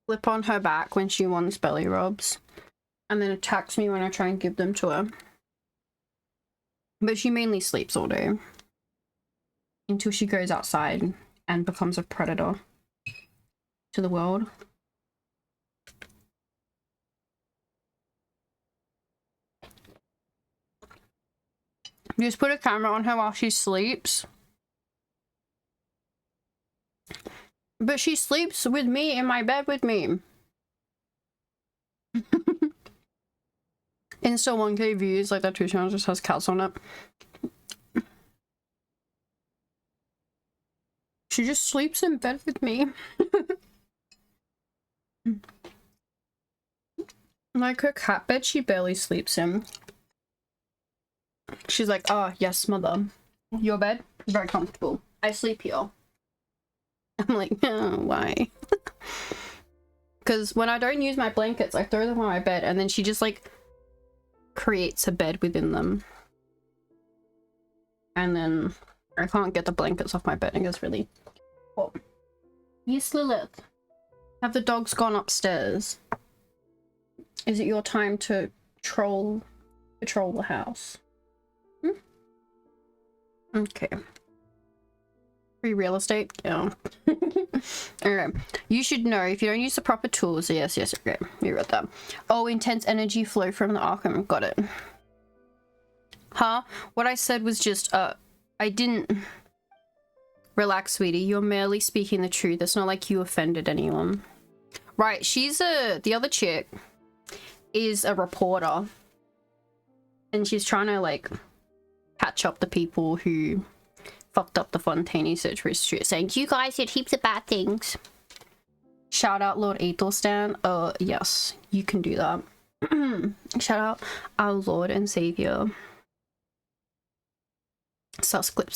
flip on her back when she wants belly rubs, and then attacks me when I try and give them to her. But she mainly sleeps all day. Until she goes outside and becomes a predator to the world. You just put a camera on her while she sleeps. But she sleeps with me in my bed with me. Insta 1K views, like that 2 channel just has cats on it. She just sleeps in bed with me. Like her cat bed, she barely sleeps in. She's like, oh, yes, mother. Your bed? Very comfortable. I sleep here. I'm like, oh, why? Because when I don't use my blankets, I throw them on my bed, and then she just, like, creates a bed within them. And then I can't get the blankets off my bed. It gets really hot. Yes, Lilith. Have the dogs gone upstairs? Is it your time to patrol the house? Hmm? Okay. Free real estate? Yeah. Okay. You should know if you don't use the proper tools. Yes, okay. You read that. Oh, intense energy flow from the Arkham. Got it. Huh? What I said was just, I didn't... Relax, sweetie. You're merely speaking the truth. It's not like you offended anyone. Right, the other chick is a reporter. And she's trying to, like, catch up the people who fucked up the Fontaine Surgery Street, saying, you guys did heaps of bad things. Shout out Lord Aethelstan. Yes, you can do that. Shout out our Lord and Savior. Sus clip.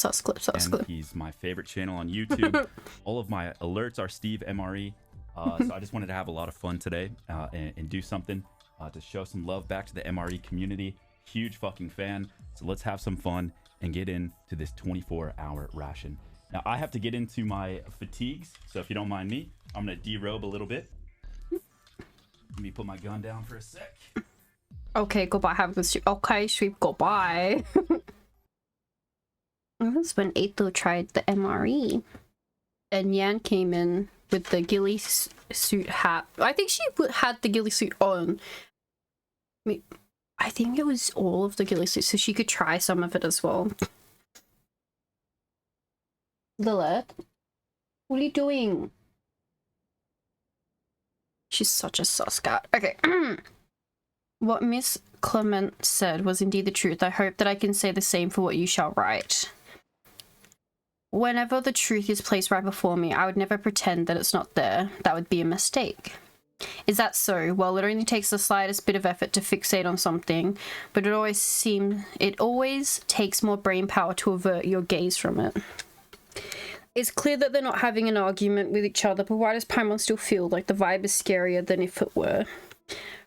He's my favorite channel on YouTube. All of my alerts are Steve MRE. So I just wanted to have a lot of fun today and do something to show some love back to the MRE community. Huge fucking fan. So let's have some fun and get into this 24-hour ration. Now I have to get into my fatigues. So if you don't mind me, I'm going to derobe a little bit. Let me put my gun down for a sec. Okay, goodbye. Have a good sleep. Okay, sweep. Goodbye. That's when Aethel tried the MRE. And Yan came in with the ghillie suit hat. I think she had the ghillie suit on. I think it was all of the ghillie suit, so she could try some of it as well. Lilith? What are you doing? She's such a sus cat. Okay. What Miss Clement said was indeed the truth. I hope that I can say the same for what you shall write. Whenever the truth is placed right before me, I would never pretend that it's not there. That would be a mistake. Is that so? Well, it only takes the slightest bit of effort to fixate on something, but it always takes more brain power to avert your gaze from it. It's clear that they're not having an argument with each other, but why does Paimon still feel like the vibe is scarier than if it were?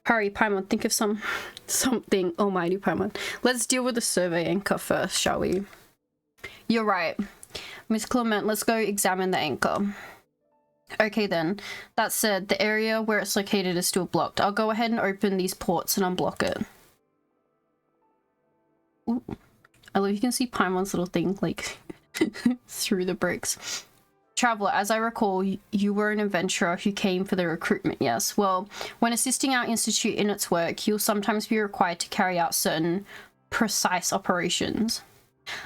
Hurry, Paimon, think of something. Almighty Paimon. Let's deal with the survey anchor first, shall we? You're right. Miss Clement, let's go examine the anchor. Okay then. That said, the area where it's located is still blocked. I'll go ahead and open these ports and unblock it. Ooh. I love you can see Paimon's little thing, like, through the bricks. Traveler, as I recall, you were an adventurer who came for the recruitment, yes? Well, when assisting our institute in its work, you'll sometimes be required to carry out certain precise operations.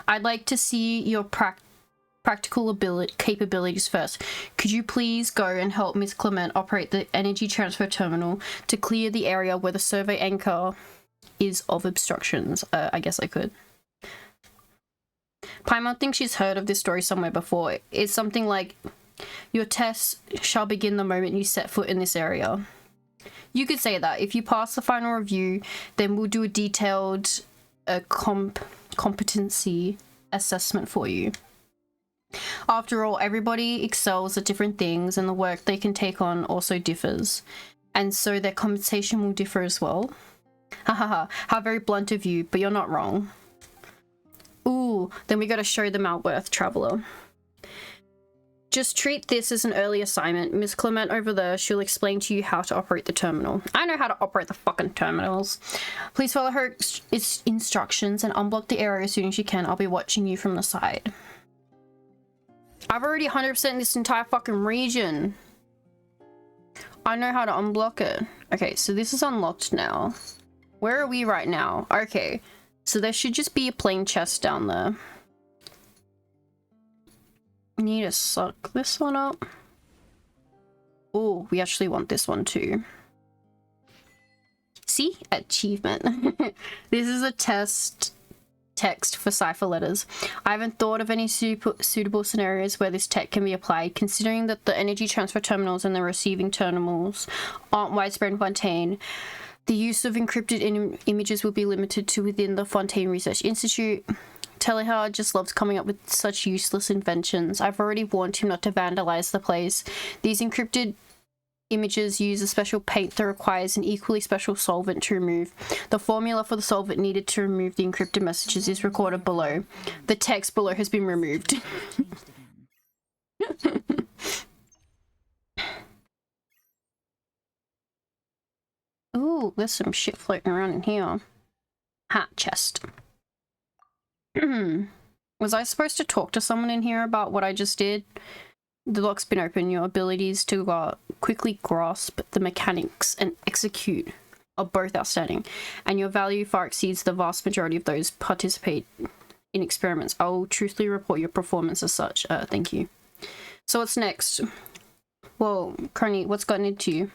I'd like to see your practical capabilities first. Could you please go and help Miss Clement operate the energy transfer terminal to clear the area where the survey anchor is of obstructions? I guess I could. Paimon thinks she's heard of this story somewhere before. It's something like, your tests shall begin the moment you set foot in this area. You could say that. If you pass the final review, then we'll do a detailed competency assessment for you. After all, everybody excels at different things and the work they can take on also differs. And so their compensation will differ as well. Hahaha, how very blunt of you, but you're not wrong. Ooh, then we gotta show them our worth, Traveler. Just treat this as an early assignment. Miss Clement over there, she'll explain to you how to operate the terminal. I know how to operate the fucking terminals. Please follow her instructions and unblock the area as soon as you can. I'll be watching you from the side. I've already 100% this entire fucking region. I know how to unblock it. Okay, so this is unlocked now. Where are we right now? Okay. So there should just be a plain chest down there. Need to suck this one up. Oh, we actually want this one too. See? Achievement. This is a text for cipher letters. I haven't thought of any suitable scenarios where this tech can be applied, considering that the energy transfer terminals and the receiving terminals aren't widespread in Fontaine. The use of encrypted images will be limited to within the Fontaine Research Institute. Telehard just loves coming up with such useless inventions. I've already warned him not to vandalize the place. These encrypted images use a special paint that requires an equally special solvent to remove. The formula for the solvent needed to remove the encrypted messages is recorded below. The text below has been removed. Ooh, there's some shit floating around in here. Hat chest. Was I supposed to talk to someone in here about what I just did? The lock's been open. Your abilities to quickly grasp the mechanics and execute are both outstanding, and your value far exceeds the vast majority of those participate in experiments. I will truthfully report your performance as such. Thank you. So what's next? Whoa, Crony, what's gotten into you?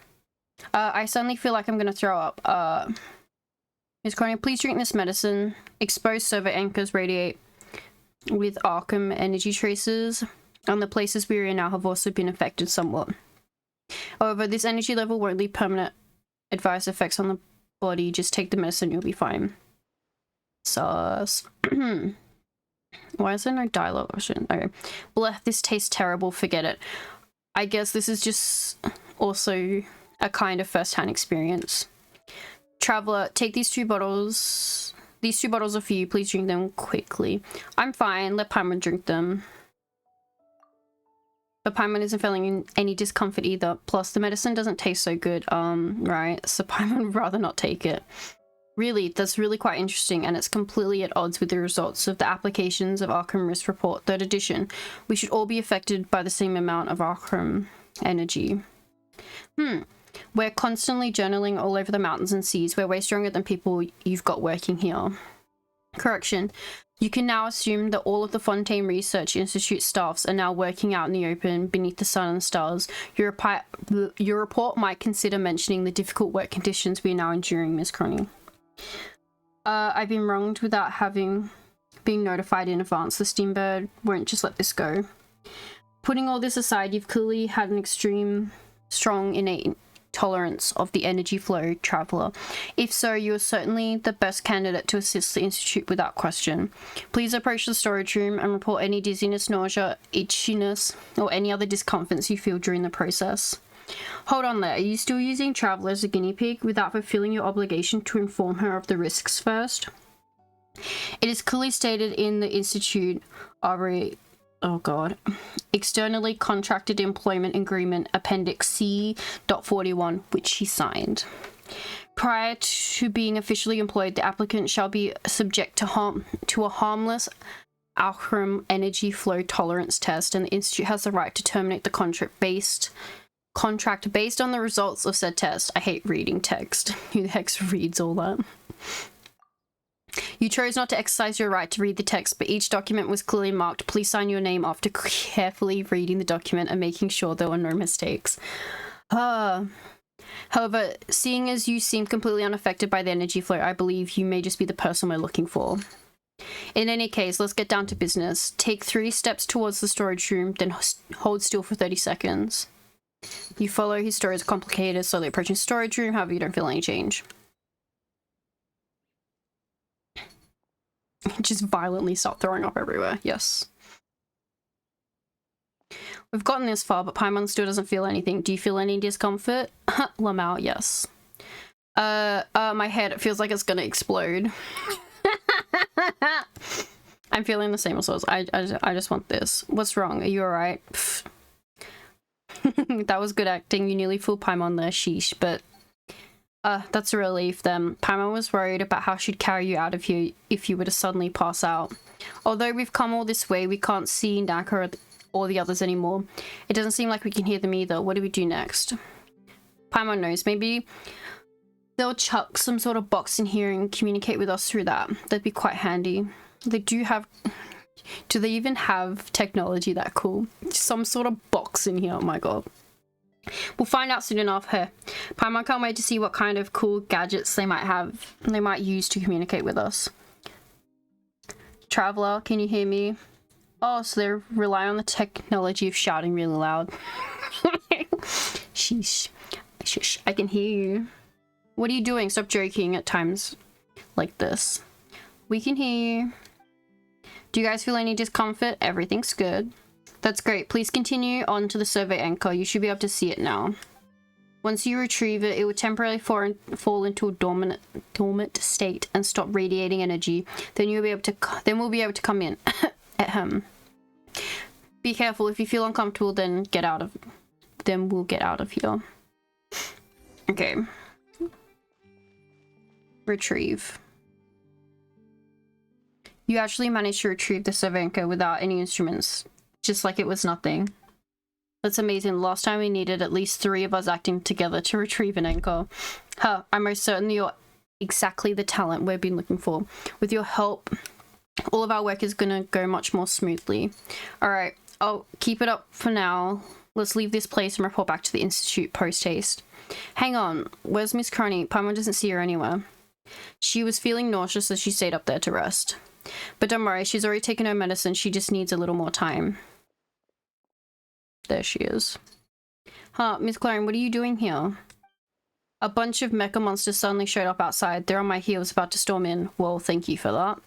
I suddenly feel like I'm gonna throw up. Miss Crony, please drink this medicine. Exposed servo anchors radiate with Arkham energy traces, and the places we are in now have also been affected somewhat. However, this energy level won't leave permanent adverse effects on the body. Just take the medicine, you'll be fine. Sus. Why is there no dialogue option? Okay. Blech, this tastes terrible, forget it. I guess this is just also a kind of first-hand experience. Traveler, take these two bottles. These two bottles are for you. Please drink them quickly. I'm fine. Let Paimon drink them. But Paimon isn't feeling any discomfort either. Plus, the medicine doesn't taste so good. Right. So Paimon would rather not take it. Really, that's really quite interesting, and it's completely at odds with the results of the applications of Arkham Risk Report 3rd edition. We should all be affected by the same amount of Arkham energy. We're constantly journaling all over the mountains and seas. We're way stronger than people you've got working here. Correction. You can now assume that all of the Fontaine Research Institute staffs are now working out in the open beneath the sun and stars. Your report might consider mentioning the difficult work conditions we are now enduring, Miss Crony. I've been wronged without having been notified in advance. The Steambird won't just let this go. Putting all this aside, you've clearly had an extreme, strong, innate tolerance of the energy flow, Traveler. If so, you are certainly the best candidate to assist the Institute without question. Please approach the storage room and report any dizziness, nausea, itchiness, or any other discomforts you feel during the process. Hold on there, are you still using Traveler as a guinea pig without fulfilling your obligation to inform her of the risks first? It is clearly stated in the Institute externally contracted employment agreement appendix C.41, which he signed. Prior to being officially employed, the applicant shall be subject to a harmless Alchrim energy flow tolerance test, and the Institute has the right to terminate the contract based on the results of said test. I hate reading text. Who the heck reads all that? You chose not to exercise your right to read the text, but each document was clearly marked. Please sign your name after carefully reading the document and making sure there were no mistakes. However, seeing as you seem completely unaffected by the energy flow, I believe you may just be the person we're looking for. In any case, let's get down to business. Take 3 steps towards the storage room, then hold still for 30 seconds. You follow his story is complicated, slowly approaching the storage room, however you don't feel any change. Just violently start throwing up everywhere, yes. We've gotten this far, but Paimon still doesn't feel anything. Do you feel any discomfort? Lamau, yes. My head, it feels like it's gonna explode. I'm feeling the same as well. I just want this. What's wrong? Are you alright? That was good acting. You nearly fooled Paimon there, sheesh, but that's a relief then. Paimon was worried about how she'd carry you out of here if you were to suddenly pass out. Although we've come all this way, we can't see Naka or the others anymore. It doesn't seem like we can hear them either. What do we do next? Paimon knows. Maybe they'll chuck some sort of box in here and communicate with us through that. That'd be quite handy. They do have... Do they even have technology that cool? Some sort of box in here. Oh my god. We'll find out soon enough. Hey, Paimon can't wait to see what kind of cool gadgets they might use to communicate with us. Traveler, can you hear me? Oh, so they rely on the technology of shouting really loud. Sheesh. Shush, I can hear you. What are you doing? Stop joking at times like this. We can hear you. Do you guys feel any discomfort? Everything's good. That's great. Please continue on to the survey anchor. You should be able to see it now. Once you retrieve it, it will temporarily fall into a dormant state and stop radiating energy. Then we'll be able to come in. Be careful. If you feel uncomfortable, then we'll get out of here. Okay. Retrieve. You actually managed to retrieve the survey anchor without any instruments. Just like it was nothing. That's amazing. Last time we needed at least 3 of us acting together to retrieve an anchor. I'm most certain you're exactly the talent we've been looking for. With your help, all of our work is gonna go much more smoothly. Alright, I'll keep it up for now. Let's leave this place and report back to the Institute post-haste. Hang on, where's Miss Crony? Paimon doesn't see her anywhere. She was feeling nauseous as she stayed up there to rest. But don't worry, she's already taken her medicine, she just needs a little more time. There she is. Miss Clarion, what are you doing here? A bunch of mecha monsters suddenly showed up outside. They're on my heels about to storm in. Well, thank you for that.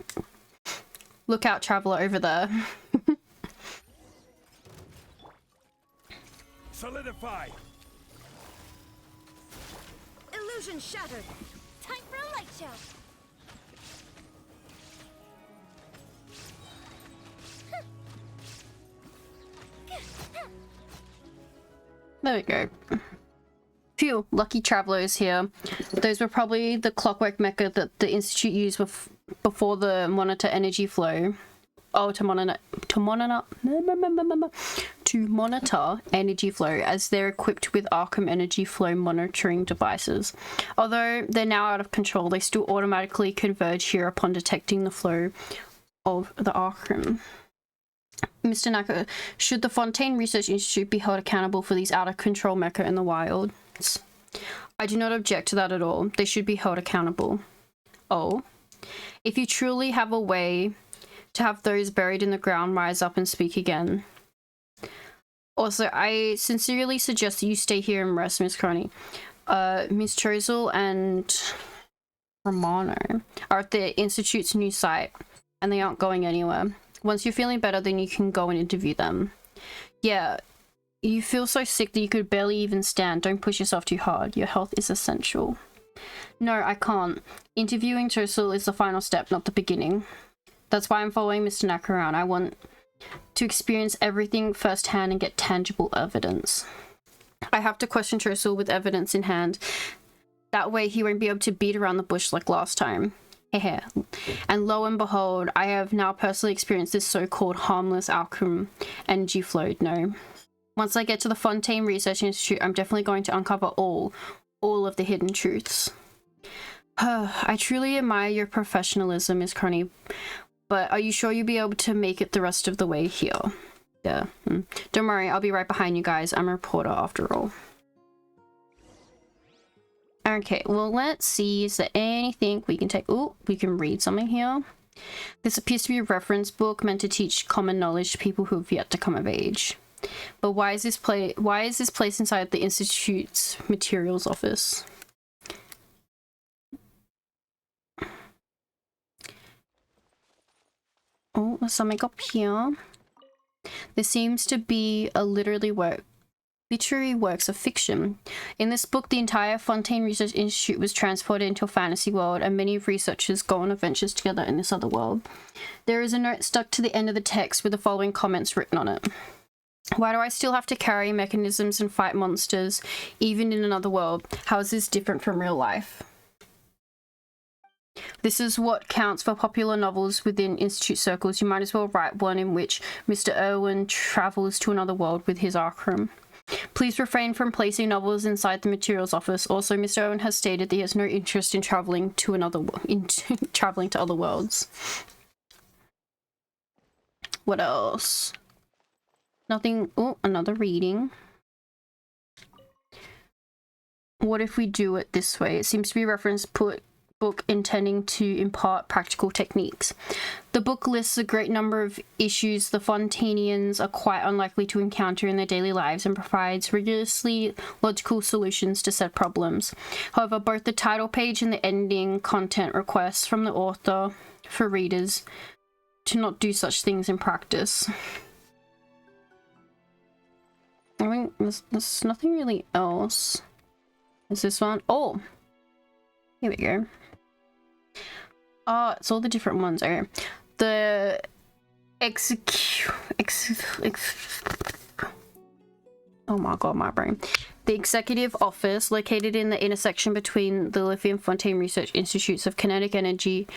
Look out, Traveler, over there. Solidify! Illusion shattered! Time for a light show! There we go. Phew, lucky Travelers here. Those were probably the clockwork mecha that the Institute used before the monitor energy flow. Oh, to monitor energy flow, as they're equipped with Arkham energy flow monitoring devices. Although they're now out of control, they still automatically converge here upon detecting the flow of the Arkham. Mr. Naka, should the Fontaine Research Institute be held accountable for these out-of-control mecha in the wild? I do not object to that at all. They should be held accountable. Oh. If you truly have a way to have those buried in the ground rise up and speak again. Also, I sincerely suggest that you stay here and rest, Miss Crony. Miss Chozel and Romano are at the Institute's new site, and they aren't going anywhere. Once you're feeling better, then you can go and interview them. Yeah, you feel so sick that you could barely even stand. Don't push yourself too hard. Your health is essential. No, I can't. Interviewing Chozel is the final step, not the beginning. That's why I'm following Mr. Naka around. I want to experience everything firsthand and get tangible evidence. I have to question Chozel with evidence in hand. That way he won't be able to beat around the bush like last time. And lo and behold, I have now personally experienced this so-called harmless alchemy energy flow. No. Once I get to the Fontaine Research Institute, I'm definitely going to uncover all of the hidden truths. I truly admire your professionalism, Miss Crony, but are you sure you'll be able to make it the rest of the way here? Yeah. Don't worry, I'll be right behind you guys. I'm a reporter after all. Okay, well, let's see. Is there anything we can take? Oh, we can read something here. This appears to be a reference book meant to teach common knowledge to people who have yet to come of age. But why is this place inside the Institute's materials office? Oh, there's something up here. There seems to be a literary works of fiction. In this book, the entire Fontaine Research Institute was transported into a fantasy world, and many researchers go on adventures together in this other world. There is a note stuck to the end of the text with the following comments written on it. Why do I still have to carry mechanisms and fight monsters, even in another world? How is this different from real life? This is what counts for popular novels within Institute circles. You might as well write one in which Mr. Irwin travels to another world with his Arkham. Please refrain from placing novels inside the materials office. Also, Mr. Irwin has stated that he has no interest in traveling to traveling to other worlds. What else? Nothing. Oh, another reading. What if we do it this way? It seems to be a reference book intending to impart practical techniques. The book lists a great number of issues the Fontanians are quite unlikely to encounter in their daily lives and provides rigorously logical solutions to said problems. However, both the title page and the ending content requests from the author for readers to not do such things in practice. I mean, there's nothing really else. Is this one? Oh! Here we go. Oh, it's all the different ones. Okay. The oh my god, my brain. The executive office, located in the intersection between the Lithium Fontaine Research Institutes of Kinetic Energy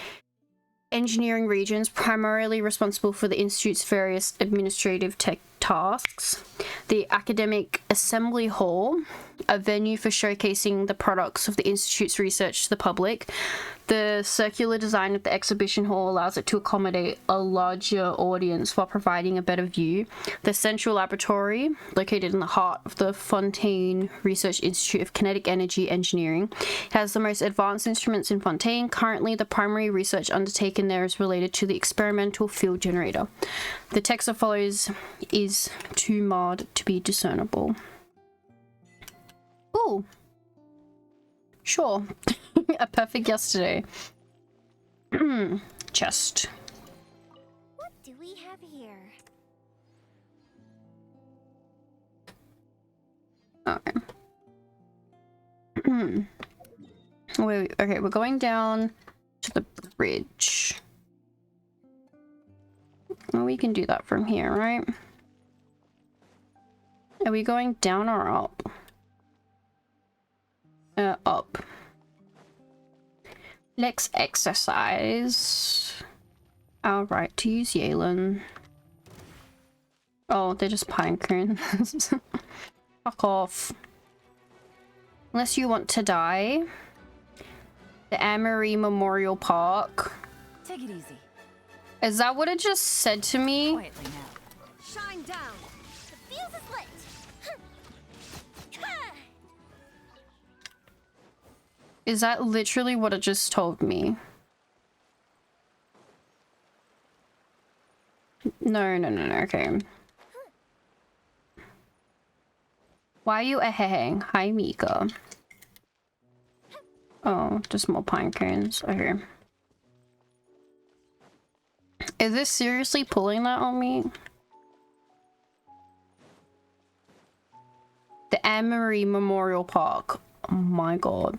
Engineering regions, primarily responsible for the Institute's various administrative tasks. The Academic Assembly Hall, a venue for showcasing the products of the Institute's research to the public. The circular design of the exhibition hall allows it to accommodate a larger audience while providing a better view. The central laboratory, located in the heart of the Fontaine Research Institute of Kinetic Energy Engineering, has the most advanced instruments in Fontaine. Currently, the primary research undertaken there is related to the experimental field generator. The text that follows is too marred to be discernible. Ooh. Sure. A perfect yesterday. Chest. What do we have here? Okay. Wait, okay, we're going down to the bridge. Well, we can do that from here, right? Are we going down or up? Up. Let's exercise. Our right to use Yalen. Oh, they're just pine cones. Fuck off. Unless you want to die. The Amory Memorial Park. Take it easy. Is that what it just said to me? Quietly now. Shine down. The fuse is lit. Is that literally what it just told me? No, okay. Why are you a-hang? Hi, Mika. Oh, just more pine cones. Okay. Is this seriously pulling that on me? The Amory Memorial Park. Oh my god.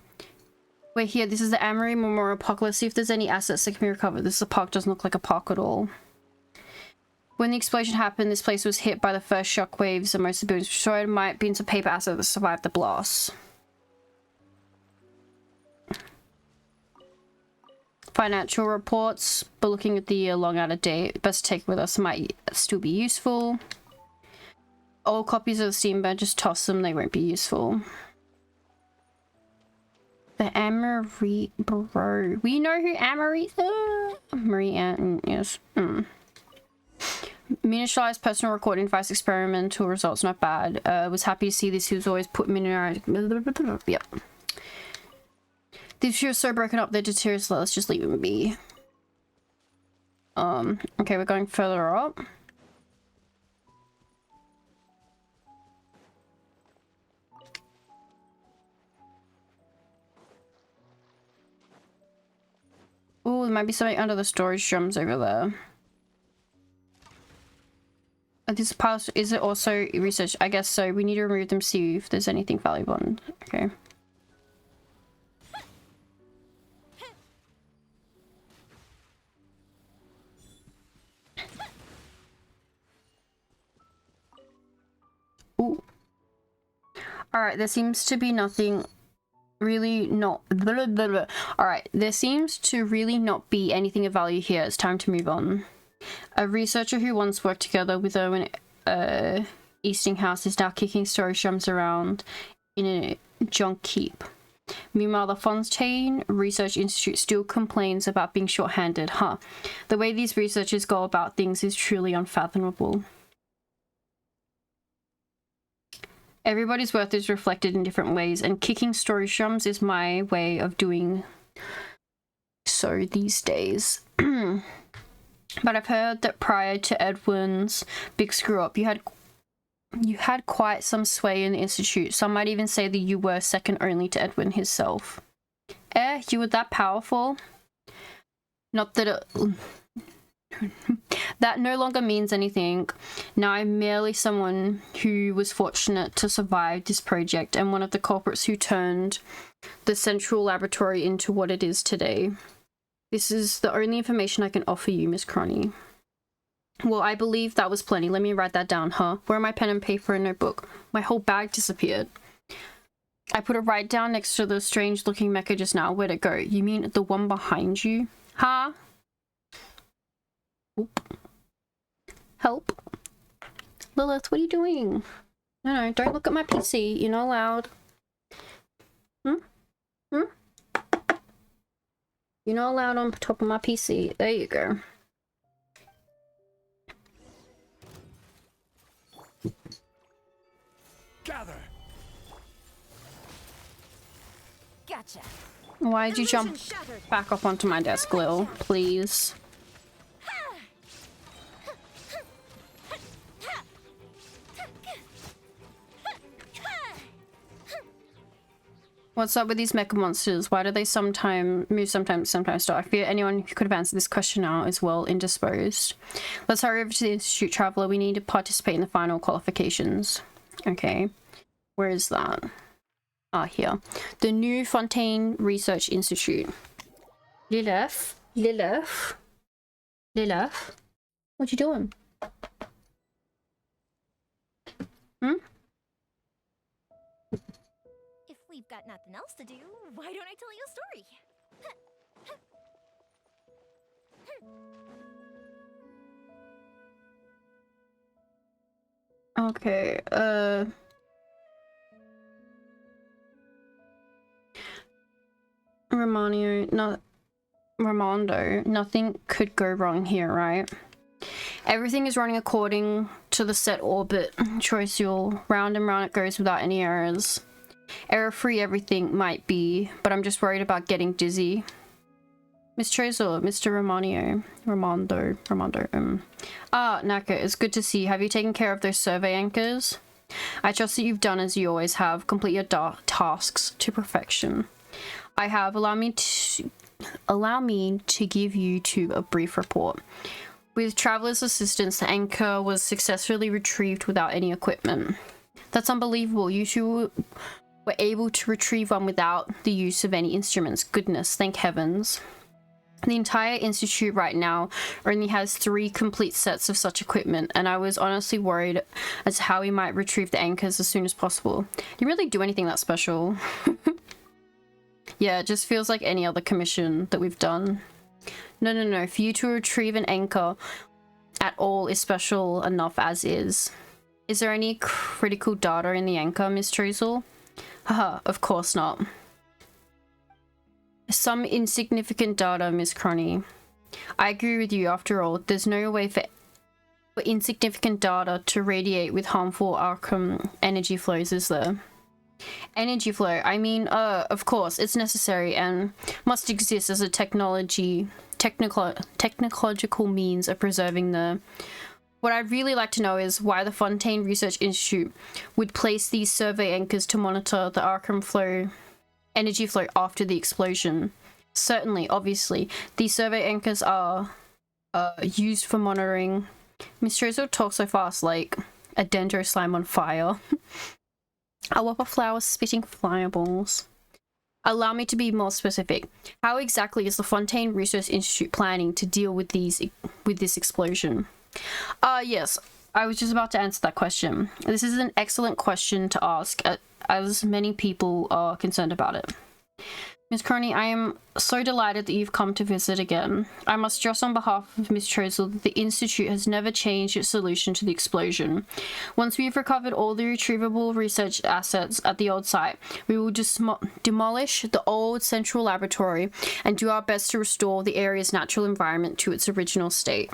We're here. This is the Amory Memorial Park. Let's see if there's any assets that can be recovered. This park doesn't look like a park at all. When the explosion happened, this place was hit by the first shock waves and most of the buildings destroyed. Might have been some paper assets that survived the blast. financial reports, but looking at the year long out of date. Best to take with us, might still be useful. Old copies of the Steam Badge, just toss them, they won't be useful. The Amory bro. We know who Amory is. Marie Ann, yes. Miniaturized personal recording device, experimental results, not bad. Was happy to see this. He was always put miniaturized. Yep. These two are so broken up, they're deteriorated. Let's just leave them be. Okay, we're going further up. Oh, there might be something under the storage drums over there. This past, is it also research? I guess so. We need to remove them, see if there's anything valuable. Okay. Ooh. Alright, there seems to be nothing really not blah, blah, blah. All right, there seems to really not be anything of value here. It's time to move on. A researcher who once worked together with Owen Eastinghouse is now kicking storage drums around in a junk heap. Meanwhile, the Fontaine Research Institute still complains about being short-handed. The way these researchers go about things is truly unfathomable. Everybody's worth is reflected in different ways, and kicking storage drums is my way of doing so these days. But I've heard that prior to Edwin's big screw-up, you had quite some sway in the Institute. Some might even say that you were second only to Edwin himself. You were that powerful? Not that it... That no longer means anything. Now I'm merely someone who was fortunate to survive this project and one of the culprits who turned the central laboratory into what it is today. This is the only information I can offer you, Miss Cronny. Well, I believe that was plenty. Let me write that down, Where are my pen and paper and notebook? My whole bag disappeared. I put it right down next to the strange looking mecha just now. Where'd it go? You mean the one behind you? Oop. Help. Lilith, what are you doing? No, don't look at my PC. You're not allowed. You're not allowed on top of my PC. There you go. Gather. Gotcha. Why'd you jump back up onto my desk, Lil? Please. What's up with these mecha monsters? Why do they sometimes move, sometimes stop? I fear anyone who could have answered this question now is well indisposed. Let's hurry over to the Institute, Traveler. We need to participate in the final qualifications. Okay. Where is that? Here. The New Fontaine Research Institute. Lilith? What you doing? If we've got nothing else to do, why don't I tell you a story? Okay, Ramondo, nothing could go wrong here, right? Everything is running according to the set orbit choice. You'll round and round it goes without any errors. Error-free everything might be, but I'm just worried about getting dizzy. Miss Trezor, Mr. Ramondo. Naka, it's good to see you. Have you taken care of those survey anchors? I trust that you've done as you always have. Complete your tasks to perfection. I have. Allow me to give you a brief report. With Traveler's assistance, the anchor was successfully retrieved without any equipment. That's unbelievable. You two were able to retrieve one without the use of any instruments. Goodness, thank heavens. The entire institute right now only has 3 complete sets of such equipment, and I was honestly worried as to how we might retrieve the anchors as soon as possible. Didn't really do anything that special. Yeah, it just feels like any other commission that we've done. No. For you to retrieve an anchor at all is special enough as is. Is there any critical data in the anchor, Miss Treacle? Haha, of course not. Some insignificant data, Miss Cronny. I agree with you. After all, there's no way for insignificant data to radiate with harmful Arkham energy flows, is there? Energy flow, I mean, of course, it's necessary and must exist as a technological means of preserving the... What I'd really like to know is why the Fontaine Research Institute would place these survey anchors to monitor the Arkham energy flow after the explosion. Certainly, obviously, these survey anchors are used for monitoring. Miss Treacle talks so fast like a dendro slime on fire. A whopper flower spitting fireballs. Allow me to be more specific. How exactly is the Fontaine Research Institute planning to deal with this explosion? Yes, I was just about to answer that question. This is an excellent question to ask, as many people are concerned about it. Miss Croney, I am so delighted that you've come to visit again. I must stress on behalf of Miss Treacle that the Institute has never changed its solution to the explosion. Once we've recovered all the retrievable research assets at the old site, we will demolish the old central laboratory and do our best to restore the area's natural environment to its original state.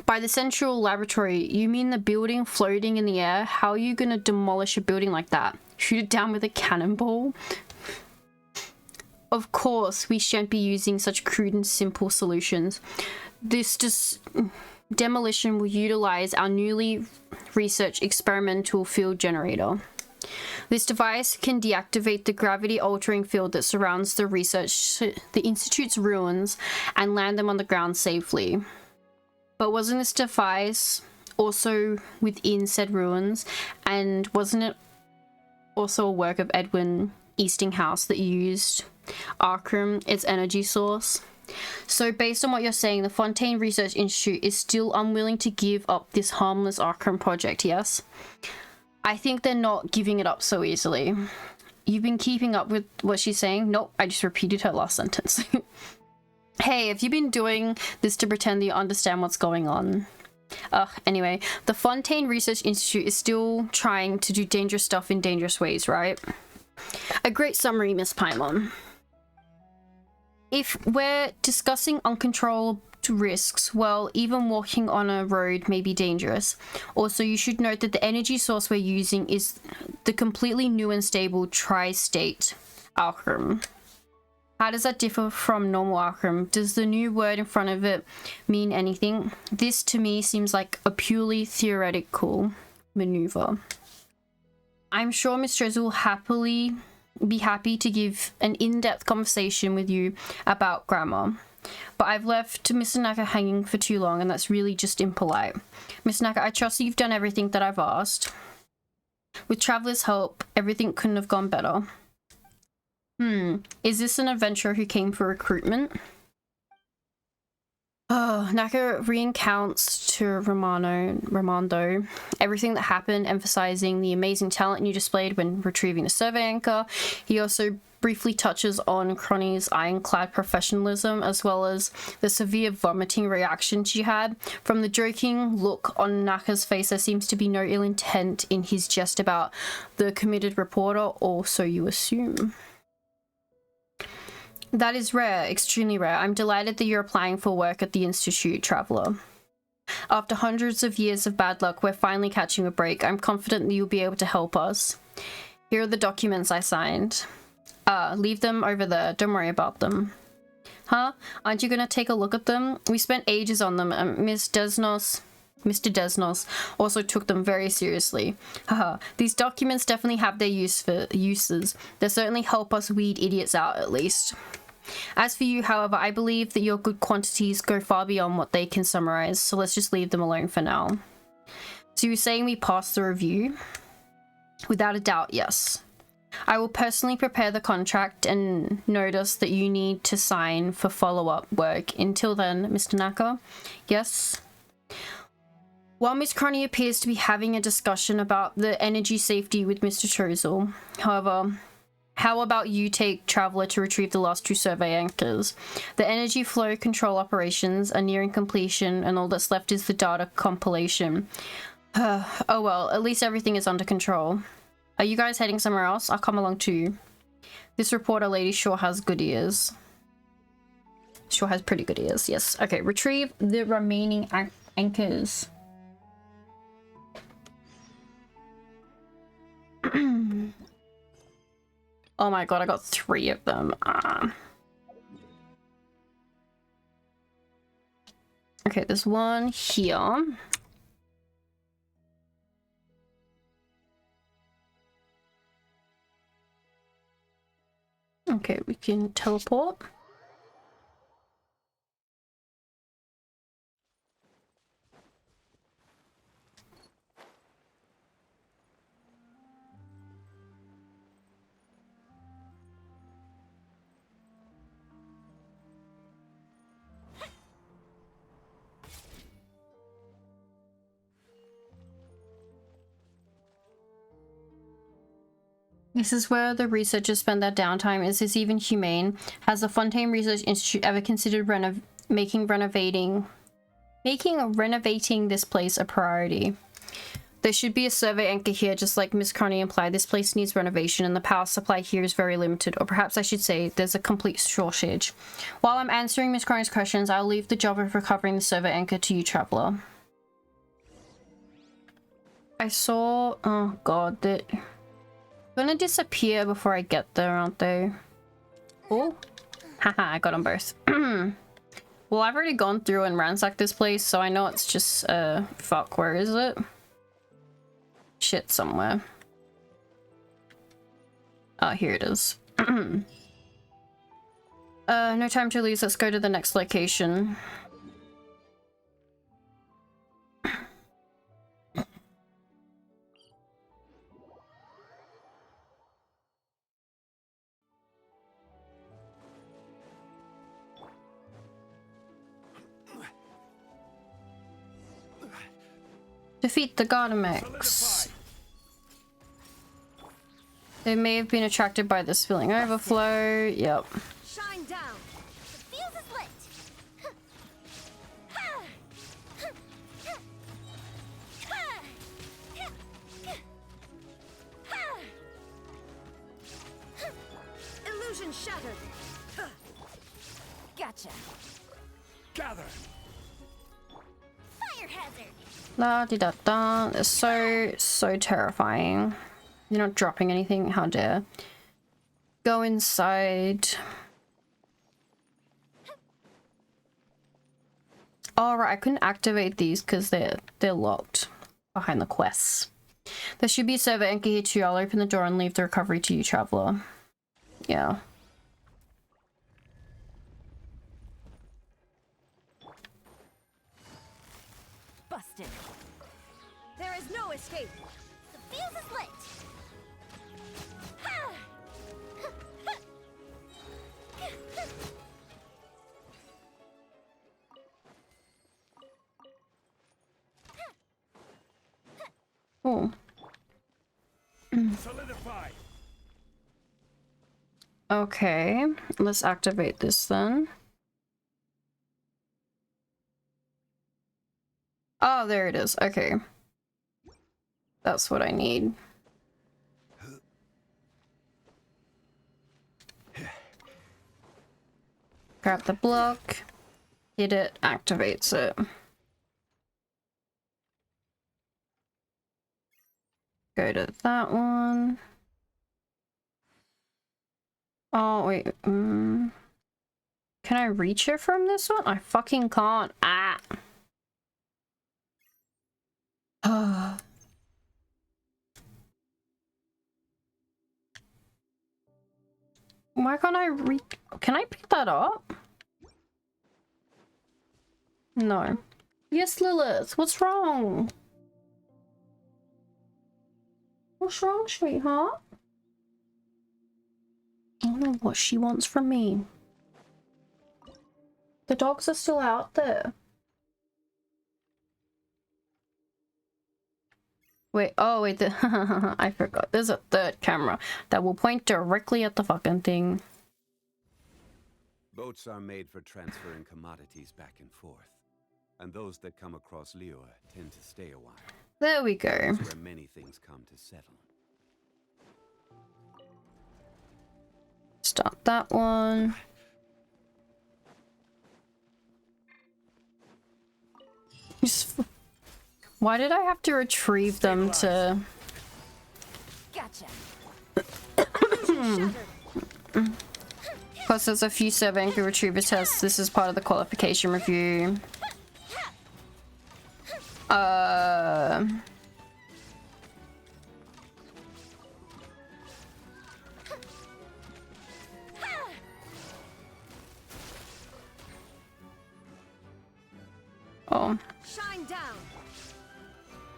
By the central laboratory, you mean the building floating in the air? How are you going to demolish a building like that? Shoot it down with a cannonball? Of course, we shan't be using such crude and simple solutions. This demolition will utilize our newly researched experimental field generator. This device can deactivate the gravity-altering field that surrounds the Institute's ruins and land them on the ground safely. But wasn't this device also within said ruins, and wasn't it also a work of Edwin Eastinghouse that used Arkham, its energy source? So based on what you're saying, the Fontaine Research Institute is still unwilling to give up this harmless Arkham project, yes? I think they're not giving it up so easily. You've been keeping up with what she's saying? Nope, I just repeated her last sentence. Hey, have you been doing this to pretend that you understand what's going on? Anyway, the Fontaine Research Institute is still trying to do dangerous stuff in dangerous ways, right? A great summary, Miss Paimon. If we're discussing uncontrollable risks, well, even walking on a road may be dangerous. Also, you should note that the energy source we're using is the completely new and stable tri-state Arkham. How does that differ from normal Arkham? Does the new word in front of it mean anything? This to me seems like a purely theoretical maneuver. I'm sure Miss Treacle will be happy to give an in-depth conversation with you about grammar. But I've left Mr. Naka hanging for too long, and that's really just impolite. Miss Naka, I trust that you've done everything that I've asked. With Traveler's help, everything couldn't have gone better. Is this an adventurer who came for recruitment? Naka recounts to Ramondo everything that happened, emphasizing the amazing talent you displayed when retrieving the survey anchor. He also briefly touches on Cronny's ironclad professionalism, as well as the severe vomiting reaction she had. From the joking look on Naka's face, there seems to be no ill intent in his jest about the committed reporter, or so you assume. That is rare, extremely rare. I'm delighted that you're applying for work at the Institute, Traveler. After hundreds of years of bad luck, we're finally catching a break. I'm confident that you'll be able to help us. Here are the documents I signed. Leave them over there. Don't worry about them. Huh? Aren't you gonna take a look at them? We spent ages on them, and Mr. Desnos also took them very seriously. Haha. These documents definitely have their uses. They certainly help us weed idiots out, at least. As for you, however, I believe that your good quantities go far beyond what they can summarize, so let's just leave them alone for now. So you're saying we passed the review? Without a doubt, yes. I will personally prepare the contract and notice that you need to sign for follow-up work. Until then, Mr. Naka? Yes? While Miss Cronny appears to be having a discussion about the energy safety with Mr. Treacle, however, How about you take Traveler to retrieve the last 2 survey anchors? The energy flow control operations are nearing completion, and all that's left is the data compilation. Oh well, at least everything is under control. Are you guys heading somewhere else? I'll come along too. This reporter lady sure has good ears. Sure has pretty good ears, yes. Okay, retrieve the remaining anchors. Oh my god, I got 3 of them. Okay, there's one here. Okay, we can teleport. This is where the researchers spend their downtime. Is this even humane? Has the Fontaine Research Institute ever considered renovating this place a priority? There should be a survey anchor here, just like Miss Carney implied. This place needs renovation and the power supply here is very limited, or perhaps I should say there's a complete shortage. While I'm answering Miss Carney's questions, I'll leave the job of recovering the survey anchor to you, Traveler. I saw... oh god, that... gonna disappear before I get there, aren't they? Oh, haha, I got them both. Well, I've already gone through and ransacked this place, so I know it's just, fuck, where is it? Shit, somewhere. Oh, here it is. No time to lose, let's go to the next location. Defeat the Gardamex. They may have been attracted by the spilling overflow. Yep. Shine down. The fuse is lit. Illusion shattered. Gotcha. Gather. Fire hazard. La di da da. It's so terrifying. You're not dropping anything. How dare. Go inside. Oh right, I couldn't activate these because they're locked behind the quests. There should be a server anchor here too. I'll open the door and leave the recovery to you, Traveler. Yeah. Busted. There is no escape. The fuse is lit. Oh. Solidify. Okay, let's activate this then. Oh, there it is. Okay. That's what I need. Grab the block, hit it, activates it. Go to that one. Oh, wait. Can I reach it from this one? I fucking can't. Ah. Why can't I can I pick that up? No. Yes, Lilith, what's wrong? What's wrong, sweetheart? I don't know what she wants from me. The dogs are still out there. Wait, oh wait, I forgot. There's a third camera that will point directly at the fucking thing. Boats are made for transferring commodities back and forth, and those that come across Liyue tend to stay a while. There we go. That's where many things come to settle. Start that one. Why did I have to retrieve them to... Gotcha. Plus there's a few surveying through retriever tests. This is part of the qualification review. Oh. Shine down.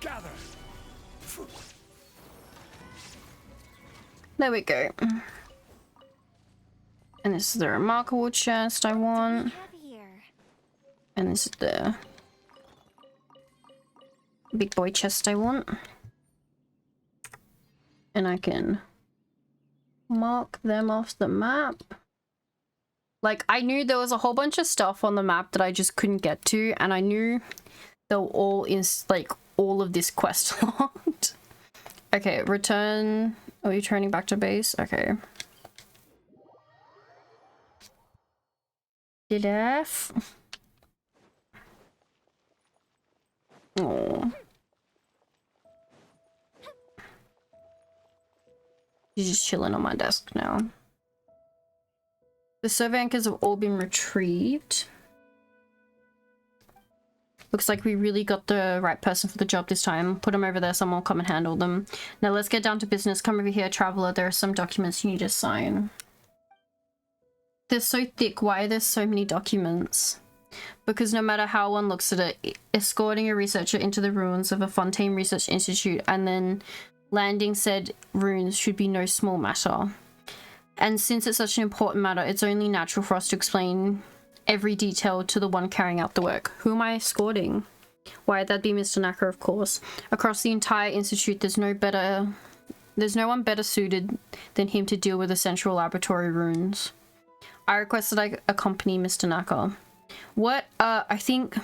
Gather. There we go. And this is the remarkable chest I want. And this is the big boy chest I want. And I can mark them off the map. Like, I knew there was a whole bunch of stuff on the map that I just couldn't get to, and I knew they were all in, like, all of this quest log. Okay, return. Are you turning back to base? Okay. Did F? Oh. She's just chilling on my desk now. The survey anchors have all been retrieved. Looks like we really got the right person for the job this time. Put them over there, someone will come and handle them. Now let's get down to business. Come over here, traveler. There are some documents you need to sign. They're so thick. Why are there so many documents? Because no matter how one looks at it, escorting a researcher into the ruins of a Fontaine Research Institute and then landing said ruins should be no small matter. And since it's such an important matter, it's only natural for us to explain every detail to the one carrying out the work. Who am I escorting? Why, that'd be Mr. Naka, of course. Across the entire institute, there's no one better suited than him to deal with the central laboratory ruins. I request that I accompany Mr. Naka. What? I think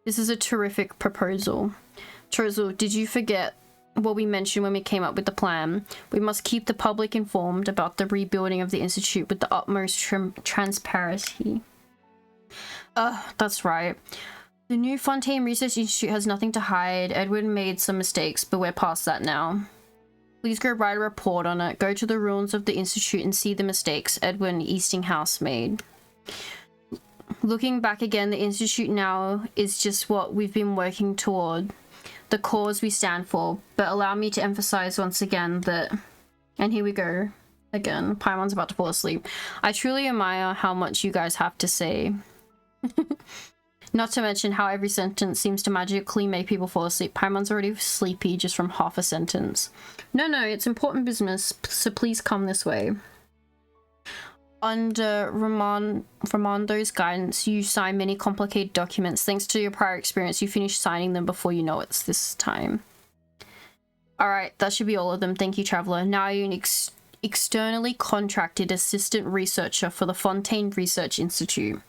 this is a terrific proposal. Chozo, did you forget what we mentioned when we came up with the plan? We must keep the public informed about the rebuilding of the institute with the utmost transparency. That's right. The new Fontaine Research Institute has nothing to hide. Edwin made some mistakes, but we're past that now. Please go write a report on it. Go to the ruins of the institute and see the mistakes Edwin Eastinghouse made. Looking back again, the institute now is just what we've been working toward. The cause we stand for, but allow me to emphasize once again that, and here we go again, Paimon's about to fall asleep. I truly admire how much you guys have to say. Not to mention how every sentence seems to magically make people fall asleep. Paimon's already sleepy just from half a sentence. No, it's important business, so please come this way. Under Ramondo's guidance, you sign many complicated documents. Thanks to your prior experience, you finish signing them before you know it's this time. Alright, that should be all of them. Thank you, Traveler. Now you're an externally contracted assistant researcher for the Fontaine Research Institute.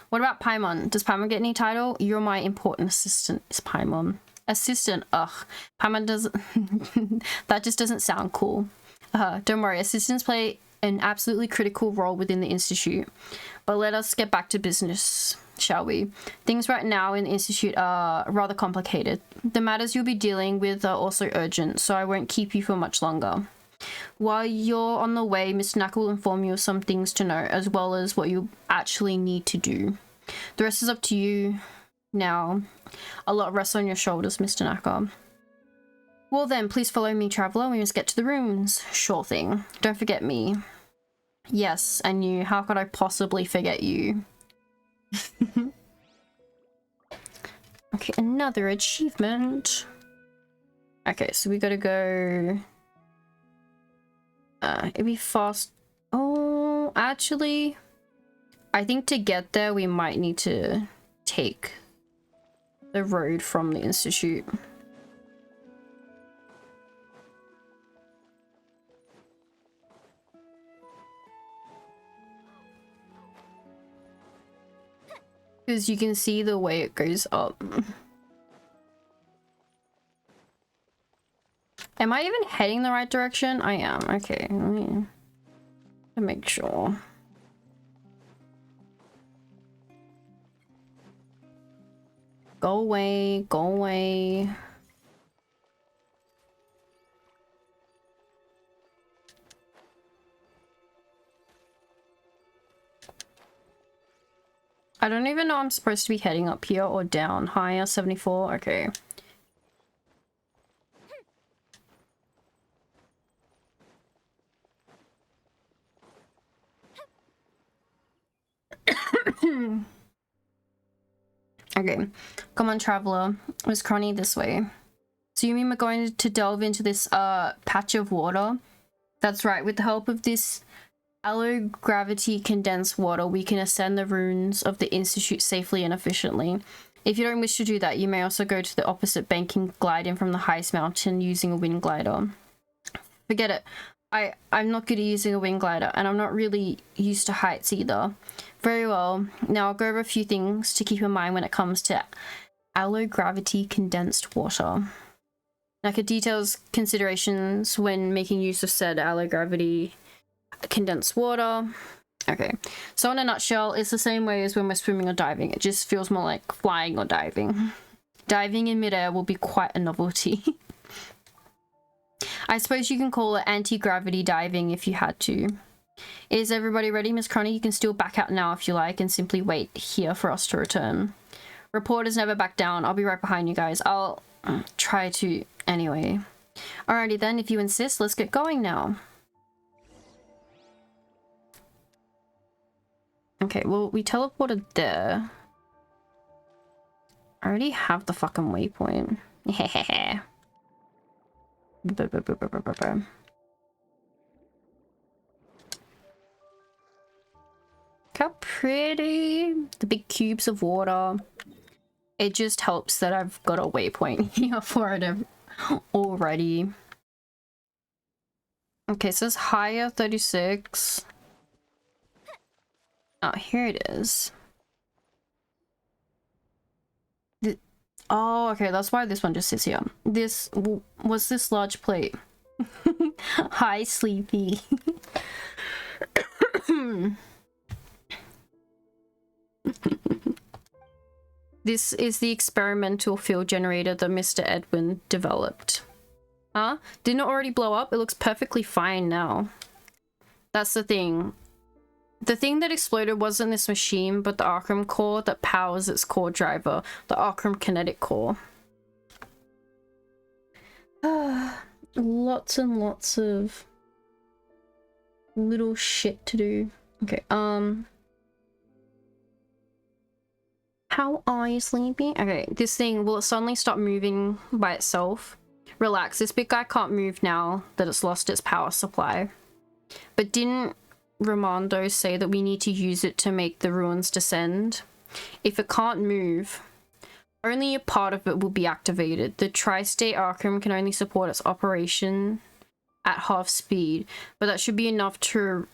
What about Paimon? Does Paimon get any title? You're my important assistant, is Paimon. Assistant, ugh. Paimon doesn't... that just doesn't sound cool. Don't worry, assistants play an absolutely critical role within the institute. But let us get back to business, shall we? Things right now in the institute are rather complicated. The matters you'll be dealing with are also urgent, so I won't keep you for much longer. While you're on the way, Mr. Naka will inform you of some things to know, as well as what you actually need to do. The rest is up to you now. A lot rests on your shoulders, Mr. Naka. Well then, please follow me, Traveler. We must get to the rooms. Sure thing. Don't forget me. Yes, and you. How could I possibly forget you? Okay, another achievement. Okay, so we gotta go... it'd be fast. Oh, actually, I think to get there, we might need to take the road from the institute. Because you can see the way it goes up. Am I even heading the right direction? I am. Okay, let me make sure. Go away, go away. I don't even know I'm supposed to be heading up here or down. Higher, 74, okay. Okay, come on, traveler. Miss Cronny, this way. So you mean we're going to delve into this patch of water? That's right, with the help of this allo-gravity condensed water, we can ascend the ruins of the Institute safely and efficiently. If you don't wish to do that, you may also go to the opposite bank and glide in from the highest mountain using a wind glider. Forget it. I'm not good at using a wind glider, and I'm not really used to heights either. Very well. Now I'll go over a few things to keep in mind when it comes to allo-gravity condensed water. NACA details considerations when making use of said allo-gravity condensed water. Okay, so in a nutshell, it's the same way as when we're swimming or diving. It just feels more like flying or diving. Diving in midair will be quite a novelty. I suppose you can call it anti-gravity diving if you had to. Is everybody ready, Miss Cronny? You can still back out now if you like and simply wait here for us to return. Reporters never back down. I'll be right behind you guys. I'll try to anyway. Alrighty then, if you insist, let's get going now. Okay, well, we teleported there. I already have the fucking waypoint. Hehehe. Look how pretty. The big cubes of water. It just helps that I've got a waypoint here for it already. Okay, so it's higher 36. Oh, here it is. Oh, okay, that's why this one just sits here. This was this large plate. Hi, Sleepy. This is the experimental field generator that Mr. Edwin developed. Huh? Didn't it already blow up? It looks perfectly fine now. That's the thing. The thing that exploded wasn't this machine, but the Arkham core that powers its core driver, the Arkham kinetic core. Lots and lots of little shit to do. Okay, how are you, Sleepy? Okay, this thing, will it suddenly stop moving by itself? Relax, this big guy can't move now that it's lost its power supply. But didn't Ramondo say that we need to use it to make the ruins descend? If it can't move, only a part of it will be activated. The Tri-State Arkham can only support its operation at half speed, but that should be enough to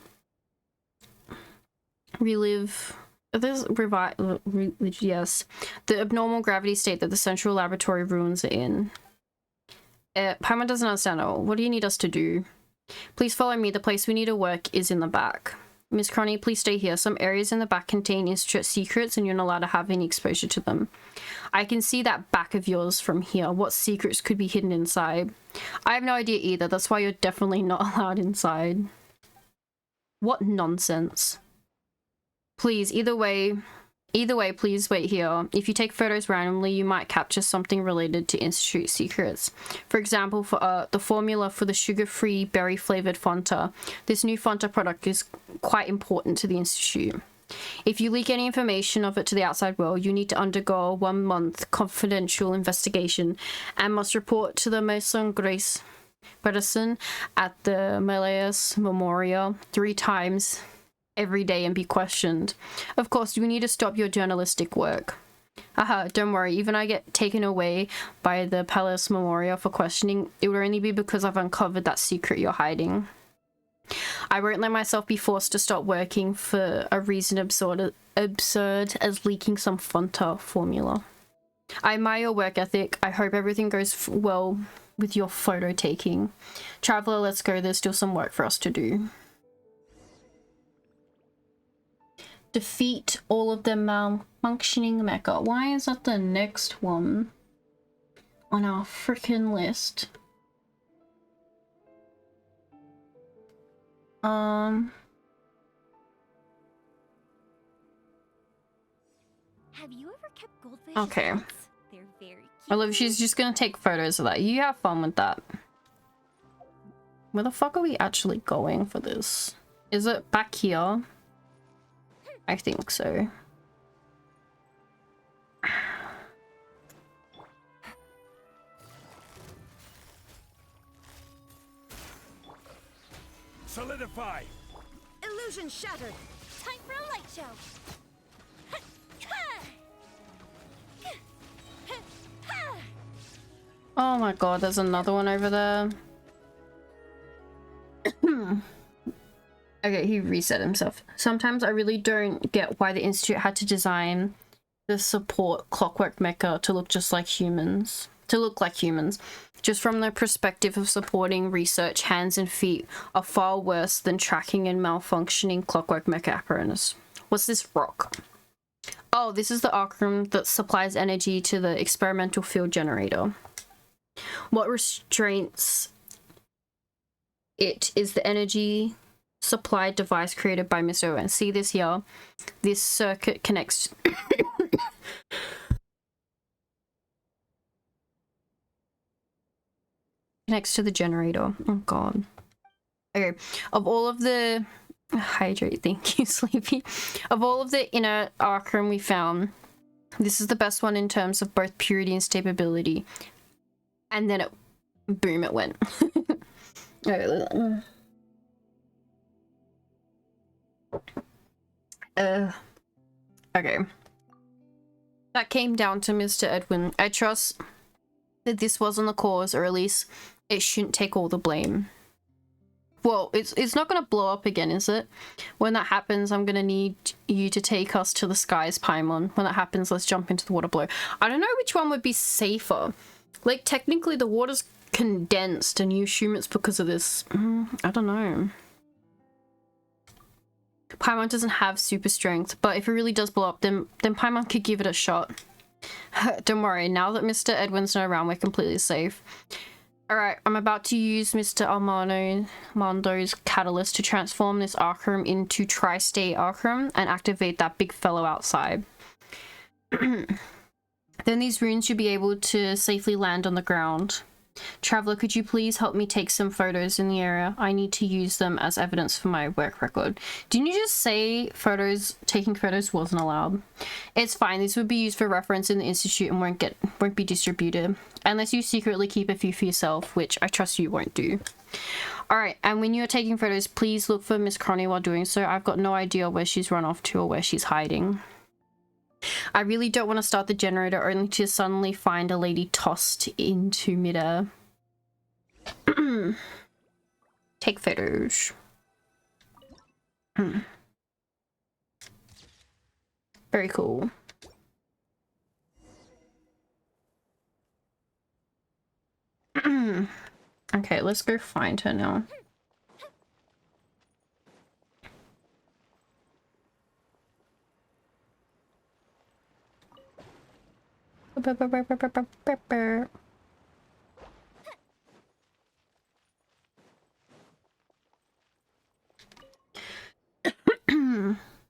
relive yes, the abnormal gravity state that the central laboratory ruins are in. Paimon doesn't understand at all. What do you need us to do? Please follow me. The place we need to work is in the back. Miss Cronny, please stay here. Some areas in the back contain Institute secrets and you're not allowed to have any exposure to them. I can see that back of yours from here. What secrets could be hidden inside? I have no idea either. That's why you're definitely not allowed inside. What nonsense. Please, either way, please wait here. If you take photos randomly, you might capture something related to Institute secrets. For example, for the formula for the sugar-free berry-flavored Fanta. This new Fanta product is quite important to the Institute. If you leak any information of it to the outside world, you need to undergo a 1-month confidential investigation and must report to the Maison Grace Pedersen at the Malleus Memorial 3 times every day and be questioned. Of course, you need to stop your journalistic work. Haha, don't worry, even I get taken away by the Palace Memorial for questioning, it would only be because I've uncovered that secret you're hiding. I won't let myself be forced to stop working for a reason absurd as leaking some Fanta formula. I admire your work ethic. I hope everything goes well with your photo taking. Traveler, let's go. There's still some work for us to do. Defeat all of the malfunctioning mecha. Why is that the next one on our frickin' list? Have you ever kept goldfish? Okay. They're very cute. I love she's just gonna take photos of that. You have fun with that. Where the fuck are we actually going for this? Is it back here? I think so. Solidify! Illusion shattered. Time for a light show. Oh my god, there's another one over there. Okay, he reset himself. Sometimes I really don't get why the Institute had to design the support clockwork mecha to look just like humans. Just from the perspective of supporting research, hands and feet are far worse than tracking and malfunctioning clockwork mecha apparatus. What's this rock? Oh, this is the arc room that supplies energy to the experimental field generator. What restrains it is the energy supply device created by Mr. Owen. See this here? This circuit connects to the generator. Oh god. Okay, of all of the hydrate, thank you, Sleepy. Of all of the inner arc room we found, this is the best one in terms of both purity and stability. And then boom, it went. Okay. That came down to Mr. Edwin. I trust that this wasn't the cause, or at least it shouldn't take all the blame. Well, it's not gonna blow up again, is it? When that happens, I'm gonna need you to take us to the skies, Paimon. When that happens, let's jump into the water below. I don't know which one would be safer. Like, technically the water's condensed and you assume it's because of this. I don't know. Paimon doesn't have super strength, but if it really does blow up, then Paimon could give it a shot. Don't worry, now that Mr. Edwin's not around, we're completely safe. Alright, I'm about to use Mr. Armando's catalyst to transform this arc room into tri-state arc room and activate that big fellow outside. Then these runes should be able to safely land on the ground. Traveler, could you please help me take some photos in the area? I need to use them as evidence for my work record. Didn't you just say taking photos wasn't allowed? It's fine, these would be used for reference in the Institute and won't be distributed. Unless you secretly keep a few for yourself, which I trust you won't do. Alright, and when you're taking photos, please look for Miss Connie while doing so. I've got no idea where she's run off to or where she's hiding. I really don't want to start the generator only to suddenly find a lady tossed into midair. Take photos. Very cool. Okay, let's go find her now.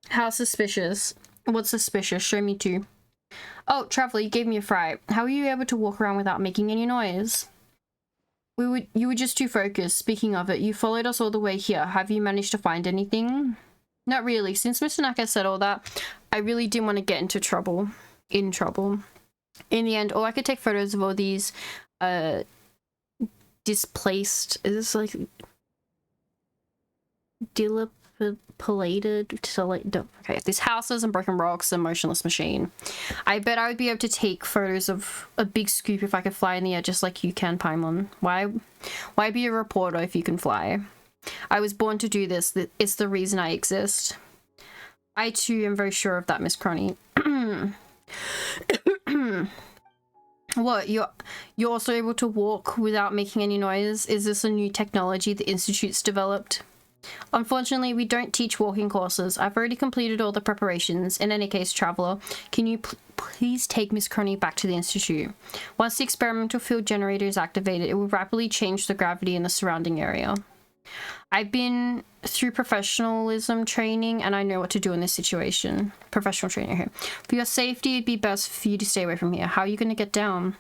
How suspicious? What's suspicious? Show me too. Oh, Traveler, you gave me a fright. How were you able to walk around without making any noise? You were just too focused. Speaking of it, you followed us all the way here. Have you managed to find anything? Not really. Since Mr. Naka said all that, I really didn't want to get into trouble. In the end, all I could take photos of all these displaced, is this like dilapidated, okay, these houses and broken rocks and motionless machine. I bet I would be able to take photos of a big scoop if I could fly in the air just like you can, Paimon. Why be a reporter if you can fly? I was born to do this. It's the reason I exist. I too am very sure of that, Miss Cronny. What, you're also able to walk without making any noise? Is this a new technology the Institute's developed? Unfortunately, we don't teach walking courses. I've already completed all the preparations. In any case, Traveler, can you please take Miss Cronny back to the Institute? Once the experimental field generator is activated, it will rapidly change the gravity in the surrounding area. I've been through professionalism training and I know what to do in this situation. Professional training here. For your safety, it'd be best for you to stay away from here. How are you going to get down?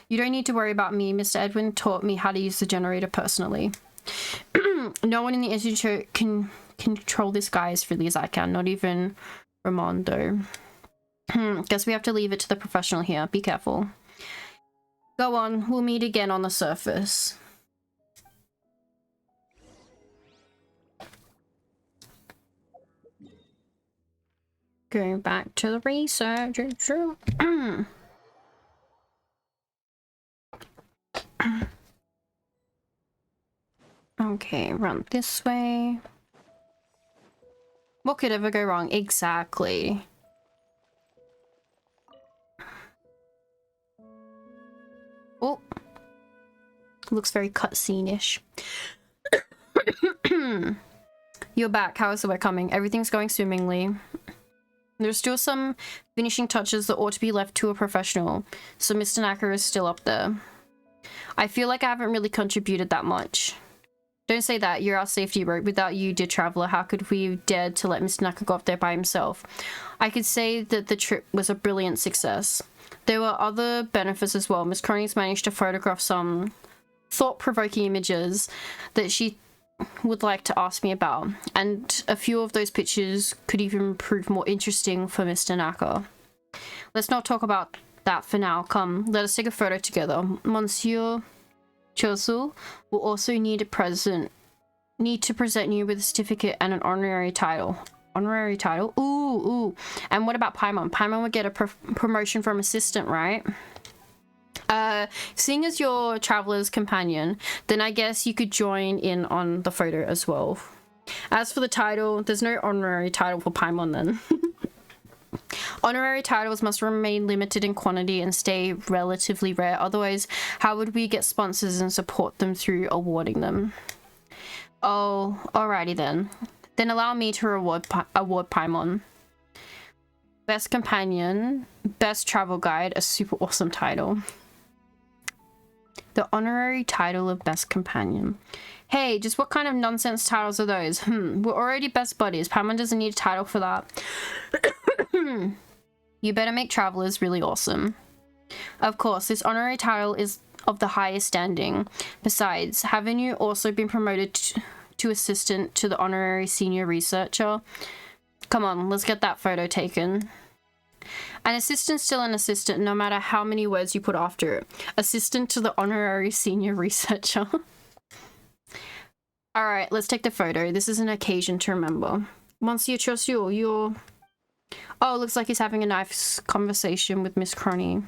You don't need to worry about me. Mr. Edwin taught me how to use the generator personally. No one in the Institute can control this guy as freely as I can. Not even Ramondo. Guess we have to leave it to the professional here. Be careful. Go on. We'll meet again on the surface. Going back to the research room. Okay, run this way. What could ever go wrong? Exactly. Oh. Looks very cutscene-ish. You're back. How is the work coming? Everything's going swimmingly. There's still some finishing touches that ought to be left to a professional, so Mr. Naka is still up there. I feel like I haven't really contributed that much. Don't say that, you're our safety rope. Without you, dear traveler, how could we dare to let Mr. Naka go up there by himself? I could say that the trip was a brilliant success. There were other benefits as well. Miss Croney's managed to photograph some thought-provoking images that she would like to ask me about, and a few of those pictures could even prove more interesting for Mr. Naka. Let's not talk about that for now. Come, let us take a photo together. Monsieur Chosu will also need to present you with a certificate and an honorary title. Honorary title? Ooh. And what about Paimon? Paimon would get a promotion from assistant, right? Seeing as you're Traveler's companion, then I guess you could join in on the photo as well. As for the title, there's no honorary title for Paimon then. Honorary titles must remain limited in quantity and stay relatively rare, otherwise how would we get sponsors and support them through awarding them? Oh, alrighty then. Then allow me to award Paimon. Best Companion, Best Travel Guide, a super awesome title. The honorary title of Best Companion. Hey, just what kind of nonsense titles are those? We're already best buddies. Paimon doesn't need a title for that. You better make Travelers really awesome. Of course, this honorary title is of the highest standing. Besides, haven't you also been promoted to assistant to the honorary senior researcher? Come on, let's get that photo taken. An assistant's still an assistant, no matter how many words you put after it. Assistant to the honorary senior researcher. Alright, let's take the photo. This is an occasion to remember. Monsieur Chosu, you're... Oh, looks like he's having a nice conversation with Miss Croney.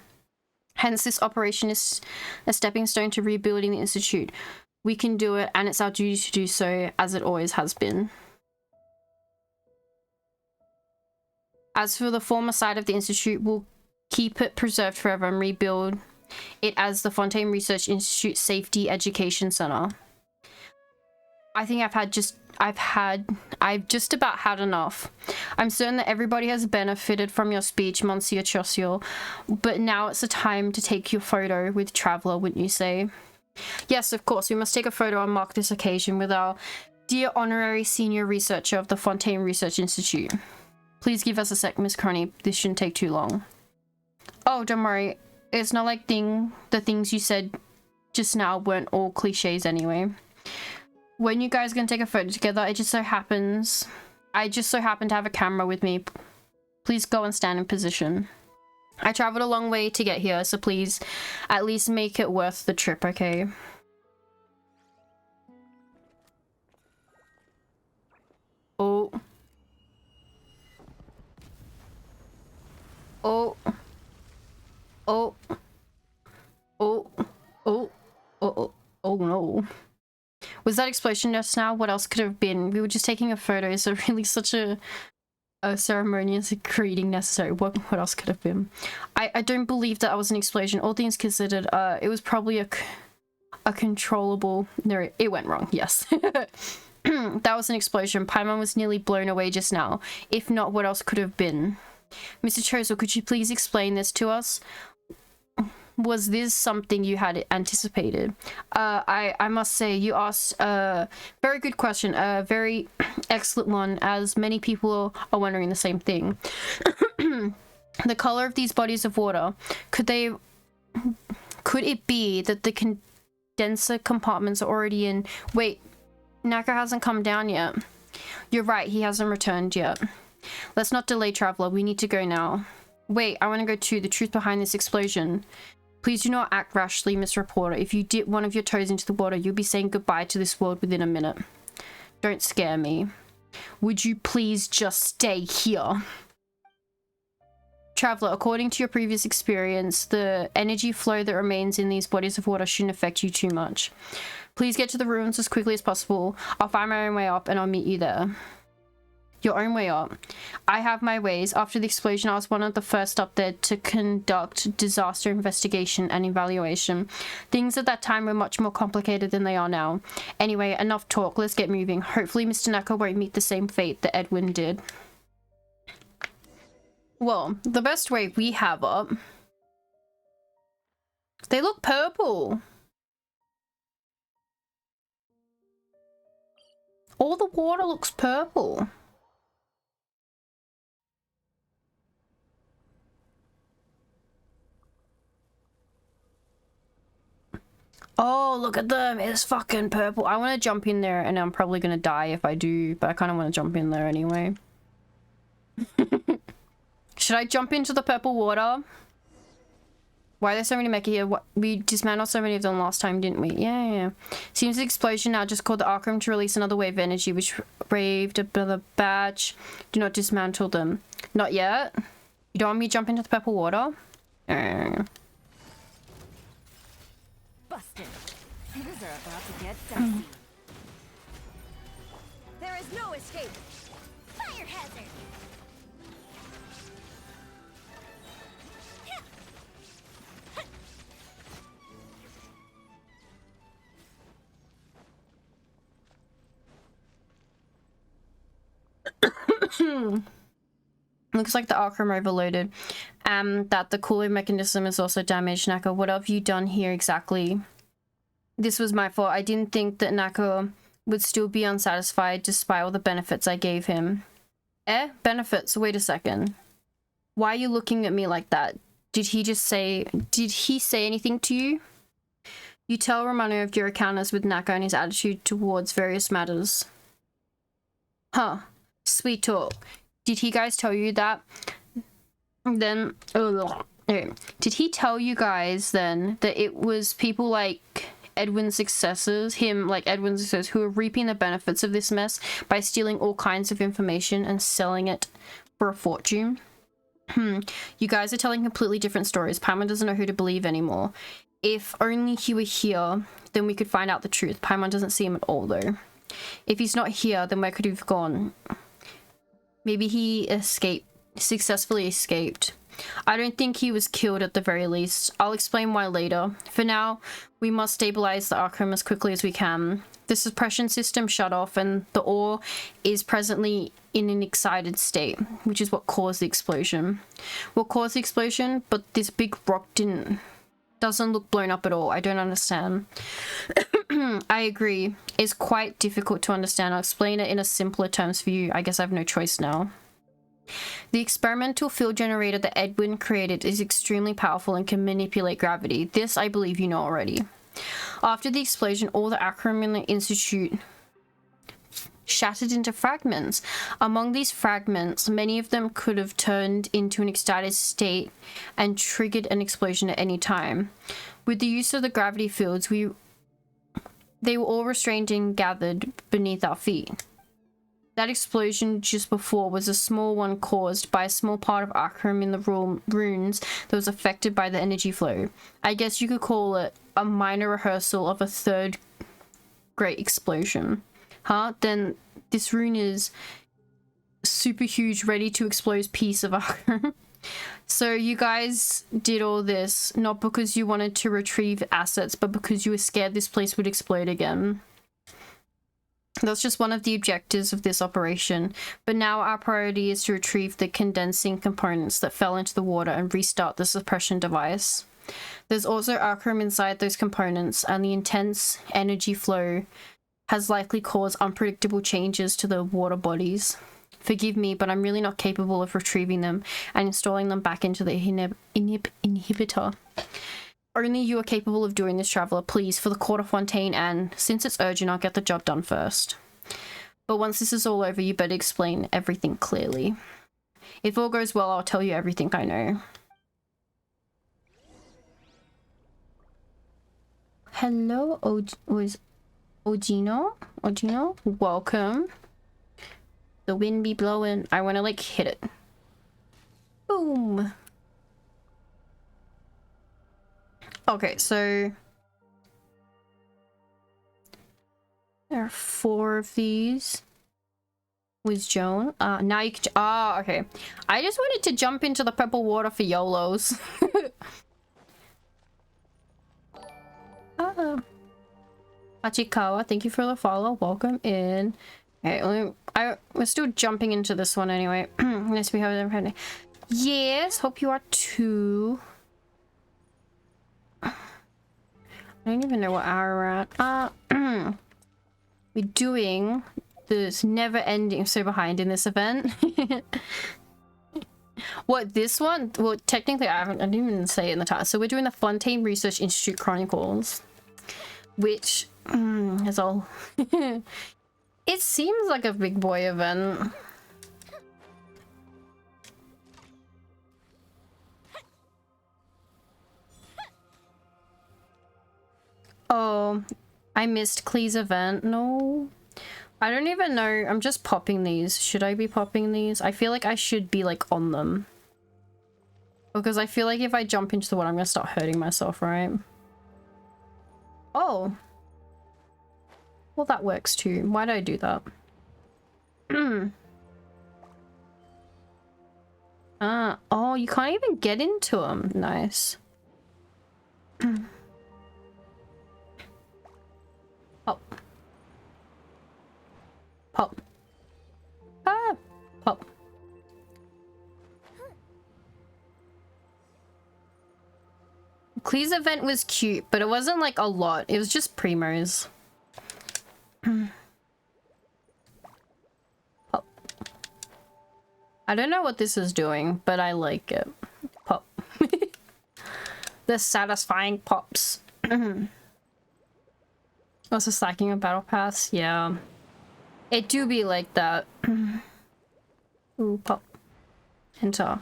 Hence, this operation is a stepping stone to rebuilding the Institute. We can do it, and it's our duty to do so, as it always has been. As for the former site of the Institute, we'll keep it preserved forever and rebuild it as the Fontaine Research Institute Safety Education Center. I think I've just about had enough. I'm certain that everybody has benefited from your speech, Monsieur Chosu, but now it's the time to take your photo with Traveler, wouldn't you say? Yes, of course, we must take a photo and mark this occasion with our dear honorary senior researcher of the Fontaine Research Institute. Please give us a sec, Miss Croney. This shouldn't take too long. Oh, don't worry. It's not like the things you said just now weren't all cliches anyway. When you guys are gonna take a photo together, I just so happen to have a camera with me. Please go and stand in position. I traveled a long way to get here, so please at least make it worth the trip, okay? Oh. Oh. Oh. Oh. Oh. Oh. Oh no. Was that explosion just now? What else could it have been? We were just taking a photo, so really such a A ceremonious greeting necessary. What else could have been? I don't believe that was an explosion. All things considered, it was probably a controllable... No, it went wrong. Yes. That was an explosion. Paimon was nearly blown away just now. If not, what else could have been? Mr. Chozo, could you please explain this to us? Was this something you had anticipated? I must say, you asked a very good question, a very excellent one, as many people are wondering the same thing. The color of these bodies of water, could it be that the condenser compartments are already in... Wait, Nako hasn't come down yet. You're right, he hasn't returned yet. Let's not delay, Traveler, we need to go now. Wait, I want to go to the truth behind this explosion. Please do not act rashly, Miss Reporter. If you dip one of your toes into the water, you'll be saying goodbye to this world within a minute. Don't scare me. Would you please just stay here? Traveler, according to your previous experience, the energy flow that remains in these bodies of water shouldn't affect you too much. Please get to the ruins as quickly as possible. I'll find my own way up and I'll meet you there. Your own way up. I have my ways. After the explosion, I was one of the first up there to conduct disaster investigation and evaluation. Things at that time were much more complicated than they are now. Anyway, enough talk. Let's get moving. Hopefully Mr. Nako won't meet the same fate that Edwin did. Well, the best way we have up... They look purple. All the water looks purple. Oh, look at them. It's fucking purple. I want to jump in there and I'm probably going to die if I do, but I kind of want to jump in there anyway. Should I jump into the purple water? Why are there so many mecha here? What, we dismantled so many of them last time, didn't we? Yeah. Seems the explosion now just called the arc room to release another wave of energy, which raved another batch. Do not dismantle them. Not yet. You don't want me to jump into the purple water? Busted. Things are about to get dicey. There is no escape. Fire hazard. Looks like the arc room overloaded. That the cooling mechanism is also damaged. Nako, what have you done here exactly? This was my fault. I didn't think that Nako would still be unsatisfied despite all the benefits I gave him. Benefits? Wait a second. Why are you looking at me like that? Did he say anything to you? You tell Romano of your encounters with Nako and his attitude towards various matters. Huh. Sweet talk. Did he guys tell you that? Then, did he tell you guys then that it was people like Edwin's successors, who are reaping the benefits of this mess by stealing all kinds of information and selling it for a fortune? You guys are telling completely different stories. Paimon doesn't know who to believe anymore. If only he were here, then we could find out the truth. Paimon doesn't see him at all though. If he's not here, then where could he have gone? Maybe he successfully escaped. I don't think he was killed at the very least. I'll explain why later. For now, we must stabilize the arc room as quickly as we can. The suppression system shut off and the ore is presently in an excited state, which is what caused the explosion. What caused the explosion? But this big rock doesn't look blown up at all. I don't understand. I agree. It's quite difficult to understand. I'll explain it in a simpler terms for you. I guess I have no choice now. The experimental field generator that Edwin created is extremely powerful and can manipulate gravity. This I believe you know already. After the explosion, all the Acronym in the Institute shattered into fragments. Among these fragments, many of them could have turned into an excited state and triggered an explosion at any time. With the use of the gravity fields, they were all restrained and gathered beneath our feet. That explosion just before was a small one caused by a small part of Arkham in the runes that was affected by the energy flow. I guess you could call it a minor rehearsal of a third great explosion. Then this rune is super huge, ready to explode piece of armor. So you guys did all this not because you wanted to retrieve assets, but because you were scared this place would explode again. That's just one of the objectives of this operation, but now our priority is to retrieve the condensing components that fell into the water and restart the suppression device. There's also Arkham inside those components, and the intense energy flow has likely caused unpredictable changes to the water bodies. Forgive me, but I'm really not capable of retrieving them and installing them back into the inhibitor. Only you are capable of doing this, Traveler. Please, for the Court of Fontaine, and since it's urgent, I'll get the job done first. But once this is all over, you better explain everything clearly. If all goes well, I'll tell you everything I know. Hello, Ogino? Welcome. The wind be blowing. I want to, like, hit it. Boom. Okay, so there are 4 of these with Joan. Now you can. Okay. I just wanted to jump into the purple water for YOLOs. Hachikawa, thank you for the follow. Welcome in. Okay, we're still jumping into this one anyway. Nice we have everything. Yes, hope you are too. I don't even know what hour we're at. We're doing this never-ending, so behind in this event. What, this one? Well, technically, I didn't even say it in the title. So we're doing the Fontaine Research Institute Chronicles, which is all. It seems like a big boy event. Oh, I missed Klee's event. No. I don't even know. I'm just popping these. Should I be popping these? I feel like I should be, like, on them. Because I feel like if I jump into the water, I'm gonna start hurting myself, right? Oh. Well, that works too. Why did I do that? Oh, you can't even get into them. Nice. Pop. Pop. Pop. Klee's event was cute, but it wasn't like a lot. It was just primos. Pop. I don't know what this is doing, but I like it. Pop. The satisfying pops. Also slacking a battle pass? Yeah. It do be like that. Ooh, pop. Enter.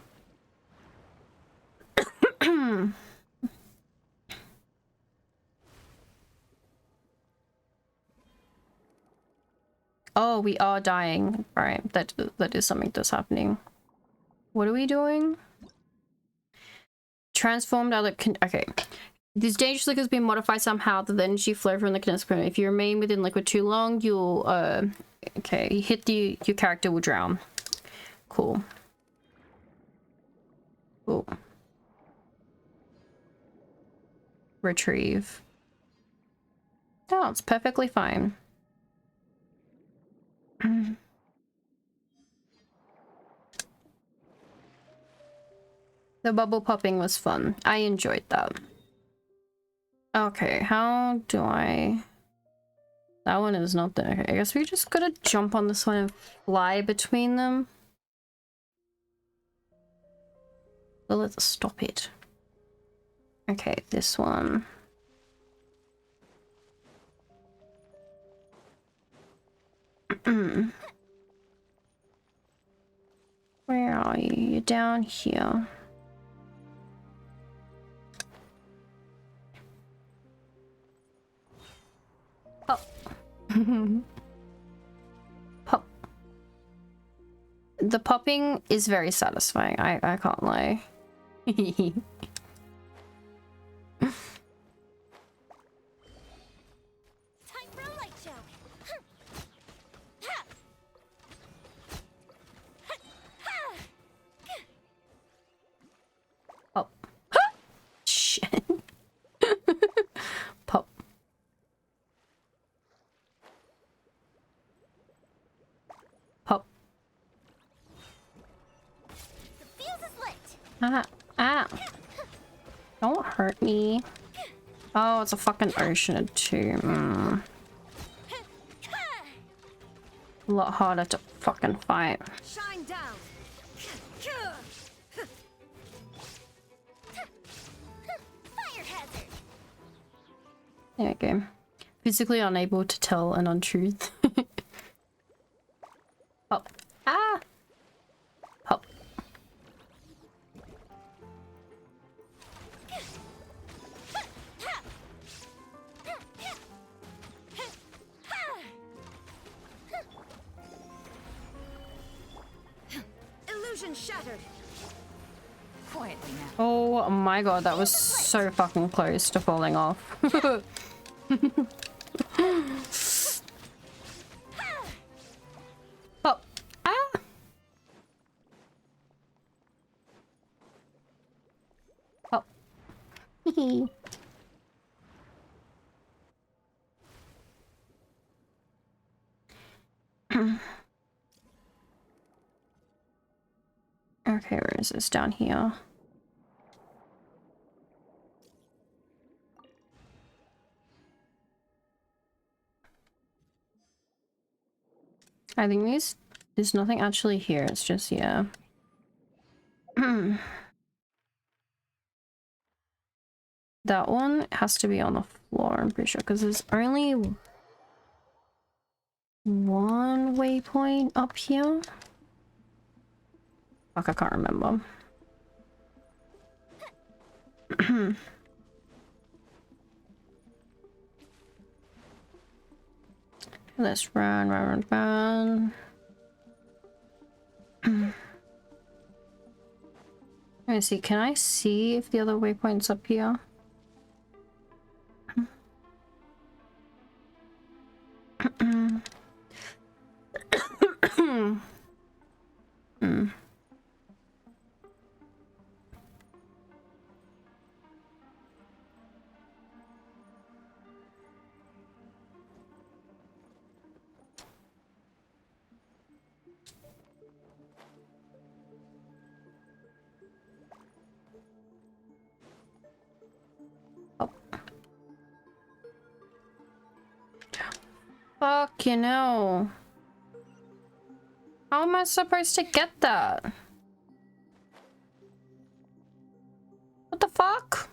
Oh, we are dying. Alright, that is something that's happening. What are we doing? Transformed other okay. This dangerous liquid has been modified somehow that the energy flow from the condensed component. If you remain within liquid too long, you'll okay, you hit your character will drown. Cool. Cool. Retrieve. Oh, it's perfectly fine. The bubble popping was fun. I enjoyed that. Okay, how do I... That one is not there. Okay, I guess we just gotta jump on this one and fly between them. So let's stop it. Okay, this one. Where are you? You're down here. Pop. Pop. The popping is very satisfying. I can't lie. Ah. Don't hurt me. Oh, it's a fucking ocean too. A lot harder to fucking fight. Shine down. Fire hazard. There we go. Physically unable to tell an untruth. Oh. Ah! Oh. Illusion shattered. Quietly now. Oh my god, that was so fucking close to falling off. Oh. Ah! Oh. Okay, where is this? Down here. I think there's nothing actually here, it's just, yeah. That one has to be on the floor, I'm pretty sure, because there's only one waypoint up here. Fuck, I can't remember. Let's run. Let me see, can I see if the other waypoint's up here? Fuck, you know. How am I supposed to get that? What the fuck?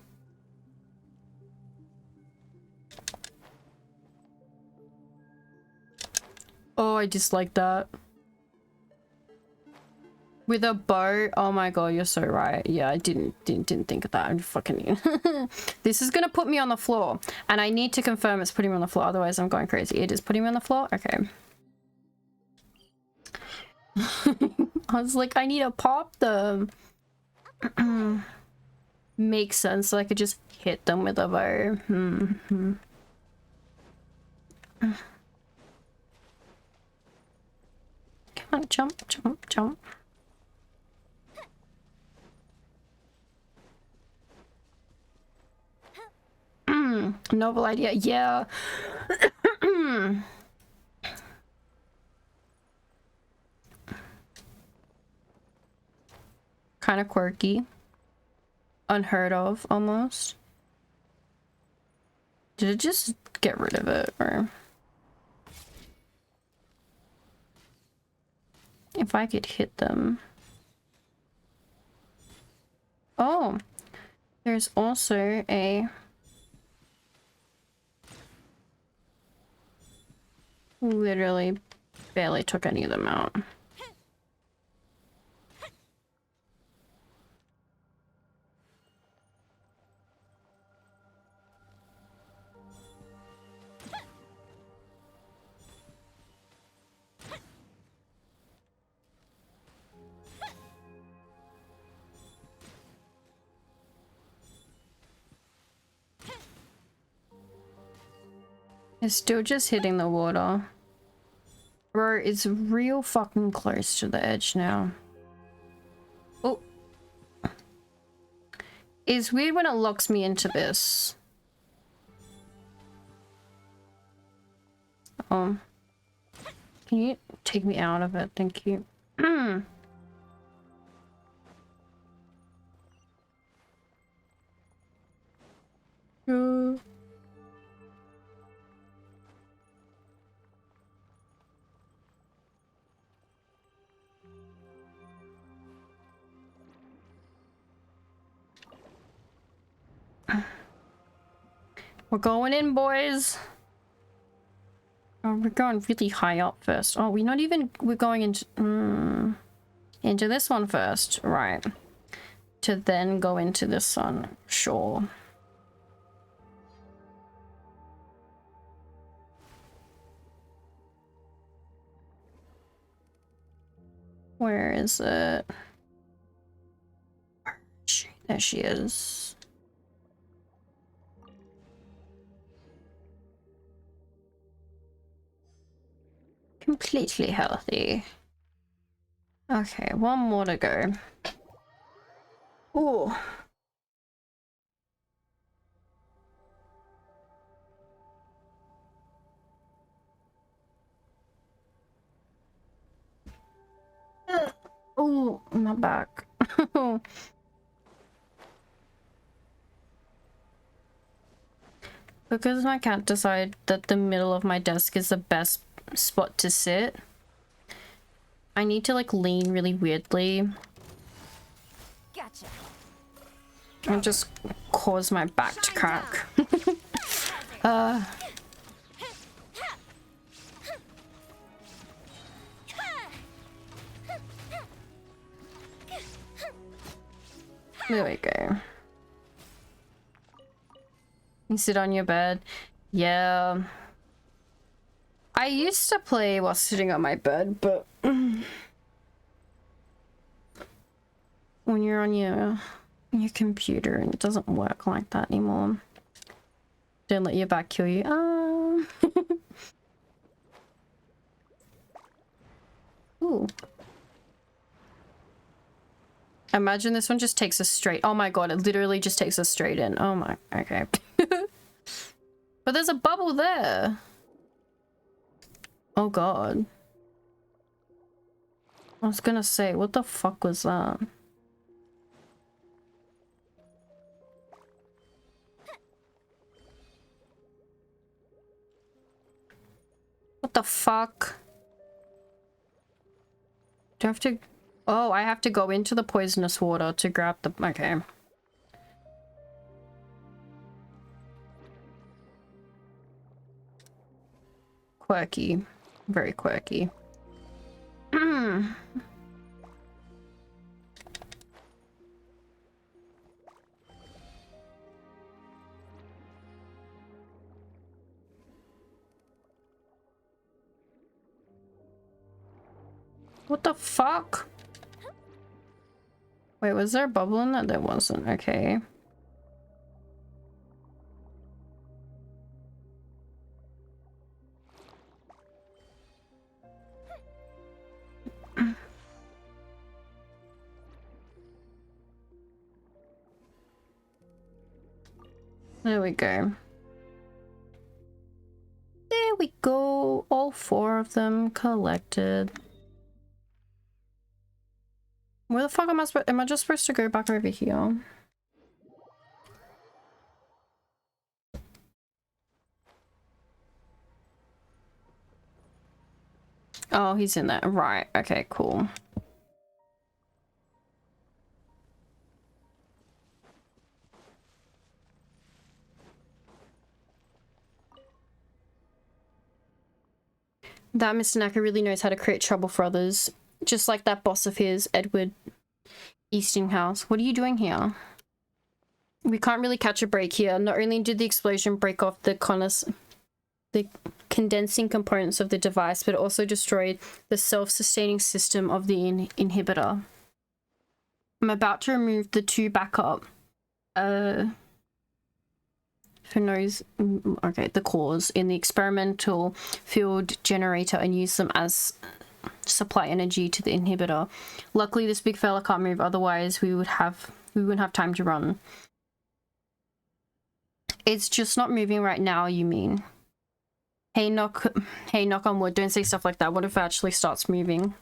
Oh, I dislike that. With a bow? Oh my god, you're so right. Yeah, I didn't think of that. I'm fucking This is gonna put me on the floor. And I need to confirm it's putting me on the floor, otherwise I'm going crazy. It is putting me on the floor? Okay. I was like, I need to pop them. Makes sense, so I could just hit them with a bow. Come on, jump, jump, jump. Novel idea, yeah. Kind of quirky. Unheard of, almost. Did it just get rid of it, or... If I could hit them... Oh! There's also a... Literally barely took any of them out. It's still just hitting the water. Bro, it's real fucking close to the edge now. Oh. It's weird when it locks me into this. Can you take me out of it? Thank you. We're going in, boys. Oh, we're going really high up first. Oh, we're not even... We're going into this one first. Right. To then go into this one. Sure. Where is it? Where is she? There she is. Completely healthy. Okay, one more to go. Ooh. Oh, my back. Because my cat decided that the middle of my desk is the best spot to sit, I need to like lean really weirdly. Gotcha. And just cause my back to crack. There we go. You sit on your bed. Yeah. I used to play while sitting on my bed, but when you're on your computer and it doesn't work like that anymore. Don't let your back kill you. Ooh. Imagine this one just takes us straight. Oh my god, it literally just takes us straight in. Oh my, okay. But there's a bubble there. Oh god. I was gonna say, what the fuck was that? What the fuck? Do I have to... Oh, I have to go into the poisonous water to grab the... Okay. Quirky. Very quirky. What the fuck? Wait, was there a bubble in that? There wasn't. Okay. There we go. There we go. All 4 of them collected. Where the fuck am I supposed? Am I just supposed to go back over here? Oh, he's in there. Right. Okay, cool. That Mr. Naka really knows how to create trouble for others. Just like that boss of his, Edward Eastinghouse. What are you doing here? We can't really catch a break here. Not only did the explosion break off the condensing components of the device, but it also destroyed the self-sustaining system of the inhibitor. I'm about to remove the 2 backup. Who knows? Okay, the cores in the experimental field generator and use them as supply energy to the inhibitor. Luckily, this big fella can't move. Otherwise, we wouldn't have time to run. It's just not moving right now. You mean? Hey, knock on wood. Don't say stuff like that. What if it actually starts moving?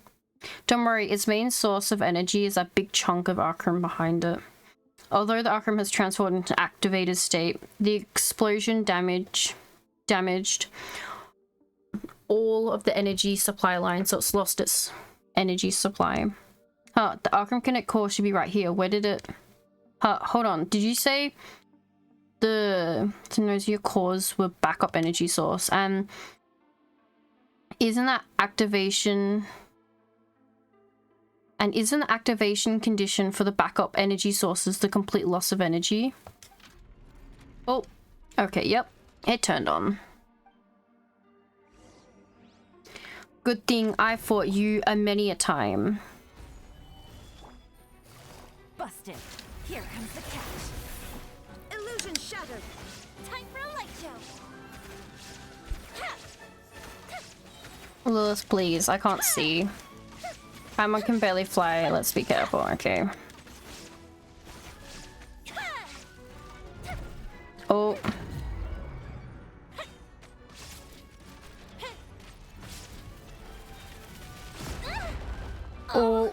Don't worry. Its main source of energy is that big chunk of Arkham behind it. Although the Arkham has transformed into activated state, the explosion damaged all of the energy supply lines, so it's lost its energy supply. Huh, the Arkham Connect core should be right here. Where did it... Huh, hold on. Did you say the Synosia cores were backup energy source, and isn't that activation... And isn't the activation condition for the backup energy sources the complete loss of energy? Oh, okay, yep. It turned on. Good thing I fought you a many a time. Busted. Here comes the catch. Illusion shattered. Time for a light show. Lilith, please. I can't see. Paimon can barely fly. Let's be careful, okay. Oh. Oh.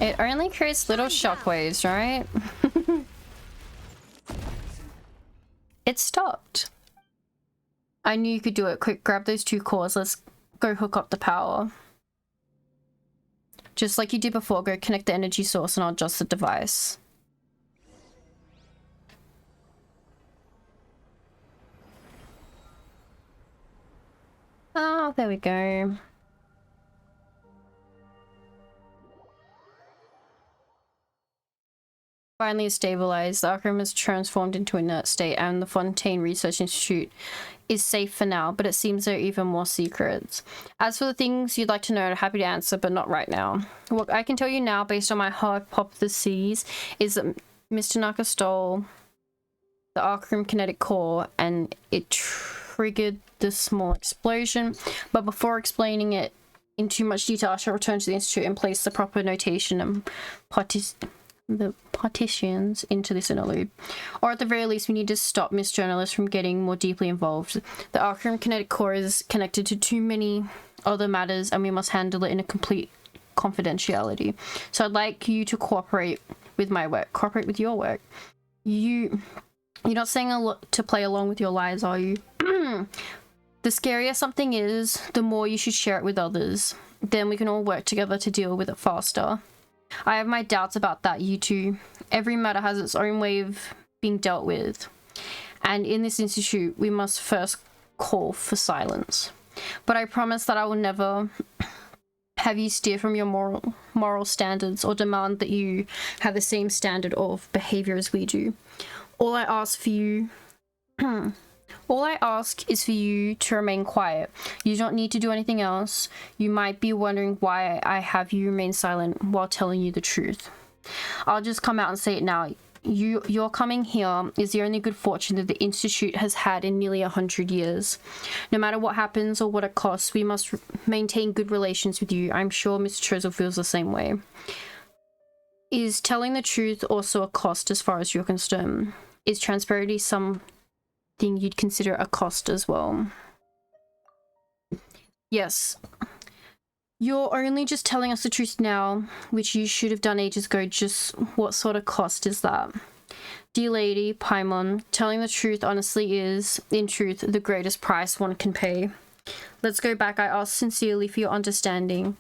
It only creates little shockwaves, right? It stopped. I knew you could do it. Quick, grab those 2 cores. Let's go hook up the power. Just like you did before, go connect the energy source and I'll adjust the device. Oh, there we go. Finally stabilized. The Arkham is transformed into an inert state and the Fontaine Research Institute is safe for now, but it seems there are even more secrets. As for the things you'd like to know, I'm happy to answer, but not right now. What I can tell you now, based on my hypotheses, is that Mr. Naka stole the Arkham kinetic core and it triggered this small explosion. But before explaining it in too much detail, I shall return to the Institute and place the proper notation and the partitions into this interlude. Or at the very least, we need to stop Miss Journalist from getting more deeply involved. The Arkham kinetic core is connected to too many other matters and we must handle it in a complete confidentiality. So I'd like you to cooperate with my work. Cooperate with your work. You're not saying a lot to play along with your lies, are you? The scarier something is, the more you should share it with others. Then we can all work together to deal with it faster. I have my doubts about that, you two. Every matter has its own way of being dealt with. And in this institute, we must first call for silence. But I promise that I will never have you steer from your moral standards or demand that you have the same standard of behavior as we do. All I ask is for you to remain quiet. You don't need to do anything else. You might be wondering why I have you remain silent while telling you the truth. I'll just come out and say it now. Your coming here is the only good fortune that the Institute has had in nearly 100 years. No matter what happens or what it costs, we must maintain good relations with you. I'm sure Mr. Chozel feels the same way. Is telling the truth also a cost as far as you're concerned? Is transparency something you'd consider a cost as well? Yes. You're only just telling us the truth now, which you should have done ages ago. Just what sort of cost is that? Dear Lady Paimon, telling the truth honestly is, in truth, the greatest price one can pay. Let's go back. I ask sincerely for your understanding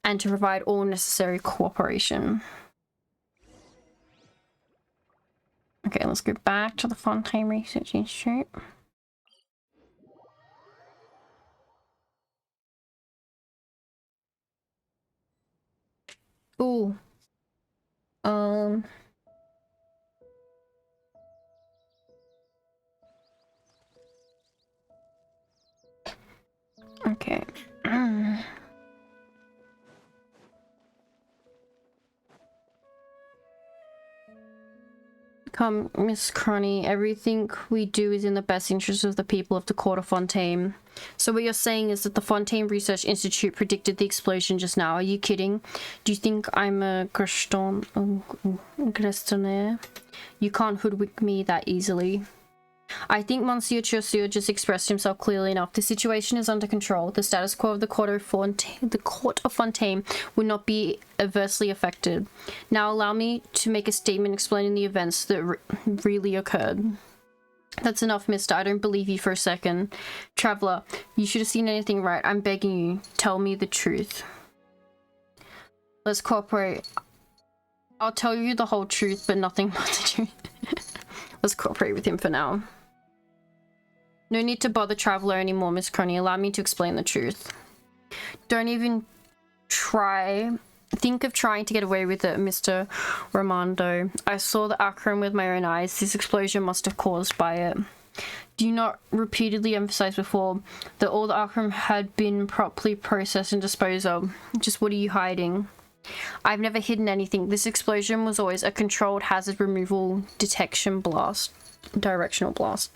and to provide all necessary cooperation. Okay, let's go back to the Fontaine Research Institute. Ooh. Okay. Come, Miss Cronny, everything we do is in the best interest of the people of the Court of Fontaine. So what you're saying is that the Fontaine Research Institute predicted the explosion just now. Are you kidding? Do you think I'm a Grestonaire? You can't hoodwink me that easily. I think Monsieur Chaussure just expressed himself clearly enough. The situation is under control. The status quo of the Court of Fontaine will not be adversely affected. Now allow me to make a statement explaining the events that really occurred. That's enough, mister. I don't believe you for a second. Traveler, you should have seen anything right. I'm begging you. Tell me the truth. Let's cooperate. I'll tell you the whole truth, but nothing but the truth. Let's cooperate with him for now. No need to bother Traveler anymore, Miss Crony. Allow me to explain the truth. Don't even try. Think of trying to get away with it, Mr. Ramondo. I saw the Akram with my own eyes. This explosion must have caused by it. Do you not repeatedly emphasize before that all the Akram had been properly processed and disposed of? Just what are you hiding? I've never hidden anything. This explosion was always a controlled hazard removal detection blast. Directional blast.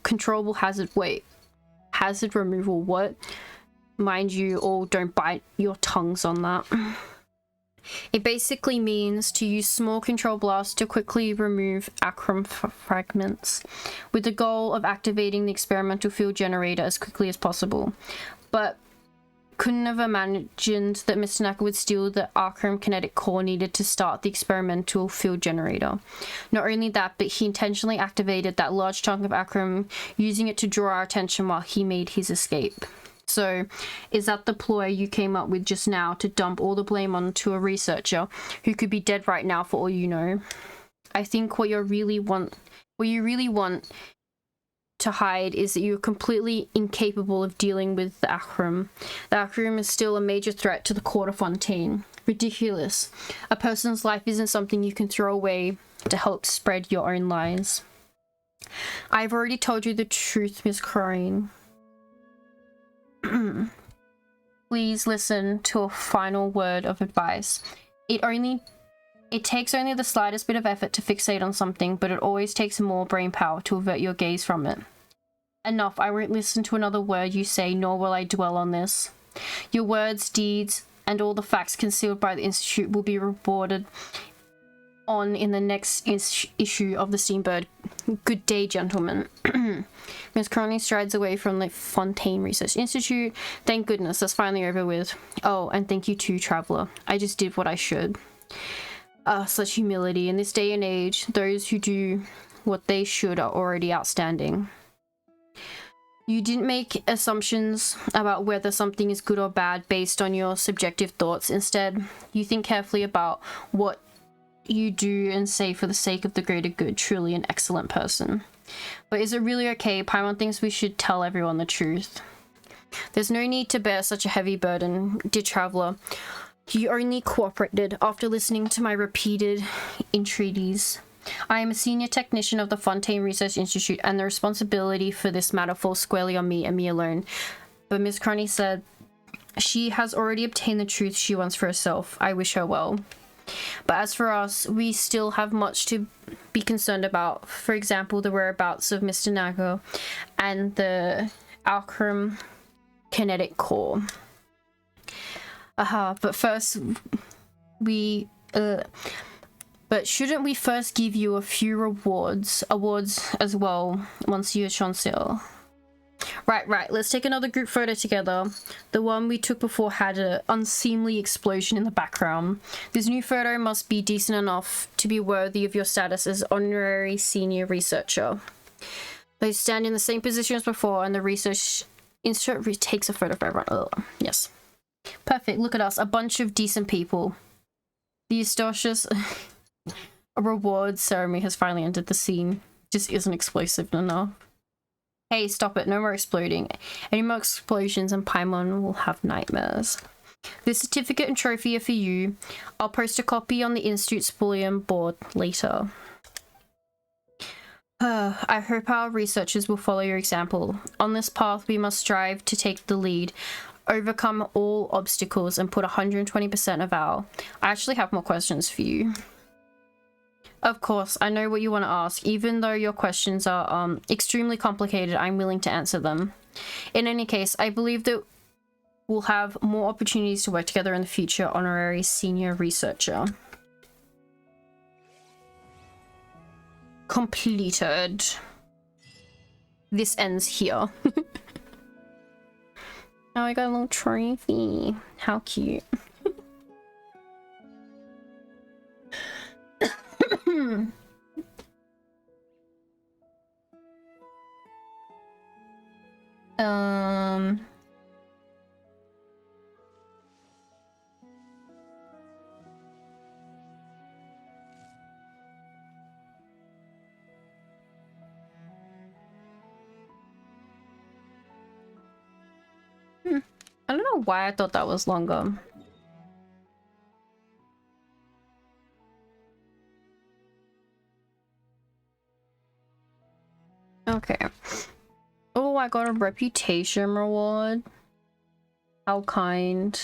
Controllable hazard. Wait. Hazard removal. What? Mind you, all don't bite your tongues on that. It basically means to use small control blasts to quickly remove Akram fragments, with the goal of activating the experimental field generator as quickly as possible. But couldn't have imagined that Mr. Naka would steal the Akram kinetic core needed to start the experimental field generator. Not only that, but he intentionally activated that large chunk of Akram, using it to draw our attention while he made his escape. So, is that the ploy you came up with just now, to dump all the blame onto a researcher who could be dead right now for all you know? I think what you really want to hide is that you're completely incapable of dealing with the Akram. The Akram is still a major threat to the Court of Fontaine. Ridiculous. A person's life isn't something you can throw away to help spread your own lies. I've already told you the truth, Miss Crane. Please listen to a final word of advice. It takes only the slightest bit of effort to fixate on something, but it always takes more brain power to avert your gaze from it. Enough, I won't listen to another word you say, nor will I dwell on this. Your words, deeds, and all the facts concealed by the Institute will be reported on in the next issue of the Steambird. Good day, gentlemen. Miss Crony strides away from the Fontaine Research Institute. Thank goodness, that's finally over with. Oh, and thank you too, Traveler. I just did what I should. Such humility. In this day and age, those who do what they should are already outstanding. You didn't make assumptions about whether something is good or bad based on your subjective thoughts. Instead, you think carefully about what you do and say for the sake of the greater good. Truly an excellent person. But is it really okay? Paimon thinks we should tell everyone the truth. There's no need to bear such a heavy burden, dear Traveler. You only cooperated after listening to my repeated entreaties. I am a senior technician of the Fontaine Research Institute, and the responsibility for this matter falls squarely on me and me alone. But Miss Crony said she has already obtained the truth she wants for herself. I wish her well. But as for us, we still have much to be concerned about. For example, the whereabouts of Mr. Nago and the Alcrum kinetic core. But first, but shouldn't we first give you a few awards as well, Monsieur Chancellor? Right, let's take another group photo together. The one we took before had an unseemly explosion in the background. This new photo must be decent enough to be worthy of your status as honorary senior researcher. They stand in the same position as before, and the research institute takes a photo of everyone. Ugh. Yes. Perfect, look at us, a bunch of decent people. The auspicious reward ceremony has finally entered the scene. Just isn't explosive enough. Hey, stop it, no more exploding. Any more explosions and Paimon will have nightmares. This certificate and trophy are for you. I'll post a copy on the Institute's bulletin board later. I hope our researchers will follow your example. On this path, we must strive to take the lead, overcome all obstacles, and put 120% of our... I actually have more questions for you. Of course, I know what you want to ask. Even though your questions are extremely complicated, I'm willing to answer them. In any case, I believe that we'll have more opportunities to work together in the future, honorary senior researcher. Completed. This ends here. Oh, I got a little trophy. How cute. why I thought that was longer. Okay. Oh, I got a reputation reward. How kind.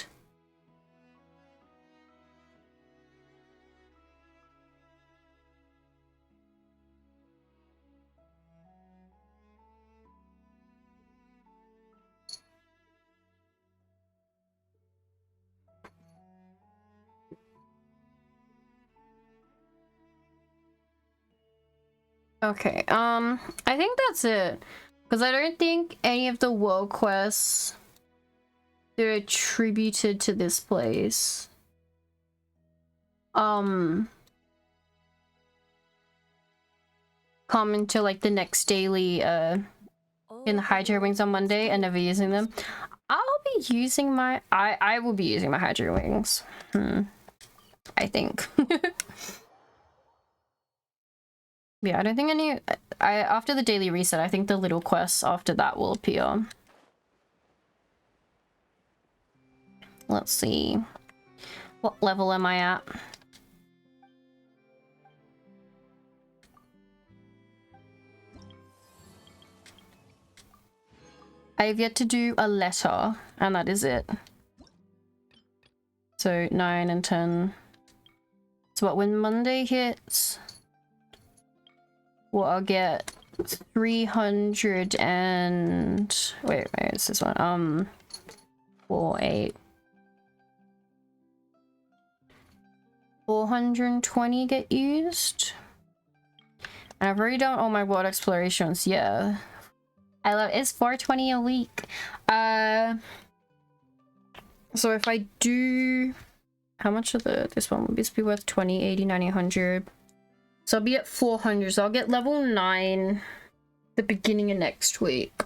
Okay, I think that's it. Because I don't think any of the world quests that are attributed to this place come into like the next daily in the Hydro Wings on Monday and never using them. I'll be using my I will be using my Hydro Wings. I think. Yeah, I don't think any after the daily reset, I think the little quests after that will appear. Let's see. What level am I at? I have yet to do a letter, and that is it. So 9 and 10. So what, when Monday hits, well, I'll get 300 and... Wait, it's this one. 4, 8. 420 get used. And I've already done all my world explorations, yeah. I love it's 420 a week. So if I do, how much of this one would this be worth? 20, 80, 90, 100. So I'll be at 400. So I'll get level 9 the beginning of next week.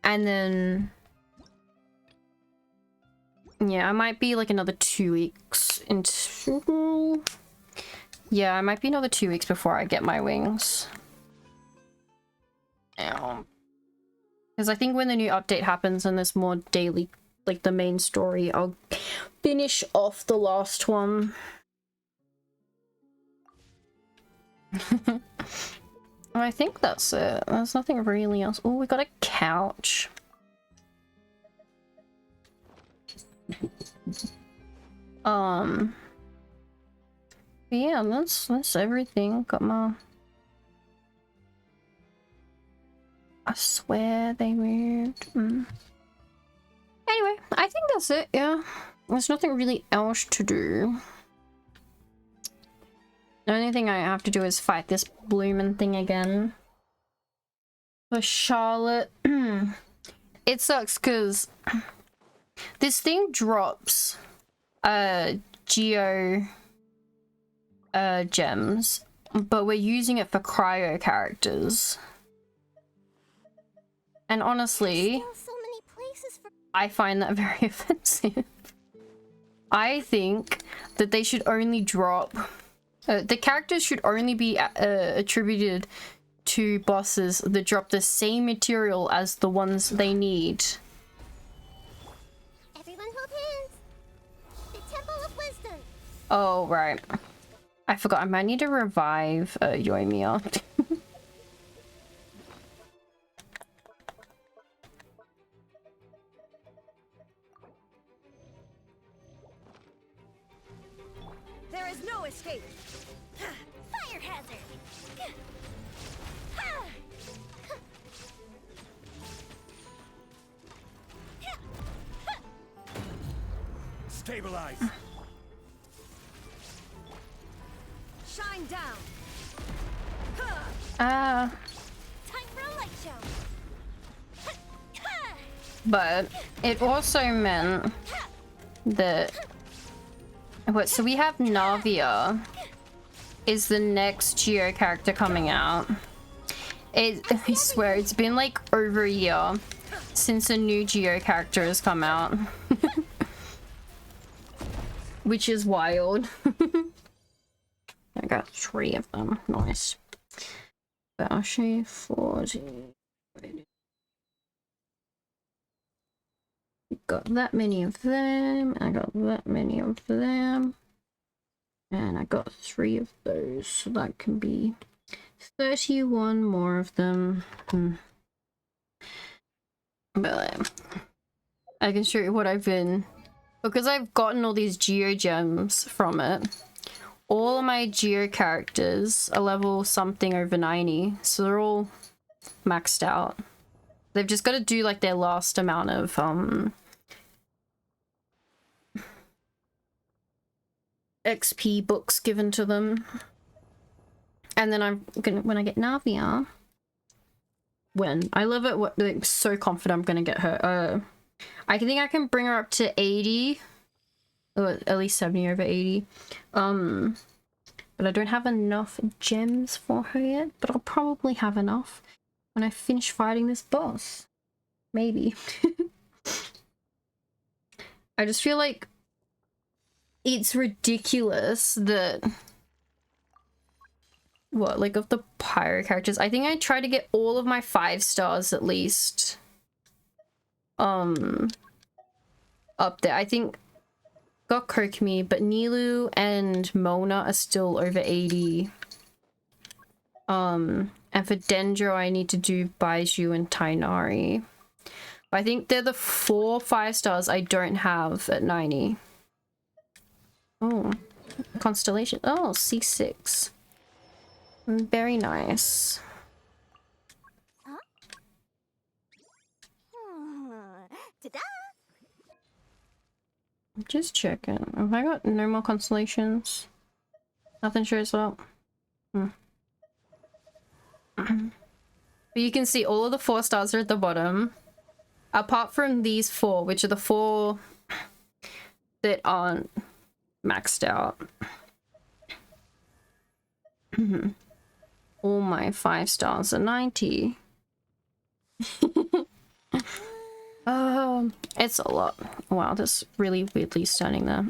And then yeah, I might be like another 2 weeks into, yeah, I might be another 2 weeks before I get my wings. Because I think when the new update happens and there's more daily, like the main story, I'll finish off the last one. I think that's it. There's nothing really else. Oh, we got a couch. Yeah, that's everything. Got my... I swear they moved. Anyway, I think that's it, yeah. There's nothing really else to do. The only thing I have to do is fight this bloomin' thing again. For Charlotte, it sucks because this thing drops geo gems, but we're using it for cryo characters. And honestly, I find that very offensive. I think that they should only drop... the characters should only be attributed to bosses that drop the same material as the ones they need. Everyone hold hands. The Temple of Wisdom. Oh, right. I forgot. I might need to revive Yoimiya. There is no escape. Fire hazard. Stabilize. Shine down. Ah. Time for a light show. But it also meant that... What, so we have Navia is the next Geo character coming out. I swear, it's been like over a year since a new Geo character has come out. Which is wild. I got 3 of them. Nice. Bashi 40. Got that many of them. I got that many of them. And I got 3 of those. So that can be 31 more of them. But I can show you what I've been... Because I've gotten all these Geo gems from it. All of my Geo characters are level something over 90. So they're all maxed out. They've just got to do like their last amount of XP books given to them. And then I'm gonna, when I get Navia, I love it, what, like, so confident I'm gonna get her. I think I can bring her up to 80, or at least 70 over 80. But I don't have enough gems for her yet, but I'll probably have enough when I finish fighting this boss. Maybe. I just feel like it's ridiculous that... What, like, of the pyro characters, I think I tried to get all of my 5 stars at least. Up there. I think got Kokomi, but Nilu and Mona are still over 80. And for Dendro, I need to do Baiju and Tainari. But I think they're the 4 5 stars I don't have at 90. Oh, Constellation. Oh, C6. Very nice. Huh? Ta-da! I'm just checking. Have I got no more constellations? Nothing shows up. But you can see all of the 4 stars are at the bottom. Apart from these 4, which are the 4 that aren't maxed out. All my 5 stars are 90. It's a lot. Wow, that's really weirdly stunning there.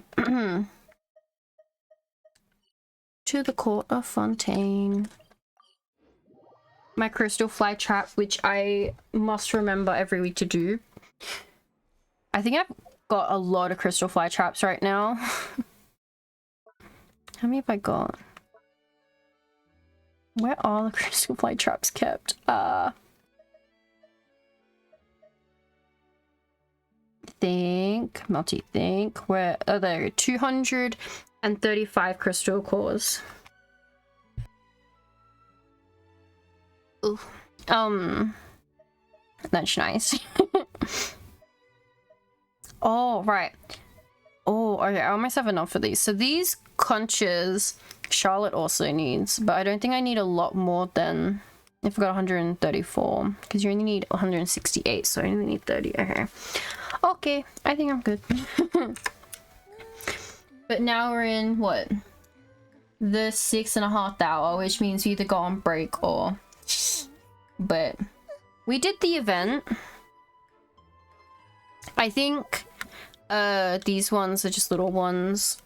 To the court of Fontaine. My crystal fly trap, which I must remember every week to do. I think I've got a lot of crystal fly traps right now. How many have I got? Where are the crystal fly traps kept? Multi-think. Where are there? 235 crystal cores. Ooh. That's nice. Oh, right. Oh, okay. I almost have enough for these. So these conches, Charlotte also needs, but I don't think I need a lot more than if I got 134, because you only need 168, so I only need 30. Okay. Okay, I think I'm good. But now we're in what? The 6.5 hour, which means we either go on break or... But we did the event. I think these ones are just little ones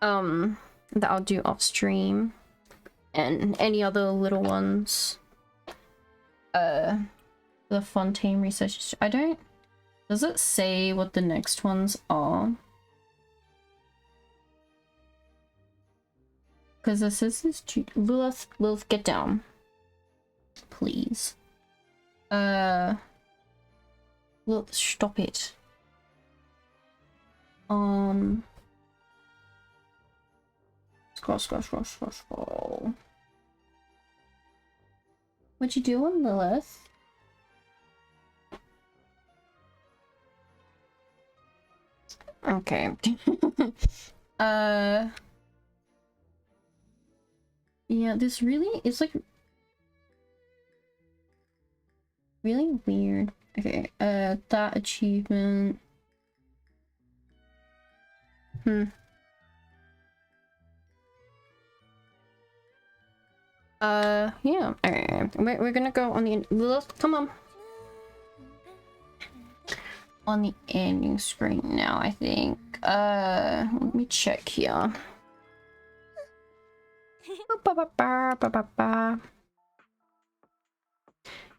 that I'll do off stream, and any other little ones, the Fontaine research. I don't... Does it say what the next ones are? Because this is Lilith, get down, please. Lilith, stop it. Scroll. What you doing, Lilith? Okay. Yeah, this really is like really weird. Okay, that achievement. Yeah. Alright, we're gonna go on the Lilith, come on. On the ending screen now, I think. Let me check here.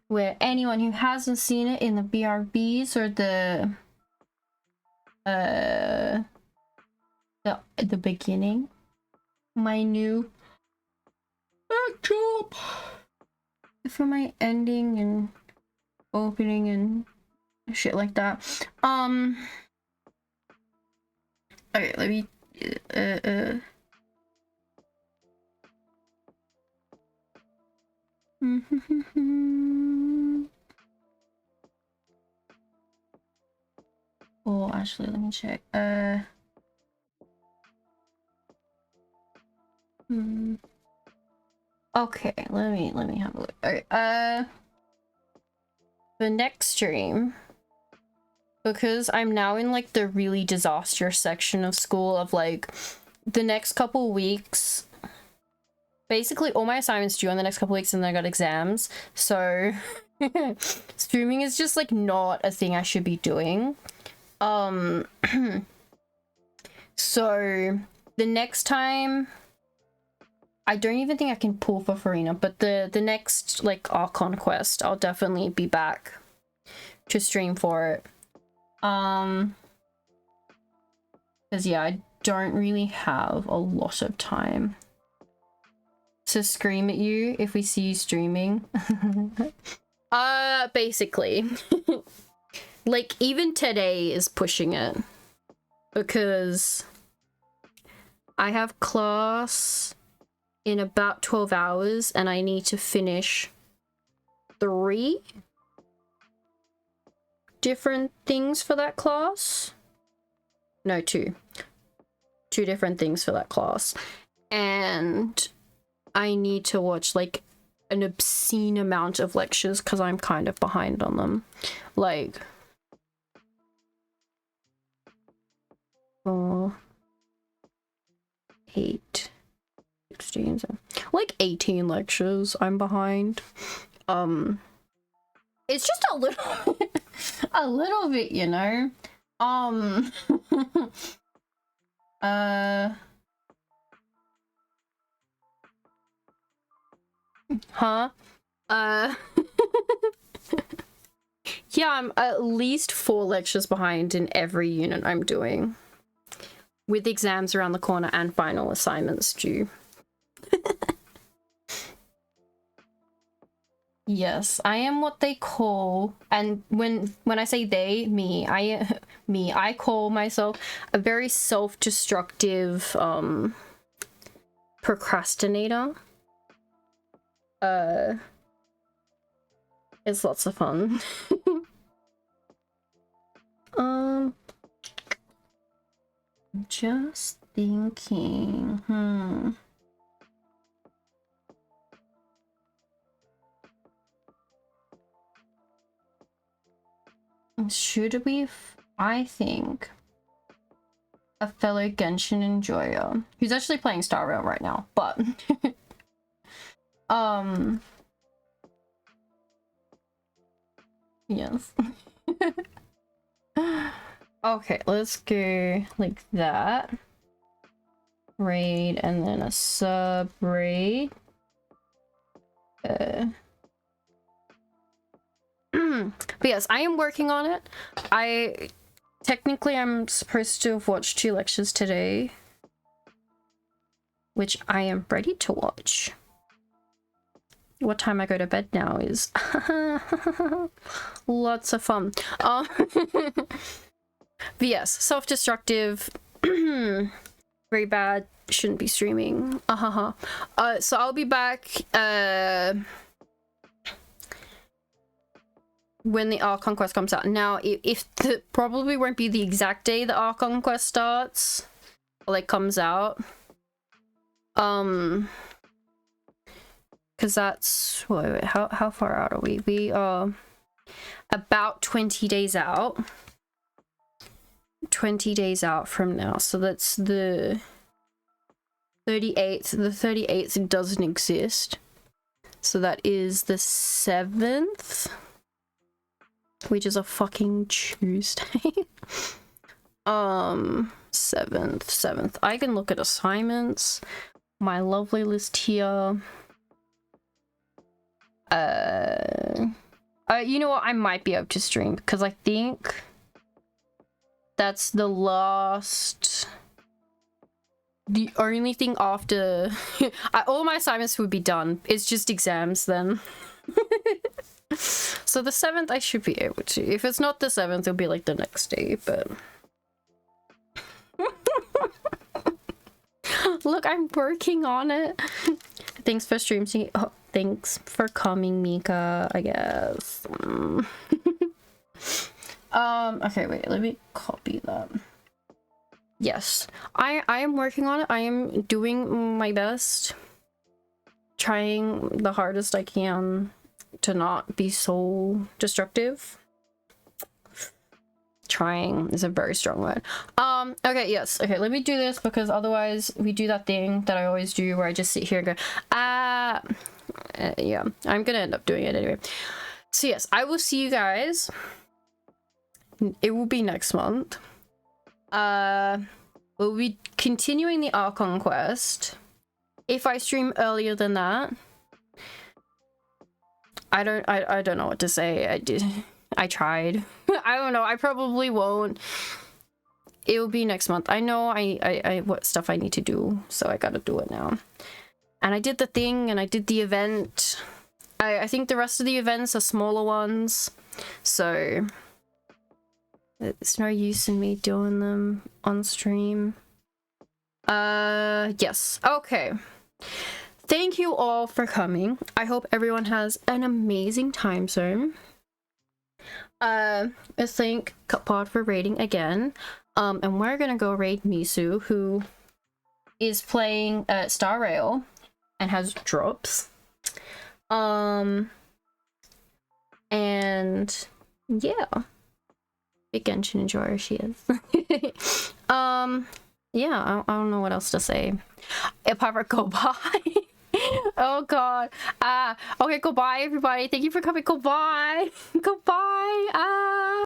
where anyone who hasn't seen it in the BRBs or the beginning, my new job for my ending and opening and shit like that. Okay, let me oh, actually, let me check. Okay, let me have a look. Okay, the next stream, because I'm now in like the really disastrous section of school of like the next couple weeks. Basically, all my assignments due on the next couple weeks, and then I got exams. So streaming is just like not a thing I should be doing. So the next time, I don't even think I can pull for Farina, but the next like Archon quest, I'll definitely be back to stream for it. Because yeah, I don't really have a lot of time to scream at you if we see you streaming. Basically. Like, even today is pushing it. Because I have class in about 12 hours and I need to finish 3 different things for that class. No, 2. 2 different things for that class. And I need to watch like an obscene amount of lectures because I'm kind of behind on them. Like 4, 8, 16, so like 18 lectures I'm behind. It's just a little a little bit, you know. Huh? Yeah, I'm at least 4 lectures behind in every unit I'm doing, with exams around the corner and final assignments due. Yes, I am what they call, and when I say they, I call myself a very self-destructive procrastinator. It's lots of fun. Just thinking, should we, I think, a fellow Genshin enjoyer, who's actually playing Star Rail right now, but, yes. Okay, let's go like that. Raid and then a sub raid. But yes, I am working on it. I'm supposed to have watched 2 lectures today, which I am ready to watch. What time I go to bed now is lots of fun. But yes, self-destructive, very bad, shouldn't be streaming. So I'll be back when the Archon quest comes out. Now, if the probably won't be the exact day the Archon quest starts, or like comes out, because that's wait, how far out are we? We are about 20 days out. 20 days out from now, so that's the 38th. The 38th doesn't exist, so that is the 7th, which is a fucking Tuesday. 7th. I can look at assignments, my lovely list here. You know what? I might be able to stream because I think that's the last. The only thing after all my assignments would be done. It's just exams then. So the 7th I should be able to. If it's not the 7th, it'll be like the next day, but look, I'm working on it. Thanks for streaming. Oh, thanks for coming, Mika, I guess. Okay, wait, let me copy that. Yes, I am working on it. I am doing my best, trying the hardest I can to not be so destructive. Trying is a very strong word. Okay, yes, okay, let me do this because otherwise we do that thing that I always do where I just sit here and go, yeah, I'm gonna end up doing it anyway. So yes, I will see you guys. It will be next month. We'll be continuing the Archon quest. If I stream earlier than that, I don't know what to say. I tried. I don't know. I probably won't. It will be next month. I know I what stuff I need to do, so I gotta do it now. And I did the thing, and I did the event. I think the rest of the events are smaller ones, so it's no use in me doing them on stream. Yes. Okay. Thank you all for coming. I hope everyone has an amazing time zone. Let's thank Cutpod for raiding again. And we're gonna go raid Misu, who is playing Star Rail and has drops. And yeah. Big Genshin enjoyer she is. Yeah, I don't know what else to say. Apart from goodbye. Oh god. Okay, goodbye everybody. Thank you for coming. Goodbye. Goodbye.